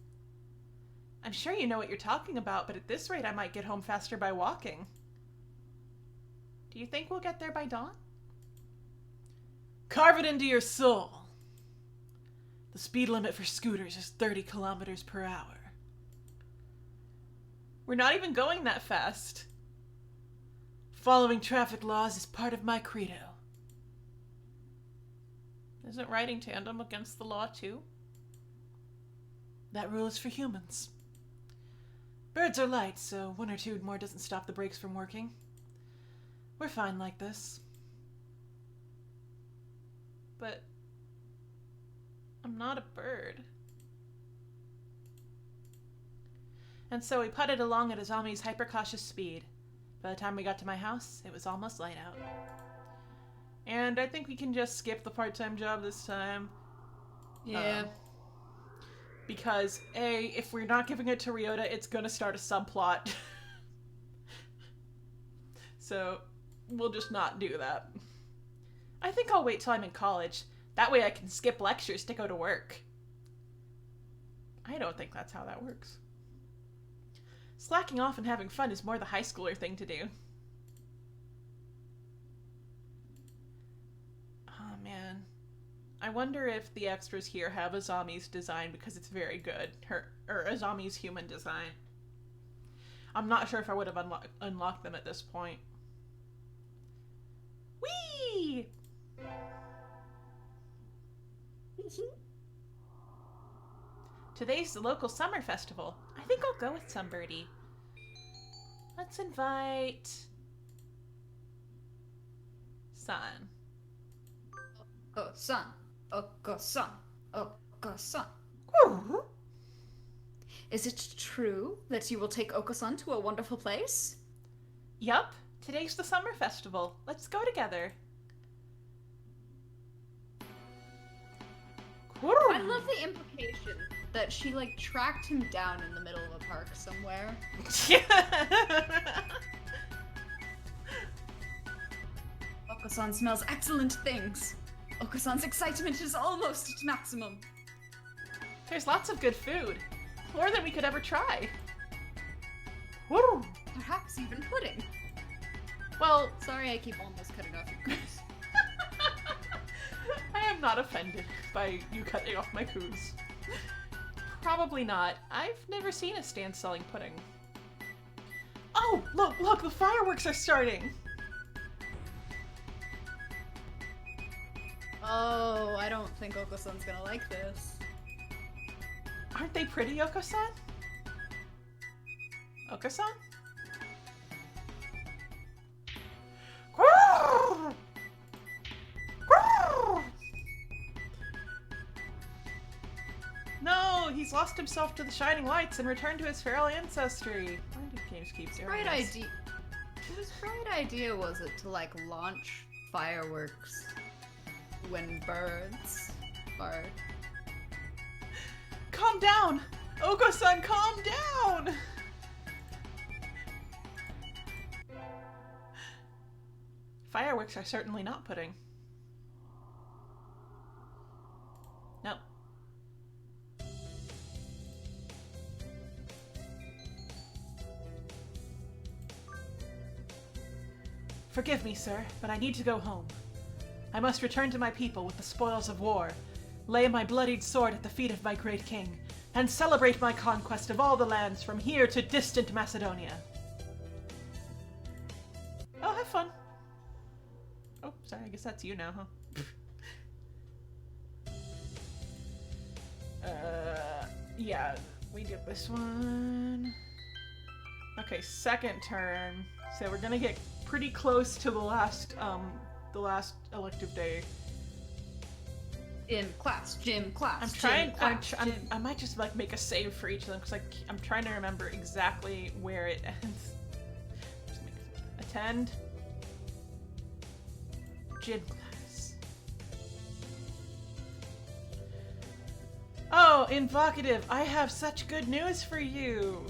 [SPEAKER 2] I'm sure you know what you're talking about, but at this rate I might get home faster by walking. Do you think we'll get there by dawn? Carve it into your soul. The speed limit for scooters is 30 kilometers per hour. We're not even going that fast. Following traffic laws is part of my credo. Isn't riding tandem against the law too? That rule is for humans. Birds are light, so 1 or 2 more doesn't stop the brakes from working. We're fine like this. But I'm not a bird. And so we putted along at Azami's hyper-cautious speed. By the time we got to my house, it was almost light out. And I think we can just skip the part-time job this time.
[SPEAKER 1] Yeah.
[SPEAKER 2] Because, A, if we're not giving it to Ryota, it's gonna start a subplot. So, we'll just not do that. I think I'll wait till I'm in college. That way I can skip lectures to go to work. I don't think that's how that works. Slacking off and having fun is more the high schooler thing to do. Oh, man. I wonder if the extras here have Azami's design because it's very good. Or Azami's human design. I'm not sure if I would have unlocked them at this point. Whee! Today's the local summer festival. I think I'll go with Sunbirdie. Let's invite San.
[SPEAKER 3] Oko-san. Oko-san. Oko-san. Is it true that you will take Oko-san to a wonderful place?
[SPEAKER 2] Yup. Today's the summer festival. Let's go together.
[SPEAKER 1] I love the implication that she, like, tracked him down in the middle of a park somewhere.
[SPEAKER 3] Oko-san smells excellent things. Oko-san's excitement is almost at maximum.
[SPEAKER 2] There's lots of good food. More than we could ever try.
[SPEAKER 3] Perhaps even pudding.
[SPEAKER 2] Well,
[SPEAKER 1] Sorry I keep almost cutting off your coos.
[SPEAKER 2] I am not offended by you cutting off my coos. Probably not. I've never seen a stand selling pudding. Oh, look, the fireworks are starting!
[SPEAKER 1] Oh, I don't think Oko-san's gonna like this.
[SPEAKER 2] Aren't they pretty, Oko-san? Oko-san? No, he's lost himself to the shining lights and returned to his feral ancestry. Why do games keep doing
[SPEAKER 1] Bright
[SPEAKER 2] this?
[SPEAKER 1] idea. Whose bright idea was it to, like, launch fireworks when birds are...
[SPEAKER 2] Calm down! Oko-san, calm down! Fireworks are certainly not pudding. No. Forgive me, sir, but I need to go home. I must return to my people with the spoils of war, lay my bloodied sword at the feet of my great king, and celebrate my conquest of all the lands from here to distant Macedonia. Oh, have fun. Oh, sorry, I guess that's you now, huh? Yeah, we did this one. Okay, second turn. So we're gonna get pretty close to the last elective day.
[SPEAKER 1] In class, gym, class.
[SPEAKER 2] I'm trying.
[SPEAKER 1] Gym, class,
[SPEAKER 2] I might just like make a save for each of them because I'm trying to remember exactly where it ends. Just attend gym class. Oh, invocative! I have such good news for you.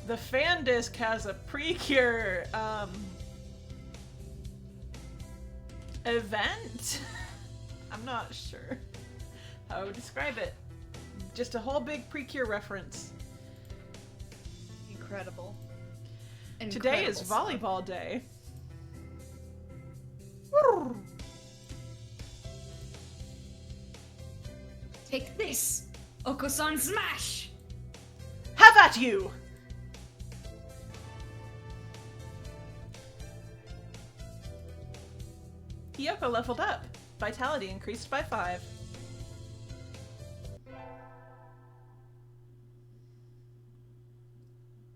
[SPEAKER 2] The fan disc has a pre-cure event. I'm not sure how I would describe it. Just a whole big pre-cure reference.
[SPEAKER 1] Incredible.
[SPEAKER 2] Today is
[SPEAKER 1] Incredible
[SPEAKER 2] volleyball day.
[SPEAKER 3] Take this! Oko-san smash!
[SPEAKER 2] Have at you! Hiyoko leveled up. Vitality increased by 5.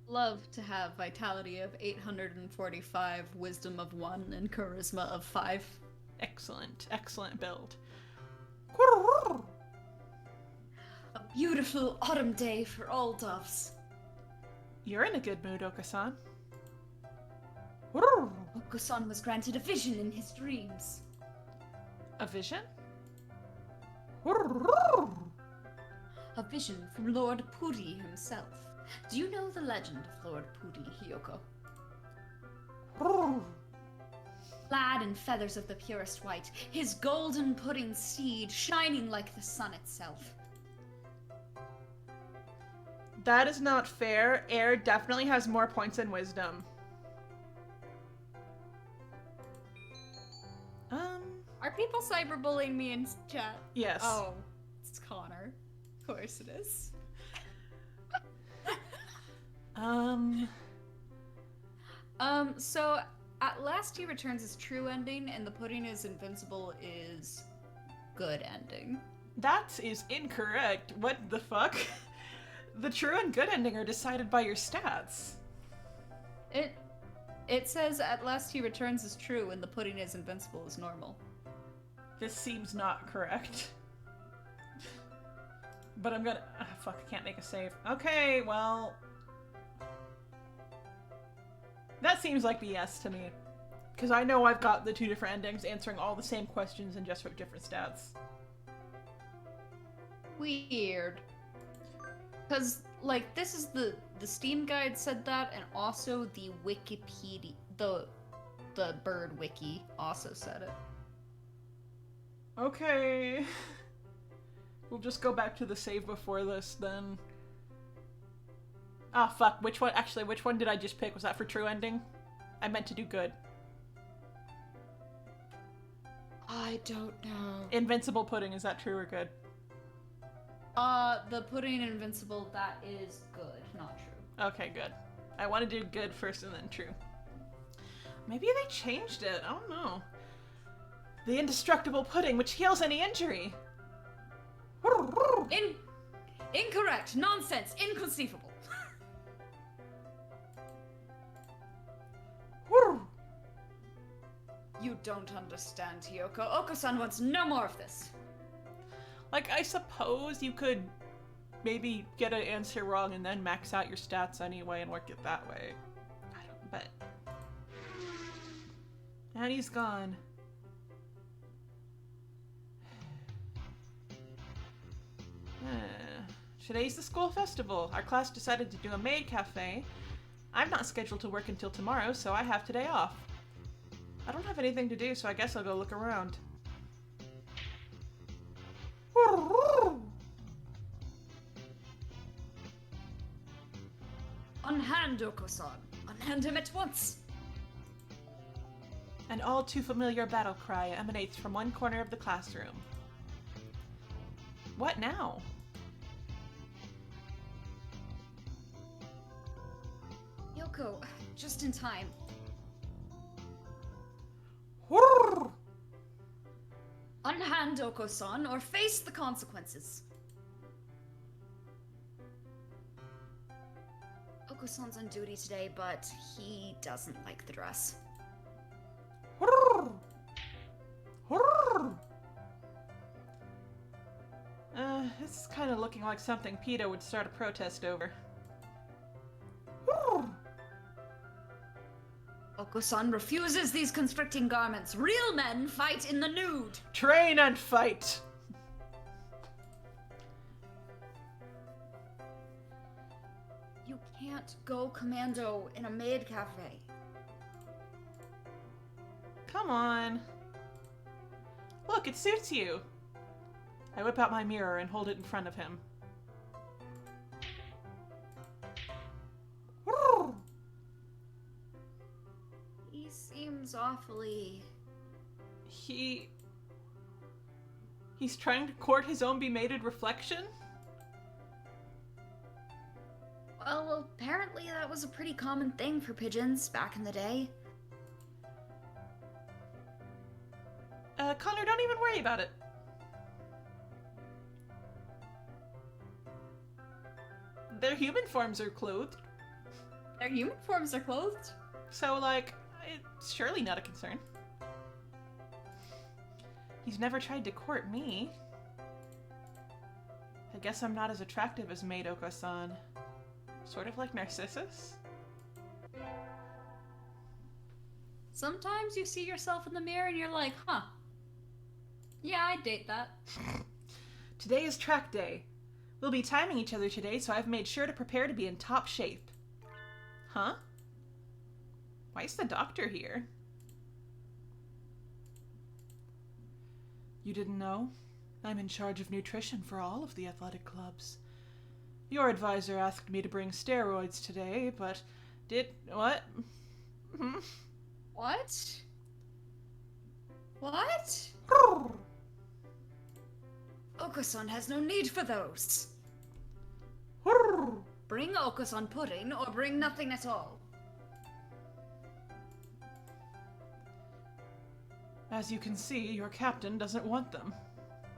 [SPEAKER 1] Love to have vitality of 845, wisdom of 1, and charisma of 5.
[SPEAKER 2] Excellent, excellent build.
[SPEAKER 3] A beautiful autumn day for all doves.
[SPEAKER 2] You're in a good mood, Oka-san.
[SPEAKER 3] Oko-san was granted a vision in his dreams.
[SPEAKER 2] A vision?
[SPEAKER 3] A vision from Lord Puri himself. Do you know the legend of Lord Puri, Hiyoko? Clad in feathers of the purest white, his golden pudding steed shining like the sun itself.
[SPEAKER 2] That is not fair. Air definitely has more points than wisdom.
[SPEAKER 1] Are people cyberbullying me in chat?
[SPEAKER 2] Yes.
[SPEAKER 1] Oh, it's Connor. Of course it is. So at last he returns is true ending, and the pudding is invincible is good ending.
[SPEAKER 2] That is incorrect. What the fuck? The true and good ending are decided by your stats.
[SPEAKER 1] It says at last he returns is true, and the pudding is invincible is normal.
[SPEAKER 2] This seems not correct. But I'm gonna... fuck, I can't make a save. Okay, well... That seems like BS to me. Because I know I've got the two different endings answering all the same questions and just with different stats.
[SPEAKER 1] Weird. Because, like, this is the Steam guide said that, and also the Wikipedia, the bird wiki also said it.
[SPEAKER 2] Okay. We'll just go back to the save before this, then. Ah, fuck. Which one? Actually, which one did I just pick? Was that for true ending? I meant to do good.
[SPEAKER 1] I don't know.
[SPEAKER 2] Invincible pudding. Is that true or good?
[SPEAKER 1] The pudding invincible, that is good, not true.
[SPEAKER 2] Okay, good. I want to do good first and then true. Maybe they changed it. I don't know. The indestructible pudding, which heals any injury.
[SPEAKER 3] Incorrect. Nonsense. Inconceivable. You don't understand, Hiyoko. Oko-san wants no more of this.
[SPEAKER 2] Like, I suppose you could maybe get an answer wrong and then max out your stats anyway and work it that way. I don't bet. And he's gone. Today's the school festival. Our class decided to do a maid cafe. I'm not scheduled to work until tomorrow, so I have today off. I don't have anything to do, so I guess I'll go look around.
[SPEAKER 3] Unhand Oko-san. Unhand him at once.
[SPEAKER 2] An all too familiar battle cry emanates from one corner of the classroom. What now?
[SPEAKER 3] Yoko, just in time. Unhand Oko-san or face the consequences. Oko-san's on duty today, but he doesn't like the dress.
[SPEAKER 2] This is kind of looking like something PETA would start a protest over.
[SPEAKER 3] Oko-san refuses these constricting garments. Real men fight in the nude.
[SPEAKER 2] Train and fight!
[SPEAKER 3] You can't go commando in a maid cafe.
[SPEAKER 2] Come on. Look, it suits you. I whip out my mirror and hold it in front of him.
[SPEAKER 3] He seems awfully...
[SPEAKER 2] He's trying to court his own bemated reflection?
[SPEAKER 3] Well, apparently that was a pretty common thing for pigeons back in the day.
[SPEAKER 2] Connor, don't even worry about it. Their human forms are clothed.
[SPEAKER 1] Their human forms are clothed?
[SPEAKER 2] So, like, it's surely not a concern. He's never tried to court me. I guess I'm not as attractive as Maid Oko-san. Sort of like Narcissus?
[SPEAKER 1] Sometimes you see yourself in the mirror and you're like, huh. Yeah, I'd date that.
[SPEAKER 2] Today is track day. We'll be timing each other today, so I've made sure to prepare to be in top shape. Huh? Why is the doctor here? You didn't know? I'm in charge of nutrition for all of the athletic clubs. Your advisor asked me to bring steroids today, but what?
[SPEAKER 1] What? What?
[SPEAKER 3] Oko-san has no need for those. Bring Oko-san pudding or bring nothing at all.
[SPEAKER 2] As you can see, your captain doesn't want them.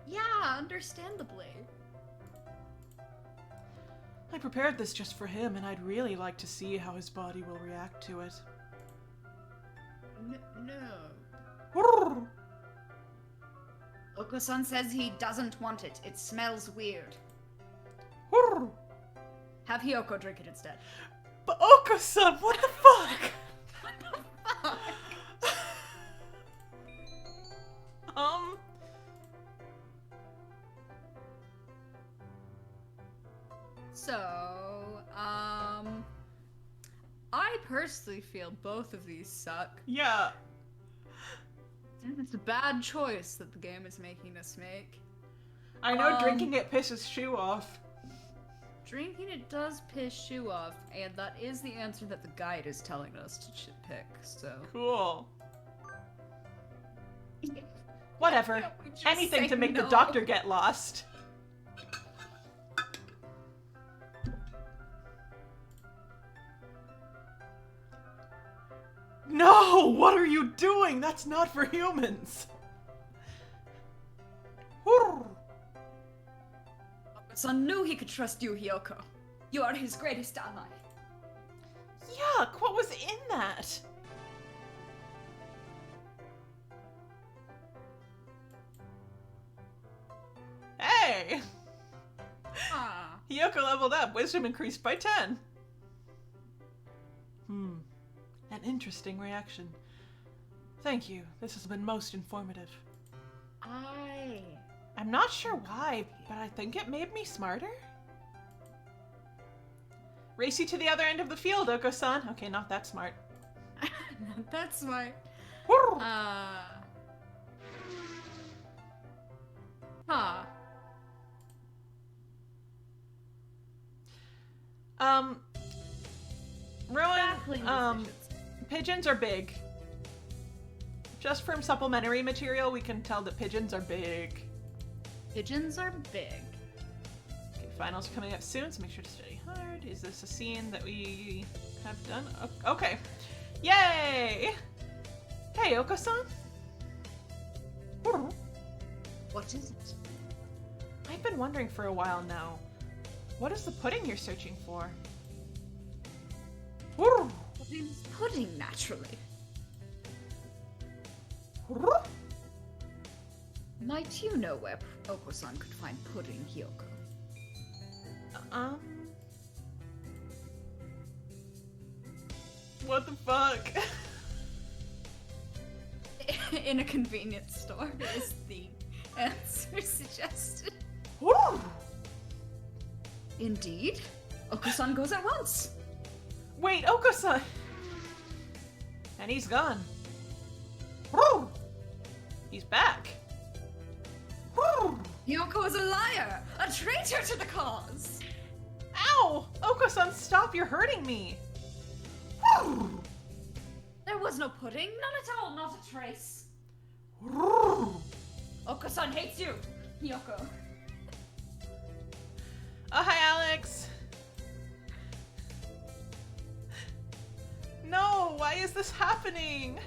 [SPEAKER 1] Yeah, understandably.
[SPEAKER 2] I prepared this just for him, and I'd really like to see how his body will react to it.
[SPEAKER 1] No.
[SPEAKER 3] Oko-san says he doesn't want it. It smells weird.
[SPEAKER 1] Have Hiyoko drink it instead.
[SPEAKER 2] But Oko-san, what the fuck?
[SPEAKER 1] So, I personally feel both of these suck.
[SPEAKER 2] Yeah.
[SPEAKER 1] It's a bad choice that the game is making us make.
[SPEAKER 2] I know drinking it pisses Shu off.
[SPEAKER 1] Drinking it does piss Shu off, and that is the answer that the guide is telling us to pick, so...
[SPEAKER 2] Cool. Whatever. Anything to make
[SPEAKER 1] no.
[SPEAKER 2] the doctor get lost. No! What are you doing? That's not for humans!
[SPEAKER 3] Oko-san knew he could trust you, Hiyoko. You are his greatest ally.
[SPEAKER 2] Yuck! What was in that? Hey!
[SPEAKER 1] Ah.
[SPEAKER 2] Hiyoko leveled up. Wisdom increased by 10. An interesting reaction. Thank you. This has been most informative. I'm not sure why, but I think it made me smarter? Race you to the other end of the field, Oko-san. Okay, not that smart.
[SPEAKER 1] That's smart.
[SPEAKER 2] Woo!
[SPEAKER 1] Huh.
[SPEAKER 2] Rowan, pigeons are big. Just from supplementary material, we can tell that pigeons are big.
[SPEAKER 1] Pigeons are big.
[SPEAKER 2] Okay, finals are coming up soon, so make sure to study hard. Is this a scene that we have done? Okay. Yay! Hey, Oko-san?
[SPEAKER 3] What is it?
[SPEAKER 2] I've been wondering for a while now. What is the pudding you're searching for?
[SPEAKER 1] Pudding, naturally. Might you know where Oko-san could find pudding, Hiyoko?
[SPEAKER 2] What the fuck?
[SPEAKER 1] In a convenience store is the answer suggested.
[SPEAKER 2] Woo!
[SPEAKER 1] Indeed. Oko-san goes at once.
[SPEAKER 2] Wait, Oko-san! And he's gone. Woo! He's back. Woo!
[SPEAKER 1] Hiyoko is a liar! A traitor to the cause!
[SPEAKER 2] Ow! Oko-san, stop! You're hurting me! Woo!
[SPEAKER 1] There was no pudding, none at all, not a trace.
[SPEAKER 2] Woo!
[SPEAKER 1] Oko-san hates you, Hiyoko.
[SPEAKER 2] Oh, hi, Alex! No! Why is this happening?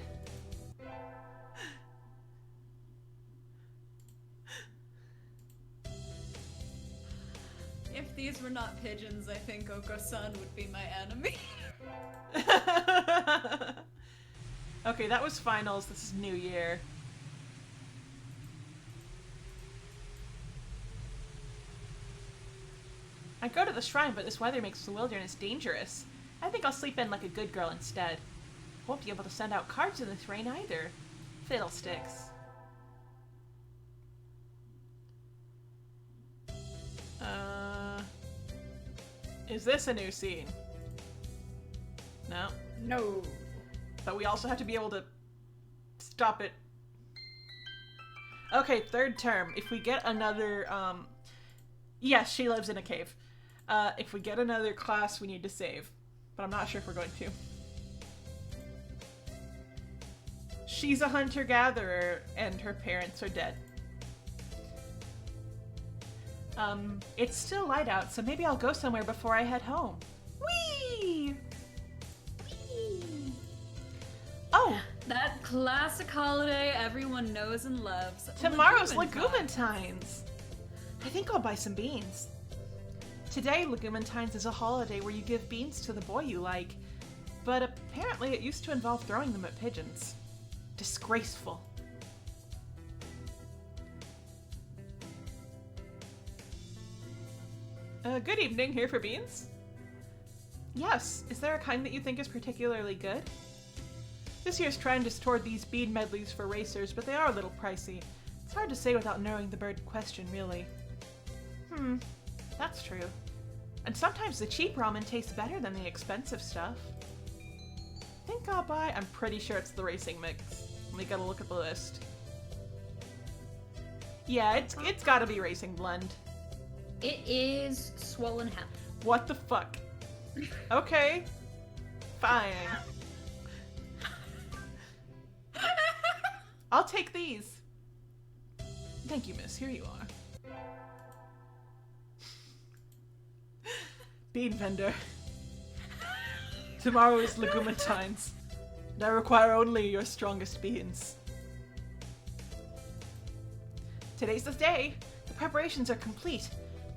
[SPEAKER 1] If these were not pigeons, I think Oko-san would be my enemy.
[SPEAKER 2] Okay, that was finals. This is New Year. I'd go to the shrine, but this weather makes the wilderness dangerous. I think I'll sleep in like a good girl instead. Won't be able to send out cards in this rain either. Fiddlesticks. Is this a new scene? No.
[SPEAKER 1] No.
[SPEAKER 2] But we also have to be able to stop it. Okay, third term. If we get another, yes, she lives in a cave. If we get another class, we need to save. But I'm not sure if we're going to. She's a hunter-gatherer, and her parents are dead. It's still light out, so maybe I'll go somewhere before I head home. Whee! Whee! Oh!
[SPEAKER 1] That classic holiday everyone knows and loves.
[SPEAKER 2] Tomorrow's Legumantines! I think I'll buy some beans. Today, Legumantines is a holiday where you give beans to the boy you like, but apparently it used to involve throwing them at pigeons. Disgraceful. Good evening, here for beans? Yes, is there a kind that you think is particularly good? This year's trend is toward these bean medleys for racers, but they are a little pricey. It's hard to say without knowing the bird in question, really. That's true. And sometimes the cheap ramen tastes better than the expensive stuff. Think I'll buy... I'm pretty sure it's the racing mix. Let me gotta look at the list. Yeah, it's gotta be racing blend.
[SPEAKER 3] It is swollen hemp.
[SPEAKER 2] What the fuck? Okay. Fine. I'll take these. Thank you, miss. Here you are. Bean vendor. Tomorrow is Legumantines, and I require only your strongest beans. Today's the day. The preparations are complete.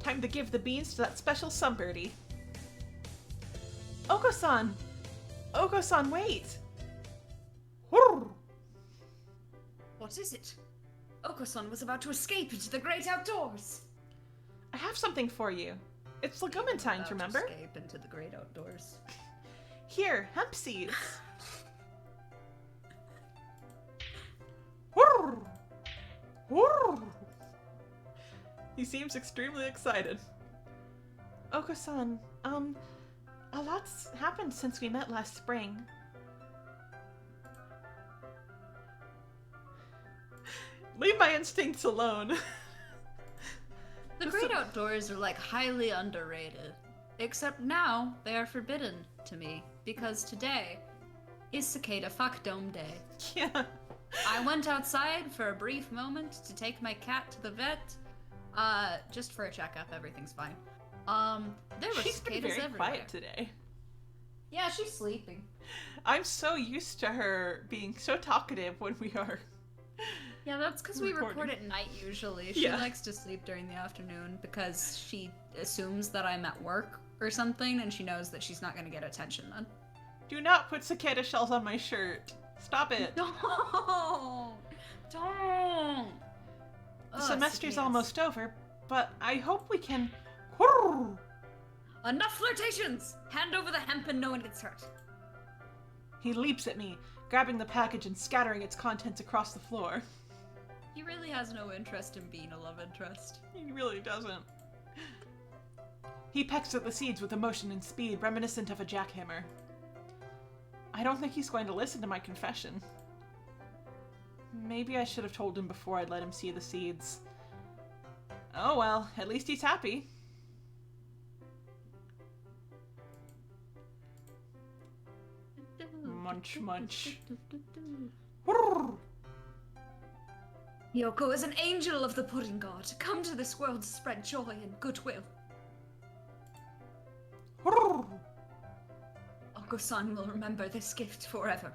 [SPEAKER 2] Time to give the beans to that special sunbirdie. Oko-san! Oko-san, wait!
[SPEAKER 1] What is it? Oko-san was about to escape into the great outdoors.
[SPEAKER 2] I have something for you. It's Legumantines, remember?
[SPEAKER 1] Escape into the great outdoors.
[SPEAKER 2] Here, hemp seeds. He seems extremely excited. Oko-san, A lot's happened since we met last spring. Leave my instincts alone.
[SPEAKER 1] The great outdoors are like highly underrated. Except now they are forbidden to me because today is Cicada Fuck Dome Day.
[SPEAKER 2] Yeah.
[SPEAKER 1] I went outside for a brief moment to take my cat to the vet. Just for a checkup, everything's fine. There were
[SPEAKER 2] She's been
[SPEAKER 1] cicadas
[SPEAKER 2] very
[SPEAKER 1] everywhere.
[SPEAKER 2] quiet today.
[SPEAKER 1] Yeah, she's sleeping.
[SPEAKER 2] I'm so used to her being so talkative when we are.
[SPEAKER 1] Yeah, that's because we
[SPEAKER 2] Recording.
[SPEAKER 1] record at night usually. She
[SPEAKER 2] Yeah.
[SPEAKER 1] likes to sleep during the afternoon because she assumes that I'm at work or something and she knows that she's not going to get attention then.
[SPEAKER 2] Do not put cicada shells on my shirt. Stop it.
[SPEAKER 1] Don't!
[SPEAKER 2] The
[SPEAKER 1] Ugh,
[SPEAKER 2] semester's
[SPEAKER 1] cicadas.
[SPEAKER 2] almost over, but I hope we can...
[SPEAKER 1] Enough flirtations! Hand over the hemp and no one gets hurt.
[SPEAKER 2] He leaps at me, grabbing the package and scattering its contents across the floor.
[SPEAKER 1] He really has no interest in being a love interest.
[SPEAKER 2] He really doesn't. He pecks at the seeds with emotion and speed reminiscent of a jackhammer. I don't think he's going to listen to my confession. Maybe I should have told him before I'd let him see the seeds. Oh well, at least he's happy. Munch, munch.
[SPEAKER 1] Yoko is an angel of the pudding god, come to this world to spread joy and goodwill. Oko-san will remember this gift forever.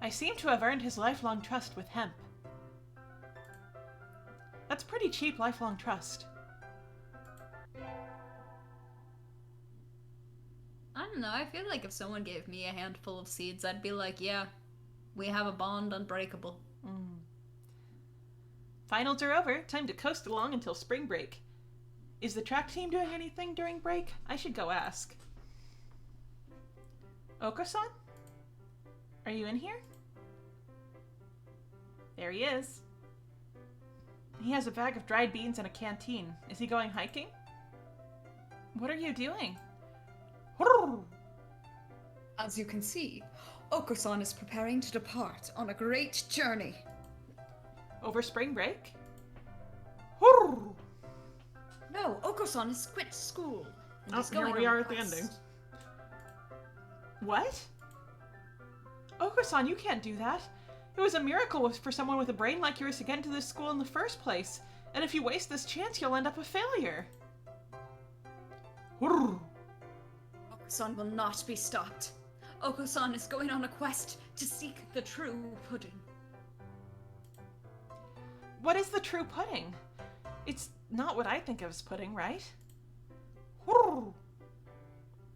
[SPEAKER 2] I seem to have earned his lifelong trust with hemp. That's pretty cheap lifelong trust.
[SPEAKER 1] I don't know, I feel like if someone gave me a handful of seeds, I'd be like, yeah, we have a bond unbreakable.
[SPEAKER 2] Finals are over. Time to coast along until spring break. Is the track team doing anything during break? I should go ask. Oko-san? Are you in here? There he is. He has a bag of dried beans and a canteen. Is he going hiking? What are you doing?
[SPEAKER 1] As you can see, Oko-san is preparing to depart on a great journey.
[SPEAKER 2] Over spring break?
[SPEAKER 1] No, Oko-san has quit school. And he's
[SPEAKER 2] Here
[SPEAKER 1] going
[SPEAKER 2] we
[SPEAKER 1] on
[SPEAKER 2] are
[SPEAKER 1] a
[SPEAKER 2] at the
[SPEAKER 1] quest.
[SPEAKER 2] ending. What? Oko-san, you can't do that. It was a miracle for someone with a brain like yours to get into this school in the first place. And if you waste this chance, you'll end up a failure.
[SPEAKER 1] Oko-san will not be stopped. Oko-san is going on a quest to seek the true pudding.
[SPEAKER 2] What is the true pudding? It's not what I think of as pudding, right?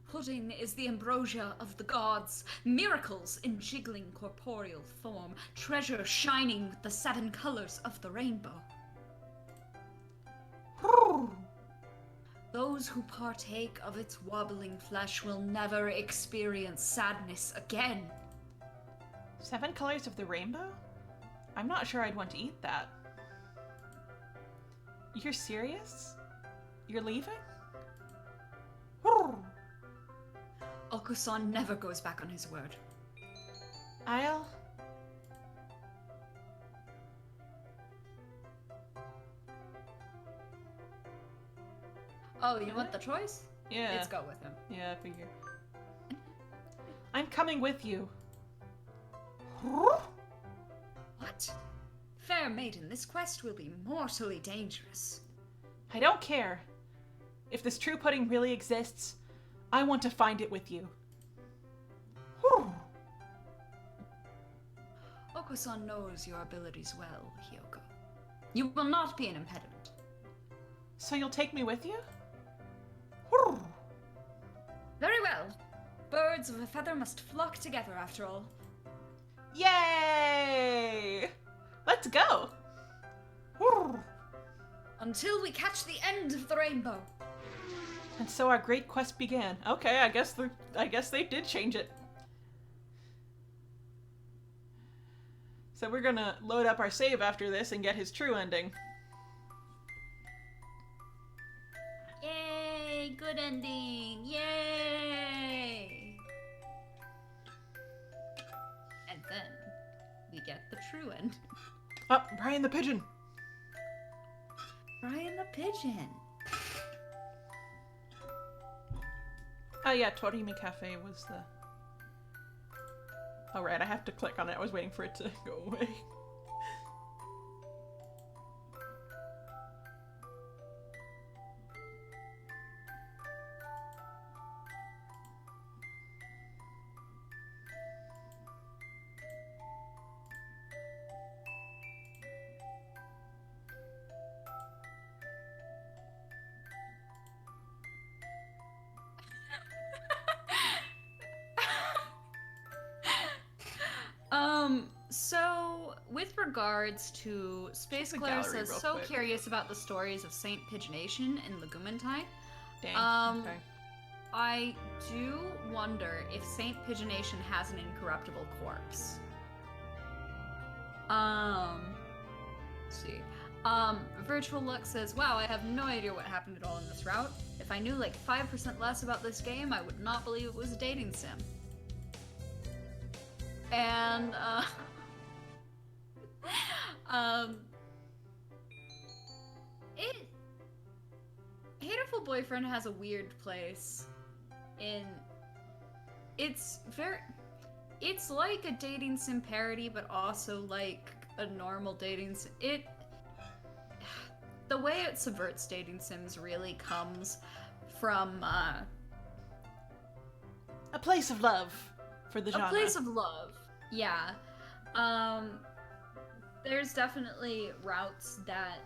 [SPEAKER 1] Pudding is the ambrosia of the gods, miracles in jiggling corporeal form, treasure shining with the 7 colors of the rainbow. Those who partake of its wobbling flesh will never experience sadness again.
[SPEAKER 2] 7 colors of the rainbow? I'm not sure I'd want to eat that. You're serious? You're leaving?
[SPEAKER 1] Oko-san never goes back on his word.
[SPEAKER 2] I'll...
[SPEAKER 1] Oh, you want the choice?
[SPEAKER 2] Yeah.
[SPEAKER 1] Let's go with him.
[SPEAKER 2] Yeah, I figure. I'm coming with you.
[SPEAKER 1] What? Fair maiden, this quest will be mortally dangerous.
[SPEAKER 2] I don't care. If this true pudding really exists, I want to find it with you.
[SPEAKER 1] Oko-san knows your abilities well, Hyoko. You will not be an impediment.
[SPEAKER 2] So you'll take me with you?
[SPEAKER 1] Very well. Birds of a feather must flock together after all.
[SPEAKER 2] Yay! Let's go!
[SPEAKER 1] Until we catch the end of the rainbow.
[SPEAKER 2] And so our great quest began. Okay, I guess they did change it. So we're gonna load up our save after this and get his true ending.
[SPEAKER 1] Yay!
[SPEAKER 3] good ending! Yay! And then we get the true end.
[SPEAKER 2] Oh, Brian the pigeon.
[SPEAKER 3] Brian the pigeon.
[SPEAKER 2] Oh yeah, Torimi Cafe was the... Oh right, I have to click on it. I was waiting for it to go away.
[SPEAKER 3] So with regards to Space Claire says, so
[SPEAKER 2] quick.
[SPEAKER 3] Curious about the stories of Saint Pigeonation in Legumantine.
[SPEAKER 2] Dang. Okay.
[SPEAKER 3] I do wonder if Saint Pigeonation has an incorruptible corpse. Let's see. Virtual Luck says, wow, I have no idea what happened at all in this route. If I knew like 5% less about this game, I would not believe it was a dating sim. And, Hatoful Boyfriend has a weird place in... It's like a dating sim parody, but also like a normal dating sim. The way it subverts dating sims really comes from,
[SPEAKER 2] A place of love for the genre.
[SPEAKER 3] A place of love, yeah. There's definitely routes that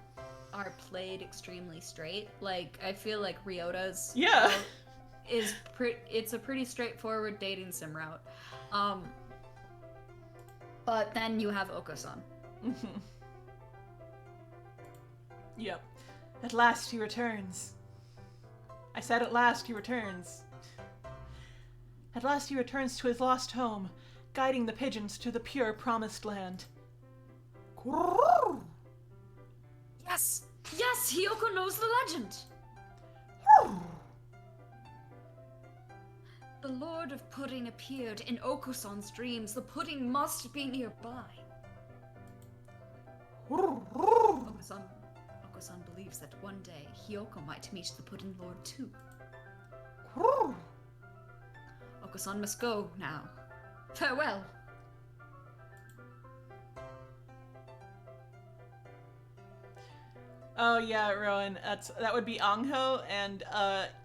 [SPEAKER 3] are played extremely straight. Like, I feel like Ryota's route it's a pretty straightforward dating sim route. But then you have Oko-san.
[SPEAKER 2] Mm-hmm. Yep. At last he returns. I said at last he returns. At last he returns to his lost home, guiding the pigeons to the pure promised land.
[SPEAKER 3] Yes! Yes! Hiyoko knows the legend! The Lord of Pudding appeared in Oko-san's dreams. The pudding must be nearby. Oko-san believes that one day Hiyoko might meet the Pudding Lord too. Oko-san must go now. Farewell.
[SPEAKER 2] Oh yeah, Rowan, that would be Angel, and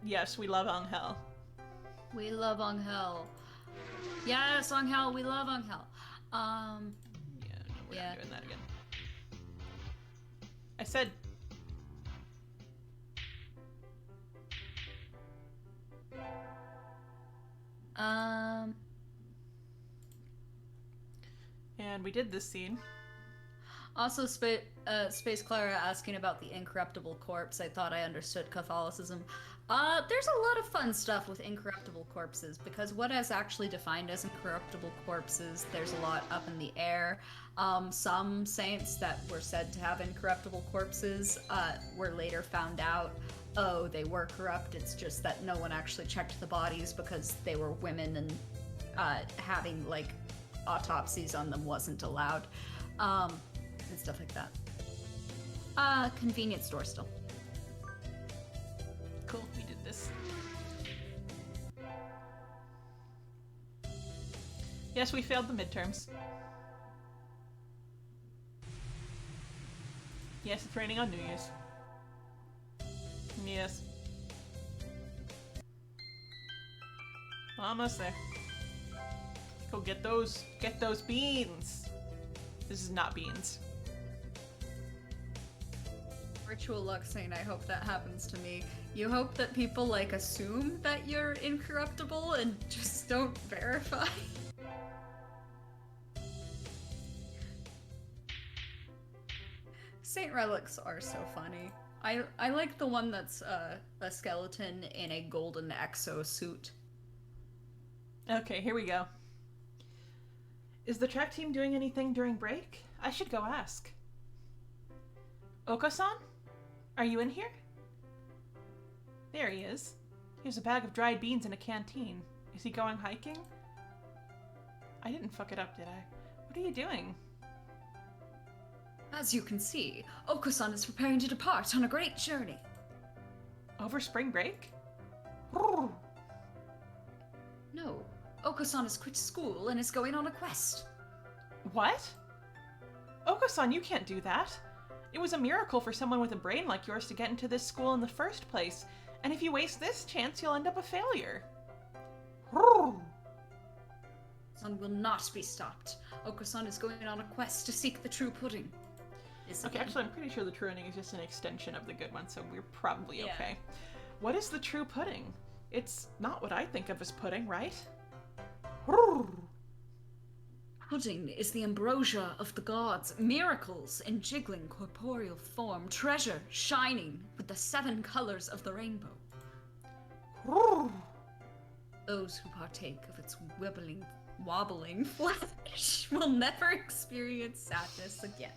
[SPEAKER 2] yes, we love Angel.
[SPEAKER 3] We love Angel. Yes, Angel, we love Angel.
[SPEAKER 2] Yeah, no, we're not doing that again. I said... And we did this scene.
[SPEAKER 3] Also, Space Clara asking about the incorruptible corpse. I thought I understood Catholicism. There's a lot of fun stuff with incorruptible corpses, because what is actually defined as incorruptible corpses, there's a lot up in the air. Some saints that were said to have incorruptible corpses were later found out, oh, they were corrupt, it's just that no one actually checked the bodies because they were women and having, like, autopsies on them wasn't allowed. And stuff like that. Convenience store still.
[SPEAKER 2] Cool, we did this. Yes, we failed the midterms. Yes, it's raining on New Year's. Yes. Almost there. Go get those beans. This is not beans.
[SPEAKER 3] Virtual Luck saying, I hope that happens to me. You hope that people, like, assume that you're incorruptible and just don't verify? Saint relics are so funny. I like the one that's a skeleton in a golden exosuit.
[SPEAKER 2] Okay, here we go. Is the track team doing anything during break? I should go ask. Oko-san? Are you in here? There he is. He has a bag of dried beans in a canteen. Is he going hiking? I didn't fuck it up, did I? What are you doing?
[SPEAKER 3] As you can see, Oko-san is preparing to depart on a great journey.
[SPEAKER 2] Over spring break?
[SPEAKER 3] No, Oko-san has quit school and is going on a quest.
[SPEAKER 2] What? Oko-san, you can't do that. It was a miracle for someone with a brain like yours to get into this school in the first place, and if you waste this chance, you'll end up a failure.
[SPEAKER 3] Son will not be stopped. Oko-san is going on a quest to seek the true pudding.
[SPEAKER 2] Okay, actually, I'm pretty sure the true ending is just an extension of the good one, so we're probably okay.
[SPEAKER 1] Yeah.
[SPEAKER 2] What is the true pudding? It's not what I think of as pudding, right?
[SPEAKER 3] Pudding is the ambrosia of the gods, miracles in jiggling corporeal form, treasure shining with the 7 colors of the rainbow. Those who partake of its wobbling flesh will never experience sadness again.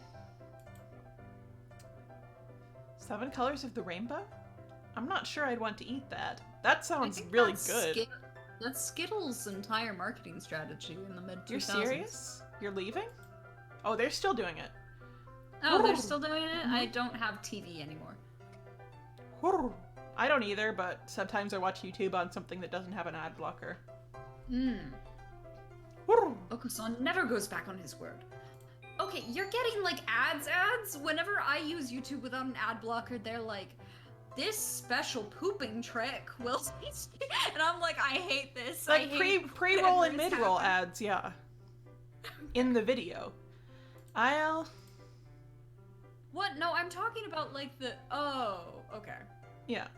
[SPEAKER 2] 7 colors of the rainbow? I'm not sure I'd want to eat that. That sounds really good.
[SPEAKER 1] That's Skittles' entire marketing strategy in the mid-2000s.
[SPEAKER 2] You're serious? You're leaving? Oh, they're still doing it.
[SPEAKER 1] Oh, they're still doing it? I don't have TV anymore.
[SPEAKER 2] I don't either, but sometimes I watch YouTube on something that doesn't have an ad blocker.
[SPEAKER 3] Oko-san never goes back on his word.
[SPEAKER 1] Okay, you're getting like ads. Whenever I use YouTube without an ad blocker, they're like, this special pooping trick will... And I'm like, I hate this.
[SPEAKER 2] Like pre-roll and
[SPEAKER 1] whatever is
[SPEAKER 2] mid-roll
[SPEAKER 1] happening.
[SPEAKER 2] ads, yeah. In the video.
[SPEAKER 1] What? No, I'm talking about like the... Oh, okay.
[SPEAKER 2] Yeah.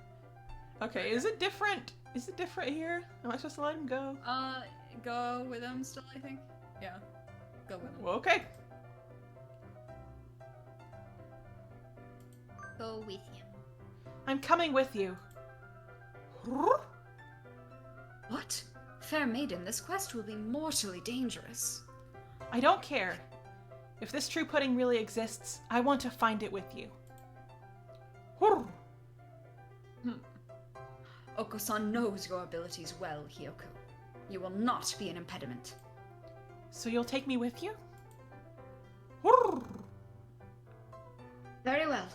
[SPEAKER 2] Okay, is it different? Is it different here? Am I supposed to let him go?
[SPEAKER 1] Go with him still, I think. Yeah, go with him.
[SPEAKER 2] Well, okay.
[SPEAKER 3] Go with him.
[SPEAKER 2] I'm coming with you.
[SPEAKER 3] What? Fair maiden, this quest will be mortally dangerous.
[SPEAKER 2] I don't care. If this true pudding really exists, I want to find it with you.
[SPEAKER 3] Oko-san knows your abilities well, Hiyoko. You will not be an impediment.
[SPEAKER 2] So you'll take me with you?
[SPEAKER 3] Very well.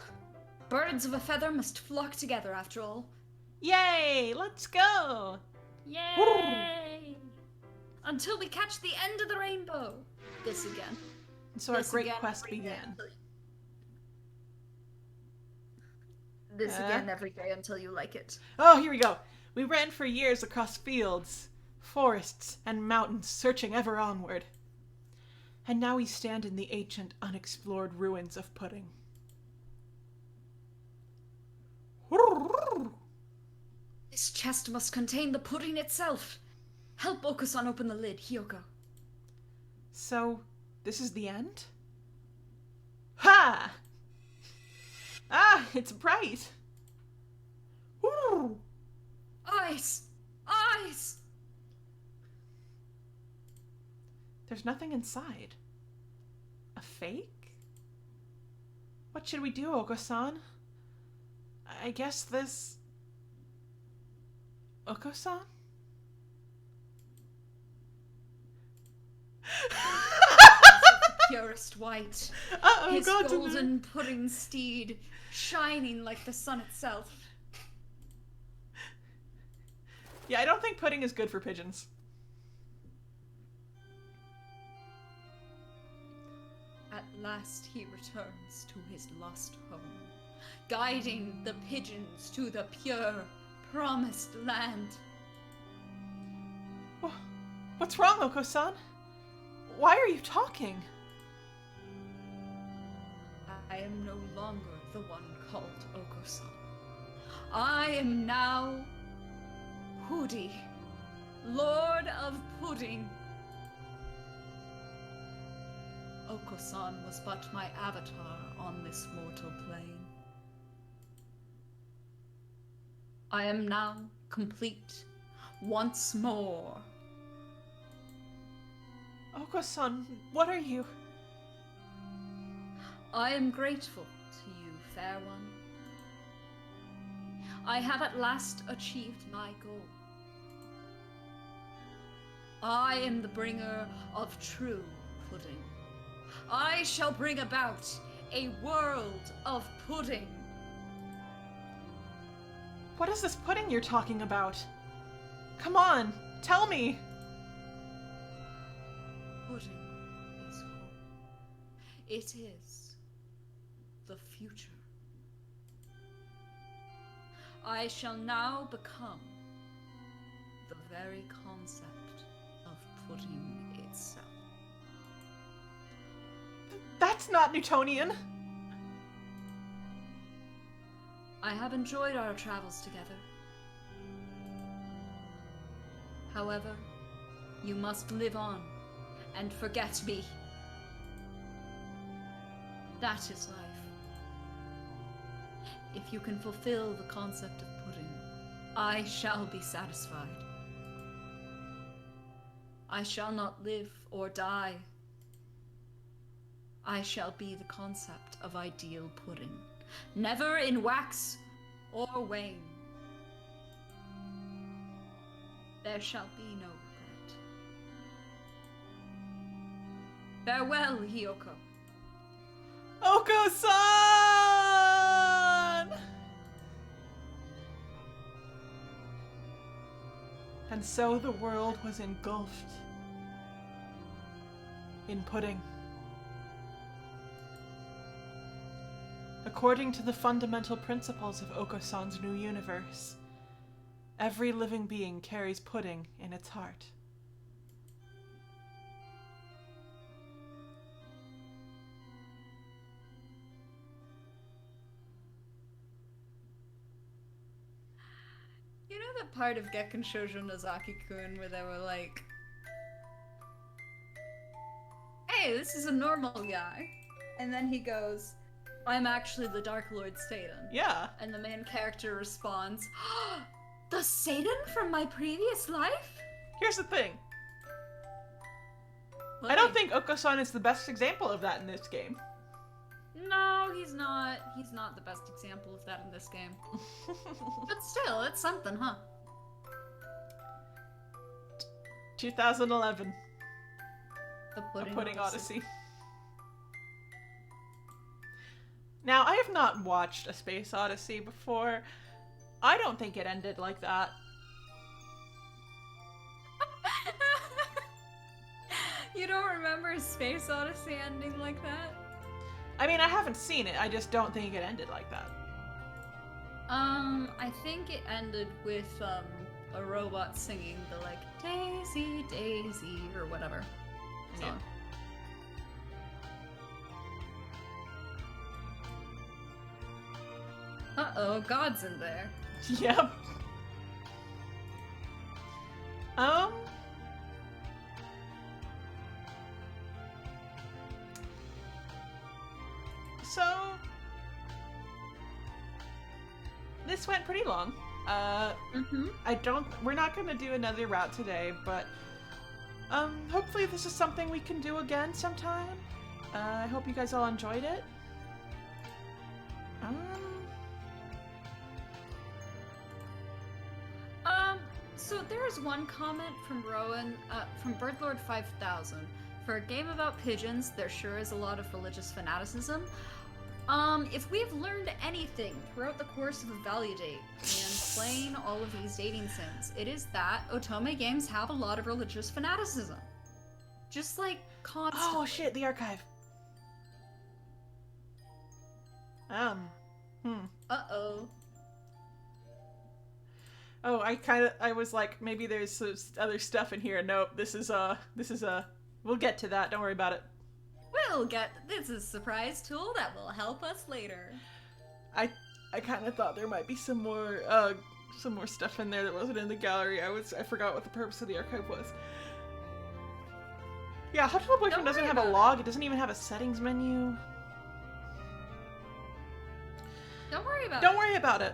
[SPEAKER 3] Birds of a feather must flock together after all.
[SPEAKER 2] Yay! Let's go!
[SPEAKER 3] Yay! Until we catch the end of the rainbow. This again.
[SPEAKER 2] And so our
[SPEAKER 3] This
[SPEAKER 2] great
[SPEAKER 3] again,
[SPEAKER 2] quest
[SPEAKER 3] every day
[SPEAKER 2] began.
[SPEAKER 3] until- This again every day until you like it.
[SPEAKER 2] Oh, here we go. We ran for years across fields, forests, and mountains, searching ever onward. And now we stand in the ancient, unexplored ruins of Pudding.
[SPEAKER 3] This chest must contain the pudding itself. Help Oko-san open the lid, Hiyoko.
[SPEAKER 2] So, this is the end? Ha! Ah, it's bright! Woo!
[SPEAKER 3] Eyes! Eyes!
[SPEAKER 2] There's nothing inside. A fake? What should we do, Oko-san? I guess this... Oko-san?
[SPEAKER 3] Purest white.
[SPEAKER 2] Uh-oh,
[SPEAKER 3] His
[SPEAKER 2] God's in there.
[SPEAKER 3] golden pudding steed, shining like the sun itself.
[SPEAKER 2] Yeah, I don't think pudding is good for pigeons.
[SPEAKER 1] At last he returns to his lost home, guiding the pigeons to the pure, promised land.
[SPEAKER 2] What's wrong, Oko-san? Why are you talking?
[SPEAKER 1] I am no longer the one called Oko-san. I am now Hudi, Lord of Pudding. Oko-san was but my avatar on this mortal plane. I am now complete once more.
[SPEAKER 2] Oko-san, what are you?
[SPEAKER 1] I am grateful to you, fair one.
[SPEAKER 3] I have at last achieved my goal. I am the bringer of true pudding. I shall bring about a world of pudding.
[SPEAKER 2] What is this pudding you're talking about? Come on, tell me!
[SPEAKER 3] Pudding is home. It is the future. I shall now become the very concept of pudding itself.
[SPEAKER 2] That's not Newtonian!
[SPEAKER 3] I have enjoyed our travels together. However, you must live on and forget me. That is life. If you can fulfill the concept of pudding, I shall be satisfied. I shall not live or die. I shall be the concept of ideal pudding, never in wax or wane. There shall be no regret. Farewell, Hiyoko.
[SPEAKER 2] Oko-san! And so the world was engulfed in pudding. According to the fundamental principles of Oko-san's new universe, every living being carries pudding in its heart.
[SPEAKER 1] You know that part of Gekken Shoujo Nozaki-kun where they were like, hey, this is a normal guy. And then he goes, I'm actually the Dark Lord Satan.
[SPEAKER 2] Yeah.
[SPEAKER 1] And the main character responds,
[SPEAKER 3] The Satan from my previous life?
[SPEAKER 2] Here's the thing.
[SPEAKER 1] What?
[SPEAKER 2] I don't think Oko-san is the best example of that in this game.
[SPEAKER 1] No, he's not. He's not the best example of that in this game. But still, it's something, huh?
[SPEAKER 2] 2011.
[SPEAKER 1] The
[SPEAKER 2] A Pudding Odyssey. Now, I have not watched A Space Odyssey before. I don't think it ended like that.
[SPEAKER 1] You don't remember Space Odyssey ending like that?
[SPEAKER 2] I mean, I haven't seen it. I just don't think it ended like that.
[SPEAKER 1] I think it ended with, a robot singing the, like, Daisy, Daisy, or whatever song. Uh-oh, God's in there.
[SPEAKER 2] Yep. So this went pretty long. We're not gonna do another route today, but hopefully this is something we can do again sometime. I hope you guys all enjoyed it.
[SPEAKER 1] So there's one comment from Rowan, from Birdlord 5000. For a game about pigeons, there sure is a lot of religious fanaticism. If we've learned anything throughout the course of Evaludate and playing all of these dating sims, it is that Otome games have a lot of religious fanaticism. Just like constantly.
[SPEAKER 2] Oh shit, the archive.
[SPEAKER 1] Uh-oh.
[SPEAKER 2] Oh, I was like, maybe there's some other stuff in here. Nope, this is we'll get to that, don't worry about it.
[SPEAKER 1] This is a surprise tool that will help us later.
[SPEAKER 2] I kind of thought there might be some more stuff in there that wasn't in the gallery. I forgot what the purpose of the archive was. Yeah, Hatoful Boyfriend doesn't have a log, it doesn't even have a settings menu.
[SPEAKER 1] Don't worry about it.
[SPEAKER 2] Don't worry about it.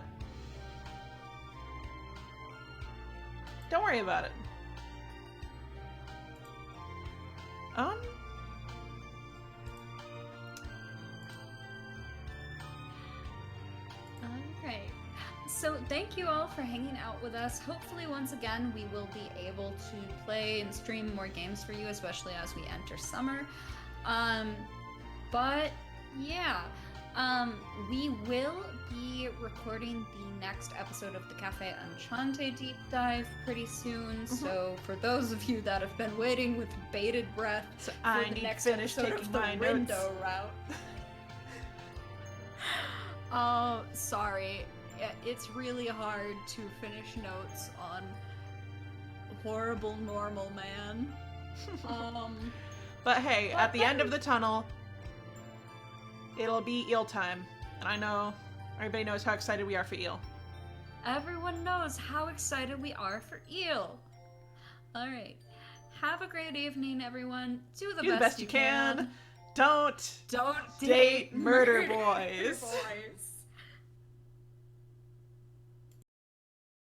[SPEAKER 2] Don't worry about it.
[SPEAKER 1] Alright.
[SPEAKER 3] So thank you all for hanging out with us. Hopefully, once again, we will be able to play and stream more games for you, especially as we enter summer. But yeah, we will be recording the next episode of the Cafe Enchante deep dive pretty soon. So for those of you that have been waiting with bated breath
[SPEAKER 2] So
[SPEAKER 3] for
[SPEAKER 2] I
[SPEAKER 3] the
[SPEAKER 2] need
[SPEAKER 3] next
[SPEAKER 2] to finish
[SPEAKER 3] episode
[SPEAKER 2] taking
[SPEAKER 3] of the
[SPEAKER 2] my
[SPEAKER 3] window
[SPEAKER 2] notes.
[SPEAKER 3] route. Oh, sorry. It's really hard to finish notes on horrible normal man.
[SPEAKER 2] But hey, at the end of the tunnel, it'll be eel time. And I know everybody knows how excited we are for eel.
[SPEAKER 3] Everyone knows how excited we are for eel. Alright. Have a great evening, everyone. Do the best you can.
[SPEAKER 2] Don't
[SPEAKER 3] Don't
[SPEAKER 2] date murder boys.
[SPEAKER 3] boys.